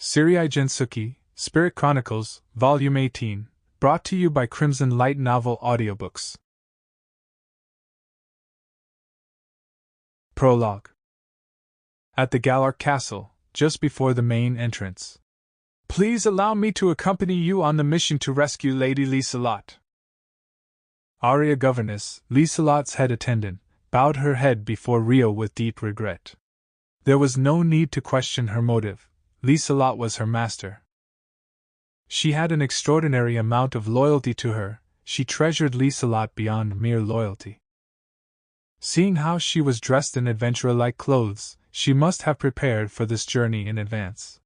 Sirai Gensuki, Spirit Chronicles, Volume 18, brought to you by Crimson Light Novel Audiobooks. Prologue. At the Galark Castle, just before the main entrance. Please allow me to accompany you on the mission to rescue Lady Liselot. Aria governess, Liselot's head attendant, bowed her head before Rio with deep regret. There was no need to question her motive. Liselot was her master. She had an extraordinary amount of loyalty to her. She treasured Liselot beyond mere loyalty. Seeing how she was dressed in adventurer-like clothes, she must have prepared for this journey in advance.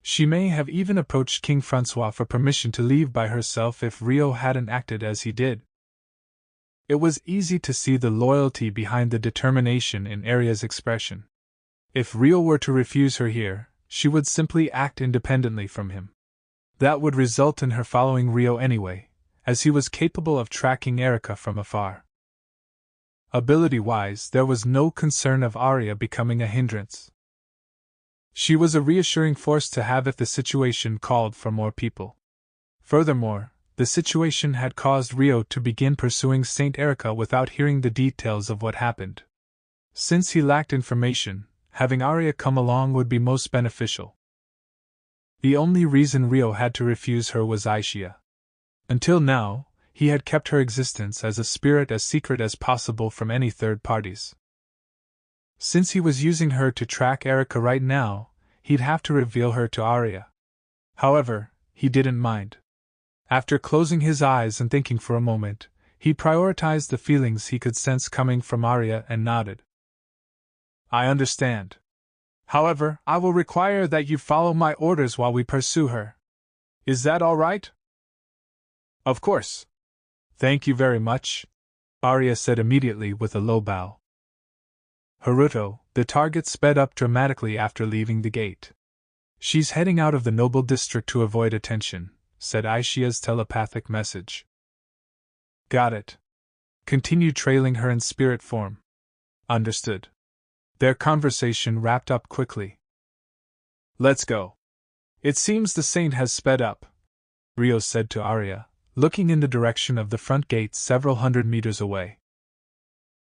She may have even approached King Francois for permission to leave by herself if Rio hadn't acted as he did. It was easy to see the loyalty behind the determination in Aria's expression. If Rio were to refuse her here, she would simply act independently from him. That would result in her following Rio anyway, as he was capable of tracking Erica from afar. Ability-wise, there was no concern of Aria becoming a hindrance. She was a reassuring force to have if the situation called for more people. Furthermore, the situation had caused Rio to begin pursuing Saint Erica without hearing the details of what happened. Since he lacked information, having Aria come along would be most beneficial. The only reason Rio had to refuse her was Aishia. Until now, he had kept her existence as a spirit as secret as possible from any third parties. Since he was using her to track Erica right now, he'd have to reveal her to Aria. However, he didn't mind. After closing his eyes and thinking for a moment, he prioritized the feelings he could sense coming from Aria and nodded. I understand. However, I will require that you follow my orders while we pursue her. Is that all right? Of course. Thank you very much, Aria said immediately with a low bow. Haruto, the target sped up dramatically after leaving the gate. She's heading out of the noble district to avoid attention, said Aishia's telepathic message. Got it. Continue trailing her in spirit form. Understood. Their conversation wrapped up quickly. Let's go. It seems the saint has sped up, Rio said to Aria, looking in the direction of the front gate several hundred meters away.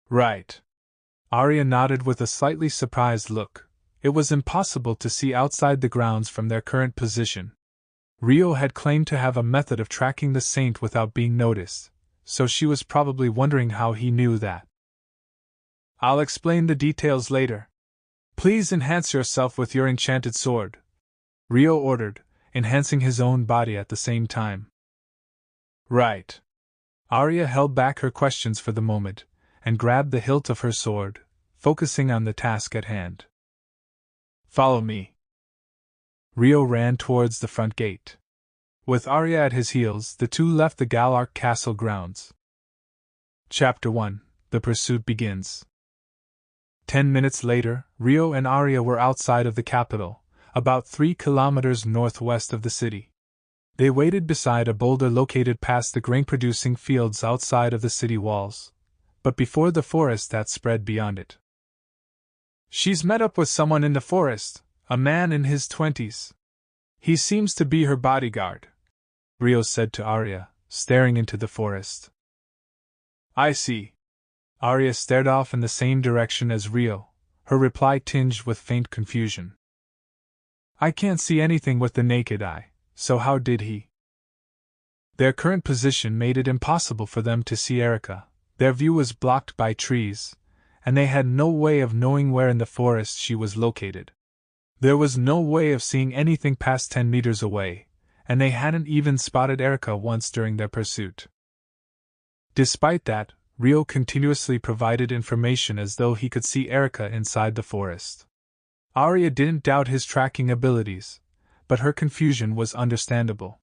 Right. Aria nodded with a slightly surprised look. It was impossible to see outside the grounds from their current position. Rio had claimed to have a method of tracking the saint without being noticed, so she was probably wondering how he knew that. I'll explain the details later. Please enhance yourself with your enchanted sword, Rio ordered, enhancing his own body at the same time. Right. Aria held back her questions for the moment, and grabbed the hilt of her sword, focusing on the task at hand. Follow me. Rio ran towards the front gate. With Aria at his heels, the two left the Galark Castle grounds. Chapter 1. The Pursuit Begins. 10 minutes later, Rio and Aria were outside of the capital, about 3 kilometers northwest of the city. They waited beside a boulder located past the grain-producing fields outside of the city walls, but before the forest that spread beyond it. She's met up with someone in the forest, a man in his 20s. He seems to be her bodyguard, Rio said to Aria, staring into the forest. I see. Aria stared off in the same direction as Rio, her reply tinged with faint confusion. I can't see anything with the naked eye, so how did he? Their current position made it impossible for them to see Erica. Their view was blocked by trees, and they had no way of knowing where in the forest she was located. There was no way of seeing anything past 10 meters away, and they hadn't even spotted Erica once during their pursuit. Despite that, Rio continuously provided information as though he could see Erica inside the forest. Aria didn't doubt his tracking abilities, but her confusion was understandable.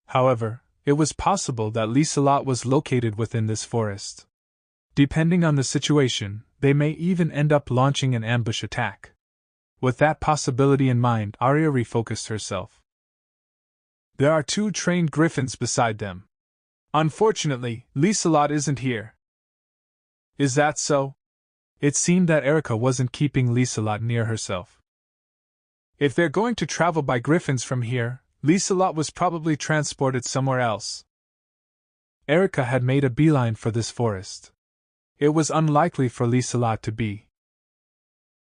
However, it was possible that Liselot was located within this forest. Depending on the situation, they may even end up launching an ambush attack. With that possibility in mind, Aria refocused herself. There are 2 trained griffins beside them. Unfortunately, Liselot isn't here. Is that so? It seemed that Erica wasn't keeping Liselot near herself. If they're going to travel by griffins from here, Liselot was probably transported somewhere else. Erica had made a beeline for this forest. It was unlikely for Liselot to be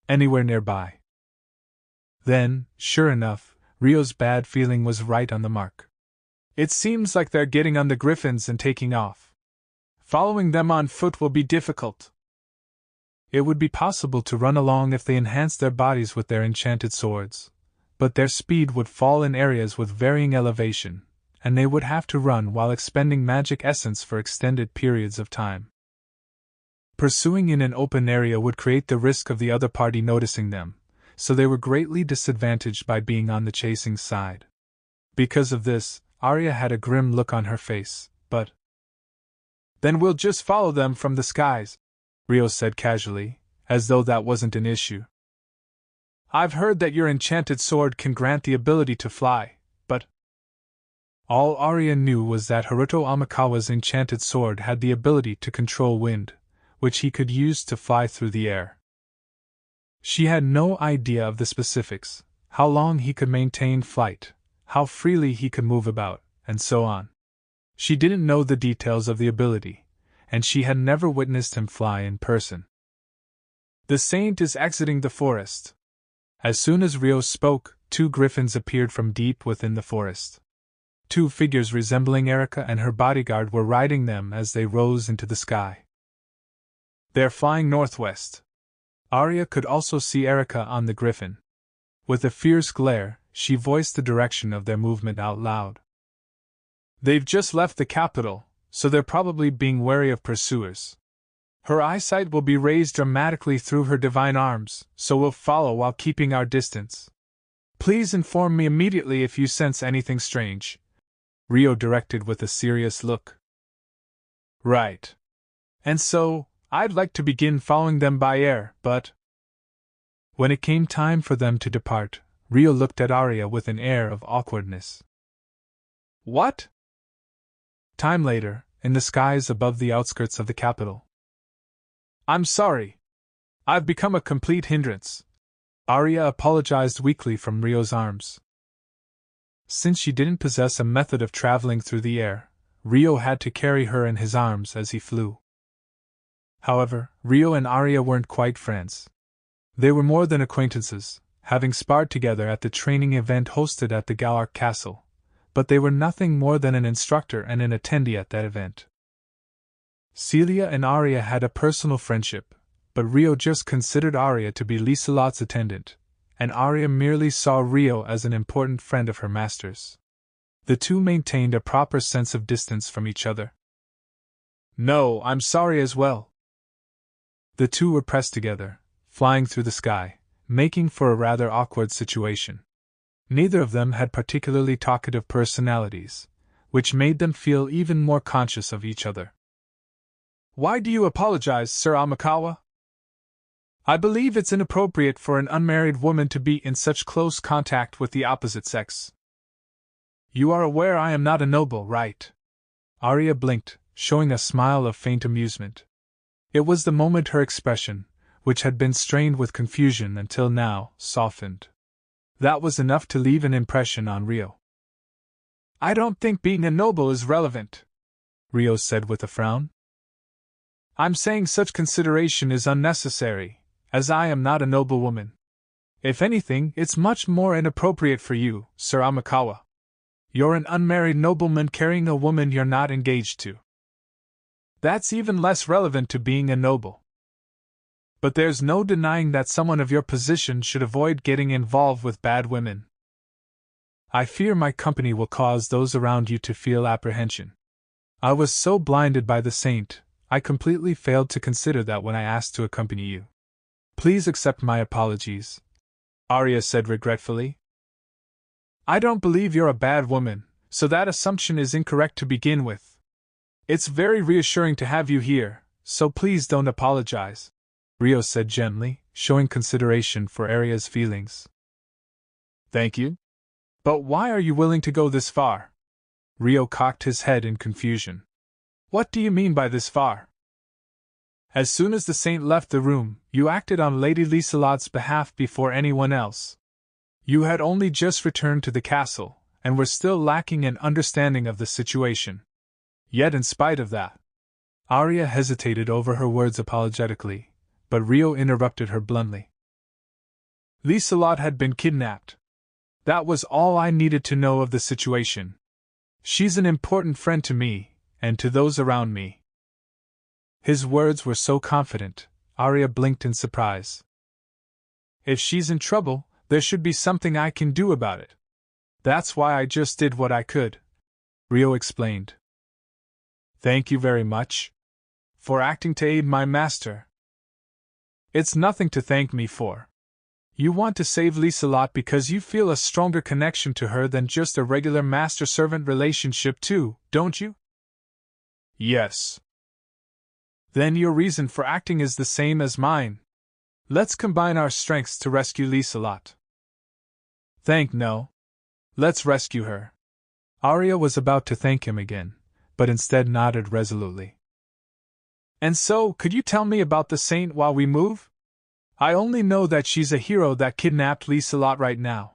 anywhere nearby. Then, sure enough, Rio's bad feeling was right on the mark. It seems like they're getting on the griffins and taking off. Following them on foot will be difficult. It would be possible to run along if they enhanced their bodies with their enchanted swords, but their speed would fall in areas with varying elevation, and they would have to run while expending magic essence for extended periods of time. Pursuing in an open area would create the risk of the other party noticing them, so they were greatly disadvantaged by being on the chasing side. Because of this, Arya had a grim look on her face, but "Then we'll just follow them from the skies," Rio said casually, as though that wasn't an issue. "I've heard that your enchanted sword can grant the ability to fly, but..." All Arya knew was that Haruto Amikawa's enchanted sword had the ability to control wind, which he could use to fly through the air. She had no idea of the specifics, how long he could maintain flight, how freely he could move about, and so on. She didn't know the details of the ability, and she had never witnessed him fly in person. "The saint is exiting the forest." As soon as Rio spoke, 2 griffins appeared from deep within the forest. 2 figures resembling Erica and her bodyguard were riding them as they rose into the sky. "They're flying northwest." Arya could also see Erica on the griffin. With a fierce glare, she voiced the direction of their movement out loud. "They've just left the capital, so they're probably being wary of pursuers. Her eyesight will be raised dramatically through her divine arms, so we'll follow while keeping our distance. Please inform me immediately if you sense anything strange," Rio directed with a serious look. "Right. And so, I'd like to begin following them by air, but..." When it came time for them to depart, Rio looked at Arya with an air of awkwardness. "What?" Time later, in the skies above the outskirts of the capital. "I'm sorry. I've become a complete hindrance." Arya apologized weakly from Rio's arms. Since she didn't possess a method of traveling through the air, Rio had to carry her in his arms as he flew. However, Rio and Arya weren't quite friends. They were more than acquaintances, having sparred together at the training event hosted at the Galark Castle, but they were nothing more than an instructor and an attendee at that event. Celia and Arya had a personal friendship, but Rio just considered Arya to be Liselot's attendant, and Arya merely saw Rio as an important friend of her master's. The two maintained a proper sense of distance from each other. "No, I'm sorry as well." The two were pressed together, flying through the sky, making for a rather awkward situation. Neither of them had particularly talkative personalities, which made them feel even more conscious of each other. "Why do you apologize, Sir Amikawa? I believe it's inappropriate for an unmarried woman to be in such close contact with the opposite sex. You are aware I am not a noble, right?" Arya blinked, showing a smile of faint amusement. It was the moment her expression, which had been strained with confusion until now, softened. That was enough to leave an impression on Rio. "I don't think being a noble is relevant," Rio said with a frown. "I'm saying such consideration is unnecessary, as I am not a noble woman. If anything, it's much more inappropriate for you, Sir Amikawa. You're an unmarried nobleman carrying a woman you're not engaged to. That's even less relevant to being a noble. But there's no denying that someone of your position should avoid getting involved with bad women. I fear my company will cause those around you to feel apprehension. I was so blinded by the saint, I completely failed to consider that when I asked to accompany you. Please accept my apologies," Arya said regretfully. "I don't believe you're a bad woman, so that assumption is incorrect to begin with. It's very reassuring to have you here, so please don't apologize," Rio said gently, showing consideration for Arya's feelings. "Thank you. But why are you willing to go this far?" Rio cocked his head in confusion. "What do you mean by this far? As soon as the saint left the room, you acted on Lady Liselot's behalf before anyone else. You had only just returned to the castle, and were still lacking an understanding of the situation. Yet in spite of that, Arya hesitated over her words apologetically, but Rio interrupted her bluntly. Liselot had been kidnapped. That was all I needed to know of the situation. She's an important friend to me, and to those around me. His words were so confident, Arya blinked in surprise. If she's in trouble, there should be something I can do about it. That's why I just did what I could, Rio explained. Thank you very much for acting to aid my master. It's nothing to thank me for. You want to save Liselot because you feel a stronger connection to her than just a regular master-servant relationship too, don't you? Yes. Then your reason for acting is the same as mine. Let's combine our strengths to rescue Liselot. No. Let's rescue her. Arya was about to thank him again, but instead nodded resolutely. And so, could you tell me about the saint while we move? I only know that she's a hero that kidnapped Liselot right now.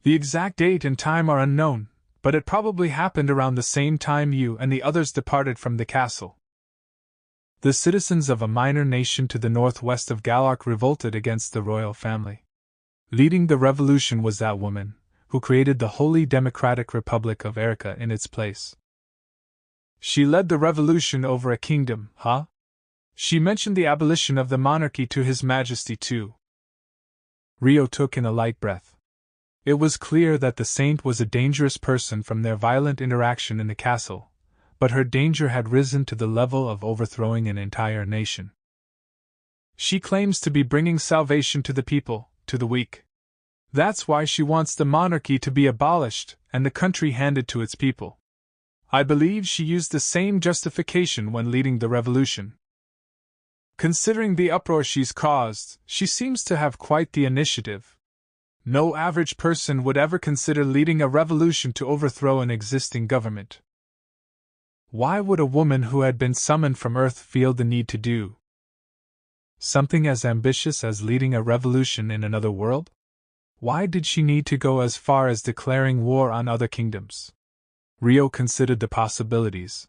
The exact date and time are unknown, but it probably happened around the same time you and the others departed from the castle. The citizens of a minor nation to the northwest of Galark revolted against the royal family. Leading the revolution was that woman, who created the Holy Democratic Republic of Erica in its place. She led the revolution over a kingdom, huh? She mentioned the abolition of the monarchy to His Majesty too. Rio took in a light breath. It was clear that the saint was a dangerous person from their violent interaction in the castle, but her danger had risen to the level of overthrowing an entire nation. She claims to be bringing salvation to the people, to the weak. That's why she wants the monarchy to be abolished and the country handed to its people. I believe she used the same justification when leading the revolution. Considering the uproar she's caused, she seems to have quite the initiative. No average person would ever consider leading a revolution to overthrow an existing government. Why would a woman who had been summoned from Earth feel the need to do something as ambitious as leading a revolution in another world? Why did she need to go as far as declaring war on other kingdoms? Rio considered the possibilities.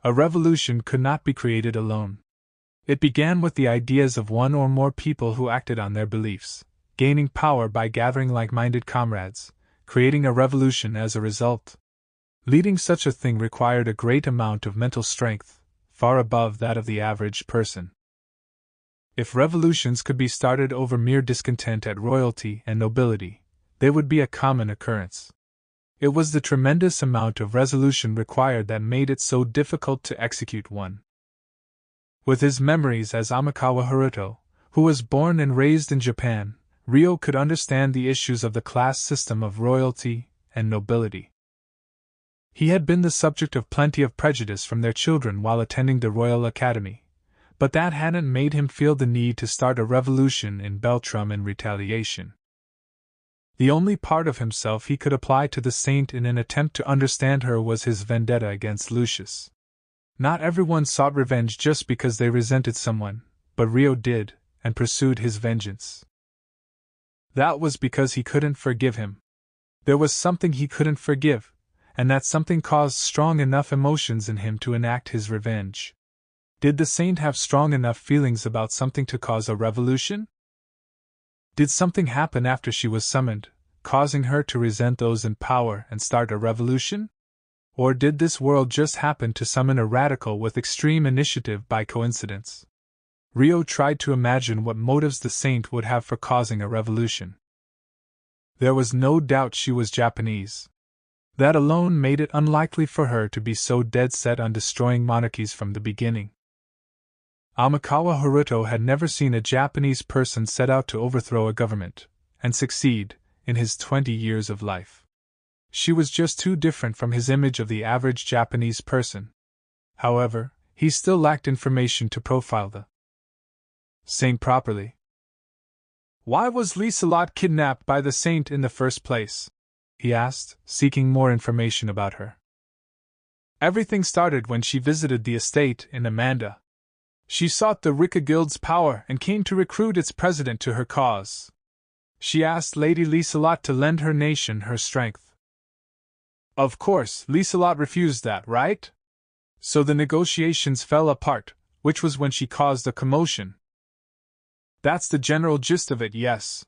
A revolution could not be created alone. It began with the ideas of one or more people who acted on their beliefs, gaining power by gathering like-minded comrades, creating a revolution as a result. Leading such a thing required a great amount of mental strength, far above that of the average person. If revolutions could be started over mere discontent at royalty and nobility, they would be a common occurrence. It was the tremendous amount of resolution required that made it so difficult to execute one. With his memories as Amikawa Haruto, who was born and raised in Japan, Rio could understand the issues of the class system of royalty and nobility. He had been the subject of plenty of prejudice from their children while attending the Royal Academy, but that hadn't made him feel the need to start a revolution in Beltrum in retaliation. The only part of himself he could apply to the saint in an attempt to understand her was his vendetta against Lucius. Not everyone sought revenge just because they resented someone, but Rio did, and pursued his vengeance. That was because he couldn't forgive him. There was something he couldn't forgive, and that something caused strong enough emotions in him to enact his revenge. Did the saint have strong enough feelings about something to cause a revolution? Did something happen after she was summoned, causing her to resent those in power and start a revolution? Or did this world just happen to summon a radical with extreme initiative by coincidence? Rio tried to imagine what motives the saint would have for causing a revolution. There was no doubt she was Japanese. That alone made it unlikely for her to be so dead set on destroying monarchies from the beginning. Amikawa Haruto had never seen a Japanese person set out to overthrow a government, and succeed, in his 20 years of life. She was just too different from his image of the average Japanese person. However, he still lacked information to profile the saint properly. Why was Liselot kidnapped by the saint in the first place? He asked, seeking more information about her. Everything started when she visited the estate in Amanda. She sought the Rika Guild's power and came to recruit its president to her cause. She asked Lady Liselot to lend her nation her strength. Of course, Liselot refused that, right? So the negotiations fell apart, which was when she caused a commotion. That's the general gist of it, yes.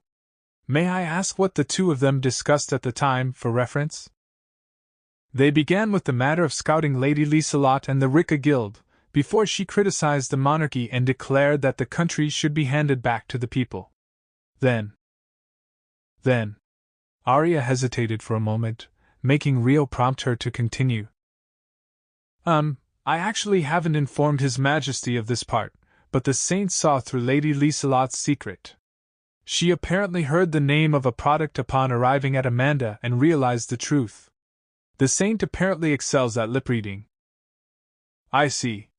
May I ask what the two of them discussed at the time, for reference? They began with the matter of scouting Lady Liselot and the Rika Guild, before she criticized the monarchy and declared that the country should be handed back to the people. Then, Arya hesitated for a moment, making Rio prompt her to continue. I actually haven't informed His Majesty of this part, but the saint saw through Lady Liselot's secret. She apparently heard the name of a product upon arriving at Amanda and realized the truth. The saint apparently excels at lip-reading. I see.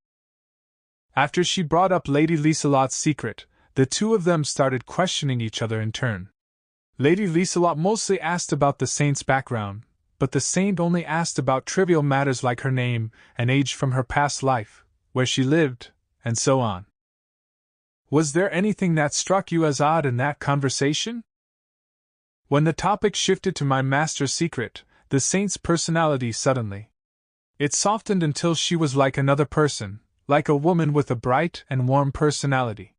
After she brought up Lady Liselot's secret, the two of them started questioning each other in turn. Lady Liselot mostly asked about the saint's background, but the saint only asked about trivial matters like her name and age from her past life, where she lived, and so on. Was there anything that struck you as odd in that conversation? When the topic shifted to my master's secret, the saint's personality suddenly. It softened until she was like another person, like a woman with a bright and warm personality.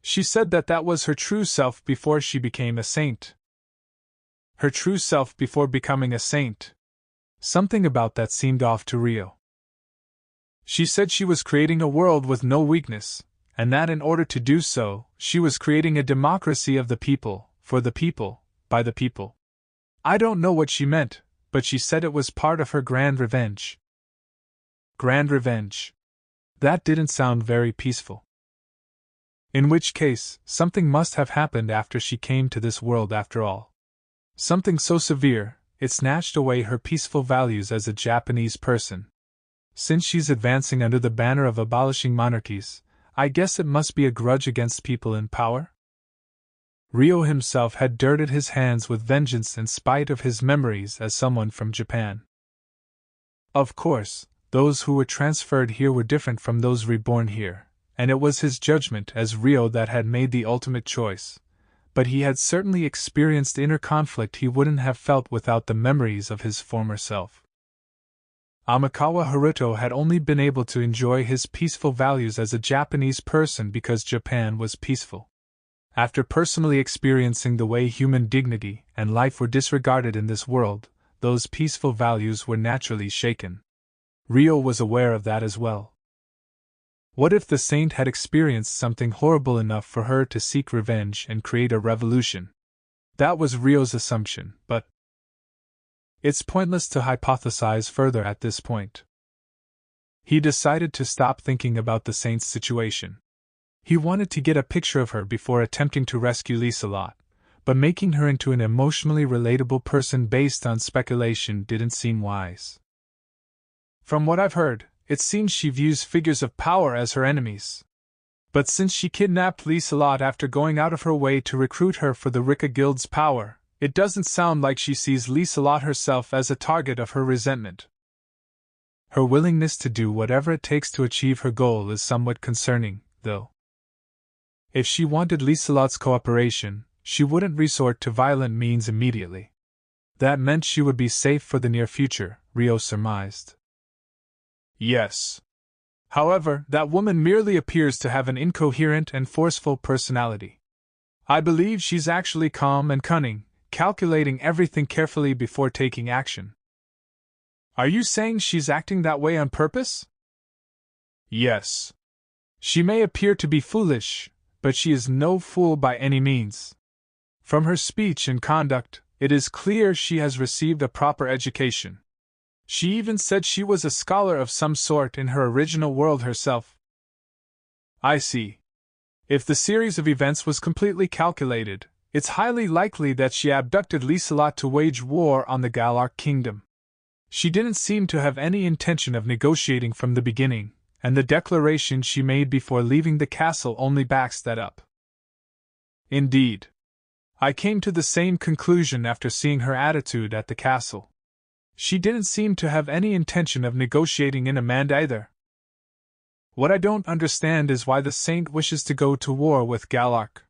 She said that was her true self before she became a saint. Her true self before becoming a saint. Something about that seemed off to Rio. She said she was creating a world with no weakness, and that in order to do so, she was creating a democracy of the people, for the people, by the people. I don't know what she meant, but she said it was part of her grand revenge. Grand revenge. That didn't sound very peaceful. In which case, something must have happened after she came to this world after all. Something so severe, it snatched away her peaceful values as a Japanese person. Since she's advancing under the banner of abolishing monarchies, I guess it must be a grudge against people in power? Rio himself had dirtied his hands with vengeance in spite of his memories as someone from Japan. Of course, those who were transferred here were different from those reborn here, and it was his judgment as Rio that had made the ultimate choice, but he had certainly experienced inner conflict he wouldn't have felt without the memories of his former self. Amikawa Haruto had only been able to enjoy his peaceful values as a Japanese person because Japan was peaceful. After personally experiencing the way human dignity and life were disregarded in this world, those peaceful values were naturally shaken. Rio was aware of that as well. What if the saint had experienced something horrible enough for her to seek revenge and create a revolution? That was Rio's assumption, but it's pointless to hypothesize further at this point. He decided to stop thinking about the saint's situation. He wanted to get a picture of her before attempting to rescue Liselot, but making her into an emotionally relatable person based on speculation didn't seem wise. From what I've heard, it seems she views figures of power as her enemies. But since she kidnapped Liselot after going out of her way to recruit her for the Rika Guild's power, it doesn't sound like she sees Liselot herself as a target of her resentment. Her willingness to do whatever it takes to achieve her goal is somewhat concerning, though. If she wanted Liselot's cooperation, she wouldn't resort to violent means immediately. That meant she would be safe for the near future, Rio surmised. Yes. However, that woman merely appears to have an incoherent and forceful personality. I believe she's actually calm and cunning, calculating everything carefully before taking action. Are you saying she's acting that way on purpose? Yes. She may appear to be foolish, but she is no fool by any means. From her speech and conduct, it is clear she has received a proper education. She even said she was a scholar of some sort in her original world herself. I see. If the series of events was completely calculated, it's highly likely that she abducted Liselot to wage war on the Galark kingdom. She didn't seem to have any intention of negotiating from the beginning, and the declaration she made before leaving the castle only backs that up. Indeed. I came to the same conclusion after seeing her attitude at the castle. She didn't seem to have any intention of negotiating in Amanda either. What I don't understand is why the saint wishes to go to war with Galark.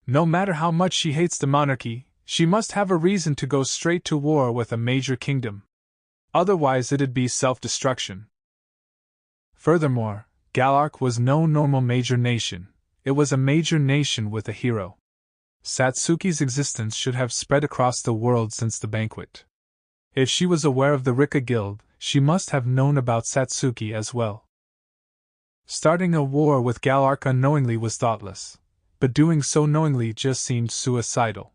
No matter how much she hates the monarchy, she must have a reason to go straight to war with a major kingdom. Otherwise it'd be self-destruction. Furthermore, Galark was no normal major nation, it was a major nation with a hero. Satsuki's existence should have spread across the world since the banquet. If she was aware of the Rika Guild, she must have known about Satsuki as well. Starting a war with Galark unknowingly was thoughtless, but doing so knowingly just seemed suicidal.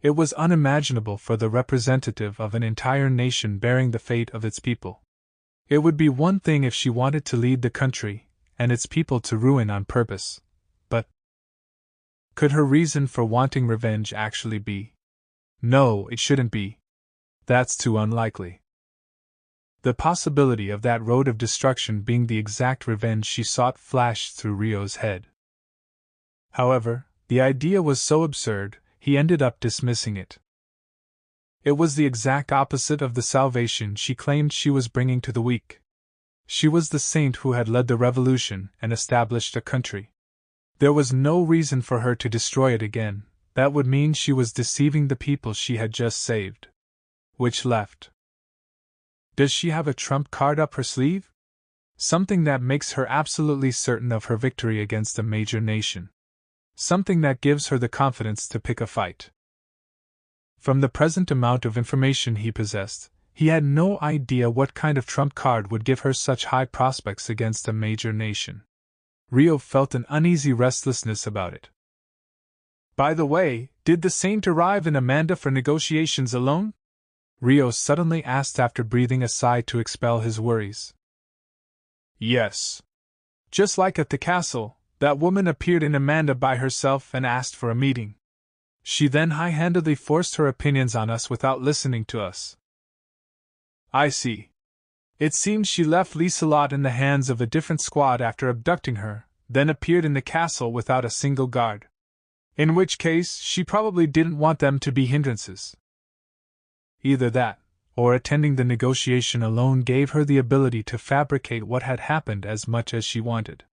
It was unimaginable for the representative of an entire nation bearing the fate of its people. It would be one thing if she wanted to lead the country and its people to ruin on purpose, but could her reason for wanting revenge actually be? No, it shouldn't be. That's too unlikely. The possibility of that road of destruction being the exact revenge she sought flashed through Ryo's head. However, the idea was so absurd, he ended up dismissing it. It was the exact opposite of the salvation she claimed she was bringing to the weak. She was the saint who had led the revolution and established a country. There was no reason for her to destroy it again. That would mean she was deceiving the people she had just saved. Which left? Does she have a trump card up her sleeve? Something that makes her absolutely certain of her victory against a major nation. Something that gives her the confidence to pick a fight. From the present amount of information he possessed, he had no idea what kind of trump card would give her such high prospects against a major nation. Ryo felt an uneasy restlessness about it. By the way, did the saint arrive in Amanda for negotiations alone? Ryo suddenly asked after breathing a sigh to expel his worries. Yes. Just like at the castle, that woman appeared in Amanda by herself and asked for a meeting. She then high-handedly forced her opinions on us without listening to us. I see. It seems she left Liselot in the hands of a different squad after abducting her, then appeared in the castle without a single guard. In which case, she probably didn't want them to be hindrances. Either that, or attending the negotiation alone gave her the ability to fabricate what had happened as much as she wanted.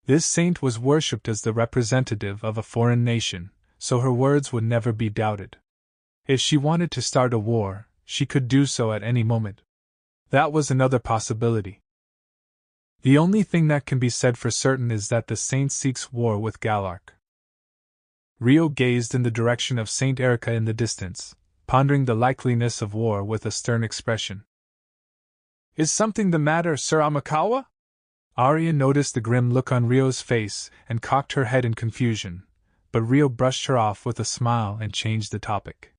This saint was worshipped as the representative of a foreign nation, so her words would never be doubted. If she wanted to start a war, she could do so at any moment. That was another possibility. The only thing that can be said for certain is that the saint seeks war with Galark. Ryo gazed in the direction of Saint Erica in the distance, pondering the likeliness of war with a stern expression. Is something the matter, Sir Amakawa? Arya noticed the grim look on Ryo's face and cocked her head in confusion, but Ryo brushed her off with a smile and changed the topic.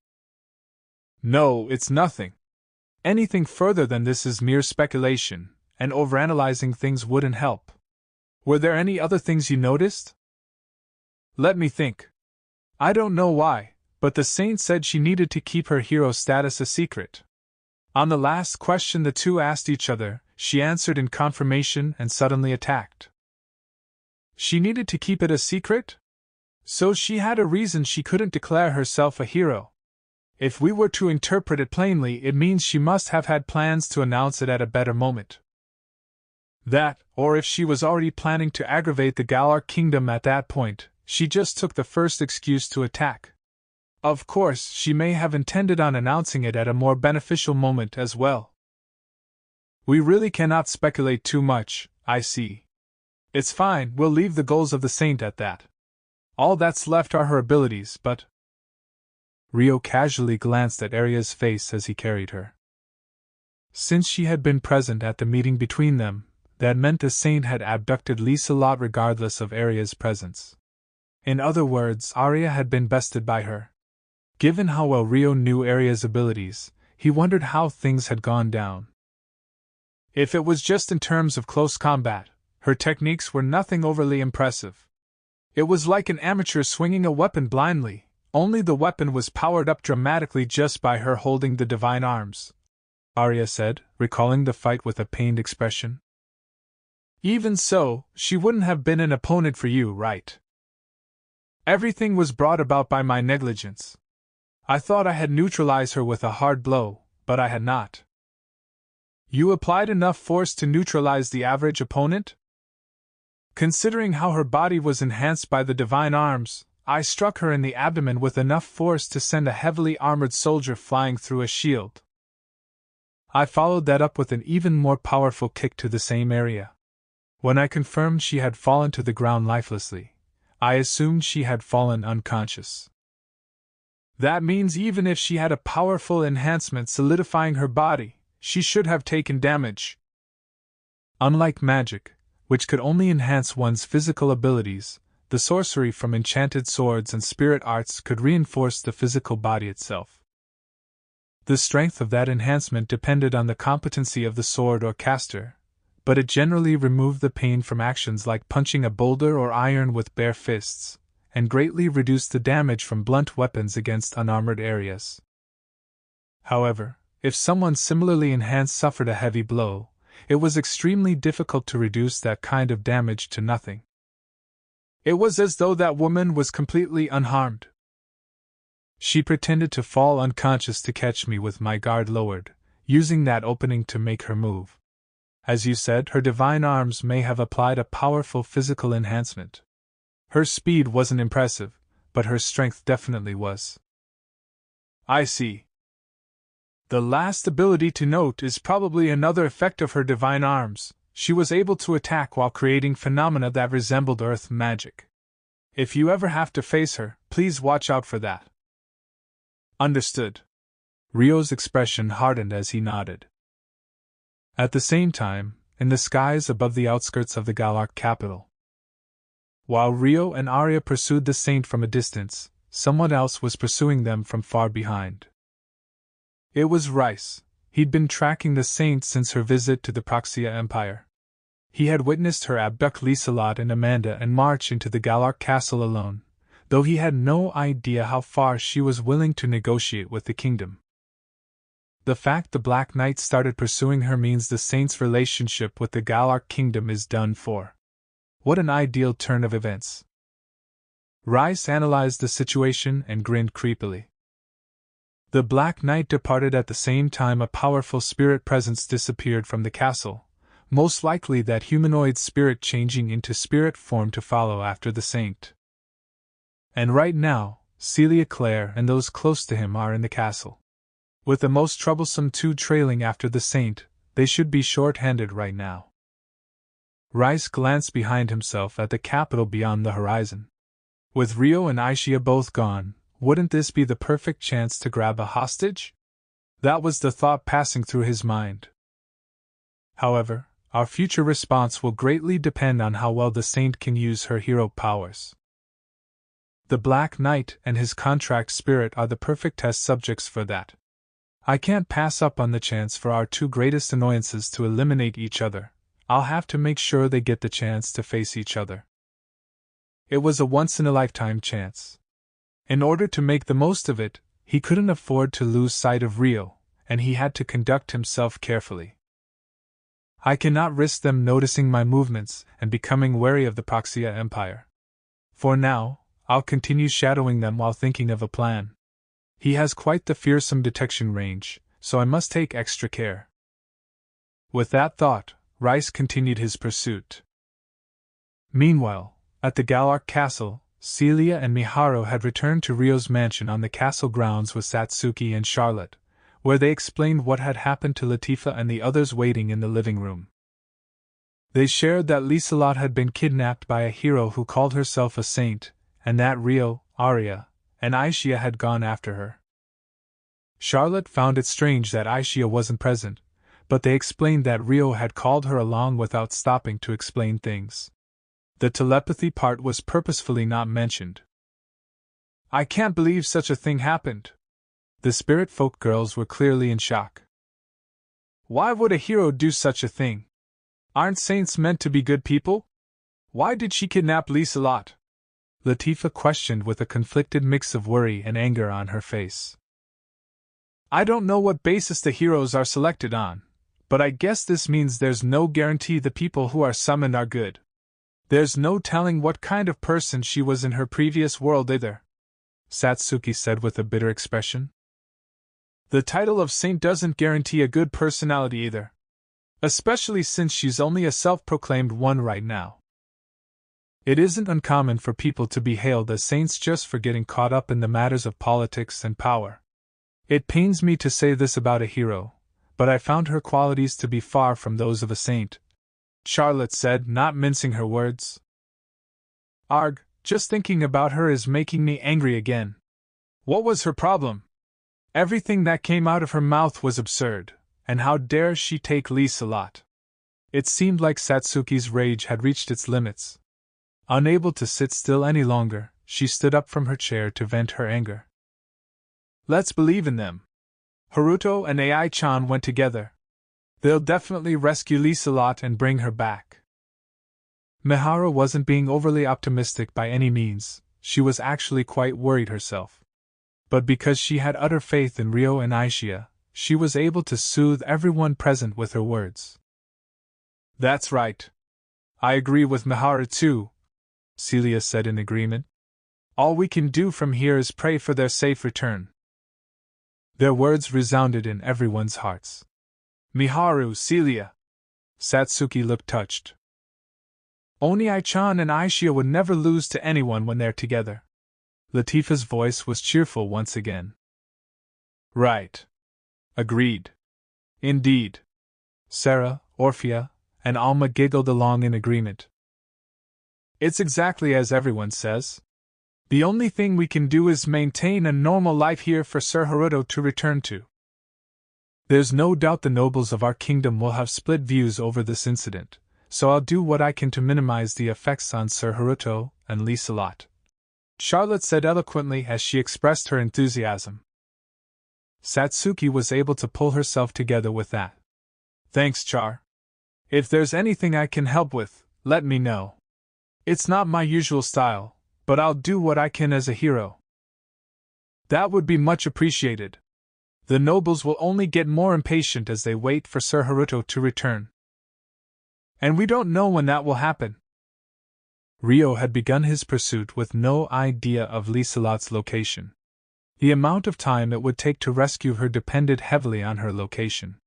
No, it's nothing. Anything further than this is mere speculation, and overanalyzing things wouldn't help. Were there any other things you noticed? Let me think. I don't know why, but the saint said she needed to keep her hero status a secret. On the last question the two asked each other, she answered in confirmation and suddenly attacked. She needed to keep it a secret? So she had a reason she couldn't declare herself a hero. If we were to interpret it plainly, it means she must have had plans to announce it at a better moment. That, or if she was already planning to aggravate the Galar kingdom at that point, she just took the first excuse to attack. Of course, she may have intended on announcing it at a more beneficial moment as well. We really cannot speculate too much, I see. It's fine, we'll leave the goals of the saint at that. All that's left are her abilities, but... Ryo casually glanced at Arya's face as he carried her. Since she had been present at the meeting between them, that meant the saint had abducted Liselot regardless of Arya's presence. In other words, Arya had been bested by her. Given how well Ryo knew Arya's abilities, he wondered how things had gone down. If it was just in terms of close combat, her techniques were nothing overly impressive. It was like an amateur swinging a weapon blindly, only the weapon was powered up dramatically just by her holding the divine arms, Arya said, recalling the fight with a pained expression. Even so, she wouldn't have been an opponent for you, right? Everything was brought about by my negligence. I thought I had neutralized her with a hard blow, but I had not. You applied enough force to neutralize the average opponent? Considering how her body was enhanced by the divine arms, I struck her in the abdomen with enough force to send a heavily armored soldier flying through a shield. I followed that up with an even more powerful kick to the same area. When I confirmed she had fallen to the ground lifelessly, I assumed she had fallen unconscious. That means even if she had a powerful enhancement solidifying her body, she should have taken damage. Unlike magic, which could only enhance one's physical abilities, the sorcery from enchanted swords and spirit arts could reinforce the physical body itself. The strength of that enhancement depended on the competency of the sword or caster, but it generally removed the pain from actions like punching a boulder or iron with bare fists, and greatly reduced the damage from blunt weapons against unarmored areas. However, if someone similarly enhanced suffered a heavy blow, it was extremely difficult to reduce that kind of damage to nothing. It was as though that woman was completely unharmed. She pretended to fall unconscious to catch me with my guard lowered, using that opening to make her move. As you said, her divine arms may have applied a powerful physical enhancement. Her speed wasn't impressive, but her strength definitely was. I see. The last ability to note is probably another effect of her divine arms. She was able to attack while creating phenomena that resembled earth magic. If you ever have to face her, please watch out for that. Understood. Rio's expression hardened as he nodded. At the same time, in the skies above the outskirts of the Galark capital, while Rio and Arya pursued the saint from a distance, someone else was pursuing them from far behind. It was Rice. He'd been tracking the saint since her visit to the Praxia Empire. He had witnessed her abduct Liselot and Amanda and march into the Galark castle alone, though he had no idea how far she was willing to negotiate with the kingdom. The fact the Black Knight started pursuing her means the saint's relationship with the Galark kingdom is done for. What an ideal turn of events. Rice analyzed the situation and grinned creepily. The Black Knight departed at the same time a powerful spirit presence disappeared from the castle, most likely that humanoid spirit changing into spirit form to follow after the saint. And right now, Celia Clare and those close to him are in the castle. With the most troublesome two trailing after the saint, they should be short-handed right now. Rice glanced behind himself at the capital beyond the horizon. With Rio and Aishia both gone, wouldn't this be the perfect chance to grab a hostage? That was the thought passing through his mind. However, our future response will greatly depend on how well the saint can use her hero powers. The Black Knight and his contract spirit are the perfect test subjects for that. I can't pass up on the chance for our two greatest annoyances to eliminate each other. I'll have to make sure they get the chance to face each other. It was a once-in-a-lifetime chance. In order to make the most of it, he couldn't afford to lose sight of Rio, and he had to conduct himself carefully. I cannot risk them noticing my movements and becoming wary of the Praxia Empire. For now, I'll continue shadowing them while thinking of a plan. He has quite the fearsome detection range, so I must take extra care. With that thought, Rice continued his pursuit. Meanwhile, at the Galark castle, Celia and Miharu had returned to Rio's mansion on the castle grounds with Satsuki and Charlotte, where they explained what had happened to Latifa and the others waiting in the living room. They shared that Liselot had been kidnapped by a hero who called herself a saint, and that Rio, Arya, and Aishia had gone after her. Charlotte found it strange that Aishia wasn't present, but they explained that Rio had called her along without stopping to explain things. The telepathy part was purposefully not mentioned. I can't believe such a thing happened. The spirit folk girls were clearly in shock. Why would a hero do such a thing? Aren't saints meant to be good people? Why did she kidnap Liselot? Latifa questioned with a conflicted mix of worry and anger on her face. I don't know what basis the heroes are selected on, but I guess this means there's no guarantee the people who are summoned are good. There's no telling what kind of person she was in her previous world either, Satsuki said with a bitter expression. The title of saint doesn't guarantee a good personality either, especially since she's only a self-proclaimed one right now. It isn't uncommon for people to be hailed as saints just for getting caught up in the matters of politics and power. It pains me to say this about a hero, but I found her qualities to be far from those of a saint, Charlotte said, not mincing her words. Arg, just thinking about her is making me angry again. What was her problem? Everything that came out of her mouth was absurd, and how dare she take Liselot? It seemed like Satsuki's rage had reached its limits. Unable to sit still any longer, she stood up from her chair to vent her anger. Let's believe in them. Haruto and Ai-chan went together. They'll definitely rescue Liselot and bring her back. Miharu wasn't being overly optimistic by any means, she was actually quite worried herself. But because she had utter faith in Ryo and Aishia, she was able to soothe everyone present with her words. That's right. I agree with Miharu too, Celia said in agreement. All we can do from here is pray for their safe return. Their words resounded in everyone's hearts. Miharu, Celia. Satsuki looked touched. Only Ai-chan and Aishia would never lose to anyone when they're together. Latifa's voice was cheerful once again. Right. Agreed. Indeed. Sarah, Orphea, and Alma giggled along in agreement. It's exactly as everyone says. The only thing we can do is maintain a normal life here for Sir Haruto to return to. There's no doubt the nobles of our kingdom will have split views over this incident, so I'll do what I can to minimize the effects on Sir Haruto and Liselot, Charlotte said eloquently as she expressed her enthusiasm. Satsuki was able to pull herself together with that. Thanks, Char. If there's anything I can help with, let me know. It's not my usual style, but I'll do what I can as a hero. That would be much appreciated. The nobles will only get more impatient as they wait for Sir Haruto to return. And we don't know when that will happen. Ryo had begun his pursuit with no idea of Liselot's location. The amount of time it would take to rescue her depended heavily on her location.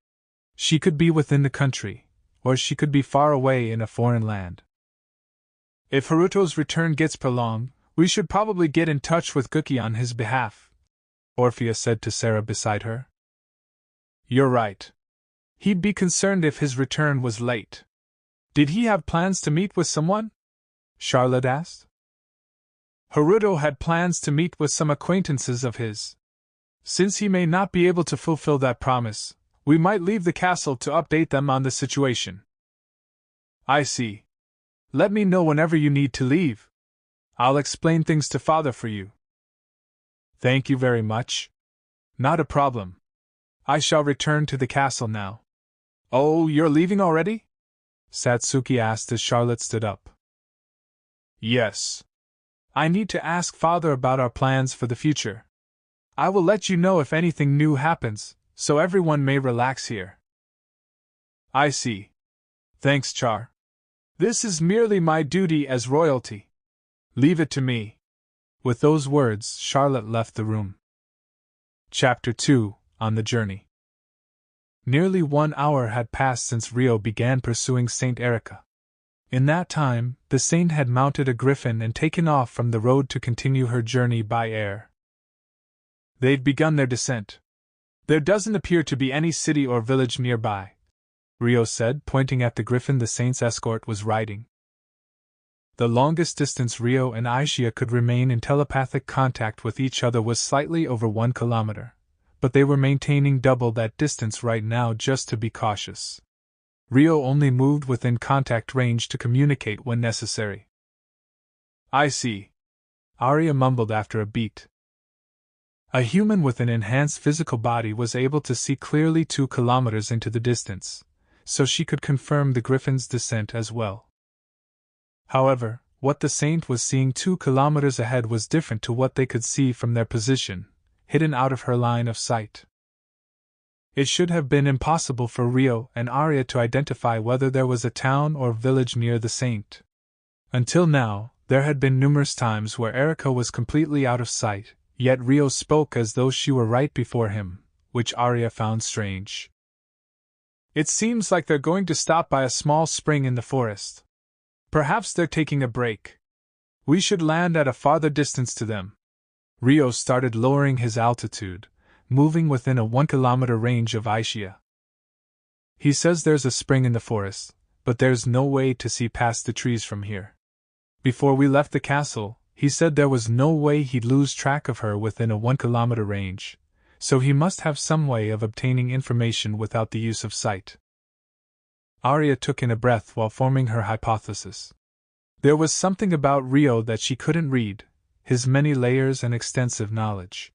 She could be within the country, or she could be far away in a foreign land. If Haruto's return gets prolonged, we should probably get in touch with Guki on his behalf, Orphea said to Sarah beside her. You're right. He'd be concerned if his return was late. Did he have plans to meet with someone? Charlotte asked. Haruto had plans to meet with some acquaintances of his. Since he may not be able to fulfill that promise, we might leave the castle to update them on the situation. I see. Let me know whenever you need to leave. I'll explain things to Father for you. Thank you very much. Not a problem. I shall return to the castle now. Oh, you're leaving already? Satsuki asked as Charlotte stood up. Yes. I need to ask Father about our plans for the future. I will let you know if anything new happens, so everyone may relax here. I see. Thanks, Char. This is merely my duty as royalty. Leave it to me. With those words, Charlotte left the room. Chapter 2, On the Journey. Nearly 1 hour had passed since Ryo began pursuing Saint Erica. In that time, the saint had mounted a griffin and taken off from the road to continue her journey by air. They've begun their descent. There doesn't appear to be any city or village nearby, Ryo said, pointing at the griffin the saint's escort was riding. The longest distance Ryo and Aishia could remain in telepathic contact with each other was slightly over 1 kilometer, but they were maintaining double that distance right now just to be cautious. Ryo only moved within contact range to communicate when necessary. I see. Arya mumbled after a beat. A human with an enhanced physical body was able to see clearly 2 kilometers into the distance, so she could confirm the griffin's descent as well. However, what the saint was seeing 2 kilometers ahead was different to what they could see from their position, hidden out of her line of sight. It should have been impossible for Ryo and Arya to identify whether there was a town or village near the saint. Until now, there had been numerous times where Erica was completely out of sight, yet Ryo spoke as though she were right before him, which Arya found strange. It seems like they're going to stop by a small spring in the forest. Perhaps they're taking a break, We should land at a farther distance to them. Rio started lowering his altitude, moving within a 1-kilometer range of Aishia. He says there's a spring in the forest, but there's no way to see past the trees from here. Before we left the castle, he said there was no way he'd lose track of her within a 1-kilometer range, so he must have some way of obtaining information without the use of sight. Arya took in a breath while forming her hypothesis. There was something about Rio that she couldn't read, his many layers and extensive knowledge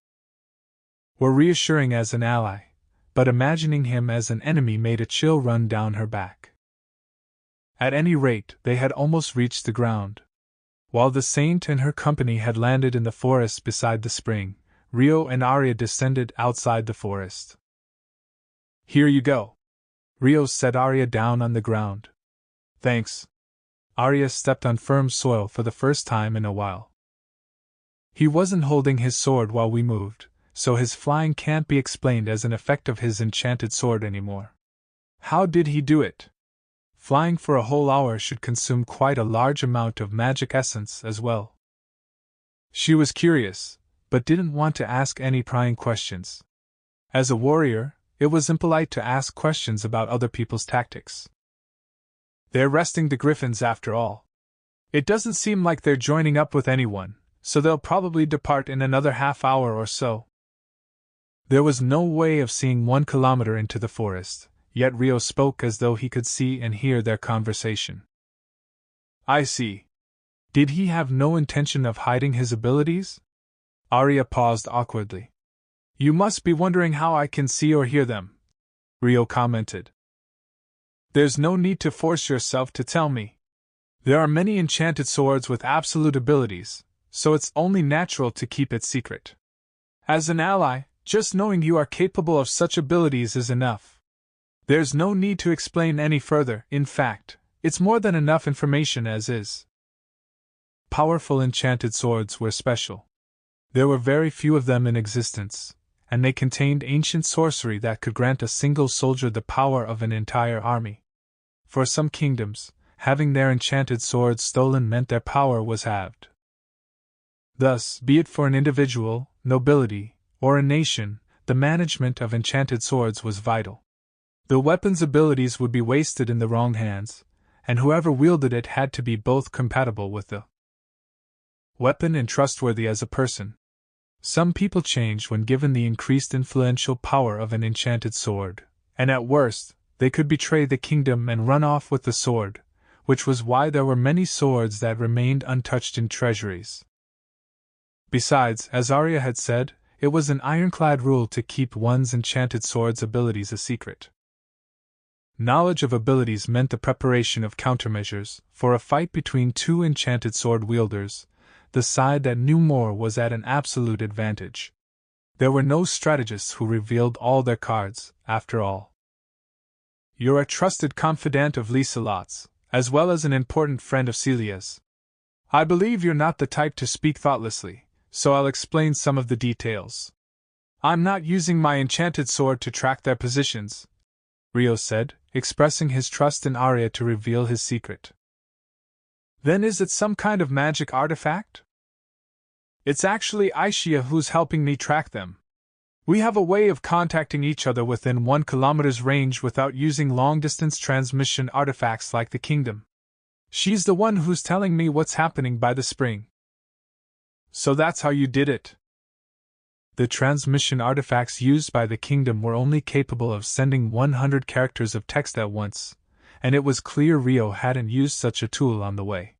were reassuring as an ally, but imagining him as an enemy made a chill run down her back. At any rate, they had almost reached the ground. While the saint and her company had landed in the forest beside the spring, Rio and Arya descended outside the forest. Here you go. Rio set Arya down on the ground. Thanks. Arya stepped on firm soil for the first time in a while. He wasn't holding his sword while we moved, so his flying can't be explained as an effect of his enchanted sword anymore. How did he do it? Flying for a whole hour should consume quite a large amount of magic essence as well. She was curious, but didn't want to ask any prying questions. As a warrior, it was impolite to ask questions about other people's tactics. They're resting the griffins after all. It doesn't seem like they're joining up with anyone, so they'll probably depart in another half hour or so. There was no way of seeing 1 kilometer into the forest, yet Rio spoke as though he could see and hear their conversation. I see. Did he have no intention of hiding his abilities? Arya paused awkwardly. You must be wondering how I can see or hear them, Rio commented. There's no need to force yourself to tell me. There are many enchanted swords with absolute abilities, so it's only natural to keep it secret. As an ally, just knowing you are capable of such abilities is enough. There's no need to explain any further. In fact, it's more than enough information as is. Powerful enchanted swords were special. There were very few of them in existence, and they contained ancient sorcery that could grant a single soldier the power of an entire army. For some kingdoms, having their enchanted swords stolen meant their power was halved. Thus, be it for an individual, nobility, or a nation, the management of enchanted swords was vital. The weapon's abilities would be wasted in the wrong hands, and whoever wielded it had to be both compatible with the weapon and trustworthy as a person. Some people change when given the increased influential power of an enchanted sword, and at worst, they could betray the kingdom and run off with the sword, which was why there were many swords that remained untouched in treasuries. Besides, as Arya had said, it was an ironclad rule to keep one's enchanted sword's abilities a secret. Knowledge of abilities meant the preparation of countermeasures for a fight between two enchanted sword wielders. The side that knew more was at an absolute advantage. There were no strategists who revealed all their cards, after all. You're a trusted confidant of Liselot's, as well as an important friend of Celia's. I believe you're not the type to speak thoughtlessly, so I'll explain some of the details. I'm not using my enchanted sword to track their positions, Rio said, expressing his trust in Arya to reveal his secret. Then is it some kind of magic artifact? It's actually Aishia who's helping me track them. We have a way of contacting each other within 1 kilometer's range without using long-distance transmission artifacts like the kingdom. She's the one who's telling me what's happening by the spring. So that's how you did it. The transmission artifacts used by the kingdom were only capable of sending 100 characters of text at once, and it was clear Rio hadn't used such a tool on the way.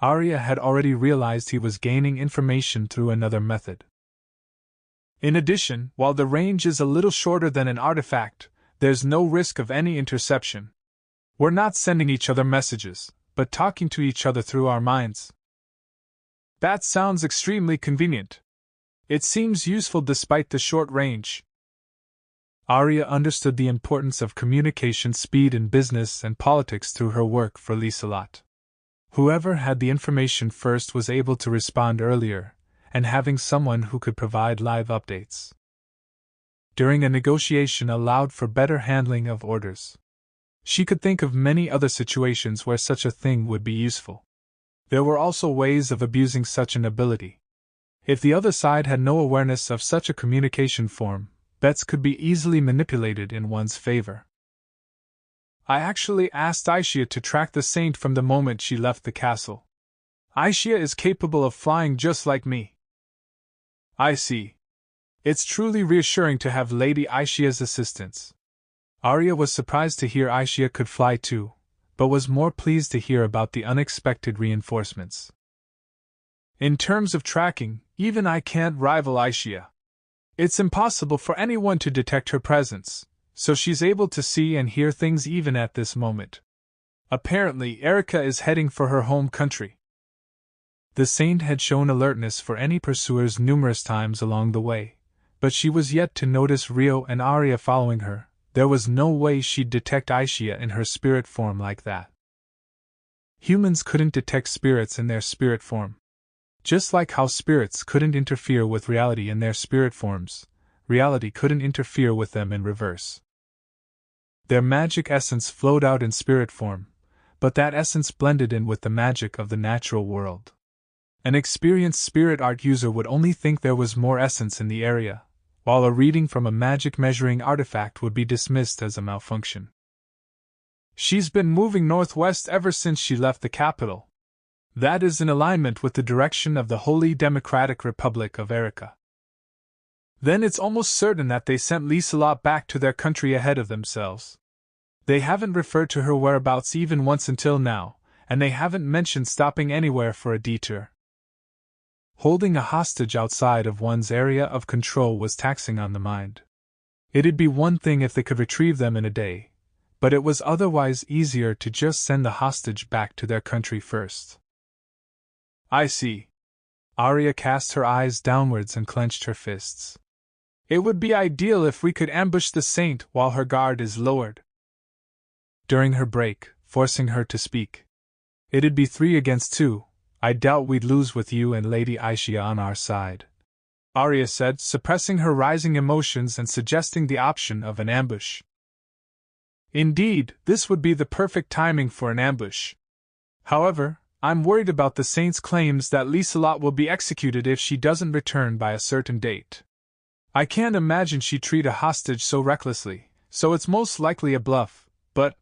Arya had already realized he was gaining information through another method. In addition, while the range is a little shorter than an artifact, there's no risk of any interception. We're not sending each other messages, but talking to each other through our minds. That sounds extremely convenient. It seems useful despite the short range. Arya understood the importance of communication speed in business and politics through her work for Liselot. Whoever had the information first was able to respond earlier, and having someone who could provide live updates during a negotiation allowed for better handling of orders. She could think of many other situations where such a thing would be useful. There were also ways of abusing such an ability. If the other side had no awareness of such a communication form, bets could be easily manipulated in one's favor. I actually asked Aishia to track the saint from the moment she left the castle. Aishia is capable of flying just like me. I see. It's truly reassuring to have Lady Aishia's assistance. Arya was surprised to hear Aishia could fly too, but was more pleased to hear about the unexpected reinforcements. In terms of tracking, even I can't rival Aishia. It's impossible for anyone to detect her presence, so she's able to see and hear things even at this moment. Apparently, Erika is heading for her home country. The saint had shown alertness for any pursuers numerous times along the way, but she was yet to notice Rio and Arya following her. There was no way she'd detect Aishia in her spirit form like that. Humans couldn't detect spirits in their spirit form. Just like how spirits couldn't interfere with reality in their spirit forms, reality couldn't interfere with them in reverse. Their magic essence flowed out in spirit form, but that essence blended in with the magic of the natural world. An experienced spirit art user would only think there was more essence in the area, while a reading from a magic measuring artifact would be dismissed as a malfunction. She's been moving northwest ever since she left the capital. That is in alignment with the direction of the Holy Democratic Republic of Erika. Then it's almost certain that they sent Liselot back to their country ahead of themselves. They haven't referred to her whereabouts even once until now, and they haven't mentioned stopping anywhere for a detour. Holding a hostage outside of one's area of control was taxing on the mind. It'd be one thing if they could retrieve them in a day, but it was otherwise easier to just send the hostage back to their country first. I see. Arya cast her eyes downwards and clenched her fists. It would be ideal if we could ambush the saint while her guard is lowered. During her break, forcing her to speak. It'd be 3 against 2. I doubt we'd lose with you and Lady Aishia on our side, Arya said, suppressing her rising emotions and suggesting the option of an ambush. Indeed, this would be the perfect timing for an ambush. However, I'm worried about the saint's claims that Liselot will be executed if she doesn't return by a certain date. I can't imagine she'd treat a hostage so recklessly, so it's most likely a bluff, but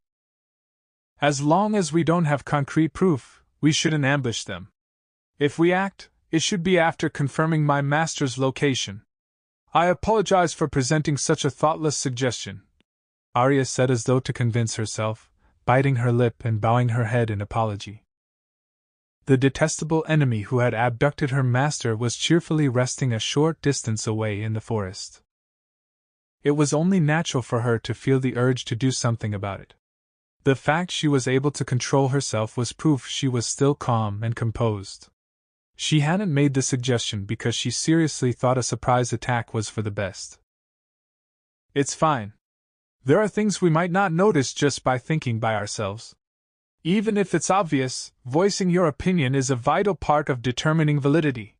as long as we don't have concrete proof, we shouldn't ambush them. If we act, it should be after confirming my master's location. I apologize for presenting such a thoughtless suggestion, Arya said as though to convince herself, biting her lip and bowing her head in apology. The detestable enemy who had abducted her master was cheerfully resting a short distance away in the forest. It was only natural for her to feel the urge to do something about it. The fact she was able to control herself was proof she was still calm and composed. She hadn't made the suggestion because she seriously thought a surprise attack was for the best. It's fine. There are things we might not notice just by thinking by ourselves. Even if it's obvious, voicing your opinion is a vital part of determining validity.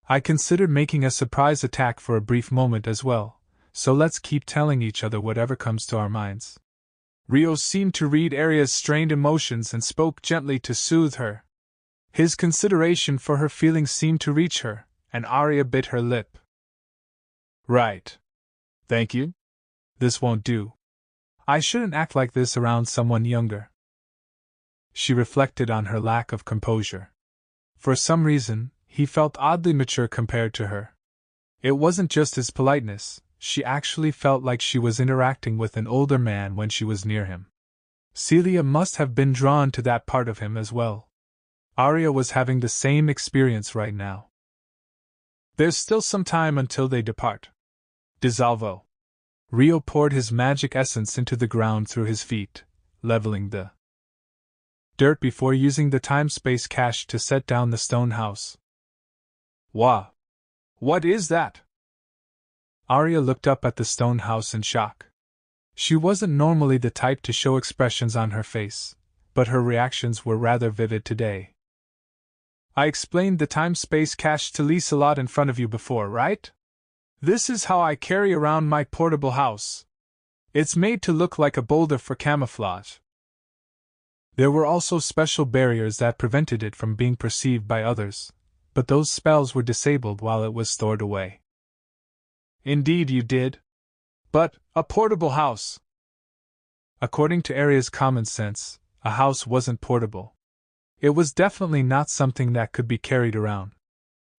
I considered making a surprise attack for a brief moment as well, so let's keep telling each other whatever comes to our minds. Rio seemed to read Arya's strained emotions and spoke gently to soothe her. His consideration for her feelings seemed to reach her, and Arya bit her lip. Right. Thank you. This won't do. I shouldn't act like this around someone younger. She reflected on her lack of composure. For some reason, he felt oddly mature compared to her. It wasn't just his politeness, she actually felt like she was interacting with an older man when she was near him. Celia must have been drawn to that part of him as well. Arya was having the same experience right now. There's still some time until they depart. Dissolvo. Rio poured his magic essence into the ground through his feet, leveling the dirt before using the time-space cache to set down the stone house. Wah! What is that? Arya looked up at the stone house in shock. She wasn't normally the type to show expressions on her face, but her reactions were rather vivid today. I explained the time-space cache to Liselot in front of you before, right? This is how I carry around my portable house. It's made to look like a boulder for camouflage. There were also special barriers that prevented it from being perceived by others, but those spells were disabled while it was stored away. Indeed you did. But, a portable house! According to Arya's common sense, a house wasn't portable. It was definitely not something that could be carried around.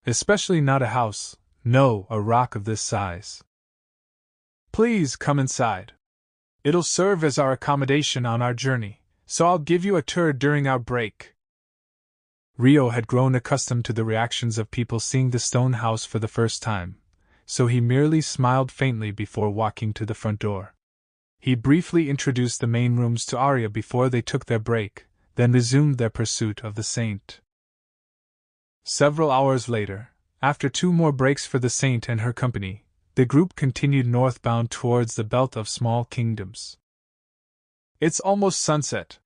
Especially not a house, no, a rock of this size. Please come inside. It'll serve as our accommodation on our journey, so I'll give you a tour during our break. Rio had grown accustomed to the reactions of people seeing the stone house for the first time, so he merely smiled faintly before walking to the front door. He briefly introduced the main rooms to Arya before they took their break, then resumed their pursuit of the saint. Several hours later, after 2 more breaks for the saint and her company, the group continued northbound towards the belt of small kingdoms. It's almost sunset.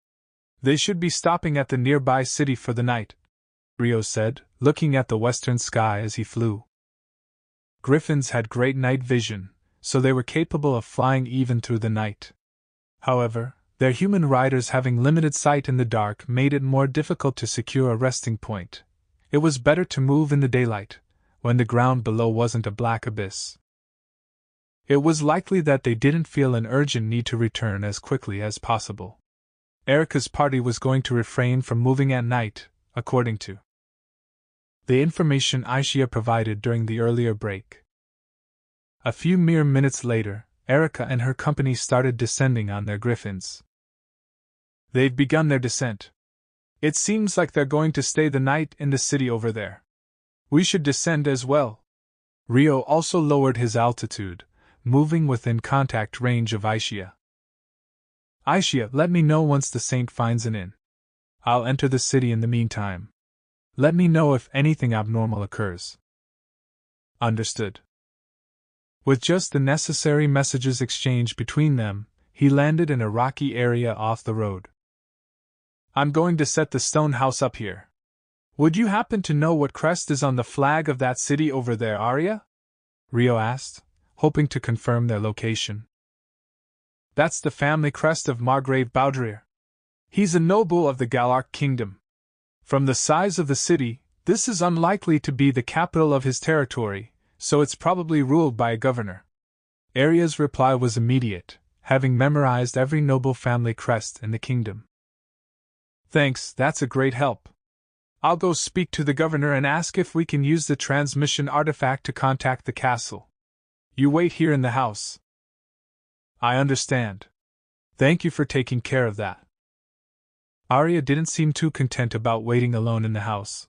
They should be stopping at the nearby city for the night, Rio said, looking at the western sky as he flew. Griffins had great night vision, so they were capable of flying even through the night. However, their human riders having limited sight in the dark made it more difficult to secure a resting point. It was better to move in the daylight, when the ground below wasn't a black abyss. It was likely that they didn't feel an urgent need to return as quickly as possible. Erica's party was going to refrain from moving at night, according to the information Aishia provided during the earlier break. A few mere minutes later, Erica and her company started descending on their griffins. They've begun their descent. It seems like they're going to stay the night in the city over there. We should descend as well. Rio also lowered his altitude, moving within contact range of Aishia. Aishia, let me know once the saint finds an inn. I'll enter the city in the meantime. Let me know if anything abnormal occurs. Understood. With just the necessary messages exchanged between them, he landed in a rocky area off the road. I'm going to set the stone house up here. Would you happen to know what crest is on the flag of that city over there, Arya? Rio asked, hoping to confirm their location. That's the family crest of Margrave Baudrir. He's a noble of the Galark kingdom. From the size of the city, this is unlikely to be the capital of his territory, so it's probably ruled by a governor. Arya's reply was immediate, having memorized every noble family crest in the kingdom. Thanks, that's a great help. I'll go speak to the governor and ask if we can use the transmission artifact to contact the castle. You wait here in the house. I understand. Thank you for taking care of that. Arya didn't seem too content about waiting alone in the house,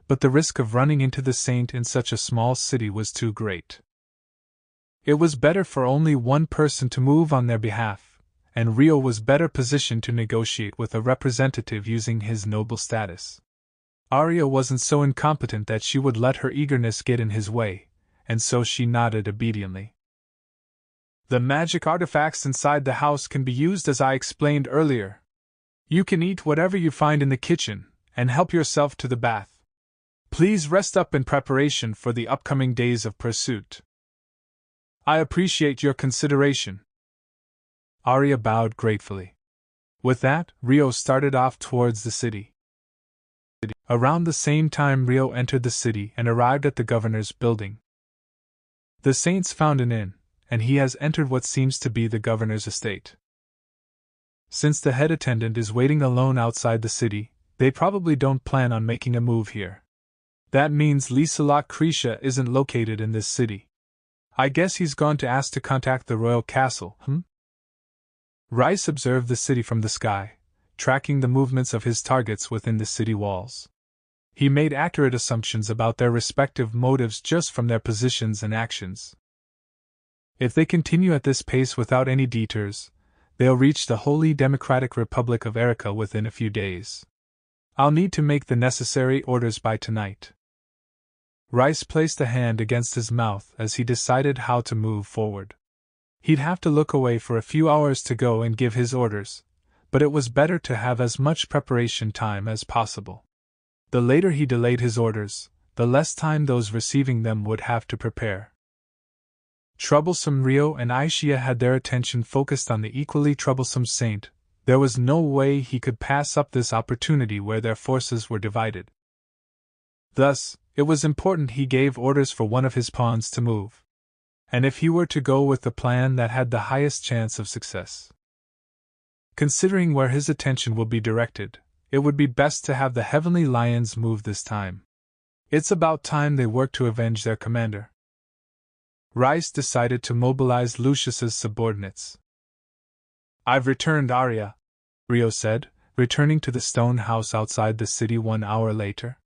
but the risk of running into the saint in such a small city was too great. It was better for only one person to move on their behalf, and Rio was better positioned to negotiate with a representative using his noble status. Arya wasn't so incompetent that she would let her eagerness get in his way, and so she nodded obediently. The magic artifacts inside the house can be used as I explained earlier. You can eat whatever you find in the kitchen, and help yourself to the bath. Please rest up in preparation for the upcoming days of pursuit. I appreciate your consideration. Arya bowed gratefully. With that, Rio started off towards the city. Around the same time Rio entered the city and arrived at the governor's building. The saints found an inn, and he has entered what seems to be the governor's estate. Since the head attendant is waiting alone outside the city, they probably don't plan on making a move here. That means Liselot Krisha isn't located in this city. I guess he's gone to ask to contact the royal castle, Rice observed the city from the sky, tracking the movements of his targets within the city walls. He made accurate assumptions about their respective motives just from their positions and actions. If they continue at this pace without any detours, they'll reach the Holy Democratic Republic of Erica within a few days. I'll need to make the necessary orders by tonight. Rice placed a hand against his mouth as he decided how to move forward. He'd have to look away for a few hours to go and give his orders, but it was better to have as much preparation time as possible. The later he delayed his orders, the less time those receiving them would have to prepare. Troublesome Rio and Aishia had their attention focused on the equally troublesome saint, There was no way he could pass up this opportunity where their forces were divided. Thus, it was important he gave orders for one of his pawns to move. And if he were to go with the plan that had the highest chance of success. Considering where his attention will be directed, it would be best to have the Heavenly Lions move this time. It's about time they worked to avenge their commander. Rice decided to mobilize Lucius's subordinates. "I've returned, Arya," Rio said, returning to the stone house outside the city 1 hour later.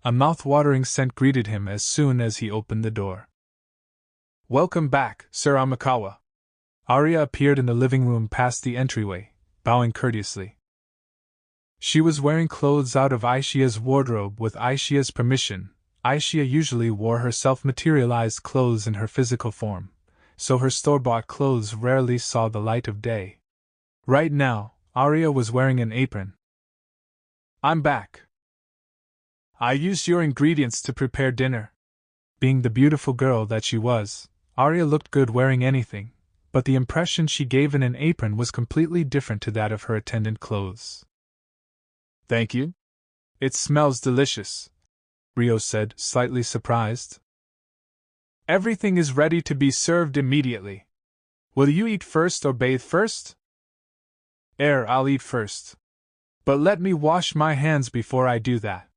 A mouth-watering scent greeted him as soon as he opened the door. "Welcome back, Sir Amikawa." Arya appeared in the living room past the entryway, bowing courteously. She was wearing clothes out of Aishia's wardrobe with Aishia's permission. Aishia usually wore her self-materialized clothes in her physical form, so her store-bought clothes rarely saw the light of day. Right now, Arya was wearing an apron. "I'm back. I used your ingredients to prepare dinner." Being the beautiful girl that she was, Arya looked good wearing anything, but the impression she gave in an apron was completely different to that of her attendant clothes. "Thank you. It smells delicious," Rio said, slightly surprised. "Everything is ready to be served immediately. Will you eat first or bathe first?" I'll eat first. But let me wash my hands before I do that."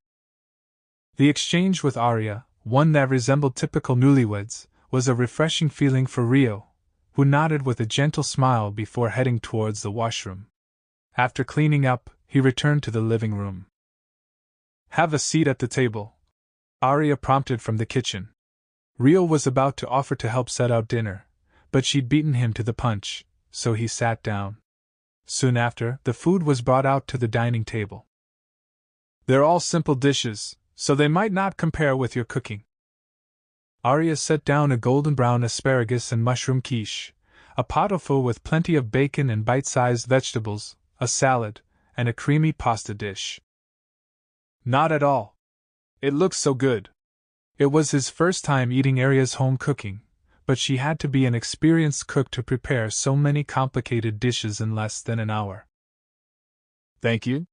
The exchange with Arya, one that resembled typical newlyweds, was a refreshing feeling for Rio, who nodded with a gentle smile before heading towards the washroom. After cleaning up, he returned to the living room. "Have a seat at the table," Arya prompted from the kitchen. Rio was about to offer to help set out dinner, but she'd beaten him to the punch, so he sat down. Soon after, the food was brought out to the dining table. "They're all simple dishes, so they might not compare with your cooking." Arya set down a golden brown asparagus and mushroom quiche, a pot-au-feu with plenty of bacon and bite-sized vegetables, a salad, and a creamy pasta dish. "Not at all. It looks so good." It was his first time eating Arya's home cooking, but she had to be an experienced cook to prepare so many complicated dishes in less than an hour. "Thank you.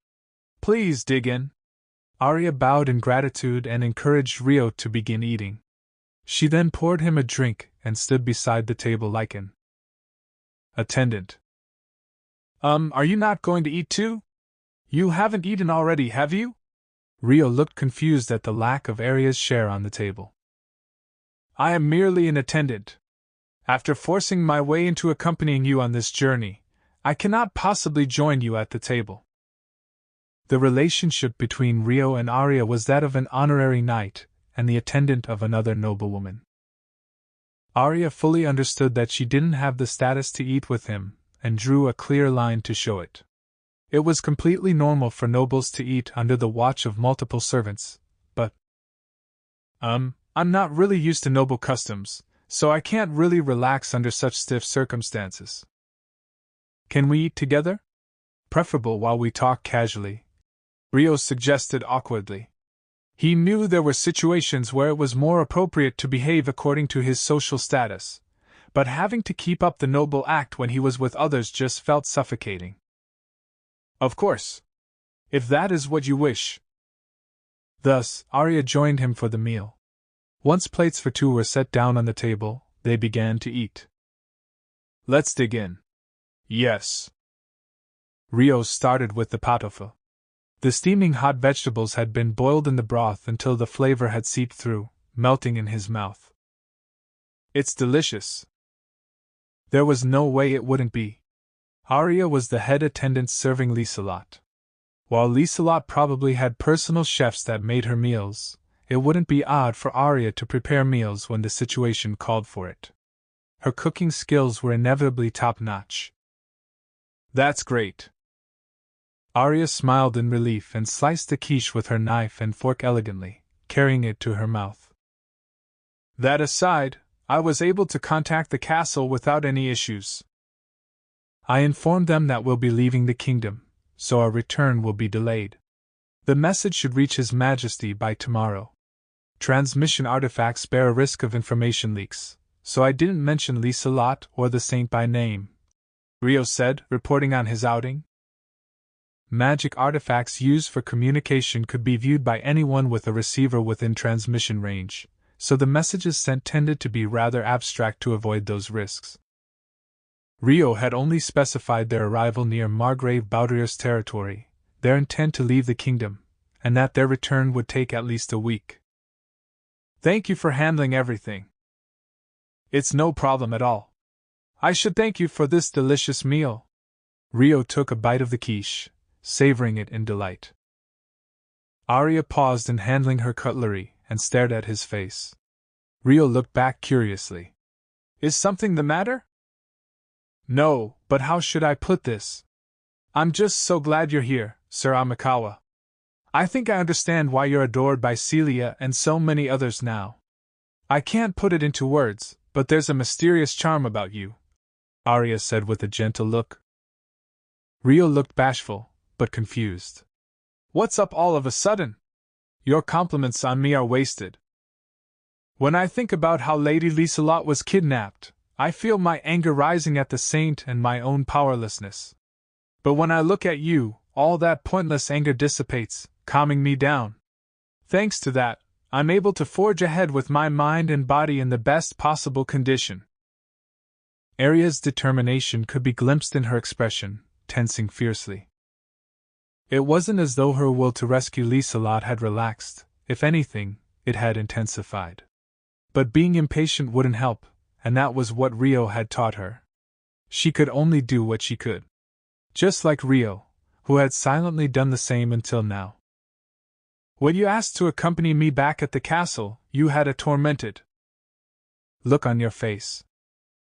Please dig in." Arya bowed in gratitude and encouraged Rio to begin eating. She then poured him a drink and stood beside the table like an attendant. Are you not going to eat too? You haven't eaten already, have you?" Rio looked confused at the lack of Arya's share on the table. "I am merely an attendant. After forcing my way into accompanying you on this journey, I cannot possibly join you at the table." The relationship between Rio and Arya was that of an honorary knight and the attendant of another noblewoman. Arya fully understood that she didn't have the status to eat with him, and drew a clear line to show it. It was completely normal for nobles to eat under the watch of multiple servants, but I'm not really used to noble customs, so I can't really relax under such stiff circumstances. Can we eat together? Preferable while we talk casually, Rio suggested awkwardly. He knew there were situations where it was more appropriate to behave according to his social status, but having to keep up the noble act when he was with others just felt suffocating. Of course. If that is what you wish. Thus, Arya joined him for the meal. Once plates for two were set down on the table, they began to eat. Let's dig in. Yes. Rio started with the pot-au-feu. The steaming hot vegetables had been boiled in the broth until the flavor had seeped through, melting in his mouth. It's delicious. There was no way it wouldn't be. Arya was the head attendant serving Liselot. While Liselot probably had personal chefs that made her meals, it wouldn't be odd for Arya to prepare meals when the situation called for it. Her cooking skills were inevitably top-notch. That's great. Arya smiled in relief and sliced the quiche with her knife and fork elegantly, carrying it to her mouth. That aside, I was able to contact the castle without any issues. I informed them that we'll be leaving the kingdom, so our return will be delayed. The message should reach His Majesty by tomorrow. Transmission artifacts bear a risk of information leaks, so I didn't mention Liselot or the saint by name, Rio said, reporting on his outing. Magic artifacts used for communication could be viewed by anyone with a receiver within transmission range, so the messages sent tended to be rather abstract to avoid those risks. Rio had only specified their arrival near Margrave Baudir's territory, their intent to leave the kingdom, and that their return would take at least a week. "Thank you for handling everything." "It's no problem at all. I should thank you for this delicious meal." Rio took a bite of the quiche, savoring it in delight. Arya paused in handling her cutlery and stared at his face. Rio looked back curiously. "Is something the matter?" "No, but how should I put this? I'm just so glad you're here, Sir Amikawa. I think I understand why you're adored by Celia and so many others now. I can't put it into words, but there's a mysterious charm about you," Arya said with a gentle look. Rio looked bashful, but confused. "What's up all of a sudden? Your compliments on me are wasted. When I think about how Lady Liselot was kidnapped, I feel my anger rising at the saint and my own powerlessness. But when I look at you, all that pointless anger dissipates, calming me down. Thanks to that, I'm able to forge ahead with my mind and body in the best possible condition." Arya's determination could be glimpsed in her expression, tensing fiercely. It wasn't as though her will to rescue Liselot had relaxed; if anything, it had intensified. But being impatient wouldn't help, and that was what Rio had taught her. She could only do what she could. Just like Rio, who had silently done the same until now. "When you asked to accompany me back at the castle, you had a tormented look on your face.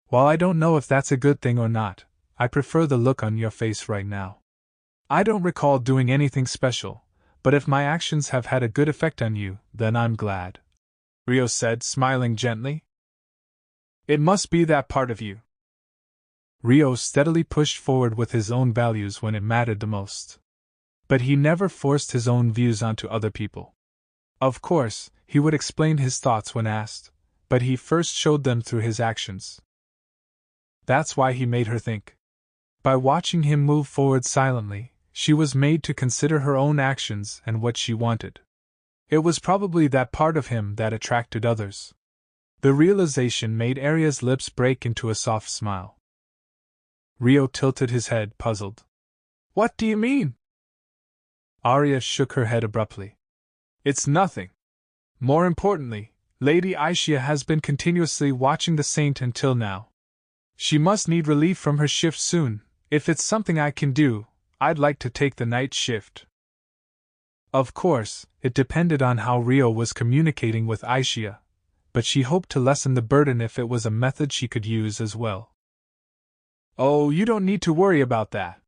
While I don't know if that's a good thing or not, I prefer the look on your face right now. I don't recall doing anything special, but if my actions have had a good effect on you, then I'm glad," Rio said, smiling gently. "It must be that part of you." Rio steadily pushed forward with his own values when it mattered the most. But he never forced his own views onto other people. Of course, he would explain his thoughts when asked, but he first showed them through his actions. That's why he made her think. By watching him move forward silently, she was made to consider her own actions and what she wanted. It was probably that part of him that attracted others. The realization made Arya's lips break into a soft smile. Rio tilted his head, puzzled. "What do you mean?" Arya shook her head abruptly. "It's nothing. More importantly, Lady Aishia has been continuously watching the saint until now. She must need relief from her shift soon. If it's something I can do, I'd like to take the night shift." Of course, it depended on how Rio was communicating with Aishia, but she hoped to lessen the burden if it was a method she could use as well. "Oh, you don't need to worry about that.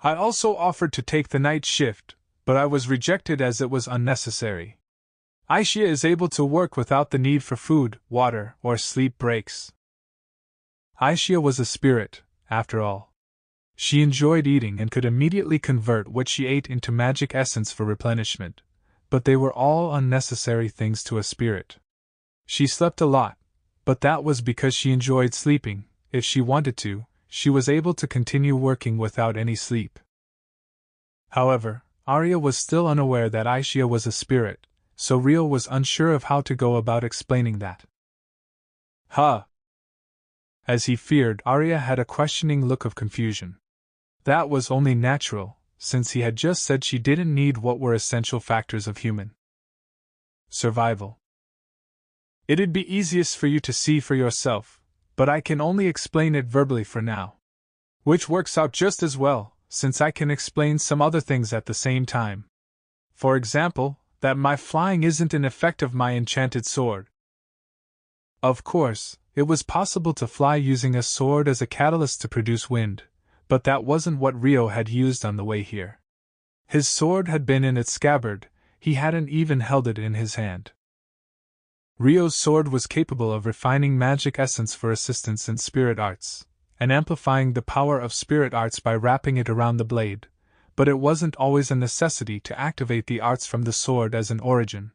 I also offered to take the night shift, but I was rejected as it was unnecessary. Aishia is able to work without the need for food, water, or sleep breaks." Aishia was a spirit, after all. She enjoyed eating and could immediately convert what she ate into magic essence for replenishment, but they were all unnecessary things to a spirit. She slept a lot, but that was because she enjoyed sleeping. If she wanted to, she was able to continue working without any sleep. However, Arya was still unaware that Aishia was a spirit, so Rio was unsure of how to go about explaining that. "Huh!" As he feared, Arya had a questioning look of confusion. That was only natural, since he had just said she didn't need what were essential factors of human survival. "It'd be easiest for you to see for yourself, but I can only explain it verbally for now. Which works out just as well, since I can explain some other things at the same time. For example, that my flying isn't an effect of my enchanted sword." Of course, it was possible to fly using a sword as a catalyst to produce wind, but that wasn't what Rio had used on the way here. His sword had been in its scabbard, he hadn't even held it in his hand. Rio's sword was capable of refining magic essence for assistance in spirit arts, and amplifying the power of spirit arts by wrapping it around the blade, but it wasn't always a necessity to activate the arts from the sword as an origin.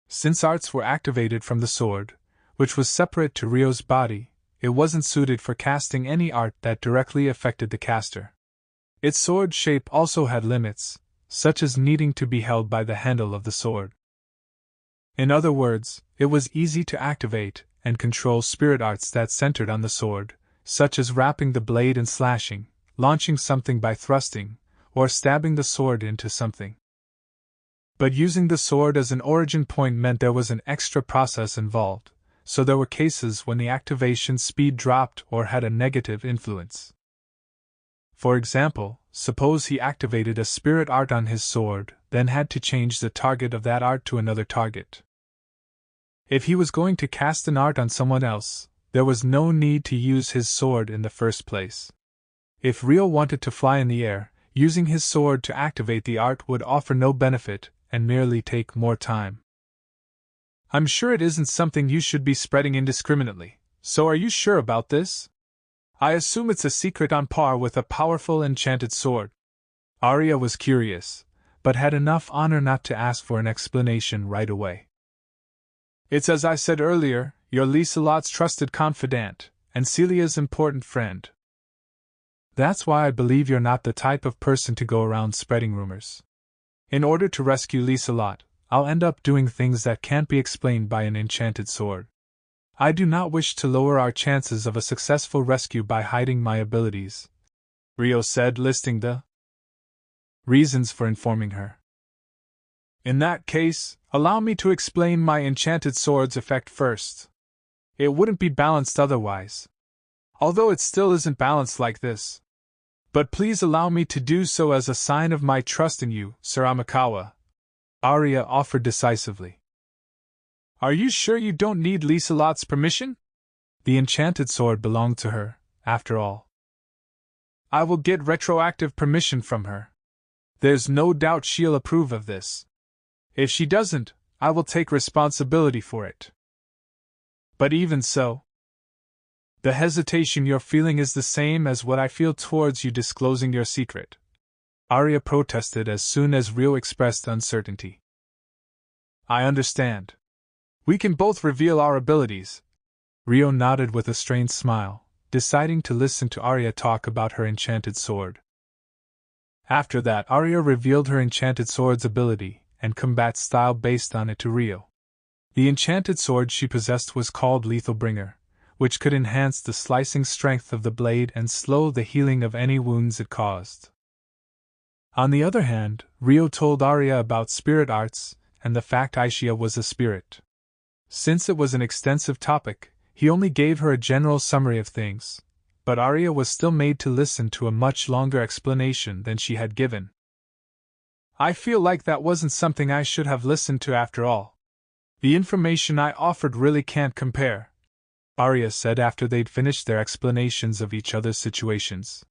Since arts were activated from the sword, which was separate to Rio's body, it wasn't suited for casting any art that directly affected the caster. Its sword shape also had limits, such as needing to be held by the handle of the sword. In other words, it was easy to activate and control spirit arts that centered on the sword, such as wrapping the blade and slashing, launching something by thrusting, or stabbing the sword into something. But using the sword as an origin point meant there was an extra process involved, so there were cases when the activation speed dropped or had a negative influence. For example, suppose he activated a spirit art on his sword, then had to change the target of that art to another target. If he was going to cast an art on someone else, there was no need to use his sword in the first place. If Rio wanted to fly in the air, using his sword to activate the art would offer no benefit and merely take more time. I'm sure it isn't something you should be spreading indiscriminately, so are you sure about this? I assume it's a secret on par with a powerful enchanted sword. Arya was curious, but had enough honor not to ask for an explanation right away. It's as I said earlier, you're Liselot's trusted confidant, and Celia's important friend. That's why I believe you're not the type of person to go around spreading rumors. In order to rescue Liselot, I'll end up doing things that can't be explained by an enchanted sword. I do not wish to lower our chances of a successful rescue by hiding my abilities, Rio said, listing the reasons for informing her. In that case, allow me to explain my enchanted sword's effect first. It wouldn't be balanced otherwise. Although it still isn't balanced like this. But please allow me to do so as a sign of my trust in you, Sir Amikawa, Arya offered decisively. Are you sure you don't need Liselot's permission? The enchanted sword belonged to her, after all. I will get retroactive permission from her. There's no doubt she'll approve of this. If she doesn't, I will take responsibility for it. But even so, the hesitation you're feeling is the same as what I feel towards you disclosing your secret, Arya protested as soon as Rio expressed uncertainty. I understand. We can both reveal our abilities. Rio nodded with a strained smile, deciding to listen to Arya talk about her enchanted sword. After that, Arya revealed her enchanted sword's ability and combat style based on it to Rio. The enchanted sword she possessed was called Lethal Bringer, which could enhance the slicing strength of the blade and slow the healing of any wounds it caused. On the other hand, Rio told Arya about spirit arts and the fact Aishia was a spirit. Since it was an extensive topic, he only gave her a general summary of things, but Arya was still made to listen to a much longer explanation than she had given. I feel like that wasn't something I should have listened to after all. The information I offered really can't compare, Arya said after they'd finished their explanations of each other's situations.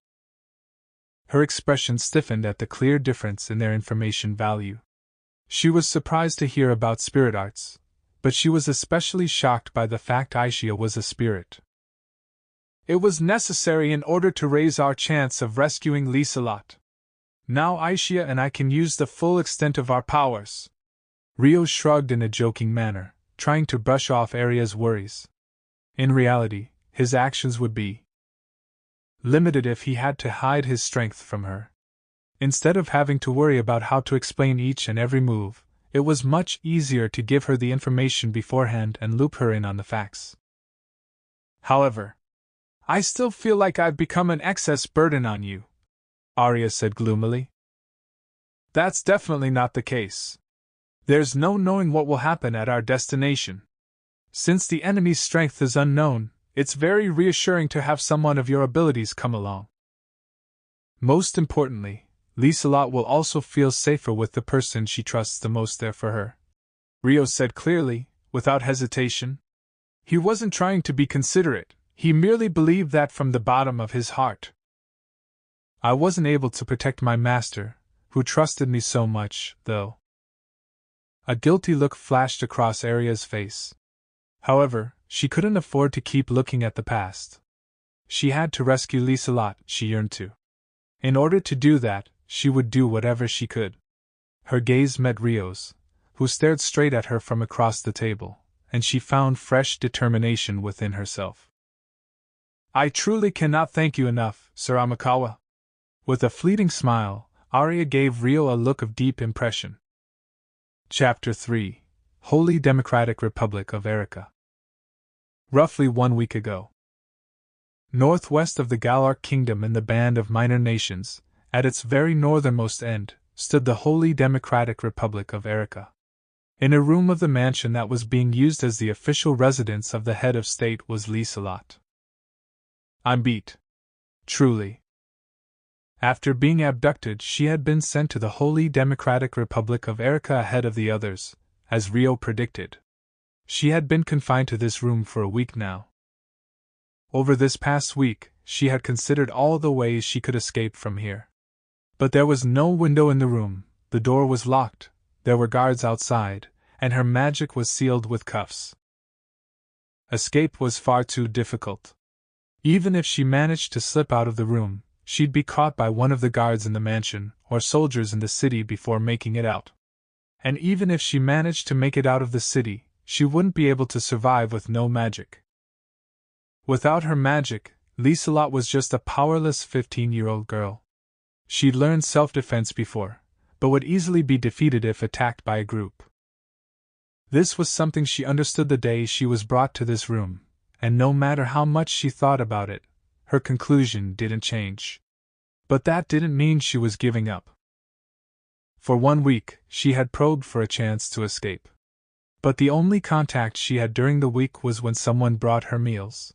Her expression stiffened at the clear difference in their information value. She was surprised to hear about spirit arts, but she was especially shocked by the fact Aishia was a spirit. It was necessary in order to raise our chance of rescuing Liselot. Now Aishia and I can use the full extent of our powers. Rio shrugged in a joking manner, trying to brush off Arya's worries. In reality, his actions would be limited if he had to hide his strength from her. Instead of having to worry about how to explain each and every move, it was much easier to give her the information beforehand and loop her in on the facts. However, I still feel like I've become an excess burden on you, Arya said gloomily. That's definitely not the case. There's no knowing what will happen at our destination. Since the enemy's strength is unknown, it's very reassuring to have someone of your abilities come along. Most importantly, Liselot will also feel safer with the person she trusts the most there for her, Rio said clearly, without hesitation. He wasn't trying to be considerate, he merely believed that from the bottom of his heart. I wasn't able to protect my master, who trusted me so much, though. A guilty look flashed across Arya's face. However, she couldn't afford to keep looking at the past. She had to rescue Liselot, she yearned to. In order to do that, she would do whatever she could. Her gaze met Rio's, who stared straight at her from across the table, and she found fresh determination within herself. I truly cannot thank you enough, Sir Amikawa. With a fleeting smile, Arya gave Rio a look of deep impression. Chapter 3: Holy Democratic Republic of Erica. Roughly 1 week ago. Northwest of the Galark Kingdom in the band of minor nations, at its very northernmost end, stood the Holy Democratic Republic of Erica. In a room of the mansion that was being used as the official residence of the head of state was Liselot. I'm beat. Truly. After being abducted, she had been sent to the Holy Democratic Republic of Erica ahead of the others, as Rio predicted. She had been confined to this room for a week now. Over this past week, she had considered all the ways she could escape from here. But there was no window in the room, the door was locked, there were guards outside, and her magic was sealed with cuffs. Escape was far too difficult. Even if she managed to slip out of the room, she'd be caught by one of the guards in the mansion, or soldiers in the city before making it out. And even if she managed to make it out of the city, she wouldn't be able to survive with no magic. Without her magic, Liselot was just a powerless 15-year-old girl. She'd learned self-defense before, but would easily be defeated if attacked by a group. This was something she understood the day she was brought to this room, and no matter how much she thought about it, her conclusion didn't change. But that didn't mean she was giving up. For 1 week, she had probed for a chance to escape. But the only contact she had during the week was when someone brought her meals.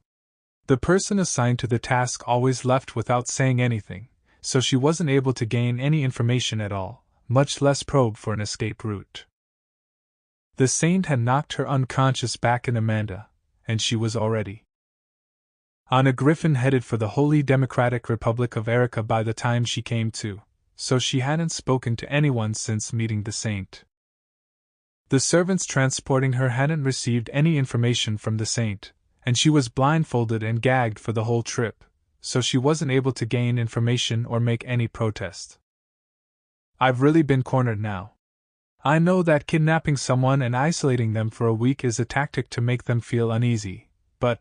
The person assigned to the task always left without saying anything, so she wasn't able to gain any information at all, much less probe for an escape route. The saint had knocked her unconscious back in Amanda, and she was already on a griffin headed for the Holy Democratic Republic of Erica by the time she came to, so she hadn't spoken to anyone since meeting the saint. The servants transporting her hadn't received any information from the saint, and she was blindfolded and gagged for the whole trip, so she wasn't able to gain information or make any protest. I've really been cornered now. I know that kidnapping someone and isolating them for a week is a tactic to make them feel uneasy, but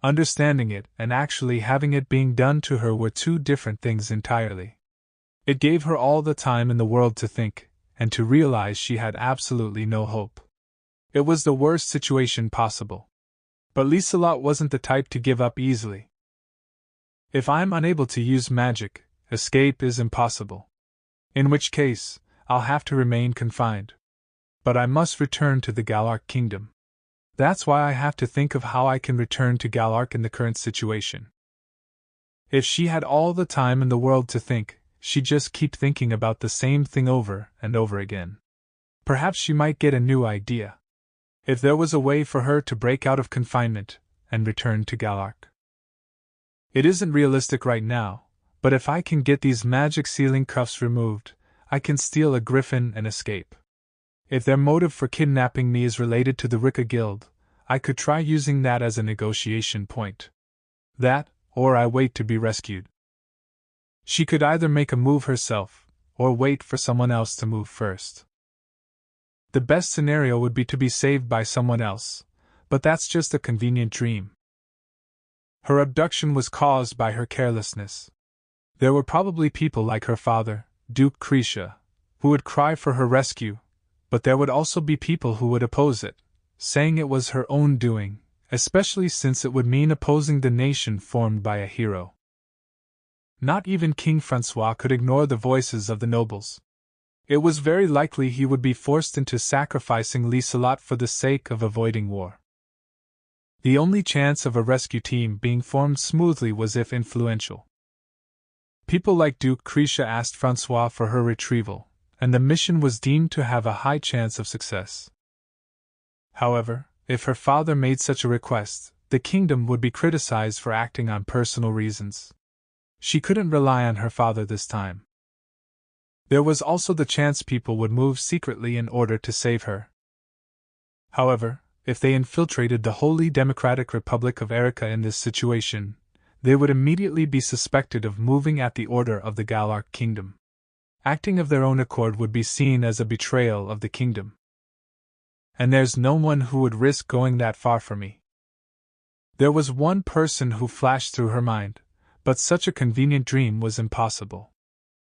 understanding it and actually having it being done to her were two different things entirely. It gave her all the time in the world to think, and to realize she had absolutely no hope. It was the worst situation possible. But Liselot wasn't the type to give up easily. If I'm unable to use magic, escape is impossible. In which case, I'll have to remain confined. But I must return to the Galark Kingdom. That's why I have to think of how I can return to Galark in the current situation. If she had all the time in the world to think, she'd just keep thinking about the same thing over and over again. Perhaps she might get a new idea. If there was a way for her to break out of confinement and return to Galark. It isn't realistic right now, but if I can get these magic sealing cuffs removed, I can steal a griffin and escape. If their motive for kidnapping me is related to the Rika Guild, I could try using that as a negotiation point. That, or I wait to be rescued. She could either make a move herself, or wait for someone else to move first. The best scenario would be to be saved by someone else, but that's just a convenient dream. Her abduction was caused by her carelessness. There were probably people like her father, Duke Krisha, who would cry for her rescue, but there would also be people who would oppose it, saying it was her own doing, especially since it would mean opposing the nation formed by a hero. Not even King Francois could ignore the voices of the nobles. It was very likely he would be forced into sacrificing Liselot for the sake of avoiding war. The only chance of a rescue team being formed smoothly was if influential. People like Duke Krisha asked Francois for her retrieval, and the mission was deemed to have a high chance of success. However, if her father made such a request, the kingdom would be criticized for acting on personal reasons. She couldn't rely on her father this time. There was also the chance people would move secretly in order to save her. However, if they infiltrated the Holy Democratic Republic of Erica in this situation, they would immediately be suspected of moving at the order of the Galark Kingdom. Acting of their own accord would be seen as a betrayal of the kingdom. And there's no one who would risk going that far for me. There was one person who flashed through her mind, but such a convenient dream was impossible.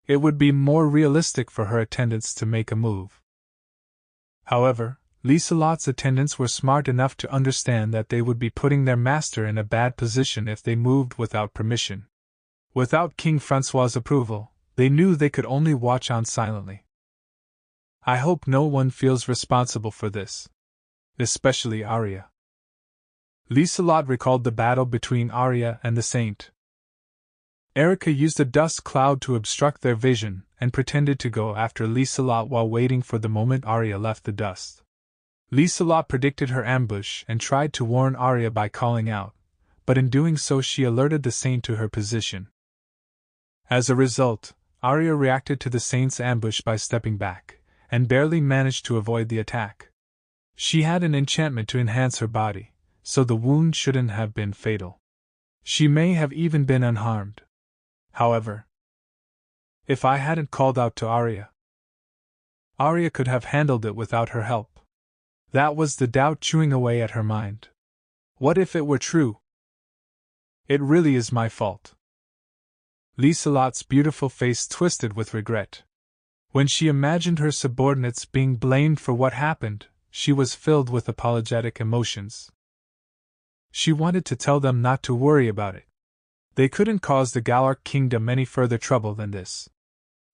It would be more realistic for her attendants to make a move. However, Liselot's attendants were smart enough to understand that they would be putting their master in a bad position if they moved without permission. Without King Francois' approval, they knew they could only watch on silently. I hope no one feels responsible for this. Especially Arya. Liselot recalled the battle between Arya and the Saint. Erica used a dust cloud to obstruct their vision and pretended to go after Liselot while waiting for the moment Arya left the dust. Liselot predicted her ambush and tried to warn Arya by calling out, but in doing so she alerted the Saint to her position. As a result, Arya reacted to the Saint's ambush by stepping back, and barely managed to avoid the attack. She had an enchantment to enhance her body, so the wound shouldn't have been fatal. She may have even been unharmed. However, if I hadn't called out to Arya could have handled it without her help. That was the doubt chewing away at her mind. What if it were true? It really is my fault. Liselot's beautiful face twisted with regret. When she imagined her subordinates being blamed for what happened, she was filled with apologetic emotions. She wanted to tell them not to worry about it. They couldn't cause the Galark kingdom any further trouble than this.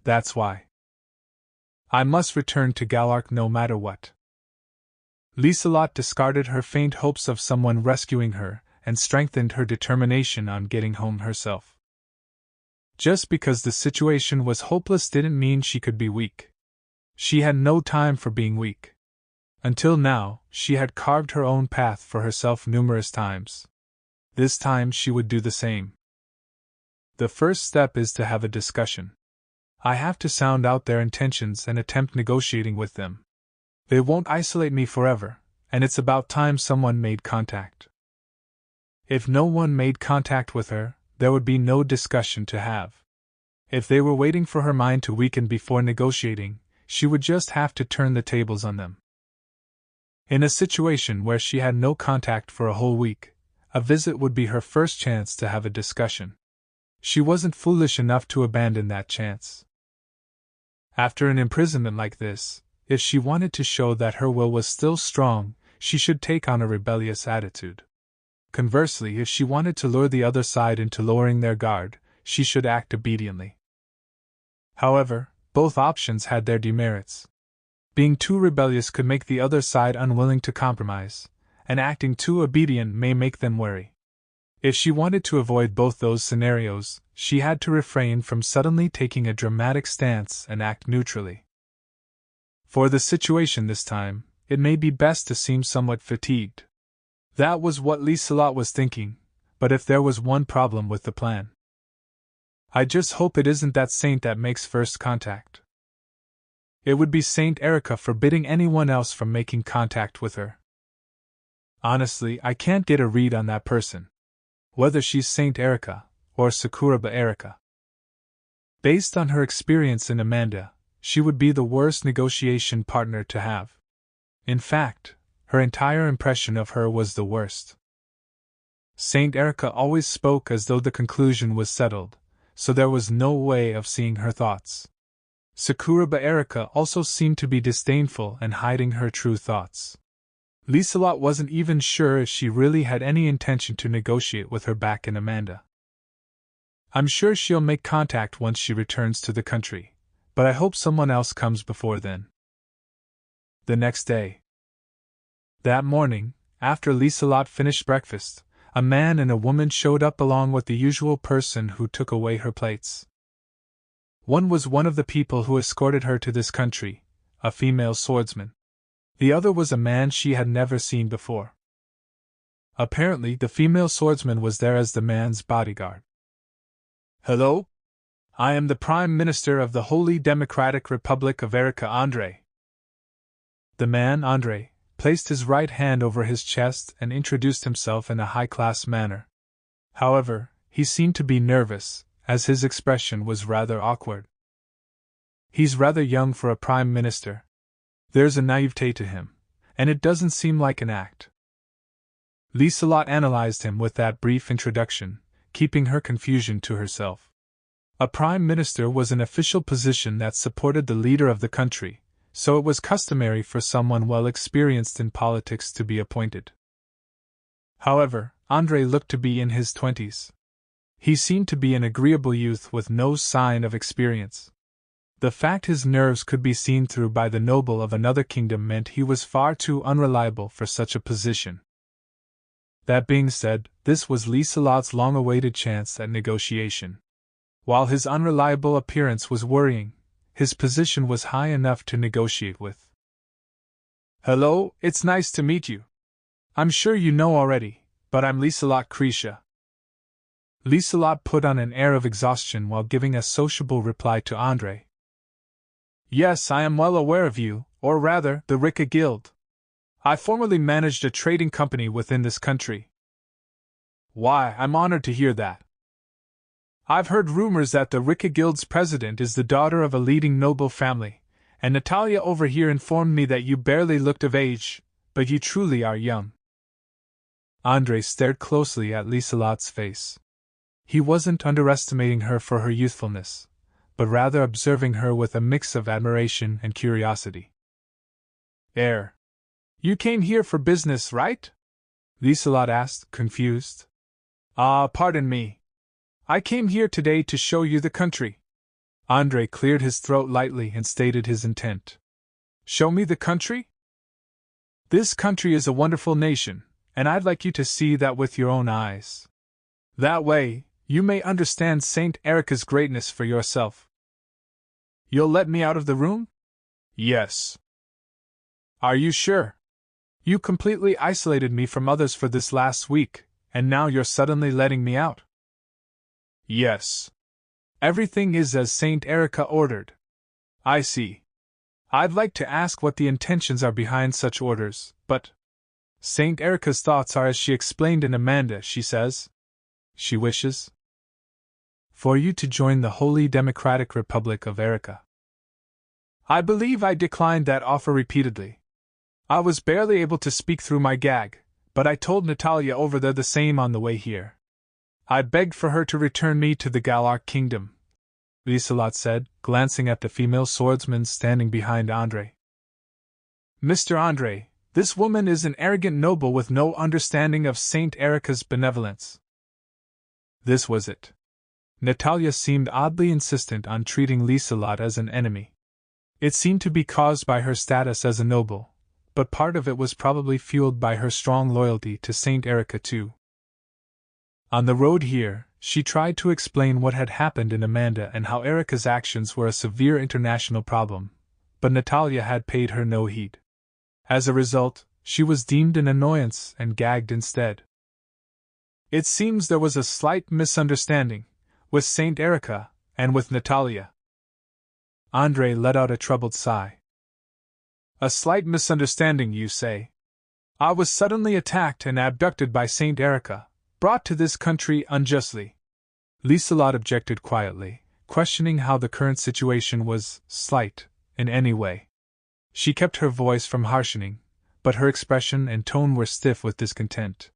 That's why. I must return to Galark no matter what. Liselot discarded her faint hopes of someone rescuing her and strengthened her determination on getting home herself. Just because the situation was hopeless didn't mean she could be weak. She had no time for being weak. Until now, she had carved her own path for herself numerous times. This time she would do the same. The first step is to have a discussion. I have to sound out their intentions and attempt negotiating with them. They won't isolate me forever, and it's about time someone made contact. If no one made contact with her, there would be no discussion to have. If they were waiting for her mind to weaken before negotiating, she would just have to turn the tables on them. In a situation where she had no contact for a whole week, a visit would be her first chance to have a discussion. She wasn't foolish enough to abandon that chance. After an imprisonment like this, if she wanted to show that her will was still strong, she should take on a rebellious attitude. Conversely, if she wanted to lure the other side into lowering their guard, she should act obediently. However, both options had their demerits. Being too rebellious could make the other side unwilling to compromise, and acting too obedient may make them wary. If she wanted to avoid both those scenarios, she had to refrain from suddenly taking a dramatic stance and act neutrally. For the situation this time, it may be best to seem somewhat fatigued. That was what Liselot was thinking, but if there was one problem with the plan. I just hope it isn't that saint that makes first contact. It would be Saint Erica forbidding anyone else from making contact with her. Honestly, I can't get a read on that person. Whether she's Saint Erica, or Sakuraba Erica. Based on her experience in Amanda, she would be the worst negotiation partner to have. In fact, her entire impression of her was the worst. Saint Erica always spoke as though the conclusion was settled, so there was no way of seeing her thoughts. Sakuraba Erica also seemed to be disdainful and hiding her true thoughts. Liselot wasn't even sure if she really had any intention to negotiate with her back in Amanda. I'm sure she'll make contact once she returns to the country, but I hope someone else comes before then. The next day. That morning, after Liselot finished breakfast, a man and a woman showed up along with the usual person who took away her plates. One was one of the people who escorted her to this country, a female swordsman. The other was a man she had never seen before. Apparently, the female swordsman was there as the man's bodyguard. Hello? I am the Prime Minister of the Holy Democratic Republic of Erica Andre. The man, Andre, placed his right hand over his chest and introduced himself in a high-class manner. However, he seemed to be nervous, as his expression was rather awkward. He's rather young for a Prime Minister. There's a naivete to him, and it doesn't seem like an act. Liselot analyzed him with that brief introduction, keeping her confusion to herself. A prime minister was an official position that supported the leader of the country, so it was customary for someone well experienced in politics to be appointed. However, Andrei looked to be in his 20s. He seemed to be an agreeable youth with no sign of experience. The fact his nerves could be seen through by the noble of another kingdom meant he was far too unreliable for such a position. That being said, this was Liselot's long-awaited chance at negotiation. While his unreliable appearance was worrying, his position was high enough to negotiate with. "Hello, it's nice to meet you. I'm sure you know already, but I'm Liselot Krisha." Liselot put on an air of exhaustion while giving a sociable reply to Andrei. "Yes, I am well aware of you, or rather, the Rika Guild. I formerly managed a trading company within this country." "Why, I'm honored to hear that. I've heard rumors that the Rika Guild's president is the daughter of a leading noble family, and Natalia over here informed me that you barely looked of age, but you truly are young." Andrei stared closely at Liselot's face. He wasn't underestimating her for her youthfulness, but rather observing her with a mix of admiration and curiosity. You came here for business, right?" Liselot asked, confused. Pardon me. I came here today to show you the country." Andrei cleared his throat lightly and stated his intent. "Show me the country?" "This country is a wonderful nation, and I'd like you to see that with your own eyes. That way, you may understand Saint Erica's greatness for yourself." "You'll let me out of the room?" "Yes." "Are you sure? You completely isolated me from others for this last week, and now you're suddenly letting me out." "Yes. Everything is as Saint Erica ordered." "I see. I'd like to ask what the intentions are behind such orders, but Saint Erica's thoughts are as she explained in Amanda, she says. She wishes for you to join the Holy Democratic Republic of Erica." I believe I declined that offer repeatedly. I was barely able to speak through my gag, but I told Natalia over there the same on the way here. I begged for her to return me to the Galar kingdom, Liselot said, glancing at the female swordsman standing behind Andrei. "Mr. Andrei, this woman is an arrogant noble with no understanding of Saint Erica's benevolence." This was it. Natalia seemed oddly insistent on treating Liselot as an enemy. It seemed to be caused by her status as a noble, but part of it was probably fueled by her strong loyalty to Saint Erica too. On the road here, she tried to explain what had happened in Amanda and how Erica's actions were a severe international problem, but Natalia had paid her no heed. As a result, she was deemed an annoyance and gagged instead. It seems there was a slight misunderstanding, with Saint Erica, and with Natalia. Andrei let out a troubled sigh. "A slight misunderstanding, you say? I was suddenly attacked and abducted by Saint Erica, brought to this country unjustly." Liselot objected quietly, questioning how the current situation was slight, in any way. She kept her voice from harshening, but her expression and tone were stiff with discontent.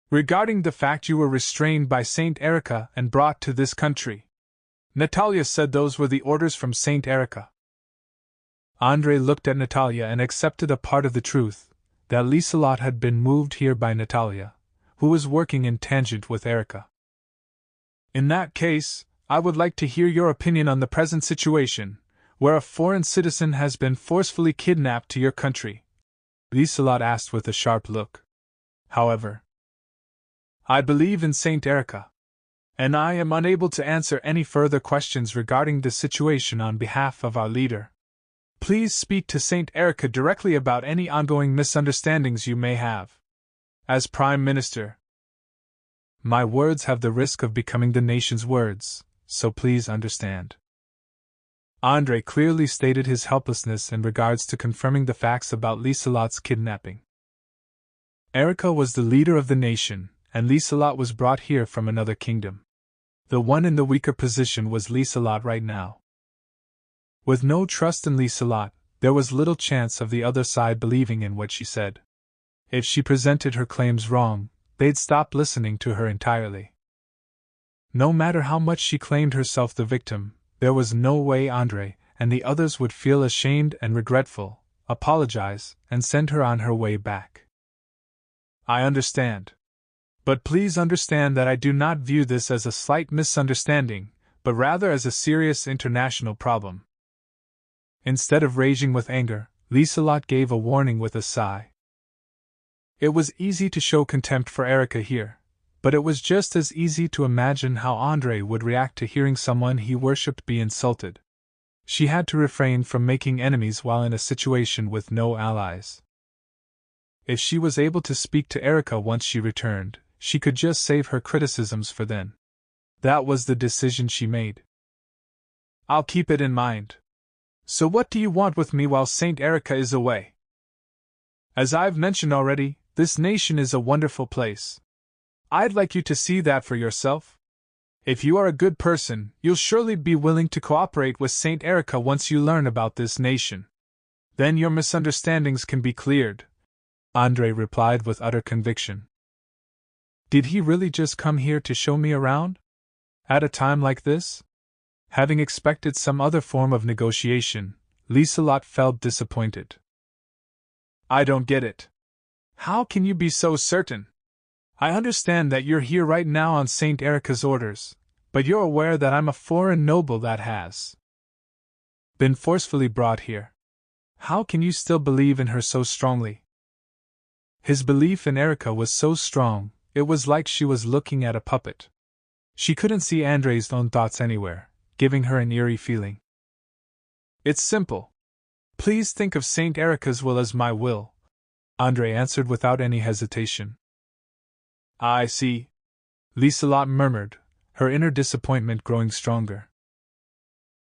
"Regarding the fact you were restrained by Saint Erica and brought to this country. Natalia said those were the orders from Saint Erica." Andrei looked at Natalia and accepted a part of the truth, that Liselot had been moved here by Natalia, who was working in tangent with Erica. "In that case, I would like to hear your opinion on the present situation, where a foreign citizen has been forcefully kidnapped to your country," Liselot asked with a sharp look. "However, I believe in Saint Erica, and I am unable to answer any further questions regarding the situation on behalf of our leader. Please speak to Saint Erica directly about any ongoing misunderstandings you may have. As Prime Minister, my words have the risk of becoming the nation's words, so please understand." Andrei clearly stated his helplessness in regards to confirming the facts about Liselot's kidnapping. Erica was the leader of the nation, and Liselot was brought here from another kingdom. The one in the weaker position was Liselot right now. With no trust in Liselot, there was little chance of the other side believing in what she said. If she presented her claims wrong, they'd stop listening to her entirely. No matter how much she claimed herself the victim, there was no way Andre and the others would feel ashamed and regretful, apologize, and send her on her way back. I understand. But please understand that I do not view this as a slight misunderstanding, but rather as a serious international problem. Instead of raging with anger, Liselot gave a warning with a sigh. It was easy to show contempt for Erica here, but it was just as easy to imagine how Andre would react to hearing someone he worshipped be insulted. She had to refrain from making enemies while in a situation with no allies. If she was able to speak to Erica once she returned, she could just save her criticisms for then. That was the decision she made. I'll keep it in mind. So what do you want with me while Saint Erica is away? As I've mentioned already, this nation is a wonderful place. I'd like you to see that for yourself. If you are a good person, you'll surely be willing to cooperate with Saint Erica once you learn about this nation. Then your misunderstandings can be cleared, Andre replied with utter conviction. Did he really just come here to show me around? At a time like this? Having expected some other form of negotiation, Liselot felt disappointed. I don't get it. How can you be so certain? I understand that you're here right now on Saint Erica's orders, but you're aware that I'm a foreign noble that has been forcefully brought here. How can you still believe in her so strongly? His belief in Erica was so strong, it was like she was looking at a puppet. She couldn't see Andre's own thoughts anywhere, giving her an eerie feeling. It's simple. Please think of Saint Erica's will as my will, Andre answered without any hesitation. I see, Liselot murmured, her inner disappointment growing stronger.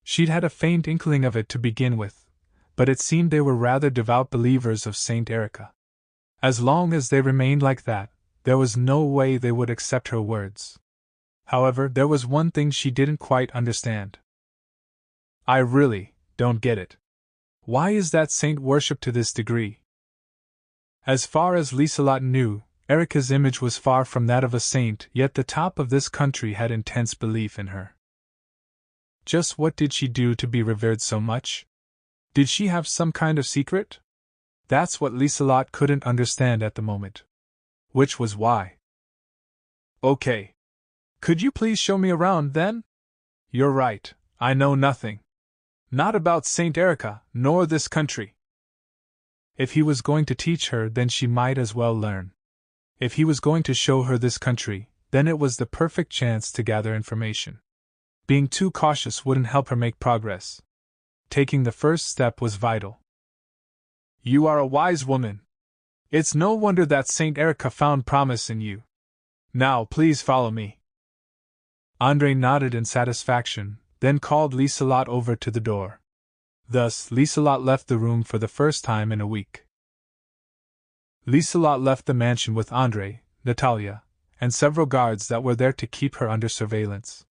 She'd had a faint inkling of it to begin with, but it seemed they were rather devout believers of Saint Erica. As long as they remained like that, there was no way they would accept her words. However, there was one thing she didn't quite understand. I really don't get it. Why is that saint worshipped to this degree? As far as Liselot knew, Erica's image was far from that of a saint, yet the top of this country had intense belief in her. Just what did she do to be revered so much? Did she have some kind of secret? That's what Liselot couldn't understand at the moment. Which was why. Okay. Could you please show me around, then? You're right, I know nothing. Not about Saint Erica, nor this country. If he was going to teach her, then she might as well learn. If he was going to show her this country, then it was the perfect chance to gather information. Being too cautious wouldn't help her make progress. Taking the first step was vital. You are a wise woman. It's no wonder that Saint Erica found promise in you. Now please follow me. Andre nodded in satisfaction, then called Liselot over to the door. Thus, Liselot left the room for the first time in a week. Liselot left the mansion with Andre, Natalia, and several guards that were there to keep her under surveillance.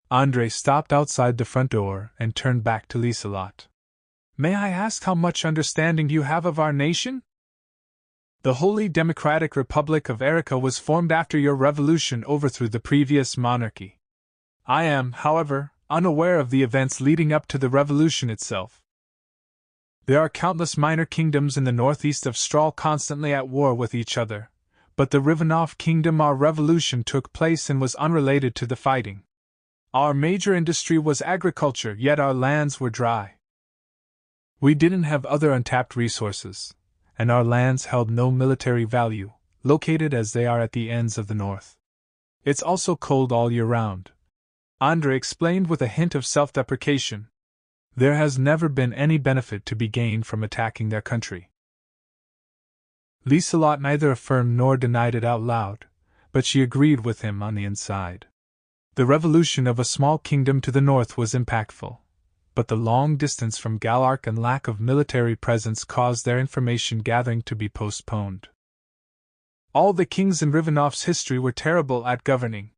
Andre stopped outside the front door and turned back to Liselot. May I ask how much understanding you have of our nation? The Holy Democratic Republic of Erica was formed after your revolution overthrew the previous monarchy. I am, however, unaware of the events leading up to the revolution itself. There are countless minor kingdoms in the northeast of Strahl constantly at war with each other, but the Rivanov kingdom our revolution took place in was unrelated to the fighting. Our major industry was agriculture, yet our lands were dry. We didn't have other untapped resources, and our lands held no military value, located as they are at the ends of the north. It's also cold all year round, Andre explained with a hint of self-deprecation. There has never been any benefit to be gained from attacking their country. Liselot neither affirmed nor denied it out loud, but she agreed with him on the inside. The revolution of a small kingdom to the north was impactful, but the long distance from Galark and lack of military presence caused their information gathering to be postponed. All the kings in Rivanov's history were terrible at governing.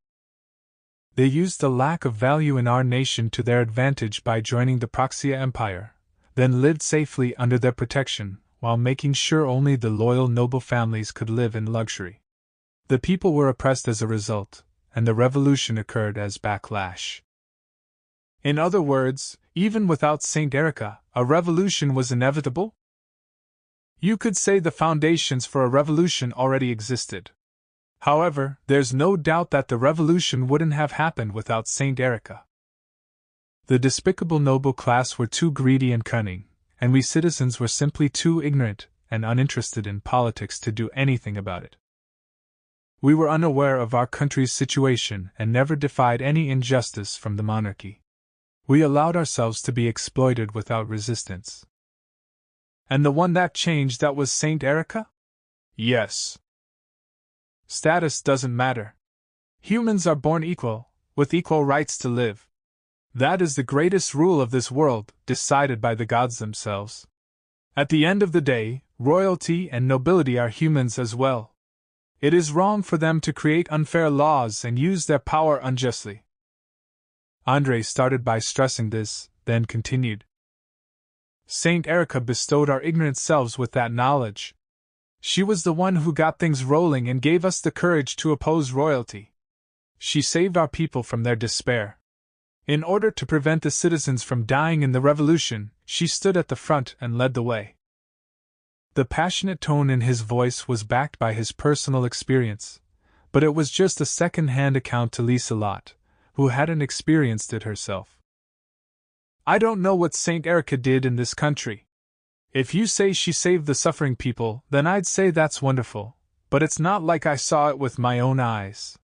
They used the lack of value in our nation to their advantage by joining the Praxia Empire, then lived safely under their protection, while making sure only the loyal noble families could live in luxury. The people were oppressed as a result, and the revolution occurred as backlash. In other words, even without Saint Erica, a revolution was inevitable? You could say the foundations for a revolution already existed. However, there's no doubt that the revolution wouldn't have happened without Saint Erica. The despicable noble class were too greedy and cunning, and we citizens were simply too ignorant and uninterested in politics to do anything about it. We were unaware of our country's situation and never defied any injustice from the monarchy. We allowed ourselves to be exploited without resistance. And the one that changed, that was Saint Erica? Yes. Status doesn't matter. Humans are born equal, with equal rights to live. That is the greatest rule of this world, decided by the gods themselves. At the end of the day, royalty and nobility are humans as well. It is wrong for them to create unfair laws and use their power unjustly. Andre started by stressing this, then continued. Saint Erica bestowed our ignorant selves with that knowledge. She was the one who got things rolling and gave us the courage to oppose royalty. She saved our people from their despair. In order to prevent the citizens from dying in the revolution, she stood at the front and led the way. The passionate tone in his voice was backed by his personal experience, but it was just a second-hand account to Liselot, who hadn't experienced it herself. I don't know what Saint Erica did in this country. If you say she saved the suffering people, then I'd say that's wonderful, but it's not like I saw it with my own eyes.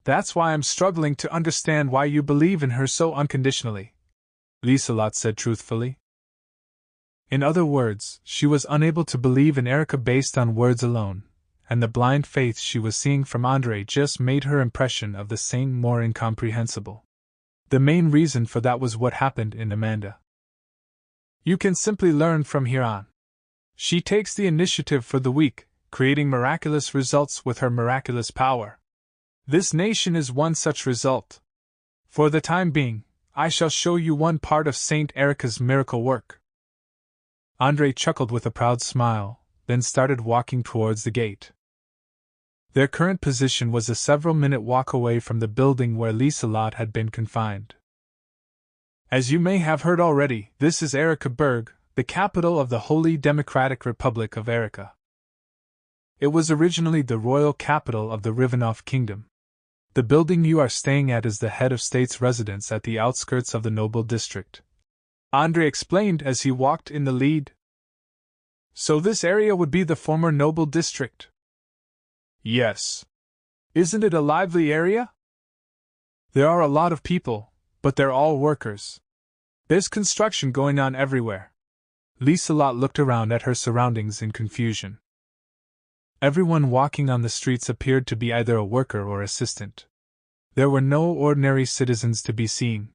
That's why I'm struggling to understand why you believe in her so unconditionally, Liselot said truthfully. In other words, she was unable to believe in Erica based on words alone, and the blind faith she was seeing from Andre just made her impression of the saint more incomprehensible. The main reason for that was what happened in Amanda. You can simply learn from here on. She takes the initiative for the weak, creating miraculous results with her miraculous power. This nation is one such result. For the time being, I shall show you one part of Saint Erica's miracle work. Andre chuckled with a proud smile, then started walking towards the gate. Their current position was a several-minute walk away from the building where Liselot had been confined. As you may have heard already, this is Ericaburg, the capital of the Holy Democratic Republic of Erica. It was originally the royal capital of the Rivanov Kingdom. The building you are staying at is the head of state's residence at the outskirts of the noble district, Andre explained as he walked in the lead. So this area would be the former noble district? Yes. Isn't it a lively area? There are a lot of people, but they're all workers. There's construction going on everywhere. Liselot looked around at her surroundings in confusion. Everyone walking on the streets appeared to be either a worker or assistant. There were no ordinary citizens to be seen.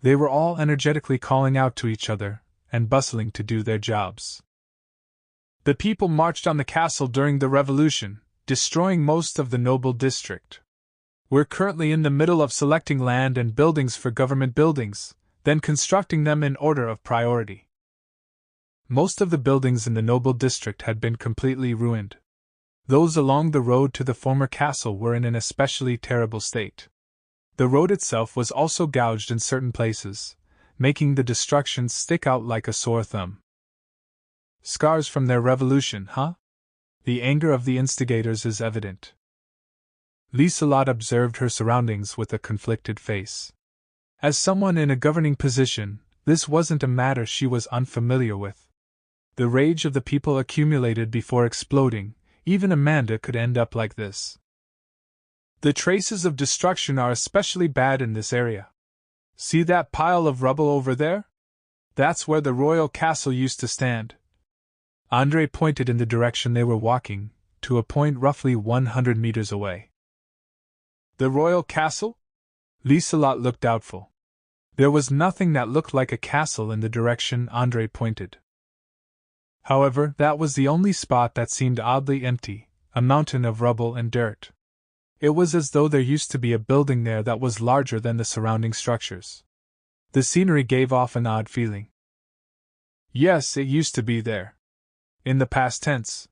They were all energetically calling out to each other and bustling to do their jobs. The people marched on the castle during the revolution, destroying most of the noble district. We're currently in the middle of selecting land and buildings for government buildings, then constructing them in order of priority. Most of the buildings in the noble district had been completely ruined. Those along the road to the former castle were in an especially terrible state. The road itself was also gouged in certain places, making the destruction stick out like a sore thumb. Scars from their revolution, huh? The anger of the instigators is evident. Liselot observed her surroundings with a conflicted face. As someone in a governing position, this wasn't a matter she was unfamiliar with. The rage of the people accumulated before exploding. Even Amanda could end up like this. The traces of destruction are especially bad in this area. See that pile of rubble over there? That's where the royal castle used to stand. Andre pointed in the direction they were walking, to a point roughly 100 meters away. The royal castle? Liselot looked doubtful. There was nothing that looked like a castle in the direction Andre pointed. However, that was the only spot that seemed oddly empty, a mountain of rubble and dirt. It was as though there used to be a building there that was larger than the surrounding structures. The scenery gave off an odd feeling. Yes, it used to be there. In the past tense.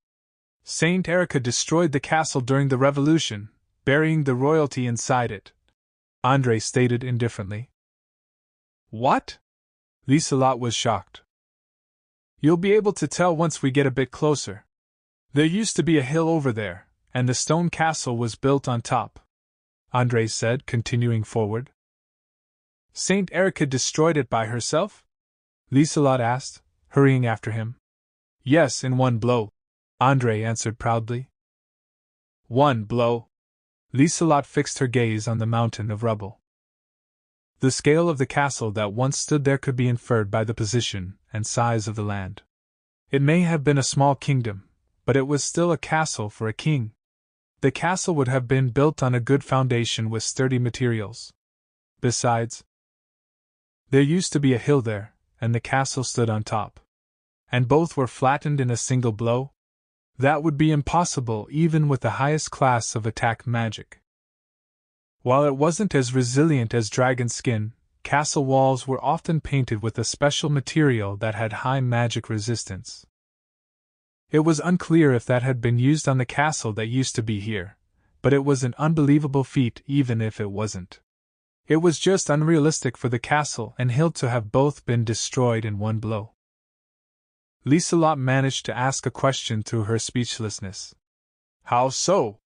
Saint Erica destroyed the castle during the revolution, burying the royalty inside it, Andre stated indifferently. What? Liselot was shocked. You'll be able to tell once we get a bit closer. There used to be a hill over there, and the stone castle was built on top, Andre said, continuing forward. Saint Erica destroyed it by herself? Liselot asked, hurrying after him. Yes, in one blow, Andre answered proudly. One blow. Liselot fixed her gaze on the mountain of rubble. The scale of the castle that once stood there could be inferred by the position and size of the land. It may have been a small kingdom, but it was still a castle for a king. The castle would have been built on a good foundation with sturdy materials. Besides, there used to be a hill there, and the castle stood on top. And both were flattened in a single blow? That would be impossible even with the highest class of attack magic. While it wasn't as resilient as dragon skin, castle walls were often painted with a special material that had high magic resistance. It was unclear if that had been used on the castle that used to be here, but it was an unbelievable feat even if it wasn't. It was just unrealistic for the castle and hill to have both been destroyed in one blow. Liselot managed to ask a question through her speechlessness. How so?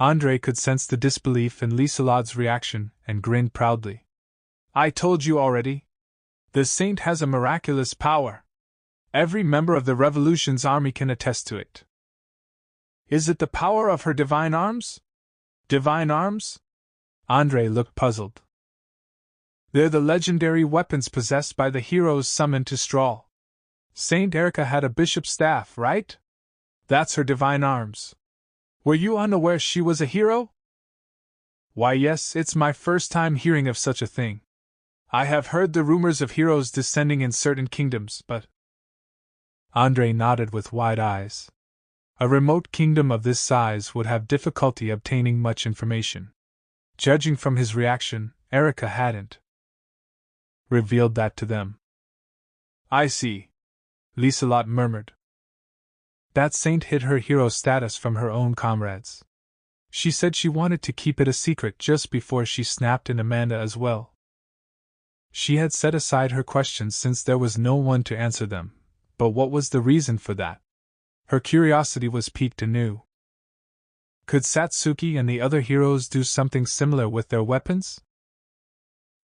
Andre could sense the disbelief in Liselot's reaction and grinned proudly. I told you already. The saint has a miraculous power. Every member of the Revolution's army can attest to it. Is it the power of her divine arms? Divine arms? Andre looked puzzled. They're the legendary weapons possessed by the heroes summoned to Strahl. Saint Erica had a bishop's staff, right? That's her divine arms. Were you unaware she was a hero? Why, yes, it's my first time hearing of such a thing. I have heard the rumors of heroes descending in certain kingdoms, but... Andre nodded with wide eyes. A remote kingdom of this size would have difficulty obtaining much information. Judging from his reaction, Erica hadn't revealed that to them. I see, Liselot murmured. That saint hid her hero status from her own comrades. She said she wanted to keep it a secret just before she snapped in Amanda as well. She had set aside her questions since there was no one to answer them, but what was the reason for that? Her curiosity was piqued anew. Could Satsuki and the other heroes do something similar with their weapons?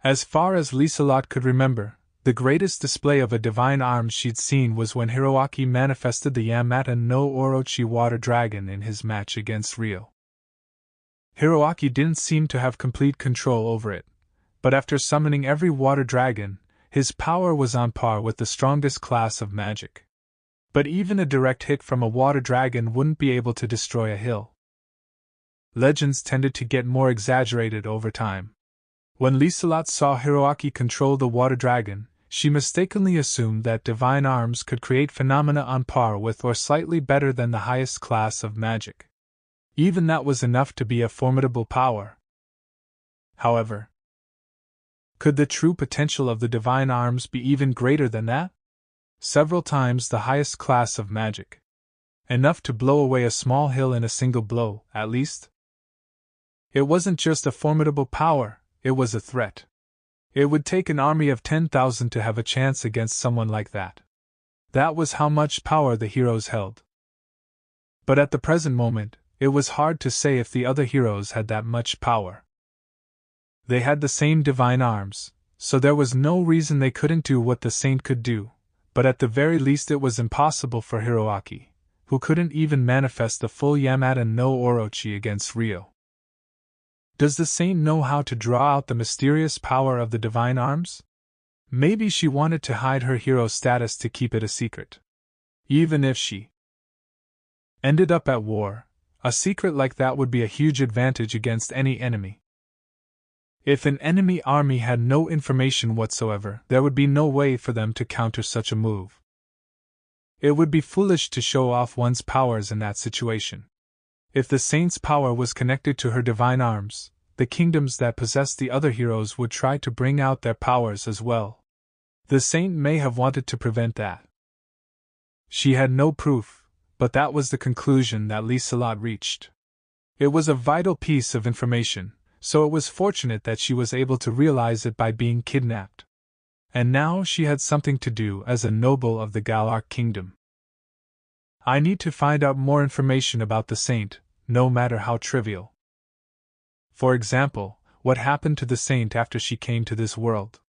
As far as Liselot could remember, the greatest display of a divine arm she'd seen was when Hiroaki manifested the Yamata no Orochi water dragon in his match against Ryo. Hiroaki didn't seem to have complete control over it, but after summoning every water dragon, his power was on par with the strongest class of magic. But even a direct hit from a water dragon wouldn't be able to destroy a hill. Legends tended to get more exaggerated over time. When Liselot saw Hiroaki control the water dragon, she mistakenly assumed that divine arms could create phenomena on par with or slightly better than the highest class of magic. Even that was enough to be a formidable power. However, could the true potential of the divine arms be even greater than that? Several times the highest class of magic. Enough to blow away a small hill in a single blow, at least? It wasn't just a formidable power, it was a threat. It would take an army of 10,000 to have a chance against someone like that. That was how much power the heroes held. But at the present moment, it was hard to say if the other heroes had that much power. They had the same divine arms, so there was no reason they couldn't do what the saint could do, but at the very least it was impossible for Hiroaki, who couldn't even manifest the full Yamata no Orochi against Ryo. Does the saint know how to draw out the mysterious power of the divine arms? Maybe she wanted to hide her hero status to keep it a secret. Even if she ended up at war, a secret like that would be a huge advantage against any enemy. If an enemy army had no information whatsoever, there would be no way for them to counter such a move. It would be foolish to show off one's powers in that situation. If the saint's power was connected to her divine arms, the kingdoms that possessed the other heroes would try to bring out their powers as well. The saint may have wanted to prevent that. She had no proof, but that was the conclusion that Liselot reached. It was a vital piece of information, so it was fortunate that she was able to realize it by being kidnapped. And now she had something to do as a noble of the Galar kingdom. I need to find out more information about the saint, no matter how trivial. For example, what happened to the saint after she came to this world?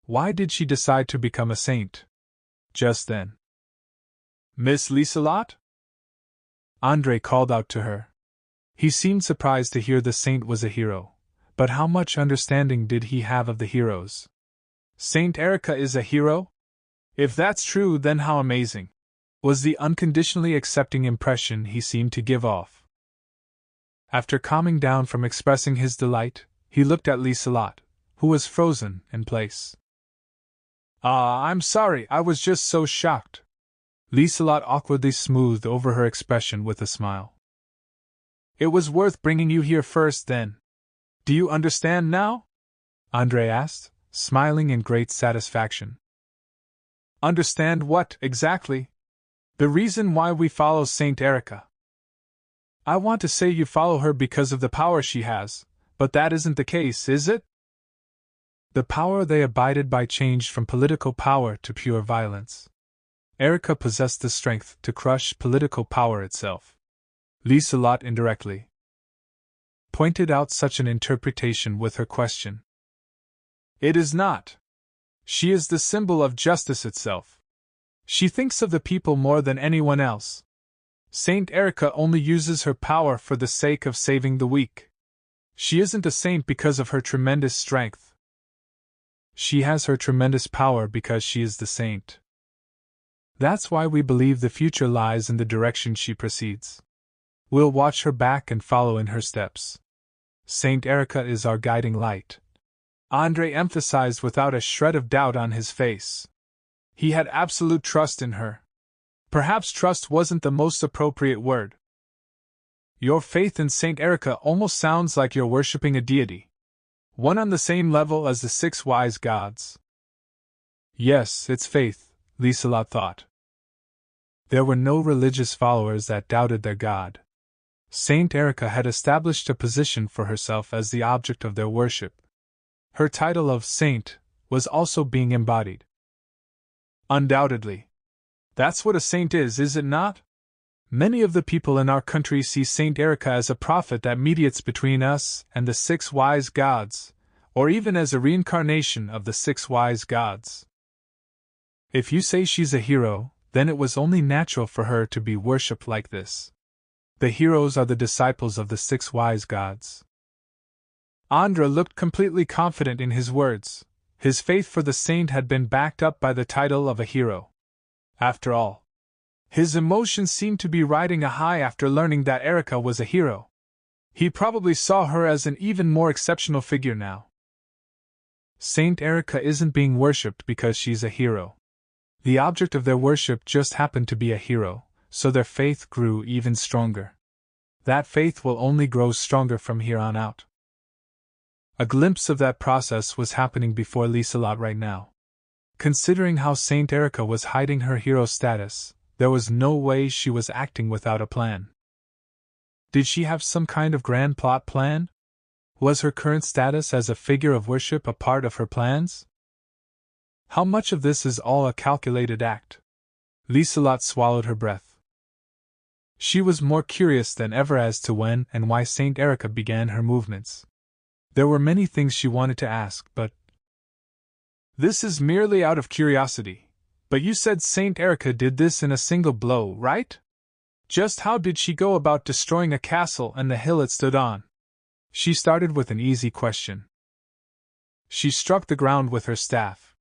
Why did she decide to become a saint? Just then. Miss Liselot? Andre called out to her. He seemed surprised to hear the saint was a hero, but how much understanding did he have of the heroes? Saint Erica is a hero? If that's true, then how amazing, was the unconditionally accepting impression he seemed to give off. After calming down from expressing his delight, he looked at Liselot, who was frozen in place. I'm sorry, I was just so shocked. Liselot awkwardly smoothed over her expression with a smile. It was worth bringing you here first, then. Do you understand now? Andre asked, smiling in great satisfaction. Understand what, exactly? The reason why we follow Saint Erica. I want to say you follow her because of the power she has, but that isn't the case, is it? The power they abided by changed from political power to pure violence. Erica possessed the strength to crush political power itself. Liselot indirectly pointed out such an interpretation with her question. It is not. She is the symbol of justice itself. She thinks of the people more than anyone else. Saint Erica only uses her power for the sake of saving the weak. She isn't a saint because of her tremendous strength. She has her tremendous power because she is the saint. That's why we believe the future lies in the direction she proceeds. We'll watch her back and follow in her steps. Saint Erica is our guiding light. Andre emphasized without a shred of doubt on his face. He had absolute trust in her. Perhaps trust wasn't the most appropriate word. Your faith in Saint Erica almost sounds like you're worshipping a deity. One on the same level as the 6 wise gods. Yes, it's faith, Liselot thought. There were no religious followers that doubted their god. Saint Erica had established a position for herself as the object of their worship. Her title of saint was also being embodied. Undoubtedly. That's what a saint is it not? Many of the people in our country see Saint Erica as a prophet that mediates between us and the 6 wise gods, or even as a reincarnation of the 6 wise gods. If you say she's a hero, then it was only natural for her to be worshipped like this. The heroes are the disciples of the 6 wise gods. Andre looked completely confident in his words. His faith for the saint had been backed up by the title of a hero. After all, his emotions seemed to be riding a high after learning that Erica was a hero. He probably saw her as an even more exceptional figure now. Saint Erica isn't being worshipped because she's a hero. The object of their worship just happened to be a hero, so their faith grew even stronger. That faith will only grow stronger from here on out. A glimpse of that process was happening before Liselot right now. Considering how Saint Erica was hiding her hero status, there was no way she was acting without a plan. Did she have some kind of grand plot plan? Was her current status as a figure of worship a part of her plans? How much of this is all a calculated act? Liselot swallowed her breath. She was more curious than ever as to when and why Saint Erica began her movements. There were many things she wanted to ask, but this is merely out of curiosity. But you said Saint Erica did this in a single blow, right? Just how did she go about destroying a castle and the hill it stood on? She started with an easy question. She struck the ground with her staff.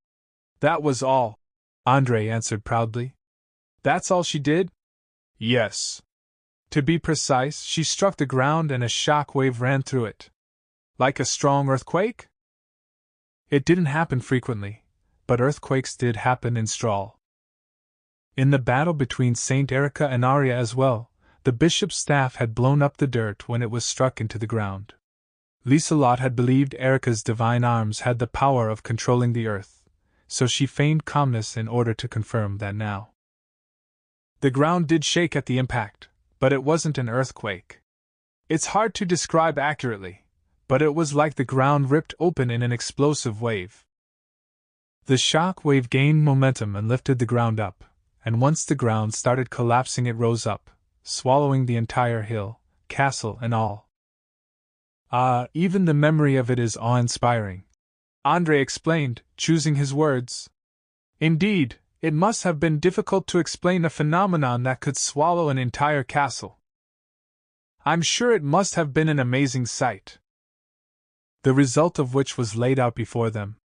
That was all, Andre answered proudly. That's all she did? Yes. To be precise, she struck the ground and a shock wave ran through it. Like a strong earthquake? It didn't happen frequently, but earthquakes did happen in Strahl. In the battle between Saint Erica and Arya as well, the bishop's staff had blown up the dirt when it was struck into the ground. Liselot had believed Erica's divine arms had the power of controlling the earth, so she feigned calmness in order to confirm that now. The ground did shake at the impact, but it wasn't an earthquake. It's hard to describe accurately, but it was like the ground ripped open in an explosive wave. The shock wave gained momentum and lifted the ground up, and once the ground started collapsing, it rose up, swallowing the entire hill, castle and all. Even the memory of it is awe-inspiring, Andrei explained, choosing his words. Indeed, it must have been difficult to explain a phenomenon that could swallow an entire castle. I'm sure it must have been an amazing sight. The result of which was laid out before them.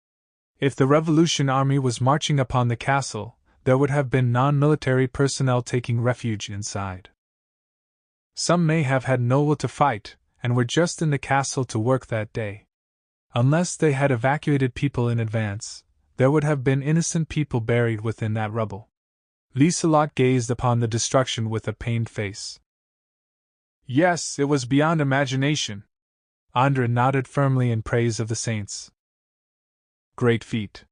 If the Revolution Army was marching upon the castle, there would have been non-military personnel taking refuge inside. Some may have had no will to fight, and were just in the castle to work that day. Unless they had evacuated people in advance, there would have been innocent people buried within that rubble. Liselot gazed upon the destruction with a pained face. Yes, it was beyond imagination. Andrei nodded firmly in praise of the saints. Great feat.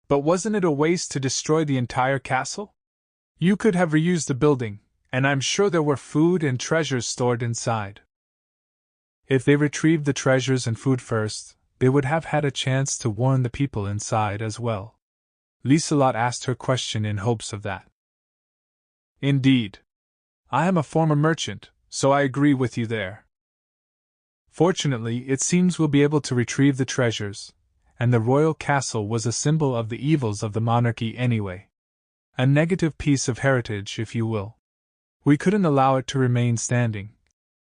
But wasn't it a waste to destroy the entire castle? You could have reused the building, and I'm sure there were food and treasures stored inside. If they retrieved the treasures and food first, they would have had a chance to warn the people inside as well. Liselot asked her question in hopes of that. Indeed. I am a former merchant, so I agree with you there. Fortunately, it seems we'll be able to retrieve the treasures, and the royal castle was a symbol of the evils of the monarchy anyway. A negative piece of heritage, if you will. We couldn't allow it to remain standing,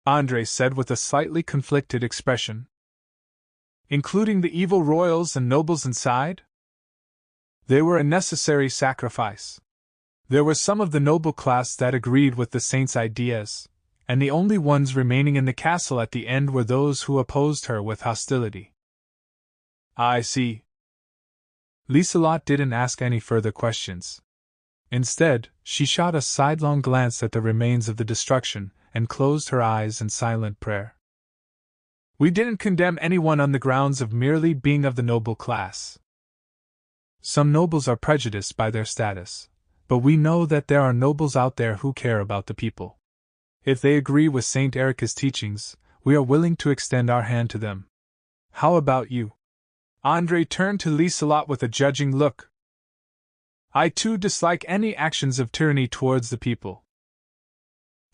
Andrei said with a slightly conflicted expression. Including the evil royals and nobles inside? They were a necessary sacrifice. There were some of the noble class that agreed with the saint's ideas, and the only ones remaining in the castle at the end were those who opposed her with hostility. I see. Liselot didn't ask any further questions. Instead, she shot a sidelong glance at the remains of the destruction, and closed her eyes in silent prayer. We didn't condemn anyone on the grounds of merely being of the noble class. Some nobles are prejudiced by their status, but we know that there are nobles out there who care about the people. If they agree with Saint Erica's teachings, we are willing to extend our hand to them. How about you? Andrei turned to Liselot with a judging look. I too dislike any actions of tyranny towards the people.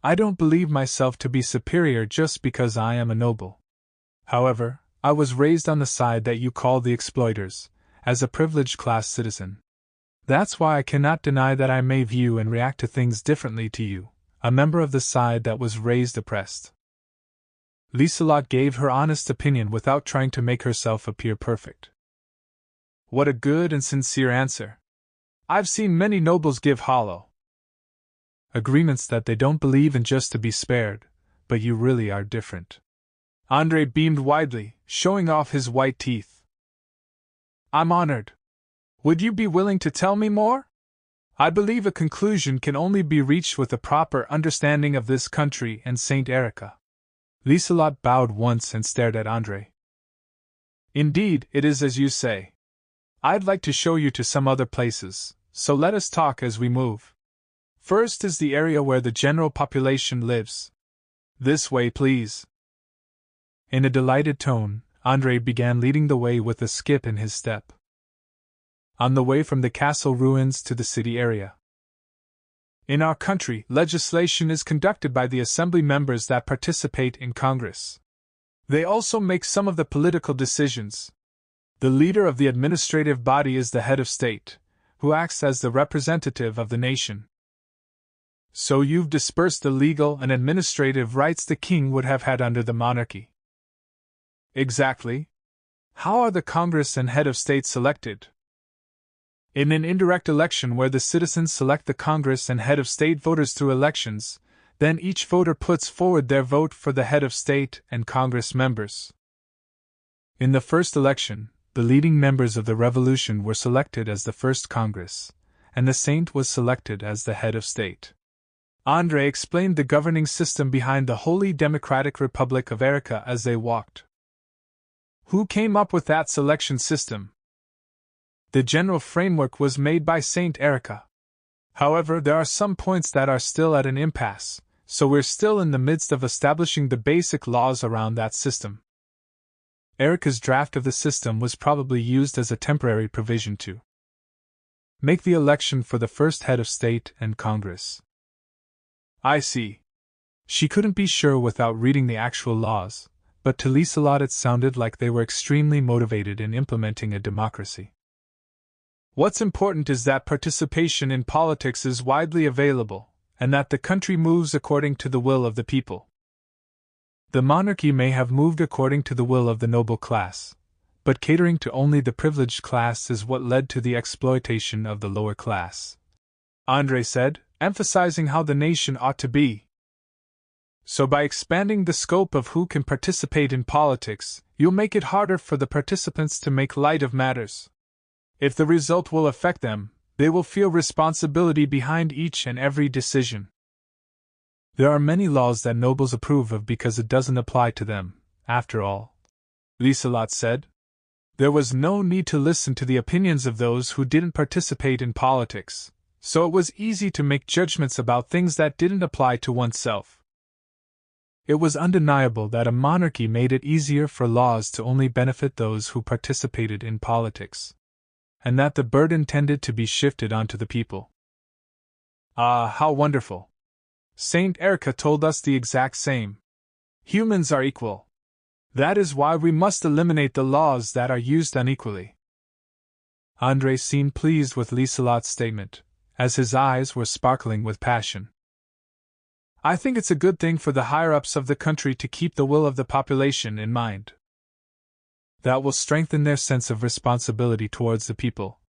I don't believe myself to be superior just because I am a noble. However, I was raised on the side that you call the exploiters, as a privileged class citizen. That's why I cannot deny that I may view and react to things differently to you, a member of the side that was raised oppressed. Liselot gave her honest opinion without trying to make herself appear perfect. What a good and sincere answer. I've seen many nobles give hollow agreements that they don't believe in just to be spared, but you really are different. Andrei beamed widely, showing off his white teeth. I'm honored. Would you be willing to tell me more? I believe a conclusion can only be reached with a proper understanding of this country and Saint Erica. Liselot bowed once and stared at Andrei. Indeed, it is as you say. I'd like to show you to some other places, so let us talk as we move. First is the area where the general population lives. This way, please. In a delighted tone, Andrei began leading the way with a skip in his step. On the way from the castle ruins to the city area. In our country, legislation is conducted by the assembly members that participate in Congress. They also make some of the political decisions. The leader of the administrative body is the head of state, who acts as the representative of the nation. So you've dispersed the legal and administrative rights the king would have had under the monarchy. Exactly. How are the Congress and head of state selected? In an indirect election where the citizens select the Congress and head of state voters through elections, then each voter puts forward their vote for the head of state and Congress members. In the first election, the leading members of the revolution were selected as the first Congress, and the saint was selected as the head of state. Andrei explained the governing system behind the Holy Democratic Republic of Erica as they walked. Who came up with that selection system? The general framework was made by Saint Erica. However, there are some points that are still at an impasse, so we're still in the midst of establishing the basic laws around that system. Erica's draft of the system was probably used as a temporary provision to make the election for the first head of state and Congress. I see. She couldn't be sure without reading the actual laws, but to Liselot it sounded like they were extremely motivated in implementing a democracy. What's important is that participation in politics is widely available, and that the country moves according to the will of the people. The monarchy may have moved according to the will of the noble class, but catering to only the privileged class is what led to the exploitation of the lower class, André said, emphasizing how the nation ought to be. So by expanding the scope of who can participate in politics, you'll make it harder for the participants to make light of matters. If the result will affect them, they will feel responsibility behind each and every decision. There are many laws that nobles approve of because it doesn't apply to them, after all, Liselot said. There was no need to listen to the opinions of those who didn't participate in politics, so it was easy to make judgments about things that didn't apply to oneself. It was undeniable that a monarchy made it easier for laws to only benefit those who participated in politics, and that the burden tended to be shifted onto the people. Ah, how wonderful! Saint Erica told us the exact same. Humans are equal. That is why we must eliminate the laws that are used unequally. André seemed pleased with Liselot's statement, as his eyes were sparkling with passion. I think it's a good thing for the higher-ups of the country to keep the will of the population in mind. That will strengthen their sense of responsibility towards the people,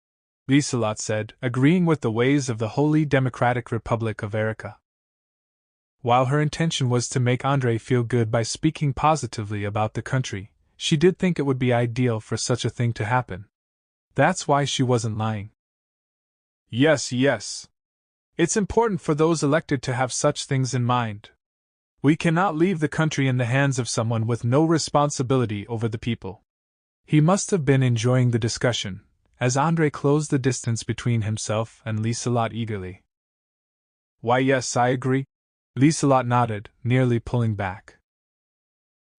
Liselot said, agreeing with the ways of the Holy Democratic Republic of Erica. While her intention was to make André feel good by speaking positively about the country, she did think it would be ideal for such a thing to happen. That's why she wasn't lying. Yes. It's important for those elected to have such things in mind. We cannot leave the country in the hands of someone with no responsibility over the people. He must have been enjoying the discussion, as André closed the distance between himself and Liselot eagerly. Why, yes, I agree. Liselot nodded, nearly pulling back.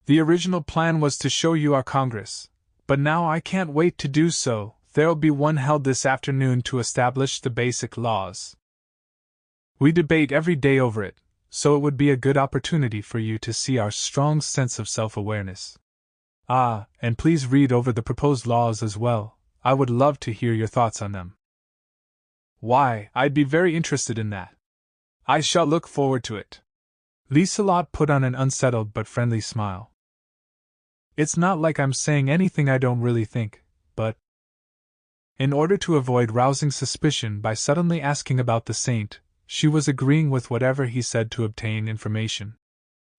The original plan was to show you our Congress, but now I can't wait to do so. There'll be one held this afternoon to establish the basic laws. We debate every day over it, so it would be a good opportunity for you to see our strong sense of self-awareness. Ah, and please read over the proposed laws as well. I would love to hear your thoughts on them. Why, I'd be very interested in that. I shall look forward to it. Liselot put on an unsettled but friendly smile. It's not like I'm saying anything I don't really think, but... In order to avoid rousing suspicion by suddenly asking about the saint, she was agreeing with whatever he said to obtain information.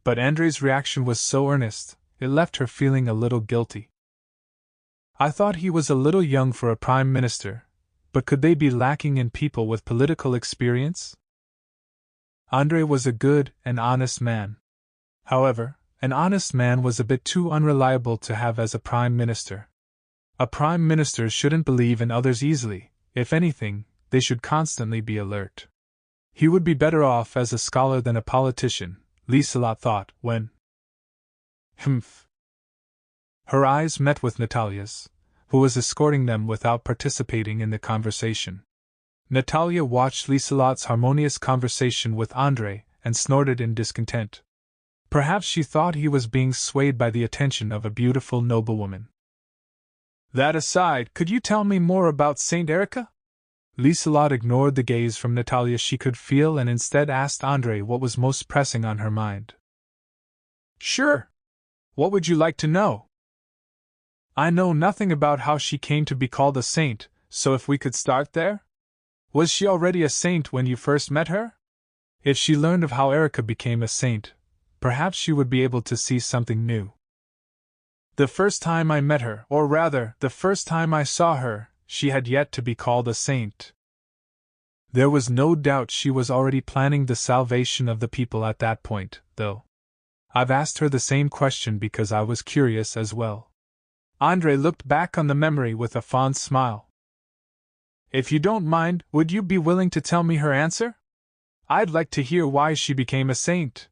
But André's reaction was so earnest, it left her feeling a little guilty. I thought he was a little young for a prime minister, but could they be lacking in people with political experience? André was a good and honest man. However, an honest man was a bit too unreliable to have as a prime minister. A prime minister shouldn't believe in others easily. If anything, they should constantly be alert. He would be better off as a scholar than a politician, Liselot thought, when... Humph. Her eyes met with Natalia's, who was escorting them without participating in the conversation. Natalia watched Liselot's harmonious conversation with André and snorted in discontent. Perhaps she thought he was being swayed by the attention of a beautiful noblewoman. That aside, could you tell me more about Saint Erica? Liselot ignored the gaze from Natalia she could feel and instead asked André what was most pressing on her mind. Sure. What would you like to know? I know nothing about how she came to be called a saint, so if we could start there? Was she already a saint when you first met her? If she learned of how Erica became a saint, perhaps she would be able to see something new. The first time I met her, or rather, the first time I saw her, she had yet to be called a saint. There was no doubt she was already planning the salvation of the people at that point, though. I've asked her the same question because I was curious as well. André looked back on the memory with a fond smile. If you don't mind, would you be willing to tell me her answer? I'd like to hear why she became a saint.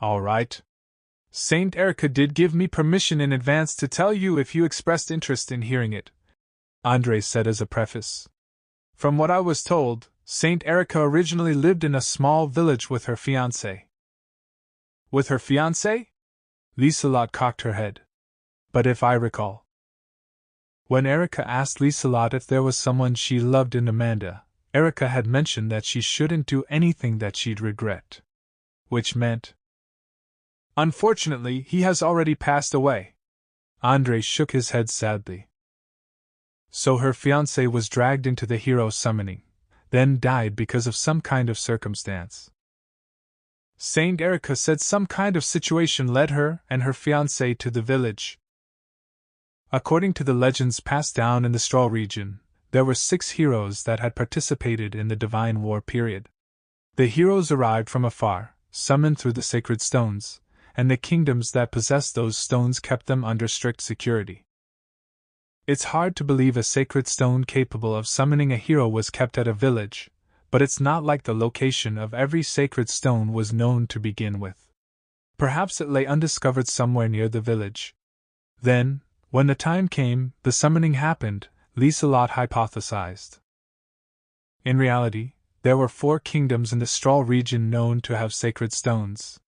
All right. Saint Erica did give me permission in advance to tell you if you expressed interest in hearing it, Andre said as a preface. From what I was told, Saint Erica originally lived in a small village with her fiancé. With her fiancé? Liselot cocked her head. But if I recall. When Erica asked Liselot if there was someone she loved in Amanda, Erica had mentioned that she shouldn't do anything that she'd regret. Which meant. Unfortunately, he has already passed away. Andre shook his head sadly. So her fiancé was dragged into the hero summoning, then died because of some kind of circumstance. Saint Erica said some kind of situation led her and her fiancé to the village. According to the legends passed down in the Straw region, there were 6 heroes that had participated in the Divine War period. The heroes arrived from afar, summoned through the sacred stones, and the kingdoms that possessed those stones kept them under strict security. It's hard to believe a sacred stone capable of summoning a hero was kept at a village, but it's not like the location of every sacred stone was known to begin with. Perhaps it lay undiscovered somewhere near the village. Then, when the time came, the summoning happened, Liselot hypothesized. In reality, there were 4 kingdoms in the Straw region known to have sacred stones.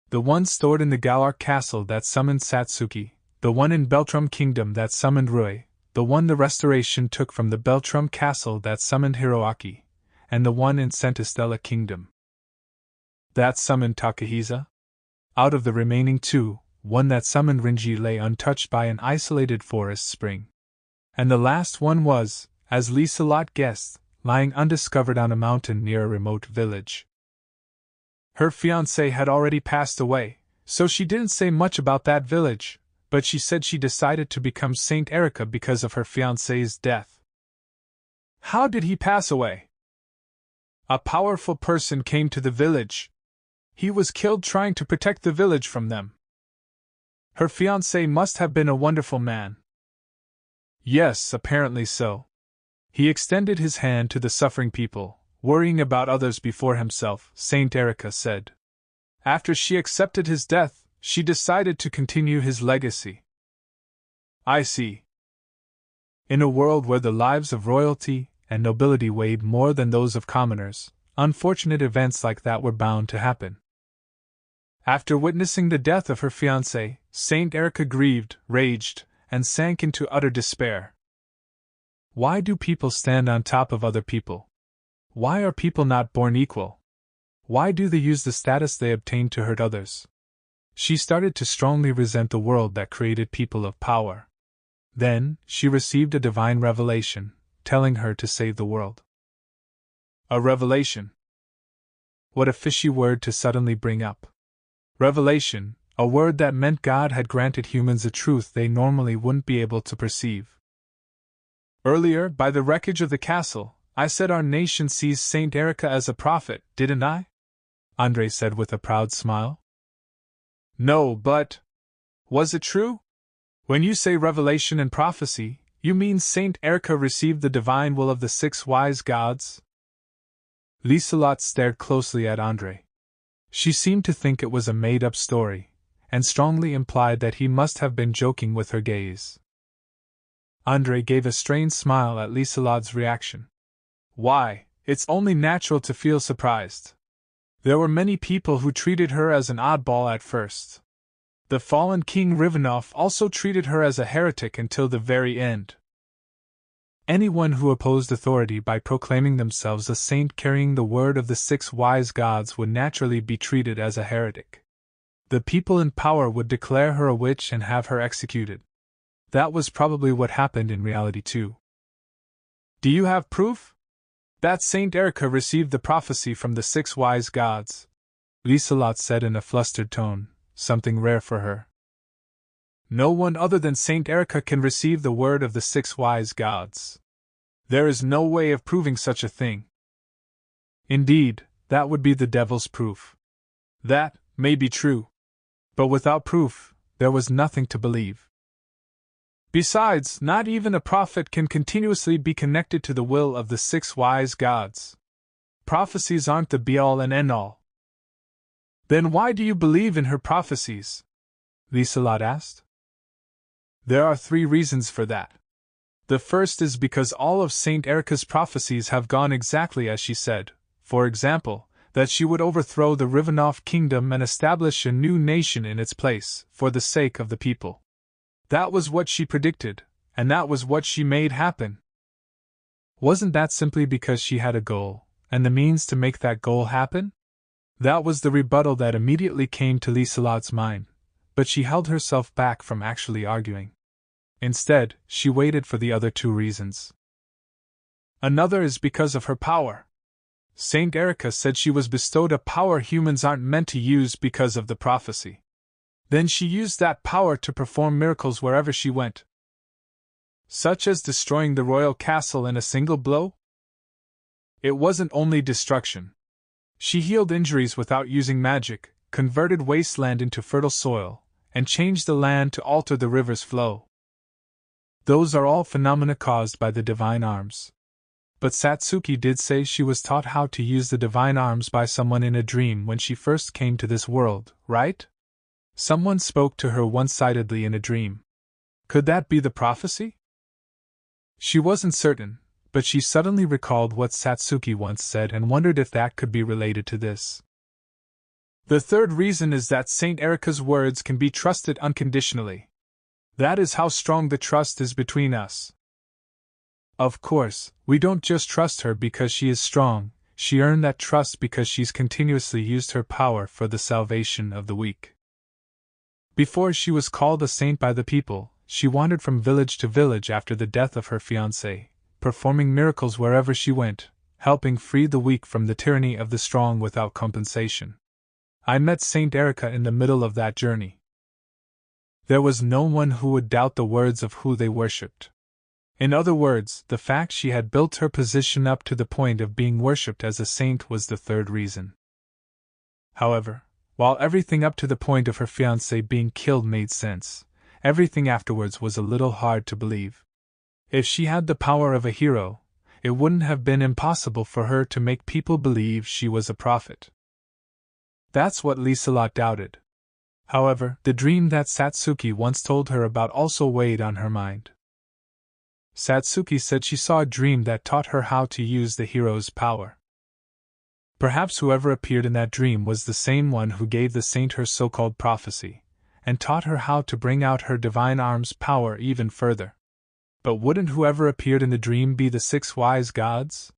The one stored in the Galark castle that summoned Satsuki, the one in Beltrum Kingdom that summoned Rui, the one the Restoration took from the Beltrum Castle that summoned Hiroaki, and the one in Centistella Kingdom that summoned Takahisa? Out of the remaining 2, one that summoned Rinji lay untouched by an isolated forest spring. And the last one was, as Liselot guessed, lying undiscovered on a mountain near a remote village. Her fiancé had already passed away, so she didn't say much about that village, but she said she decided to become Saint Erica because of her fiancé's death. How did he pass away? A powerful person came to the village. He was killed trying to protect the village from them. Her fiancé must have been a wonderful man. Yes, apparently so. He extended his hand to the suffering people, worrying about others before himself, Saint Erica said. After she accepted his death, she decided to continue his legacy. I see. In a world where the lives of royalty and nobility weighed more than those of commoners, unfortunate events like that were bound to happen. After witnessing the death of her fiancé, Saint Erica grieved, raged, and sank into utter despair. Why do people stand on top of other people? Why are people not born equal? Why do they use the status they obtain to hurt others? She started to strongly resent the world that created people of power. Then, she received a divine revelation, telling her to save the world. A revelation. What a fishy word to suddenly bring up. Revelation, a word that meant God had granted humans a truth they normally wouldn't be able to perceive. Earlier, by the wreckage of the castle, I said our nation sees Saint Erica as a prophet, didn't I? Andre said with a proud smile. No, but was it true? When you say revelation and prophecy, you mean Saint Erica received the divine will of the 6 wise gods? Liselot stared closely at Andre. She seemed to think it was a made-up story, and strongly implied that he must have been joking with her gaze. Andre gave a strained smile at Liselot's reaction. Why, it's only natural to feel surprised. There were many people who treated her as an oddball at first. The fallen King Rivanov also treated her as a heretic until the very end. Anyone who opposed authority by proclaiming themselves a saint carrying the word of the 6 wise gods would naturally be treated as a heretic. The people in power would declare her a witch and have her executed. That was probably what happened in reality too. Do you have proof? That Saint Erica received the prophecy from the 6 wise gods, Liselot said in a flustered tone, something rare for her. No one other than Saint Erica can receive the word of the 6 wise gods. There is no way of proving such a thing. Indeed, that would be the devil's proof. That may be true. But without proof, there was nothing to believe. Besides, not even a prophet can continuously be connected to the will of the 6 wise gods. Prophecies aren't the be-all and end-all. Then why do you believe in her prophecies? Liselot asked. There are 3 reasons for that. The first is because all of Saint Erica's prophecies have gone exactly as she said. For example, that she would overthrow the Rivenov kingdom and establish a new nation in its place, for the sake of the people. That was what she predicted, and that was what she made happen. Wasn't that simply because she had a goal, and the means to make that goal happen? That was the rebuttal that immediately came to Liselot's mind, but she held herself back from actually arguing. Instead, she waited for the other 2 reasons. Another is because of her power. Saint Erica said she was bestowed a power humans aren't meant to use because of the prophecy. Then she used that power to perform miracles wherever she went. Such as destroying the royal castle in a single blow? It wasn't only destruction. She healed injuries without using magic, converted wasteland into fertile soil, and changed the land to alter the river's flow. Those are all phenomena caused by the divine arms. But Satsuki did say she was taught how to use the divine arms by someone in a dream when she first came to this world, right? Someone spoke to her one-sidedly in a dream. Could that be the prophecy? She wasn't certain, but she suddenly recalled what Satsuki once said and wondered if that could be related to this. The third reason is that Saint Erica's words can be trusted unconditionally. That is how strong the trust is between us. Of course, we don't just trust her because she is strong, she earned that trust because she's continuously used her power for the salvation of the weak. Before she was called a saint by the people, she wandered from village to village after the death of her fiancé, performing miracles wherever she went, helping free the weak from the tyranny of the strong without compensation. I met Saint Erica in the middle of that journey. There was no one who would doubt the words of who they worshipped. In other words, the fact she had built her position up to the point of being worshipped as a saint was the third reason. However, while everything up to the point of her fiancé being killed made sense, everything afterwards was a little hard to believe. If she had the power of a hero, it wouldn't have been impossible for her to make people believe she was a prophet. That's what Liselot doubted. However, the dream that Satsuki once told her about also weighed on her mind. Satsuki said she saw a dream that taught her how to use the hero's power. Perhaps whoever appeared in that dream was the same one who gave the saint her so-called prophecy, and taught her how to bring out her divine arm's power even further. But wouldn't whoever appeared in the dream be the 6 wise gods?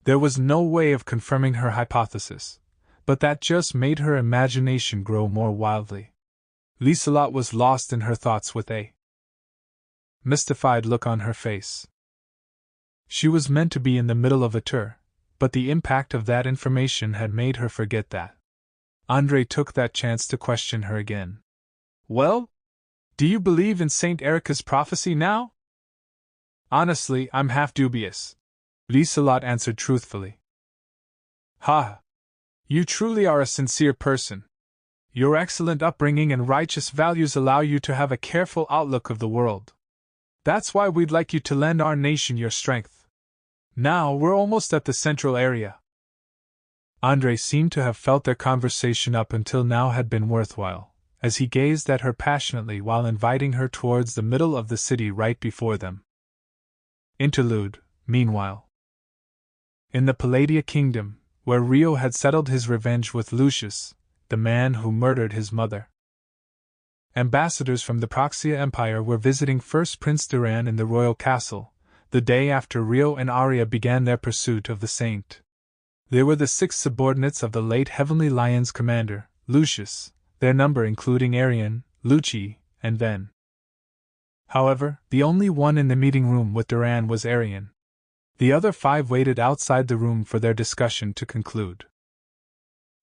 There was no way of confirming her hypothesis, but that just made her imagination grow more wildly. Liselot was lost in her thoughts with a mystified look on her face. She was meant to be in the middle of a tour, but the impact of that information had made her forget that. Andre took that chance to question her again. Well? Do you believe in Saint Erica's prophecy now? Honestly, I'm half dubious, Liselot answered truthfully. Ha! You truly are a sincere person. Your excellent upbringing and righteous values allow you to have a careful outlook of the world. That's why we'd like you to lend our nation your strength. Now we're almost at the central area. Andre seemed to have felt their conversation up until now had been worthwhile, as he gazed at her passionately while inviting her towards the middle of the city right before them. Interlude, meanwhile. In the Palladia kingdom, where Rio had settled his revenge with Lucius, the man who murdered his mother. Ambassadors from the Praxia Empire were visiting First Prince Duran in the royal castle, the day after Rio and Arya began their pursuit of the saint. They were the 6 subordinates of the late Heavenly Lion's commander, Lucius, their number including Arian, Lucci, and Ven. However, the only one in the meeting room with Duran was Arian. The other 5 waited outside the room for their discussion to conclude.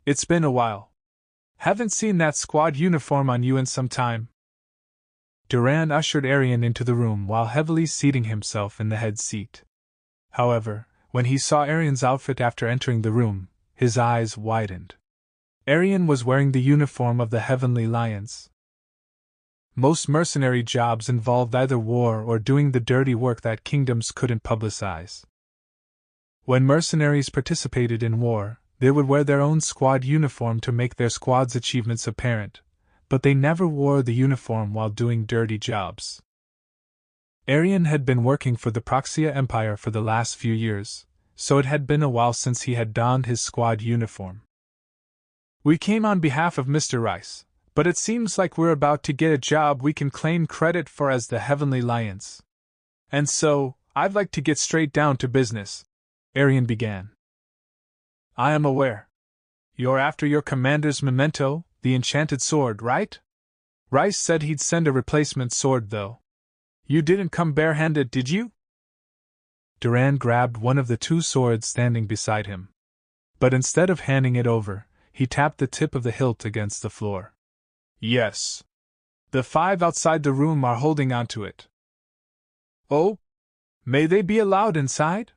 It's been a while. Haven't seen that squad uniform on you in some time. Duran ushered Arian into the room while heavily seating himself in the head seat. However, when he saw Arian's outfit after entering the room, his eyes widened. Arian was wearing the uniform of the Heavenly Lions. Most mercenary jobs involved either war or doing the dirty work that kingdoms couldn't publicize. When mercenaries participated in war, they would wear their own squad uniform to make their squad's achievements apparent, but they never wore the uniform while doing dirty jobs. Arian had been working for the Proxia Empire for the last few years, so it had been a while since he had donned his squad uniform. "We came on behalf of Mr. Rice, but it seems like we're about to get a job we can claim credit for as the Heavenly Lions. And so, I'd like to get straight down to business," Arian began. "I am aware. You're after your commander's memento, the enchanted sword, right? Rice said he'd send a replacement sword, though. You didn't come barehanded, did you?" Durand grabbed one of the two swords standing beside him. But instead of handing it over, he tapped the tip of the hilt against the floor. "Yes. The 5 outside the room are holding onto it." "Oh? May they be allowed inside?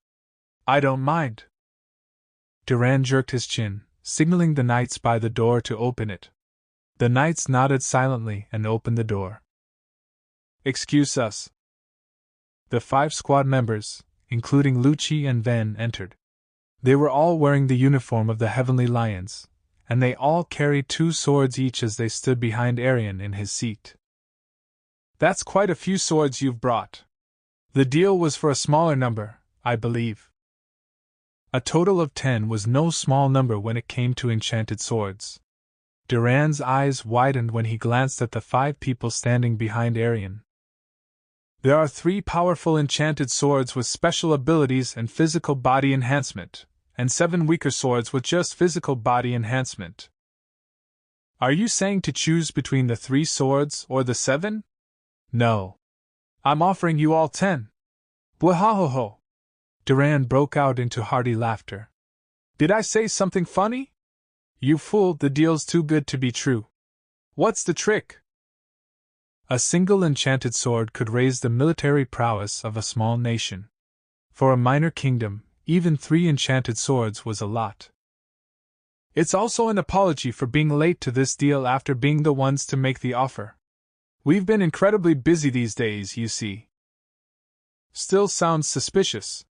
I don't mind." Durand jerked his chin, signaling the knights by the door to open it. The knights nodded silently and opened the door. "Excuse us." The 5 squad members, including Lucci and Ven, entered. They were all wearing the uniform of the Heavenly Lions, and they all carried 2 swords each as they stood behind Arian in his seat. "That's quite a few swords you've brought. The deal was for a smaller number, I believe." A total of 10 was no small number when it came to enchanted swords. Durand's eyes widened when he glanced at the 5 people standing behind Arian. "There are 3 powerful enchanted swords with special abilities and physical body enhancement, and 7 weaker swords with just physical body enhancement. Are you saying to choose between the 3 swords or the 7? No. I'm offering you all 10. Bwahahoho!" Durand broke out into hearty laughter. "Did I say something funny? You fool, the deal's too good to be true. What's the trick?" A single enchanted sword could raise the military prowess of a small nation. For a minor kingdom, even 3 enchanted swords was a lot. "It's also an apology for being late to this deal after being the ones to make the offer. We've been incredibly busy these days, you see." "Still sounds suspicious."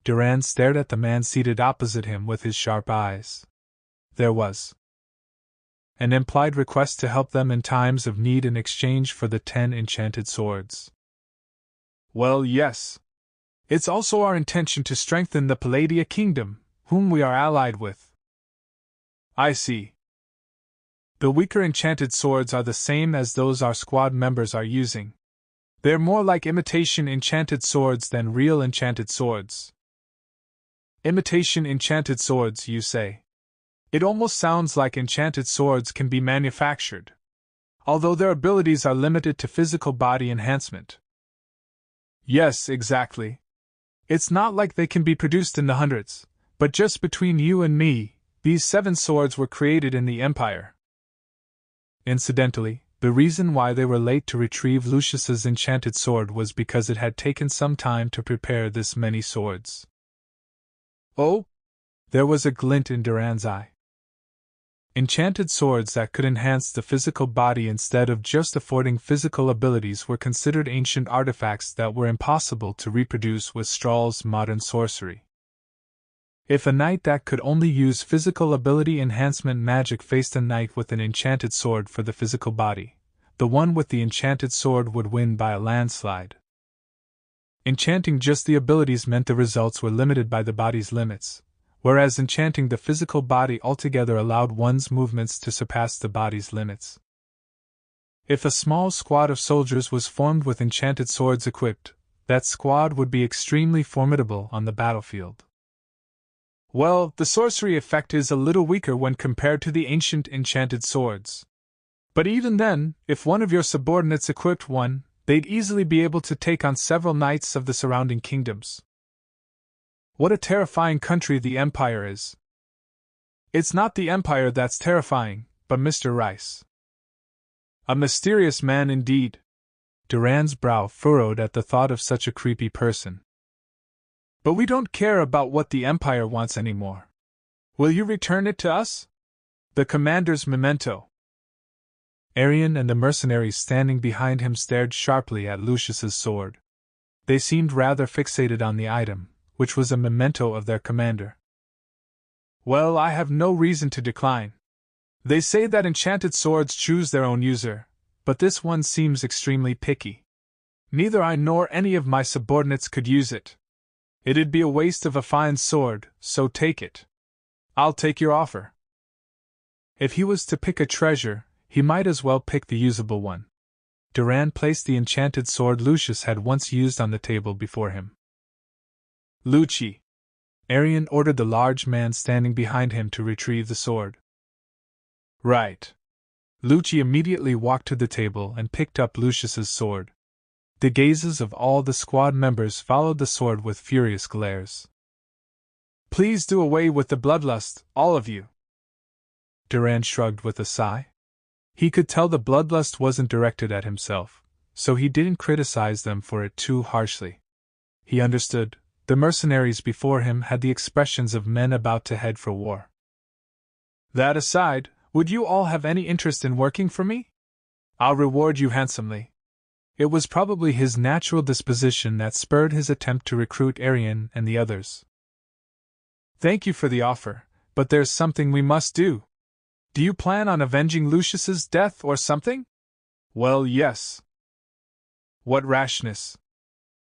Durand stared at the man seated opposite him with his sharp eyes. There was an implied request to help them in times of need in exchange for the 10 enchanted swords. "Well, yes. It's also our intention to strengthen the Palladia kingdom, whom we are allied with." "I see. The weaker enchanted swords are the same as those our squad members are using. They're more like imitation enchanted swords than real enchanted swords." "Imitation enchanted swords, you say? It almost sounds like enchanted swords can be manufactured, although their abilities are limited to physical body enhancement." "Yes, exactly. It's not like they can be produced in the hundreds, but just between you and me, these 7 swords were created in the Empire." Incidentally, the reason why they were late to retrieve Lucius's enchanted sword was because it had taken some time to prepare this many swords. "Oh?" There was a glint in Durand's eye. Enchanted swords that could enhance the physical body instead of just affording physical abilities were considered ancient artifacts that were impossible to reproduce with Strahl's modern sorcery. If a knight that could only use physical ability enhancement magic faced a knight with an enchanted sword for the physical body, the one with the enchanted sword would win by a landslide. Enchanting just the abilities meant the results were limited by the body's limits, whereas enchanting the physical body altogether allowed one's movements to surpass the body's limits. If a small squad of soldiers was formed with enchanted swords equipped, that squad would be extremely formidable on the battlefield. "Well, the sorcery effect is a little weaker when compared to the ancient enchanted swords. But even then, if one of your subordinates equipped one, they'd easily be able to take on several knights of the surrounding kingdoms. What a terrifying country the Empire is." "It's not the Empire that's terrifying, but Mr. Rice." "A mysterious man indeed." Durand's brow furrowed at the thought of such a creepy person. "But we don't care about what the Empire wants anymore. Will you return it to us? The commander's memento." Arian and the mercenaries standing behind him stared sharply at Lucius's sword. They seemed rather fixated on the item, which was a memento of their commander. Well, I have no reason to decline. They say that enchanted swords choose their own user, but this one seems extremely picky. Neither I nor any of my subordinates could use it. It'd be a waste of a fine sword, so take it. I'll take your offer. If he was to pick a treasure, he might as well pick the usable one. Durand placed the enchanted sword Lucius had once used on the table before him. Lucci! Arian ordered the large man standing behind him to retrieve the sword. Right. Lucci immediately walked to the table and picked up Lucius's sword. The gazes of all the squad members followed the sword with furious glares. Please do away with the bloodlust, all of you. Durand shrugged with a sigh. He could tell the bloodlust wasn't directed at himself, so he didn't criticize them for it too harshly. He understood. The mercenaries before him had the expressions of men about to head for war. That aside, would you all have any interest in working for me? I'll reward you handsomely. It was probably his natural disposition that spurred his attempt to recruit Arian and the others. Thank you for the offer, but there's something we must do. Do you plan on avenging Lucius's death or something? Well, yes. What rashness!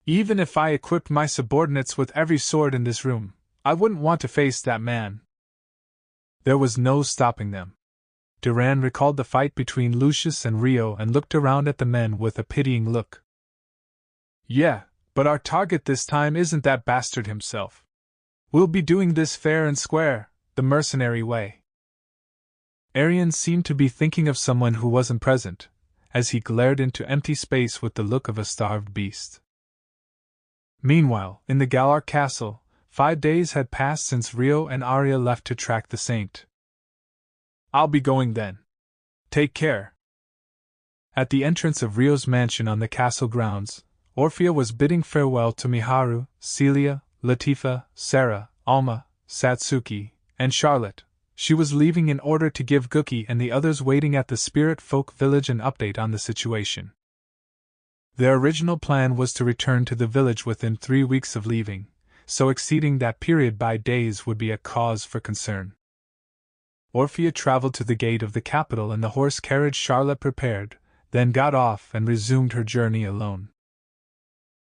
Even if I equipped my subordinates with every sword in this room, I wouldn't want to face that man. There was no stopping them. Durand recalled the fight between Lucius and Rio and looked around at the men with a pitying look. Yeah, but our target this time isn't that bastard himself. We'll be doing this fair and square, the mercenary way. Arian seemed to be thinking of someone who wasn't present, as he glared into empty space with the look of a starved beast. Meanwhile, in the Galar castle, 5 days had passed since Rio and Arya left to track the saint. I'll be going then. Take care. At the entrance of Rio's mansion on the castle grounds, Orphea was bidding farewell to Miharu, Celia, Latifa, Sarah, Alma, Satsuki, and Charlotte. She was leaving in order to give Gookie and the others waiting at the Spirit Folk village an update on the situation. Their original plan was to return to the village within 3 weeks of leaving, so exceeding that period by days would be a cause for concern. Orphea traveled to the gate of the capital in the horse carriage Charlotte prepared, then got off and resumed her journey alone.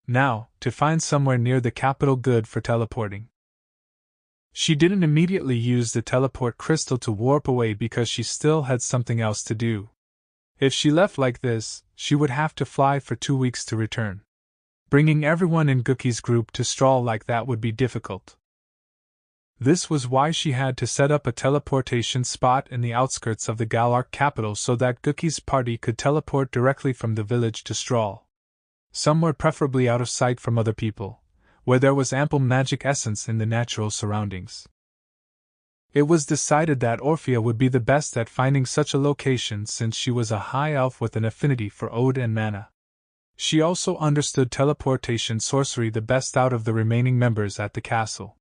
Now, to find somewhere near the capital good for teleporting. She didn't immediately use the teleport crystal to warp away because she still had something else to do. If she left like this, she would have to fly for 2 weeks to return. Bringing everyone in Gookie's group to Strahl like that would be difficult. This was why she had to set up a teleportation spot in the outskirts of the Galark capital so that Gookie's party could teleport directly from the village to Strahl. Somewhere preferably out of sight from other people, where there was ample magic essence in the natural surroundings. It was decided that Orphea would be the best at finding such a location since she was a high elf with an affinity for Ode and mana. She also understood teleportation sorcery the best out of the remaining members at the castle.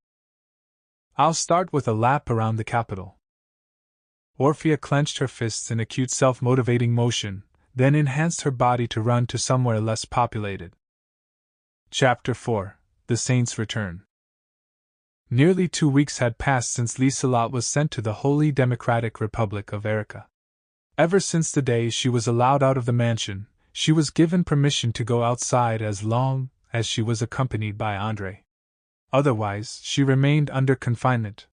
I'll start with a lap around the capital. Orphea clenched her fists in a cute self-motivating motion, then enhanced her body to run to somewhere less populated. Chapter 4: The Saint's Return. Nearly 2 weeks had passed since Liselot was sent to the Holy Democratic Republic of Erica. Ever since the day she was allowed out of the mansion, she was given permission to go outside as long as she was accompanied by Andre. Otherwise, she remained under confinement.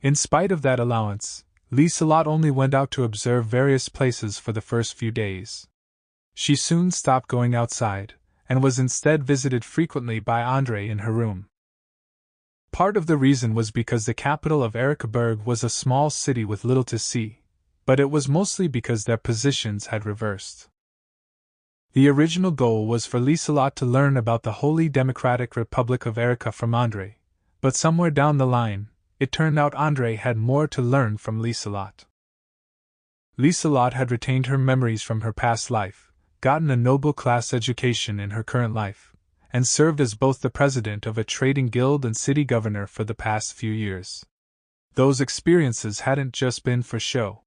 In spite of that allowance, Liselot only went out to observe various places for the first few days. She soon stopped going outside, and was instead visited frequently by Andre in her room. Part of the reason was because the capital of Erikaberg was a small city with little to see, but it was mostly because their positions had reversed. The original goal was for Liselot to learn about the Holy Democratic Republic of Erica from Andre, but somewhere down the line, it turned out Andre had more to learn from Liselot. Liselot had retained her memories from her past life, gotten a noble class education in her current life, and served as both the president of a trading guild and city governor for the past few years. Those experiences hadn't just been for show.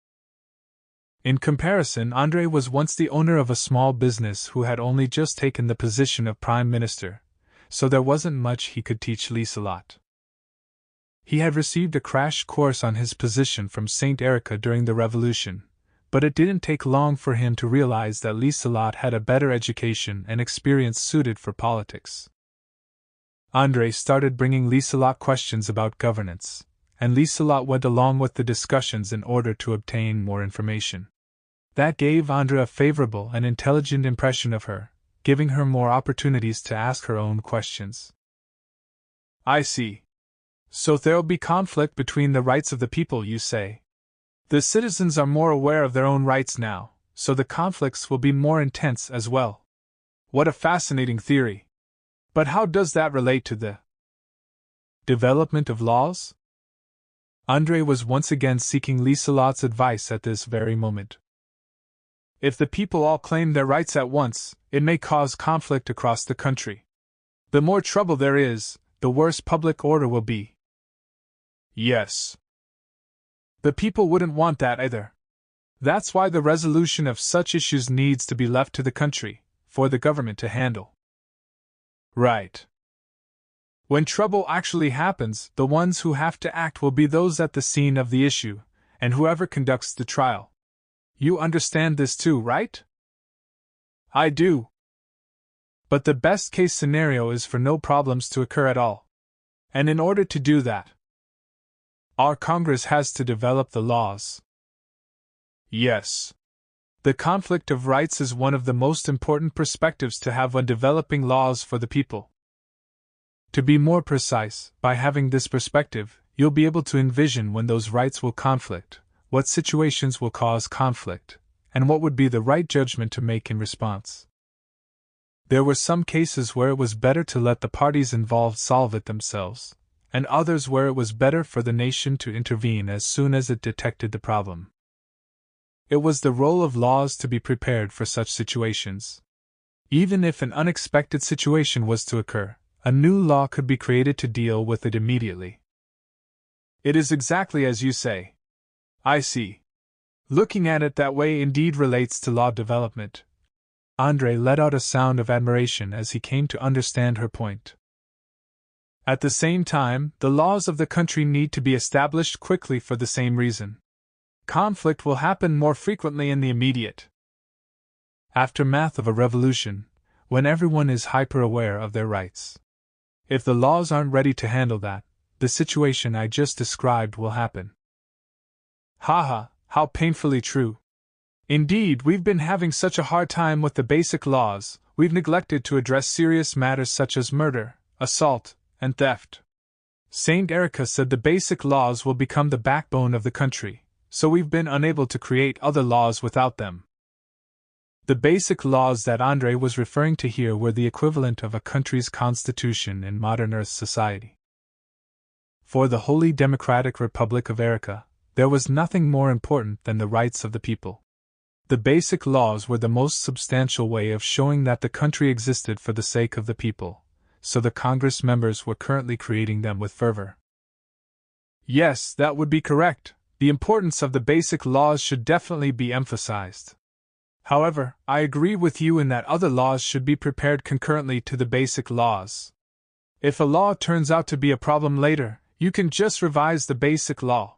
In comparison, Andrei was once the owner of a small business who had only just taken the position of Prime Minister, so there wasn't much he could teach Liselot. He had received a crash course on his position from Saint Erica during the Revolution, but it didn't take long for him to realize that Liselot had a better education and experience suited for politics. Andrei started bringing Liselot questions about governance, and Liselot went along with the discussions in order to obtain more information. That gave Andrei a favorable and intelligent impression of her, giving her more opportunities to ask her own questions. I see. So there'll be conflict between the rights of the people, you say? The citizens are more aware of their own rights now, so the conflicts will be more intense as well. What a fascinating theory! But how does that relate to the development of laws? Andrei was once again seeking Liselot's advice at this very moment. If the people all claim their rights at once, it may cause conflict across the country. The more trouble there is, the worse public order will be. Yes. The people wouldn't want that either. That's why the resolution of such issues needs to be left to the country, for the government to handle. Right. When trouble actually happens, the ones who have to act will be those at the scene of the issue, and whoever conducts the trial. You understand this too, right? I do. But the best case scenario is for no problems to occur at all. And in order to do that, our Congress has to develop the laws. Yes. The conflict of rights is one of the most important perspectives to have when developing laws for the people. To be more precise, by having this perspective, you'll be able to envision when those rights will conflict, what situations will cause conflict, and what would be the right judgment to make in response. There were some cases where it was better to let the parties involved solve it themselves, and others where it was better for the nation to intervene as soon as it detected the problem. It was the role of laws to be prepared for such situations. Even if an unexpected situation was to occur, a new law could be created to deal with it immediately. It is exactly as you say. I see. Looking at it that way indeed relates to law development. Andrei let out a sound of admiration as he came to understand her point. At the same time, the laws of the country need to be established quickly for the same reason. Conflict will happen more frequently in the immediate aftermath of a revolution, when everyone is hyper-aware of their rights. If the laws aren't ready to handle that, the situation I just described will happen. Haha, how painfully true. Indeed, we've been having such a hard time with the basic laws, we've neglected to address serious matters such as murder, assault, and theft. Saint Erica said the basic laws will become the backbone of the country, so we've been unable to create other laws without them. The basic laws that Andrei was referring to here were the equivalent of a country's constitution in modern Earth society. For the Holy Democratic Republic of Erica, there was nothing more important than the rights of the people. The basic laws were the most substantial way of showing that the country existed for the sake of the people, so the Congress members were currently creating them with fervor. Yes, that would be correct. The importance of the basic laws should definitely be emphasized. However, I agree with you in that other laws should be prepared concurrently to the basic laws. If a law turns out to be a problem later, you can just revise the basic law.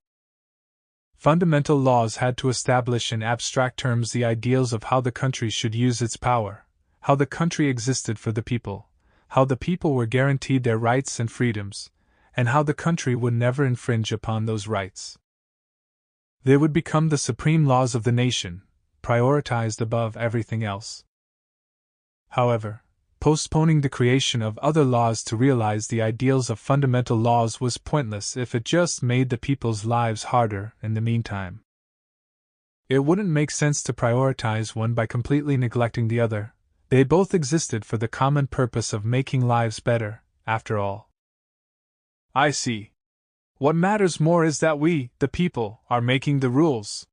Fundamental laws had to establish in abstract terms the ideals of how the country should use its power, how the country existed for the people, how the people were guaranteed their rights and freedoms, and how the country would never infringe upon those rights. They would become the supreme laws of the nation, prioritized above everything else. However, postponing the creation of other laws to realize the ideals of fundamental laws was pointless if it just made the people's lives harder in the meantime. It wouldn't make sense to prioritize one by completely neglecting the other. They both existed for the common purpose of making lives better, after all. I see. What matters more is that we, the people, are making the rules.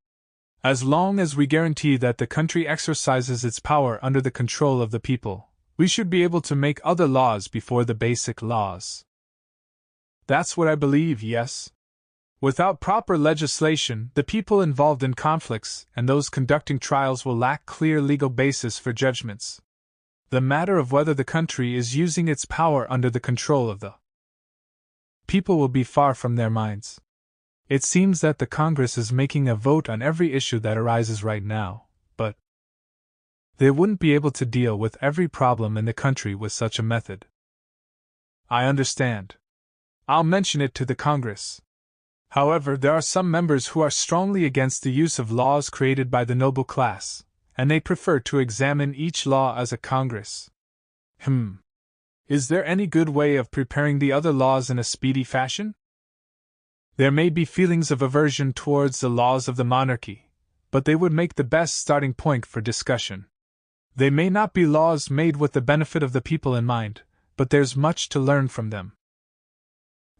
As long as we guarantee that the country exercises its power under the control of the people, we should be able to make other laws before the basic laws. That's what I believe, yes. Without proper legislation, the people involved in conflicts and those conducting trials will lack clear legal basis for judgments. The matter of whether the country is using its power under the control of the people will be far from their minds. It seems that the Congress is making a vote on every issue that arises right now, but they wouldn't be able to deal with every problem in the country with such a method. I understand. I'll mention it to the Congress. However, there are some members who are strongly against the use of laws created by the noble class, and they prefer to examine each law as a Congress. Is there any good way of preparing the other laws in a speedy fashion? There may be feelings of aversion towards the laws of the monarchy, but they would make the best starting point for discussion. They may not be laws made with the benefit of the people in mind, but there's much to learn from them.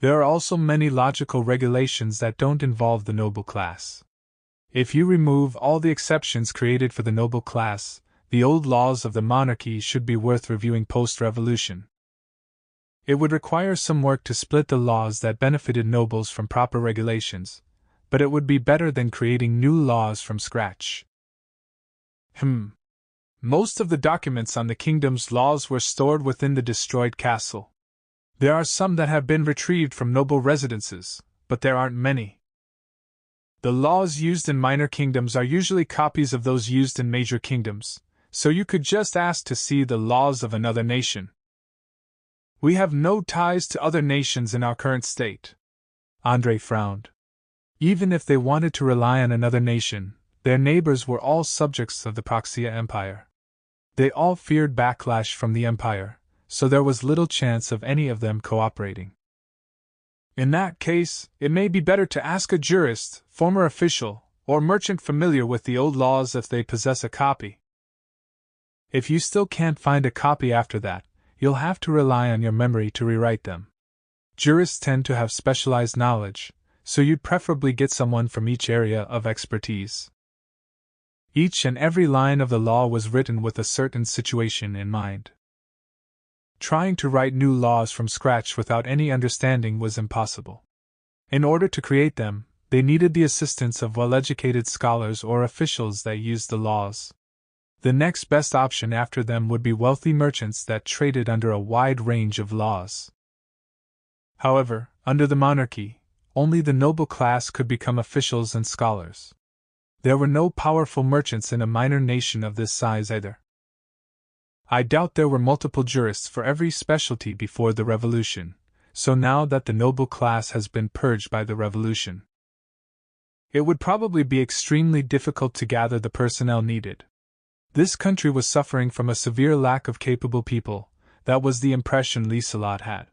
There are also many logical regulations that don't involve the noble class. If you remove all the exceptions created for the noble class, the old laws of the monarchy should be worth reviewing post-revolution. It would require some work to split the laws that benefited nobles from proper regulations, but it would be better than creating new laws from scratch. Most of the documents on the kingdom's laws were stored within the destroyed castle. There are some that have been retrieved from noble residences, but there aren't many. The laws used in minor kingdoms are usually copies of those used in major kingdoms, so you could just ask to see the laws of another nation. We have no ties to other nations in our current state. Andrei frowned. Even if they wanted to rely on another nation, their neighbors were all subjects of the Praxia Empire. They all feared backlash from the empire, so there was little chance of any of them cooperating. In that case, it may be better to ask a jurist, former official, or merchant familiar with the old laws if they possess a copy. If you still can't find a copy after that, you'll have to rely on your memory to rewrite them. Jurists tend to have specialized knowledge, so you'd preferably get someone from each area of expertise. Each and every line of the law was written with a certain situation in mind. Trying to write new laws from scratch without any understanding was impossible. In order to create them, they needed the assistance of well-educated scholars or officials that used the laws. The next best option after them would be wealthy merchants that traded under a wide range of laws. However, under the monarchy, only the noble class could become officials and scholars. There were no powerful merchants in a minor nation of this size either. I doubt there were multiple jurists for every specialty before the revolution, so now that the noble class has been purged by the revolution, it would probably be extremely difficult to gather the personnel needed. This country was suffering from a severe lack of capable people. That was the impression Liselot had.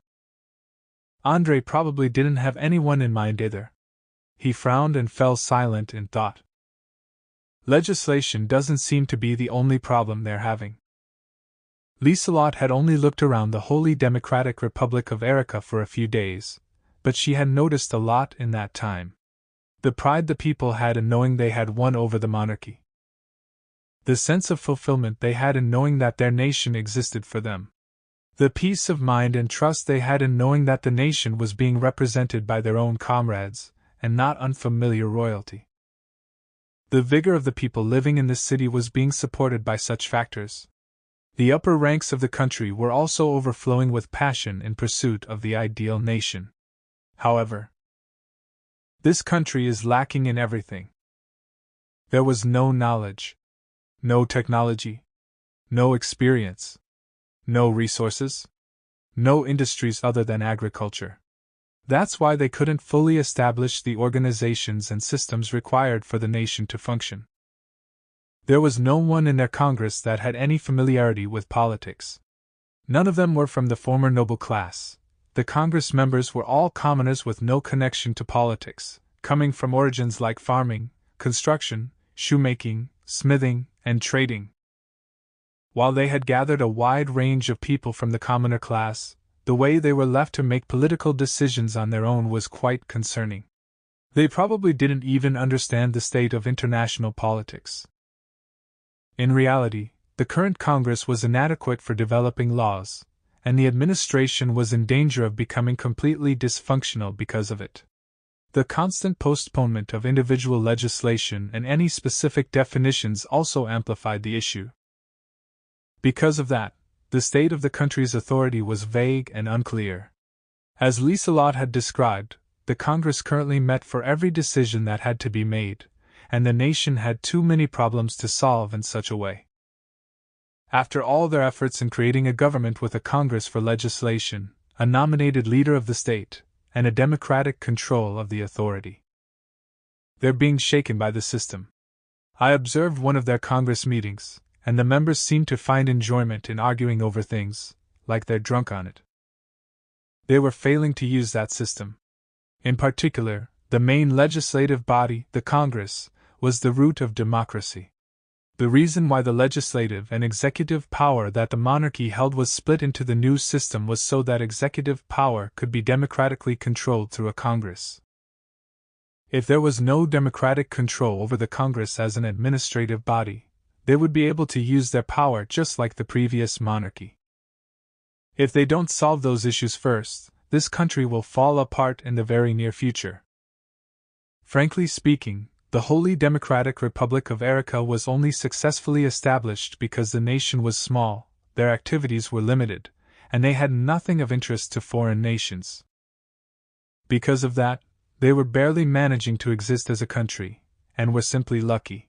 Andrei probably didn't have anyone in mind either. He frowned and fell silent in thought. Legislation doesn't seem to be the only problem they're having. Liselot had only looked around the Holy Democratic Republic of Erica for a few days, but she had noticed a lot in that time. The pride the people had in knowing they had won over the monarchy. The sense of fulfillment they had in knowing that their nation existed for them. The peace of mind and trust they had in knowing that the nation was being represented by their own comrades, and not unfamiliar royalty. The vigor of the people living in this city was being supported by such factors. The upper ranks of the country were also overflowing with passion in pursuit of the ideal nation. However, this country is lacking in everything. There was no knowledge, no technology, no experience, no resources, no industries other than agriculture. That's why they couldn't fully establish the organizations and systems required for the nation to function. There was no one in their Congress that had any familiarity with politics. None of them were from the former noble class. The Congress members were all commoners with no connection to politics, coming from origins like farming, construction, shoemaking, smithing, and trading. While they had gathered a wide range of people from the commoner class, the way they were left to make political decisions on their own was quite concerning. They probably didn't even understand the state of international politics. In reality, the current Congress was inadequate for developing laws, and the administration was in danger of becoming completely dysfunctional because of it. The constant postponement of individual legislation and any specific definitions also amplified the issue. Because of that, the state of the country's authority was vague and unclear. As Liselot had described, the Congress currently met for every decision that had to be made, and the nation had too many problems to solve in such a way. After all their efforts in creating a government with a Congress for legislation, a nominated leader of the state, and a democratic control of the authority, they're being shaken by the system. I observed one of their Congress meetings, and the members seemed to find enjoyment in arguing over things, like they're drunk on it. They were failing to use that system. In particular, the main legislative body, the Congress, was the root of democracy. The reason why the legislative and executive power that the monarchy held was split into the new system was so that executive power could be democratically controlled through a Congress. If there was no democratic control over the Congress as an administrative body, they would be able to use their power just like the previous monarchy. If they don't solve those issues first, this country will fall apart in the very near future. Frankly speaking, the Holy Democratic Republic of Arica was only successfully established because the nation was small, their activities were limited, and they had nothing of interest to foreign nations. Because of that, they were barely managing to exist as a country, and were simply lucky.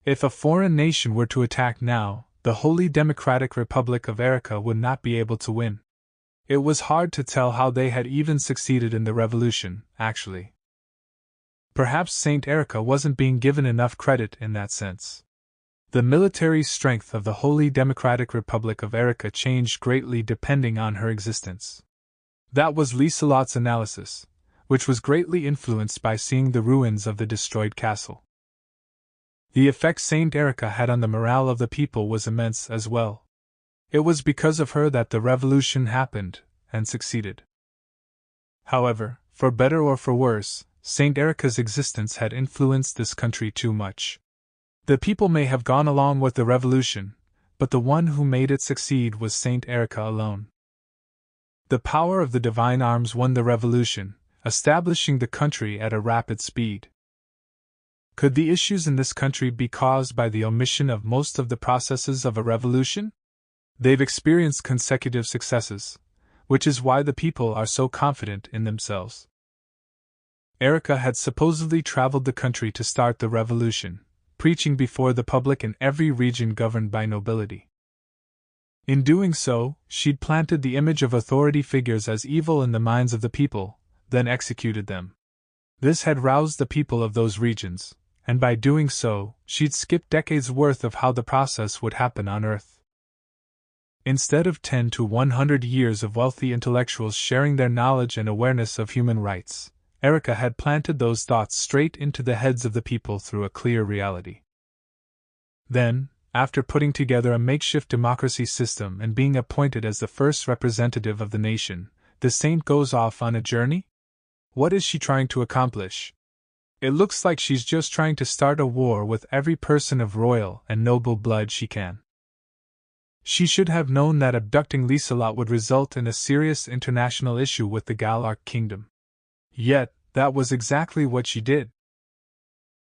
If a foreign nation were to attack now, the Holy Democratic Republic of Arica would not be able to win. It was hard to tell how they had even succeeded in the revolution, actually. Perhaps Saint Arica wasn't being given enough credit in that sense. The military strength of the Holy Democratic Republic of Arica changed greatly depending on her existence. That was Liselot's analysis, which was greatly influenced by seeing the ruins of the destroyed castle. The effect Saint Arica had on the morale of the people was immense as well. It was because of her that the revolution happened, and succeeded. However, for better or for worse, Saint Arica's existence had influenced this country too much. The people may have gone along with the revolution, but the one who made it succeed was Saint Arica alone. The power of the divine arms won the revolution, establishing the country at a rapid speed. Could the issues in this country be caused by the omission of most of the processes of a revolution? They've experienced consecutive successes, which is why the people are so confident in themselves. Arica had supposedly traveled the country to start the revolution, preaching before the public in every region governed by nobility. In doing so, she'd planted the image of authority figures as evil in the minds of the people, then executed them. This had roused the people of those regions, and by doing so, she'd skipped decades' worth of how the process would happen on Earth. Instead of 10 to 100 years of wealthy intellectuals sharing their knowledge and awareness of human rights, Arica had planted those thoughts straight into the heads of the people through a clear reality. Then, after putting together a makeshift democracy system and being appointed as the first representative of the nation, the saint goes off on a journey? What is she trying to accomplish? It looks like she's just trying to start a war with every person of royal and noble blood she can. She should have known that abducting Liselot would result in a serious international issue with the Galark kingdom. Yet, that was exactly what she did.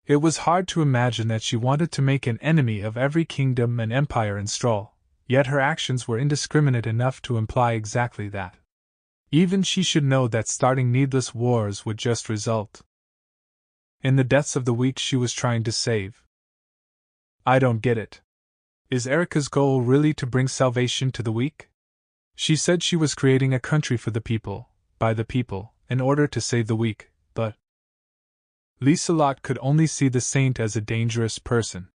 It was hard to imagine that she wanted to make an enemy of every kingdom and empire in Stroll, yet her actions were indiscriminate enough to imply exactly that. Even she should know that starting needless wars would just result in the deaths of the weak she was trying to save. I don't get it. Is Arica's goal really to bring salvation to the weak? She said she was creating a country for the people, by the people, in order to save the weak, but Liselot could only see the saint as a dangerous person.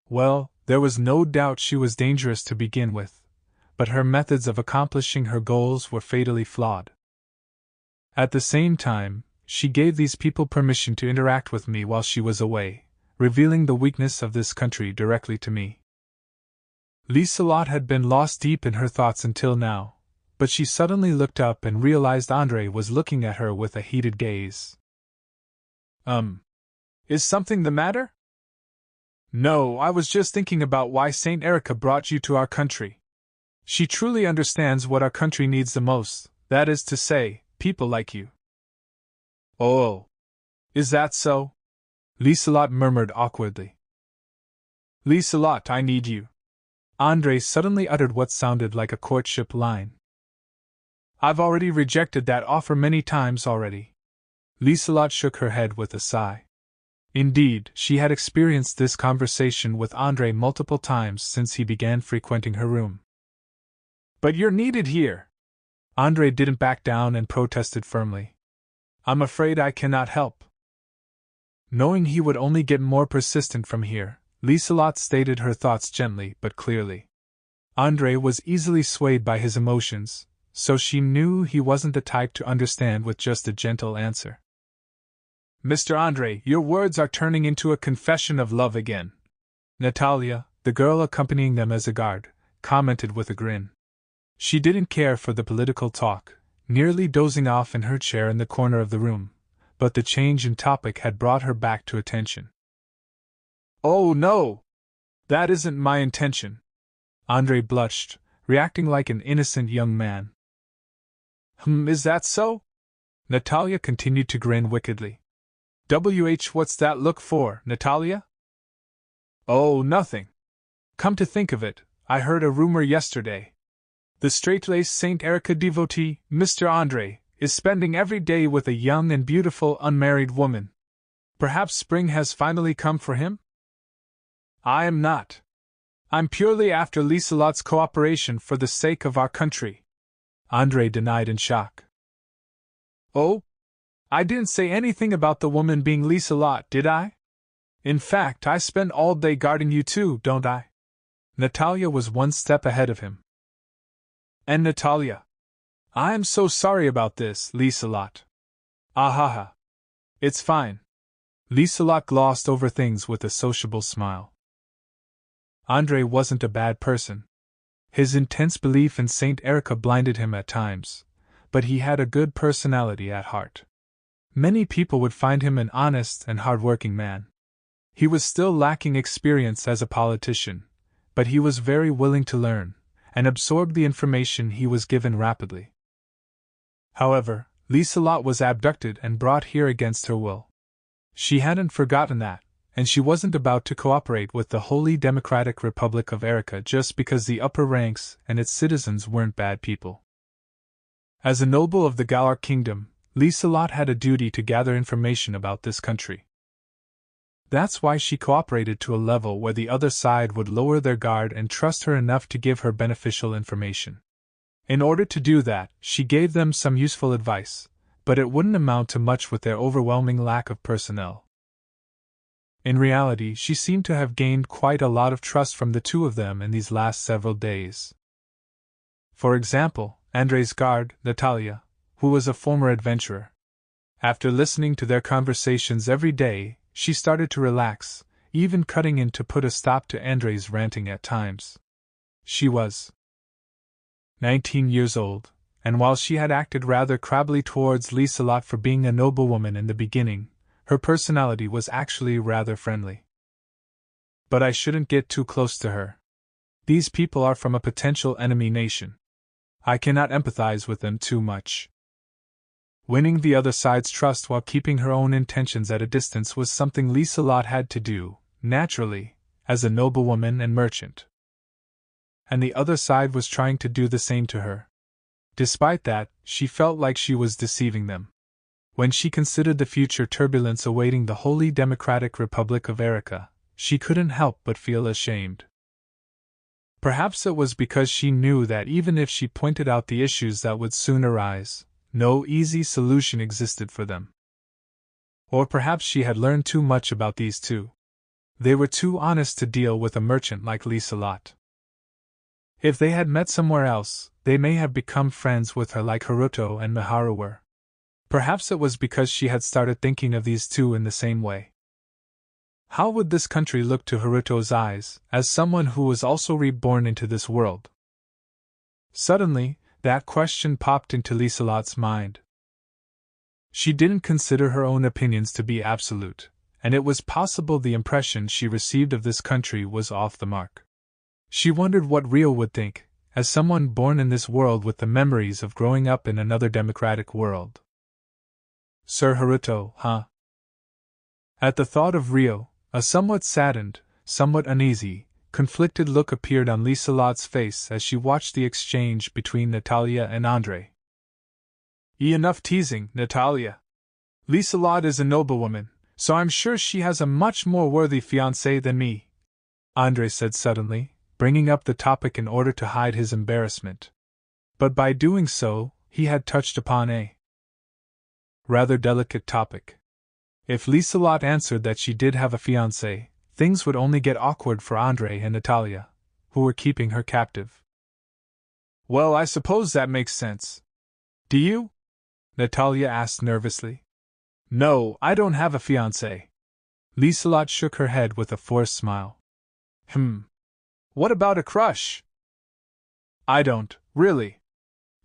Well, there was no doubt she was dangerous to begin with, but her methods of accomplishing her goals were fatally flawed. At the same time, she gave these people permission to interact with me while she was away, revealing the weakness of this country directly to me. Liselot had been lost deep in her thoughts until now, but she suddenly looked up and realized Andre was looking at her with a heated gaze. Is something the matter? No, I was just thinking about why Saint Arica brought you to our country. She truly understands what our country needs the most, that is to say, people like you. Oh, Is that so? Liselot murmured awkwardly. Liselot, I need you. Andre suddenly uttered what sounded like a courtship line. I've already rejected that offer many times already. Liselot shook her head with a sigh. Indeed, she had experienced this conversation with Andre multiple times since he began frequenting her room. But you're needed here. Andre didn't back down and protested firmly. I'm afraid I cannot help. Knowing he would only get more persistent from here, Liselot stated her thoughts gently but clearly. Andre was easily swayed by his emotions, so she knew he wasn't the type to understand with just a gentle answer. Mr. Andre, your words are turning into a confession of love again. Natalia, the girl accompanying them as a guard, commented with a grin. She didn't care for the political talk, nearly dozing off in her chair in the corner of the room, but the change in topic had brought her back to attention. Oh no! That isn't my intention. Andre blushed, reacting like an innocent young man. Is that so? Natalia continued to grin wickedly. What's that look for, Natalia? Oh, nothing. Come to think of it, I heard a rumor yesterday. The straight-laced Saint Erica devotee, Mr. Andre, is spending every day with a young and beautiful unmarried woman. Perhaps spring has finally come for him? I am not. I'm purely after Liselot's cooperation for the sake of our country. Andre denied in shock. Oh? I didn't say anything about the woman being Liselot, did I? In fact, I spend all day guarding you too, don't I? Natalia was one step ahead of him. And Natalia. I am so sorry about this, Liselot. Ahaha. It's fine. Liselot glossed over things with a sociable smile. Andre wasn't a bad person. His intense belief in Saint Erica blinded him at times, but he had a good personality at heart. Many people would find him an honest and hard-working man. He was still lacking experience as a politician, but he was very willing to learn, and absorbed the information he was given rapidly. However, Liselot was abducted and brought here against her will. She hadn't forgotten that, and she wasn't about to cooperate with the Holy Democratic Republic of Erica just because the upper ranks and its citizens weren't bad people. As a noble of the Galar kingdom, Liselot had a duty to gather information about this country. That's why she cooperated to a level where the other side would lower their guard and trust her enough to give her beneficial information. In order to do that, she gave them some useful advice, but it wouldn't amount to much with their overwhelming lack of personnel. In reality, she seemed to have gained quite a lot of trust from the two of them in these last several days. For example, Andre's guard, Natalia, who was a former adventurer. After listening to their conversations every day, she started to relax, even cutting in to put a stop to Andre's ranting at times. She was 19 years old, and while she had acted rather crabbily towards Liselot for being a noblewoman in the beginning, her personality was actually rather friendly. But I shouldn't get too close to her. These people are from a potential enemy nation. I cannot empathize with them too much. Winning the other side's trust while keeping her own intentions at a distance was something Liselot had to do, naturally, as a noblewoman and merchant. And the other side was trying to do the same to her. Despite that, she felt like she was deceiving them. When she considered the future turbulence awaiting the Holy Democratic Republic of Erica, she couldn't help but feel ashamed. Perhaps it was because she knew that even if she pointed out the issues that would soon arise, no easy solution existed for them. Or perhaps she had learned too much about these two. They were too honest to deal with a merchant like Liselot. If they had met somewhere else, they may have become friends with her like Haruto and Miharu were. Perhaps it was because she had started thinking of these two in the same way. How would this country look to Haruto's eyes, as someone who was also reborn into this world? Suddenly, that question popped into Liselot's mind. She didn't consider her own opinions to be absolute, and it was possible the impression she received of this country was off the mark. She wondered what Rio would think, as someone born in this world with the memories of growing up in another democratic world. Sir Haruto, huh? At the thought of Rio, a somewhat saddened, somewhat uneasy, conflicted look appeared on Liselot's face as she watched the exchange between Natalia and Andrei. Enough teasing, Natalia. Liselot is a noblewoman, so I'm sure she has a much more worthy fiancé than me, Andrei said suddenly, bringing up the topic in order to hide his embarrassment. But by doing so, he had touched upon a rather delicate topic. If Liselot answered that she did have a fiancé, things would only get awkward for Andrei and Natalia, who were keeping her captive. Well, I suppose that makes sense. Do you? Natalia asked nervously. No, I don't have a fiancé. Liselot shook her head with a forced smile. What about a crush? I don't, really.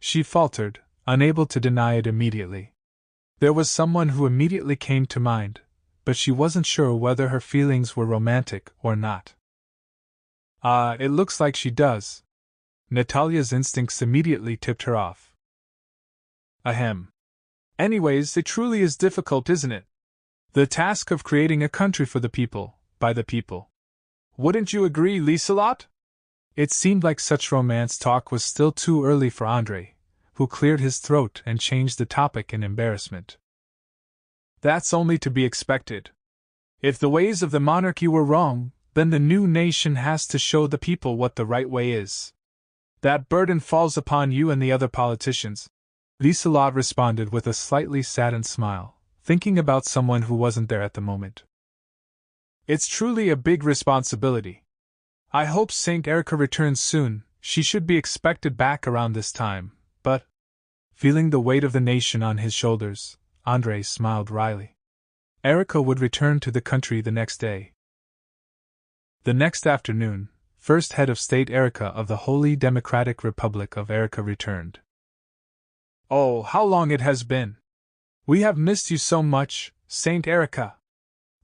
She faltered, unable to deny it immediately. There was someone who immediately came to mind, but she wasn't sure whether her feelings were romantic or not. It looks like she does. Natalia's instincts immediately tipped her off. Ahem. Anyways, it truly is difficult, isn't it? The task of creating a country for the people, by the people. Wouldn't you agree, Liselot? It seemed like such romance talk was still too early for Andrei, who cleared his throat and changed the topic in embarrassment. That's only to be expected. If the ways of the monarchy were wrong, then the new nation has to show the people what the right way is. That burden falls upon you and the other politicians, Liselot responded with a slightly saddened smile, thinking about someone who wasn't there at the moment. It's truly a big responsibility. I hope Saint Erica returns soon. She should be expected back around this time, but, feeling the weight of the nation on his shoulders, Andrei smiled wryly. Erica would return to the country the next day. The next afternoon, first head of state Erica of the Holy Democratic Republic of Erica returned. Oh, how long it has been! We have missed you so much, Saint Erica.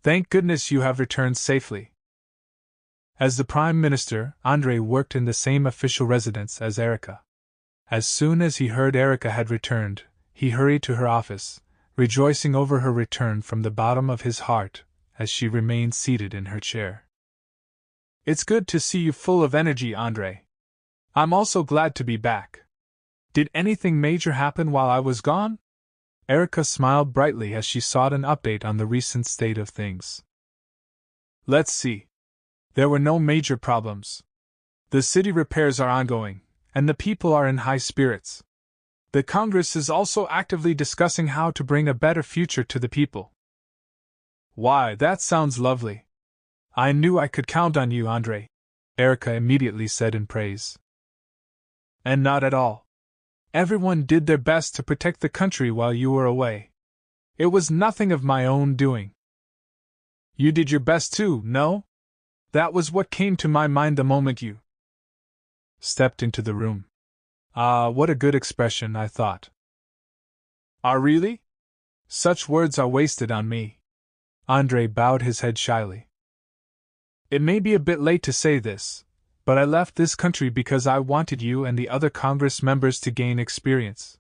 Thank goodness you have returned safely. As the Prime Minister, Andrei worked in the same official residence as Erica. As soon as he heard Erica had returned, he hurried to her office, rejoicing over her return from the bottom of his heart, as she remained seated in her chair. It's good to see you full of energy, Andrei. I'm also glad to be back. Did anything major happen while I was gone? Erica smiled brightly as she sought an update on the recent state of things. Let's see. There were no major problems. The city repairs are ongoing, and the people are in high spirits. The Congress is also actively discussing how to bring a better future to the people. Why, that sounds lovely. I knew I could count on you, Andrei, Erica immediately said in praise. And not at all. Everyone did their best to protect the country while you were away. It was nothing of my own doing. You did your best too, no? That was what came to my mind the moment you stepped into the room. Ah, what a good expression, I thought. Ah, really? Such words are wasted on me. Andrei bowed his head shyly. It may be a bit late to say this, but I left this country because I wanted you and the other Congress members to gain experience.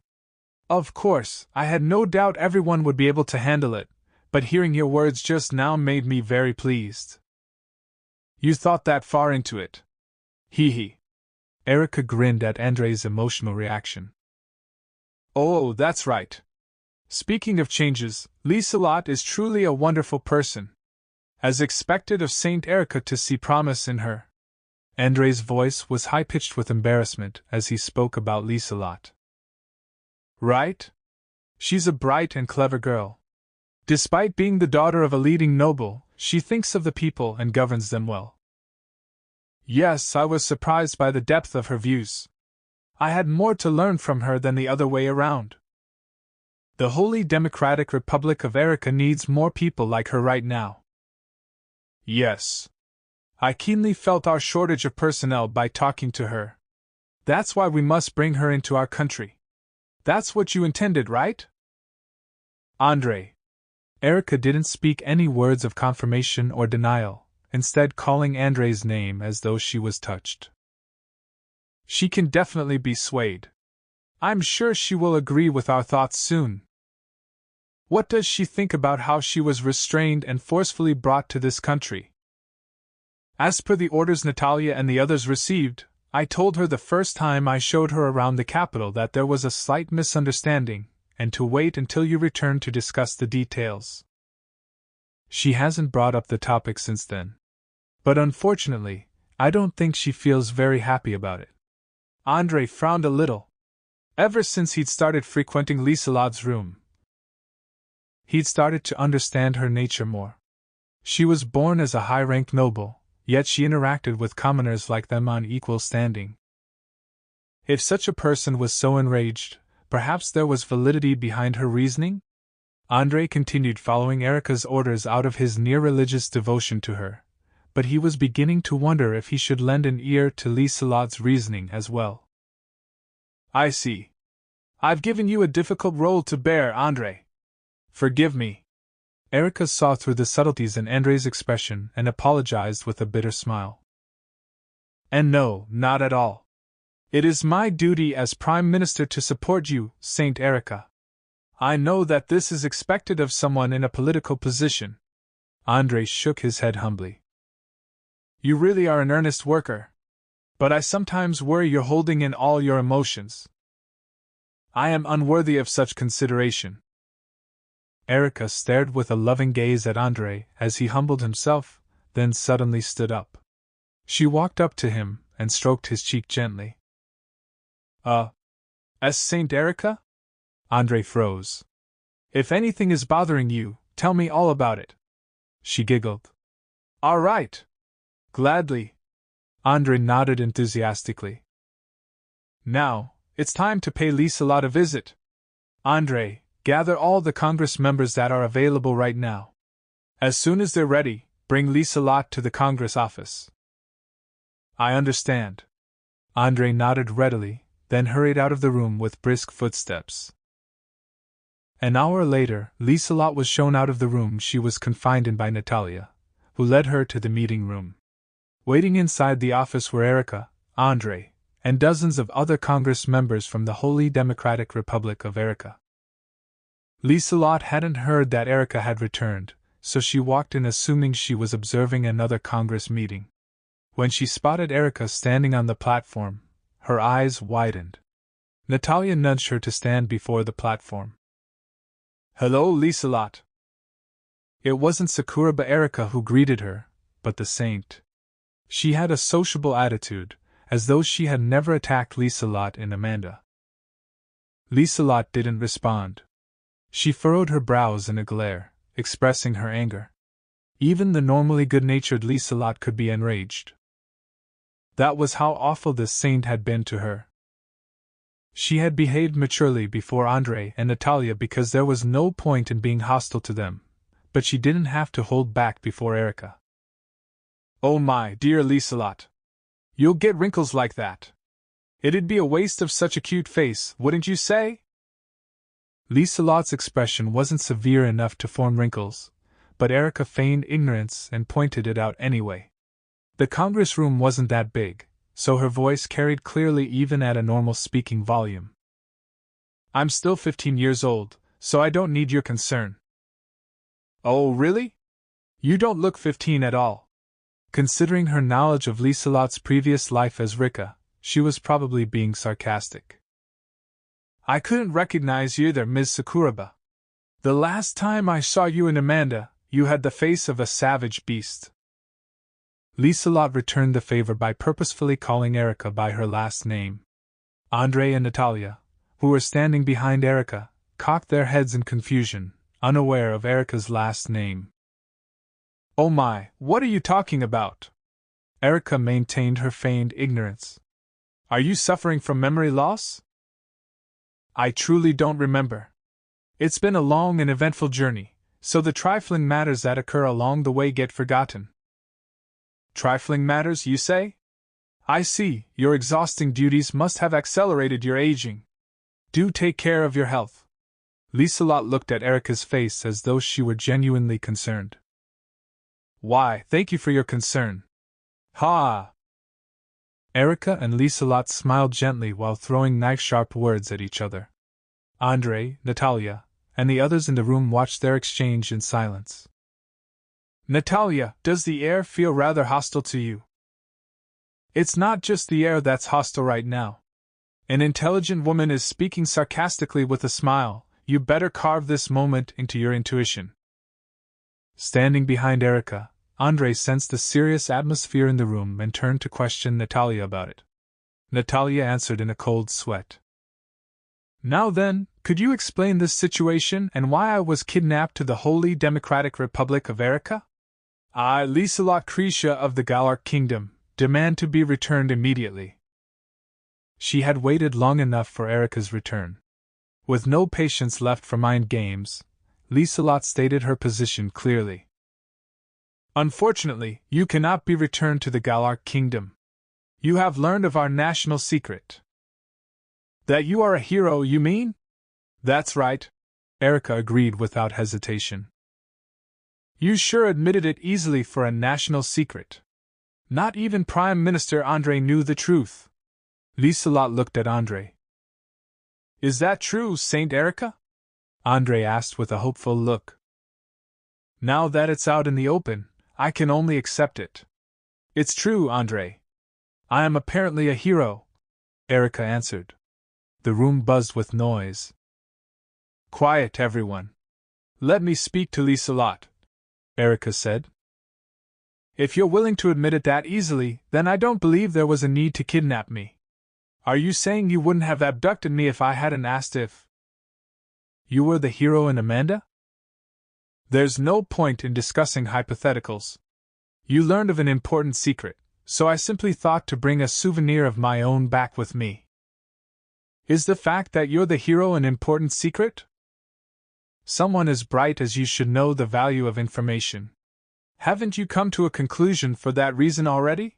Of course, I had no doubt everyone would be able to handle it, but hearing your words just now made me very pleased. You thought that far into it. Hee hee. Erica grinned at Andrei's emotional reaction. Oh, that's right. Speaking of changes, Liselot is truly a wonderful person. As expected of Saint Erica to see promise in her. Andrei's voice was high-pitched with embarrassment as he spoke about Liselot. Right? She's a bright and clever girl. Despite being the daughter of a leading noble, she thinks of the people and governs them well. Yes, I was surprised by the depth of her views. I had more to learn from her than the other way around. The Holy Democratic Republic of Erica needs more people like her right now. Yes. I keenly felt our shortage of personnel by talking to her. That's why we must bring her into our country. That's what you intended, right? Andrei. Erica didn't speak any words of confirmation or denial, instead calling Andrei's name as though she was touched. She can definitely be swayed. I'm sure she will agree with our thoughts soon. What does she think about how she was restrained and forcefully brought to this country? As per the orders Natalia and the others received, I told her the first time I showed her around the capital that there was a slight misunderstanding, and to wait until you return to discuss the details. She hasn't brought up the topic since then. But unfortunately, I don't think she feels very happy about it. Andrei frowned a little. Ever since he'd started frequenting Liselot's room, he'd started to understand her nature more. She was born as a high-ranked noble, yet she interacted with commoners like them on equal standing. If such a person was so enraged, perhaps there was validity behind her reasoning? Andrei continued following Erica's orders out of his near-religious devotion to her, but he was beginning to wonder if he should lend an ear to Liselot's reasoning as well. I see. I've given you a difficult role to bear, Andrei. Forgive me. Erica saw through the subtleties in Andrei's expression and apologized with a bitter smile. And no, not at all. It is my duty as Prime Minister to support you, Saint Erica. I know that this is expected of someone in a political position. Andrei shook his head humbly. You really are an earnest worker. But I sometimes worry you're holding in all your emotions. I am unworthy of such consideration. Erica stared with a loving gaze at Andrei as he humbled himself, then suddenly stood up. She walked up to him and stroked his cheek gently. Saint Erica? Andrei froze. If anything is bothering you, tell me all about it. She giggled. All right. Gladly. Andrei nodded enthusiastically. Now, it's time to pay Liselot a visit. Andrei, gather all the Congress members that are available right now. As soon as they're ready, bring Liselot to the Congress office. I understand. Andrei nodded readily, then hurried out of the room with brisk footsteps. An hour later, Liselot was shown out of the room she was confined in by Natalia, who led her to the meeting room. Waiting inside the office were Erica, Andrei, and dozens of other Congress members from the Holy Democratic Republic of Erica. Liselot hadn't heard that Erica had returned, so she walked in assuming she was observing another Congress meeting. When she spotted Erica standing on the platform, her eyes widened. Natalia nudged her to stand before the platform. Hello, Liselot. It wasn't Sakuraba Erica who greeted her, but the saint. She had a sociable attitude, as though she had never attacked Liselot in Amanda. Liselot didn't respond. She furrowed her brows in a glare, expressing her anger. Even the normally good-natured Liselot could be enraged. That was how awful this saint had been to her. She had behaved maturely before Andrei and Natalia because there was no point in being hostile to them, but she didn't have to hold back before Erica. Oh my dear Liselot. You'll get wrinkles like that. It'd be a waste of such a cute face, wouldn't you say? Liselot's expression wasn't severe enough to form wrinkles, but Erica feigned ignorance and pointed it out anyway. The Congress room wasn't that big, so her voice carried clearly even at a normal speaking volume. I'm still 15 years old, so I don't need your concern. Oh, really? You don't look 15 at all. Considering her knowledge of Liselot's previous life as Rika, she was probably being sarcastic. I couldn't recognize you either, Ms. Sakuraba. The last time I saw you in Amanda, you had the face of a savage beast. Liselot returned the favor by purposefully calling Erica by her last name. Andrei and Natalia, who were standing behind Erica, cocked their heads in confusion, unaware of Erica's last name. Oh my, what are you talking about? Erica maintained her feigned ignorance. Are you suffering from memory loss? I truly don't remember. It's been a long and eventful journey, so the trifling matters that occur along the way get forgotten. Trifling matters, you say? I see, your exhausting duties must have accelerated your aging. Do take care of your health. Liselot looked at Erica's face as though she were genuinely concerned. Why, thank you for your concern. Ha! Erica and Liselot smiled gently while throwing knife-sharp words at each other. Andrei, Natalia, and the others in the room watched their exchange in silence. Natalia, does the air feel rather hostile to you? It's not just the air that's hostile right now. An intelligent woman is speaking sarcastically with a smile. You better carve this moment into your intuition. Standing behind Erica, Andrei sensed the serious atmosphere in the room and turned to question Natalia about it. Natalia answered in a cold sweat. Now then, could you explain this situation and why I was kidnapped to the Holy Democratic Republic of Erica? I, Liselot Krisha of the Galark Kingdom, demand to be returned immediately. She had waited long enough for Erica's return. With no patience left for mind games, Liselot stated her position clearly. Unfortunately, you cannot be returned to the Galark Kingdom. You have learned of our national secret. That you are a hero, you mean? That's right, Erica agreed without hesitation. You sure admitted it easily for a national secret. Not even Prime Minister Andrei knew the truth. Liselot looked at Andrei. Is that true, Saint Erica? Andrei asked with a hopeful look. Now that it's out in the open, I can only accept it. It's true, Andrei. I am apparently a hero, Erica answered. The room buzzed with noise. Quiet, everyone. Let me speak to Liselot, Erica said. If you're willing to admit it that easily, then I don't believe there was a need to kidnap me. Are you saying you wouldn't have abducted me if I hadn't asked if you were the hero in Amanda? There's no point in discussing hypotheticals. You learned of an important secret, so I simply thought to bring a souvenir of my own back with me. Is the fact that you're the hero an important secret? Someone as bright as you should know the value of information. Haven't you come to a conclusion for that reason already?